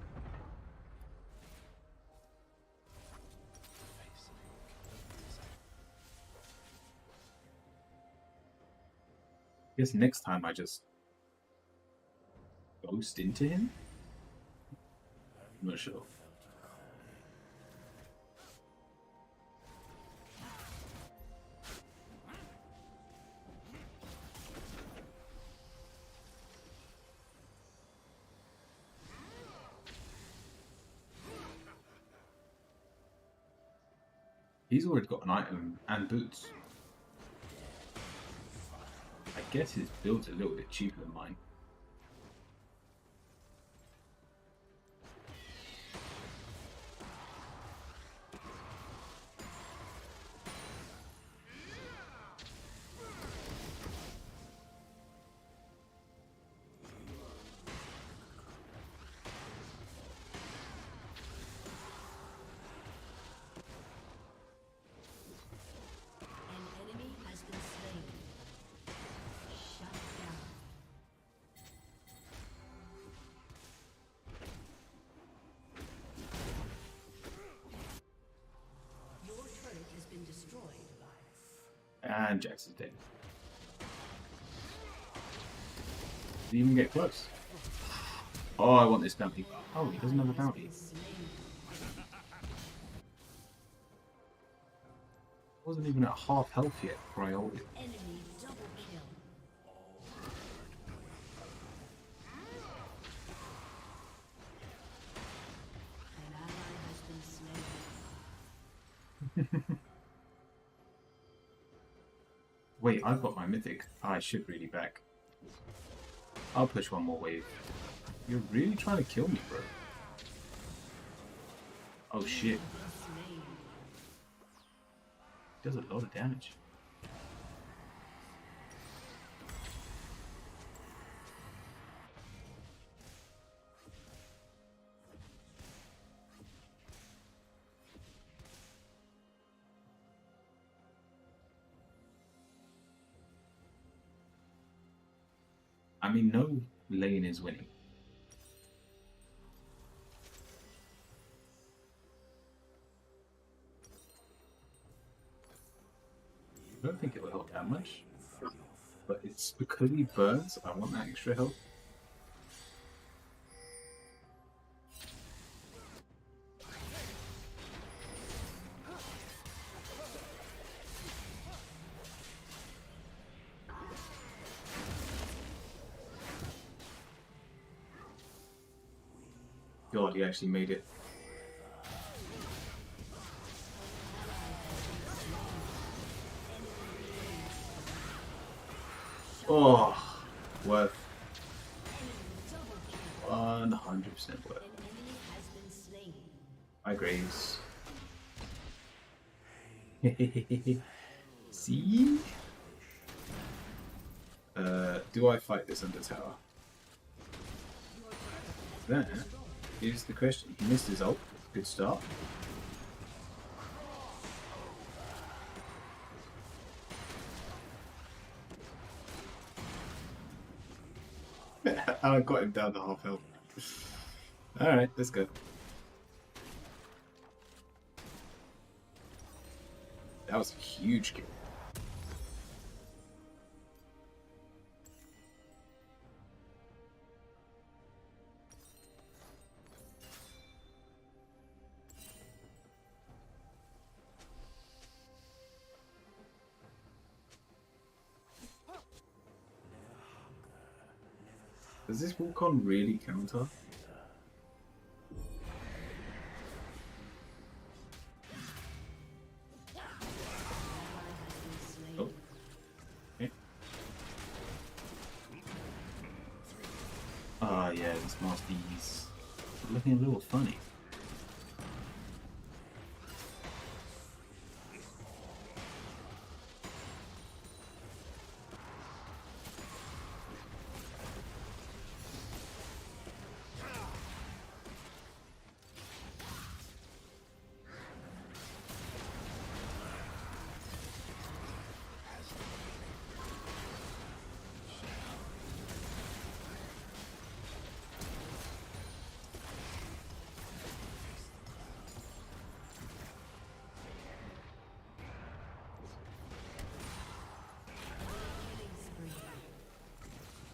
Guess next time I just ghost into him? I'm not sure. He's already got an item and boots. I guess his build's a little bit cheaper than mine. An enemy has been slain. Shut down. Your turret has been destroyed. And Jax is dead. Did he even get close? Oh, I want this bounty. Oh, he doesn't have a bounty. Wasn't even at half health yet before I ulted. Enemy double kill. An ally has been slain. Wait, I've got my mythic. I should really back. I'll push one more wave. You're really trying to kill me, bro. Oh shit. Slain. Does a lot of damage. I mean, no lane is winning. I don't think it will help that much, but it's because he burns. I want that extra help. God, he actually made it. Oh, worth. 100% worth. An enemy has been slain. Hi, Graves. See? Do I fight this under tower? That is the question. He missed his ult. Good start. And I got him down to half health. Alright, let's go. That was a huge kill. Does this Wukong really counter? Oh. Okay. Ah, yeah, this Master's looking a little funny.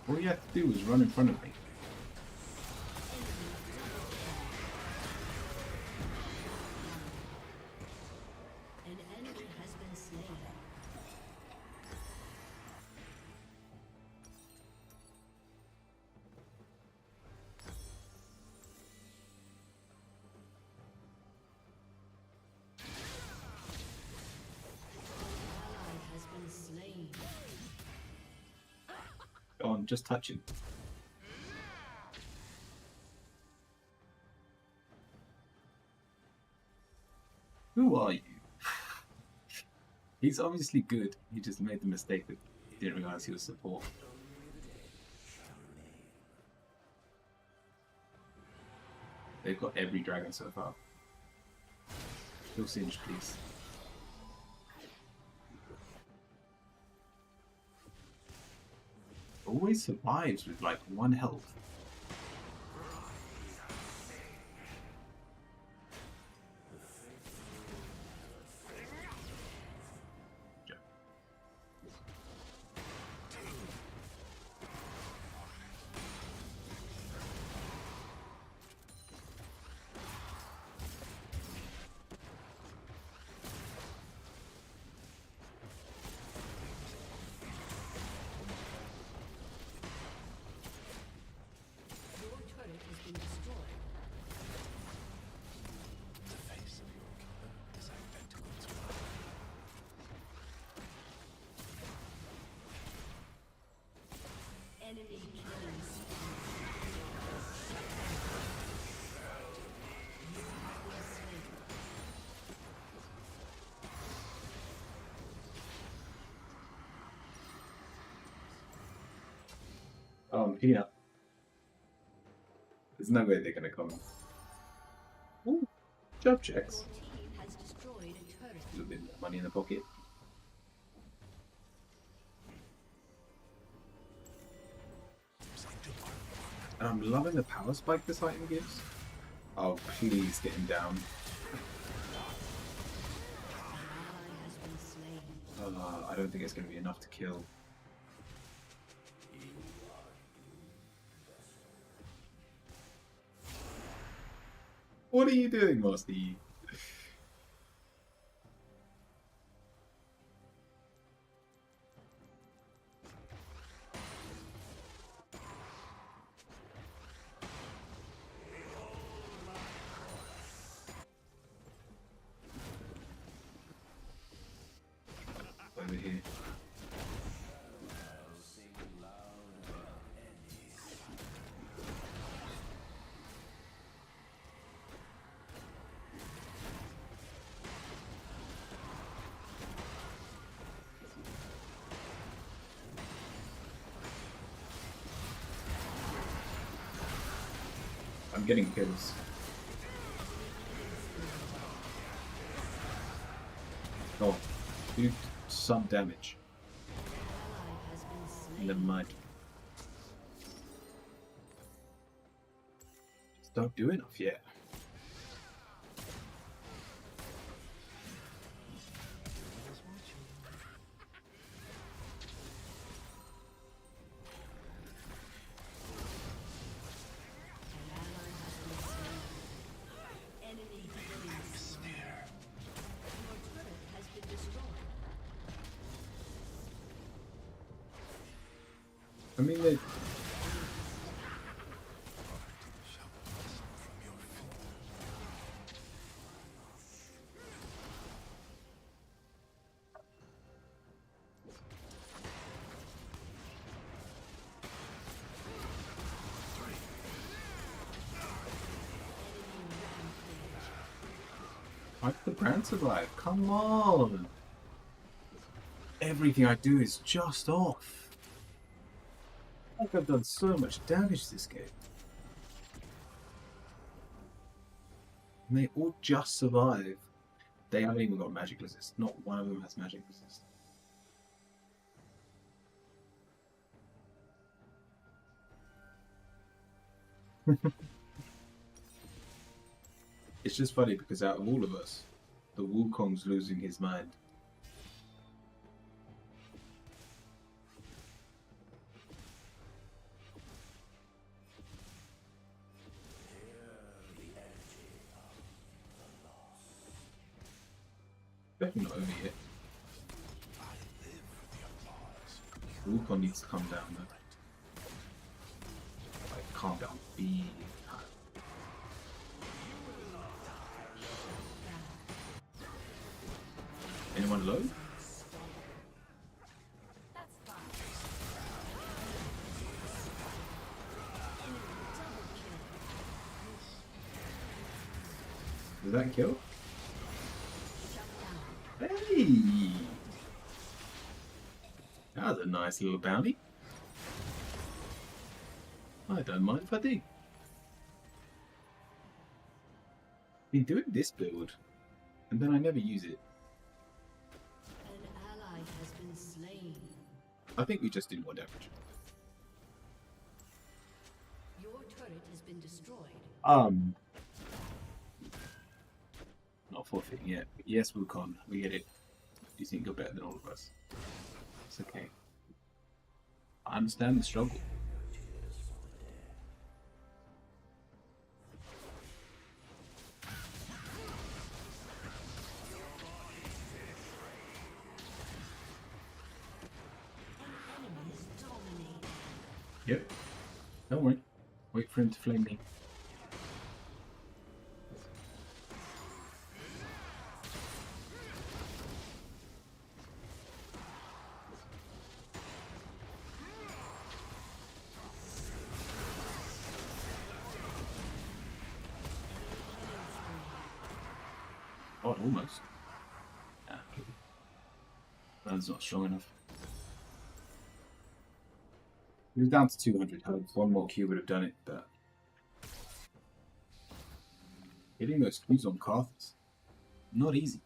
All you have to do is run in front of me. An enemy has been slain. Ally has been slain. Go on, just touch him. Who are you? He's obviously good. He just made the mistake that he didn't realize he was support. They've got every dragon so far. Kill Singe, please. Always survives with like 1 health. Your turret has been destroyed. Enemy killing spree. You have been slain. I'm here. There's no way they're gonna come. Ooh, job checks. Your team has destroyed a turret. A little bit more money in the pocket. And I'm loving the power spike this item gives. Oh, please get him down. An ally has been slain. I don't think it's going to be enough to kill. What are you doing, Master Yi? Over here. I'm getting kills. Oh, do some damage in the mud. Just don't do enough yet. I mean, they... Why did the brand survive? Come on! Everything I do is just off. Like I've done so much damage this game. And they all just survive. They haven't even got magic resist. Not one of them has magic resist. It's just funny because out of all of us, the Wukong's losing his mind. Definitely not over yet. Wukong needs to calm down though. Like, calm down big time. Anyone low? Does that kill? Hey! That was a nice little bounty. I don't mind if I do. Been doing this build, and then I never use it. An ally has been slain. I think we just do more damage. Your turret has been destroyed. Not forfeiting yet. But yes, Wukong, we get it. You think you're better than all of us. It's okay. I understand the struggle. Yep. Don't worry. Wait for him to flame me. Oh, almost. Ah, that's not strong enough. He was down to 200 health. One more Q would have done it, but hitting those Qs on Karthus, not easy.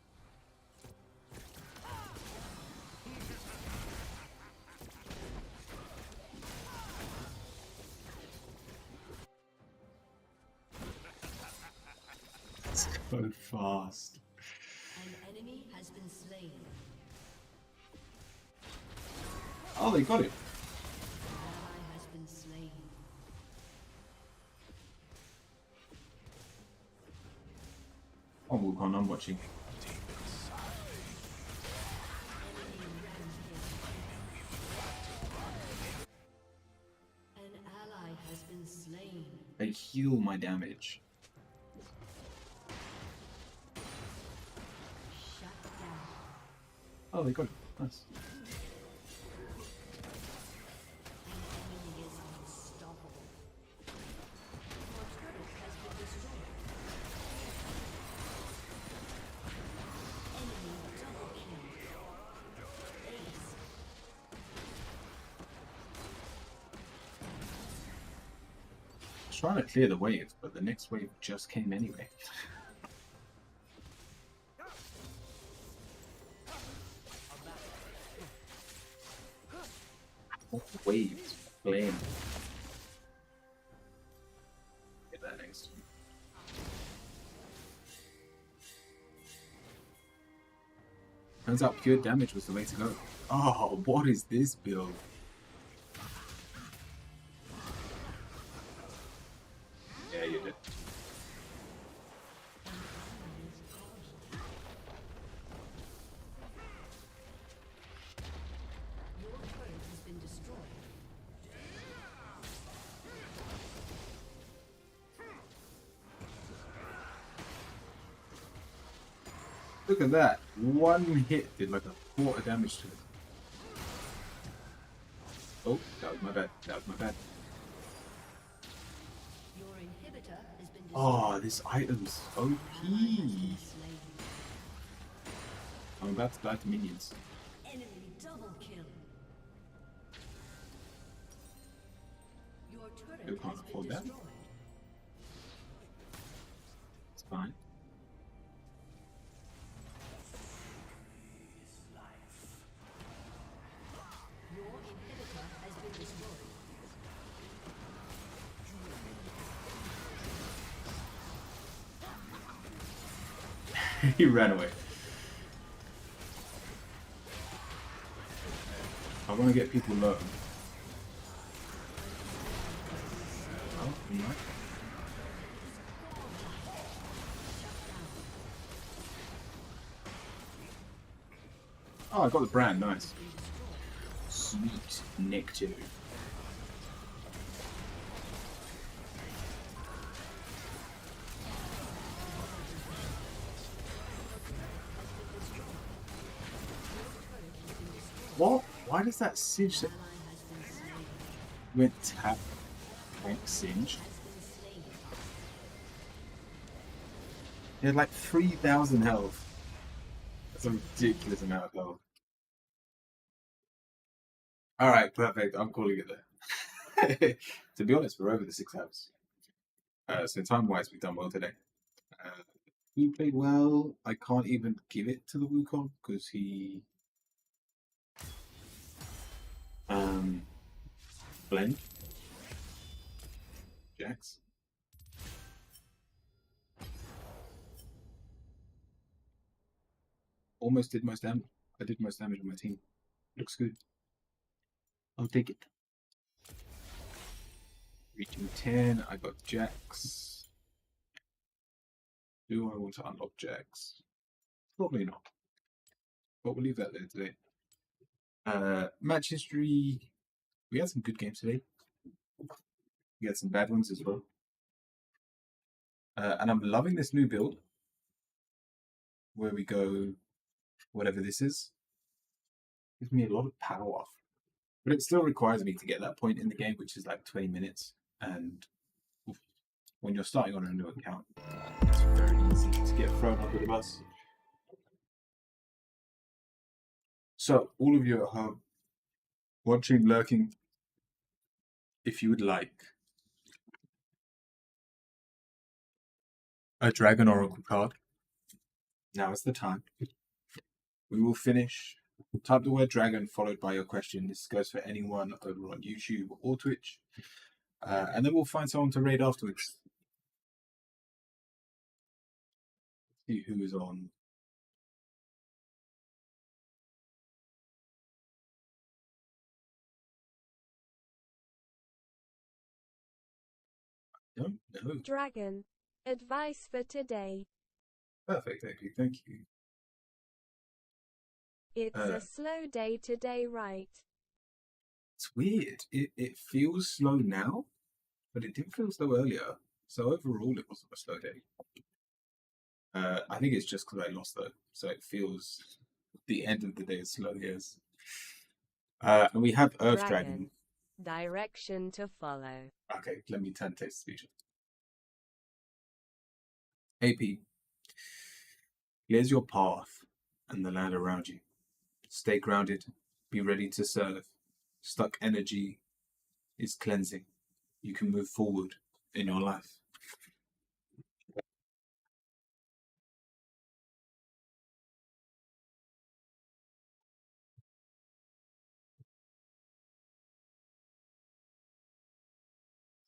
It's so fast. An enemy has been slain. Oh, they got it. Ally has been slain. Oh, Wukong, I'm watching. An ally has been slain. They heal my damage. Shut down. Oh, they got it. Nice. An enemy is unstoppable. Your turret has been destroyed. Enemy double kill. Ace. trying to clear the wave, but the next wave just came anyway. What waves? Flame. Get that next. Turns out pure damage was the way to go. Oh, what is this build? Yeah, you did. Your turret has been destroyed. Look at that. One hit did like a quarter damage to it. Oh, that was my bad. That was my bad. Your inhibitor has been destroyed. Oh, this item's OP. Ally has been slain. I'm about to die to minions. Enemy double kill. Your turret You can't has been afford that. destroyed. It's fine. Your inhibitor has been destroyed. He ran away. I want to get people low. Oh, you might. Oh, I got the brand. Nice. Sweet nectar. What? Why does that Singe say? Went tap? Thanks, Singe. He had like 3,000 health. That's a ridiculous amount of health. Alright, perfect. I'm calling it there. To be honest, we're over the 6 hours. So time-wise, we've done well today. Who played well? I can't even give it to the Wukong because he... Blend. Jax. Almost did most damage. I did most damage on my team. Looks good. I'll take it. Reaching 10, I got Jax. Do I want to unlock Jax? Probably not. But we'll leave that there today. Match history. We had some good games today. We had some bad ones as well. And I'm loving this new build. Where we go, whatever this is. Gives me a lot of power. But it still requires me to get that point in the game, which is like 20 minutes. And when you're starting on a new account, it's very easy to get thrown under the bus. So, all of you at home, watching, lurking, if you would like a Dragon Oracle card, now is the time. We will finish. Type the word dragon followed by your question. This goes for anyone over on YouTube or Twitch. And then we'll find someone to raid afterwards. See who is on. Don't know. Dragon. Advice for today. Perfect, thank you. It's a slow day today, right? It's weird. It feels slow now, but it didn't feel slow earlier. So overall, it wasn't a slow day. I think it's just because I lost though, so it feels the end of the day is slow. Yes. And we have Earth Dragon. Direction to follow. Okay, let me turn text speech. AP. Here's your path and the land around you. Stay grounded. Be ready to serve. Stuck energy is cleansing. You can move forward. in your life?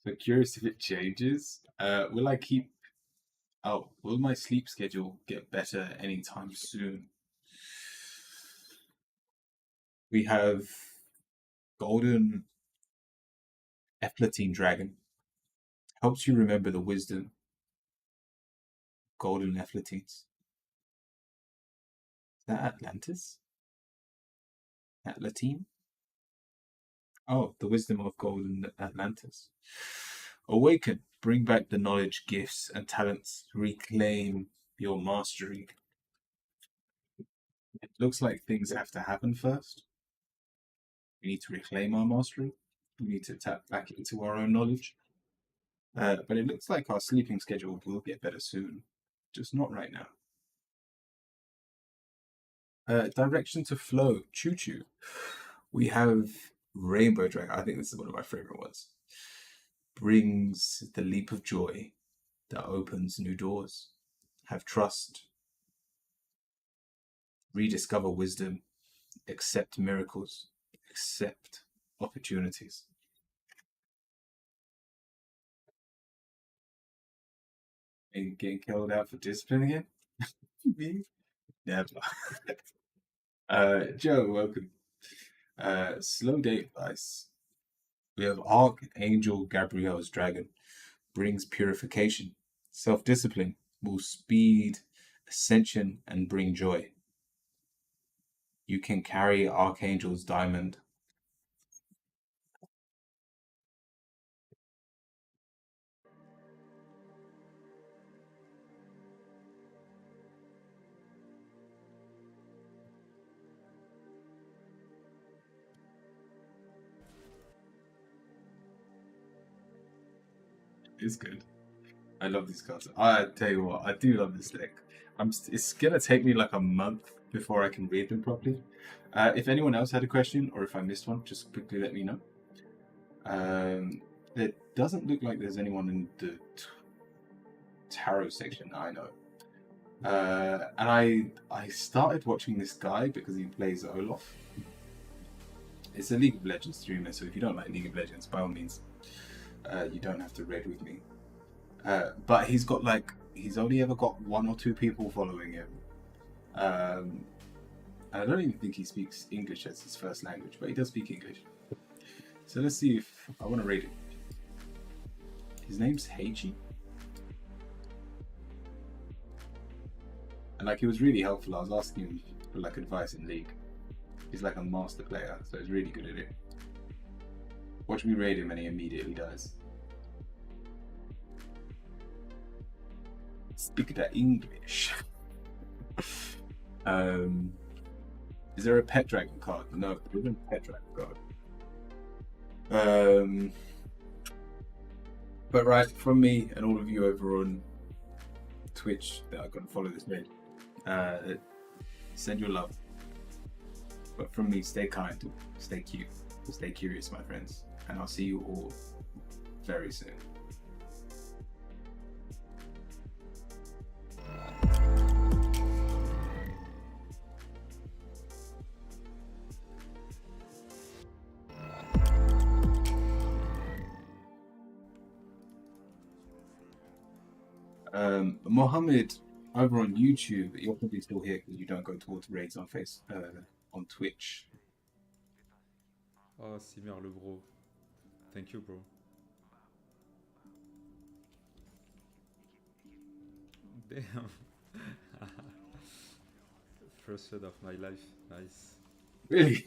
So curious if it changes. Will I keep? Oh, will my sleep schedule get better anytime soon? We have Golden Eplatine Dragon. Helps you remember the wisdom. Golden Eplatines. Is that Atlantis? Atlatine? Oh, the wisdom of Golden Atlantis. Awaken. Bring back the knowledge, gifts, and talents. Reclaim your mastery. It looks like things have to happen first. We need to reclaim our mastery. We need to tap back into our own knowledge. But it looks like our sleeping schedule will get better soon. Just not right now. Direction to flow. Choo choo. We have Rainbow Dragon. I think this is one of my favorite ones. Brings the leap of joy that opens new doors. Have trust. Rediscover wisdom. Accept miracles. Accept opportunities. And getting killed out for discipline again? Me? Never. Joe, welcome. Slow day advice. We have Archangel Gabriel's dragon. Brings purification. Self-discipline will speed ascension and bring joy. You can carry Archangel's diamond. It's good. I love these cards. I tell you what, I do love this deck. It's gonna take me like a month before I can read them properly. If anyone else had a question or if I missed one, just quickly let me know. It doesn't look like there's anyone in the tarot section that I know. And I started watching this guy because he plays Olaf. It's a League of Legends streamer, so if you don't like League of Legends, by all means, you don't have to raid with me. But he's only ever got 1 or 2 people following him. I don't even think he speaks English as his first language, but he does speak English. So let's see if I want to rate him. His name's Heiji. And he was really helpful. I was asking him for advice in League. He's like a master player, so he's really good at it. Watch me raid him and he immediately dies. Speak the English. Is there a pet dragon card? No, there isn't a pet dragon card. But right, from me and all of you over on Twitch that are going to follow this vid, send your love. But from me, stay kind, stay cute, stay curious, my friends. And I'll see you all very soon. Mohammed over on YouTube, you're probably still here because you don't go towards raids on on Twitch. Oh, Simer le bro. Thank you, bro. Damn. First shot of my life. Nice. Really?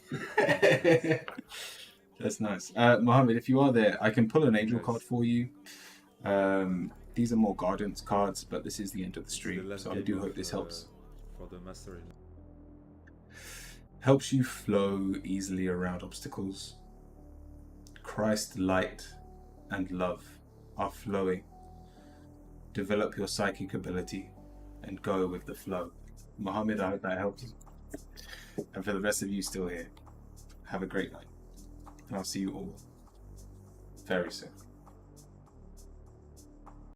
That's nice. Mohammed, if you are there, I can pull an angel card for you. These are more guidance cards, but this is the end of the stream, so I do hope this helps. For the mastery. Helps you flow easily around obstacles. Christ, light, and love are flowing. Develop your psychic ability and go with the flow. Mohammed, I hope that helps. And for the rest of you still here, have a great night. And I'll see you all very soon.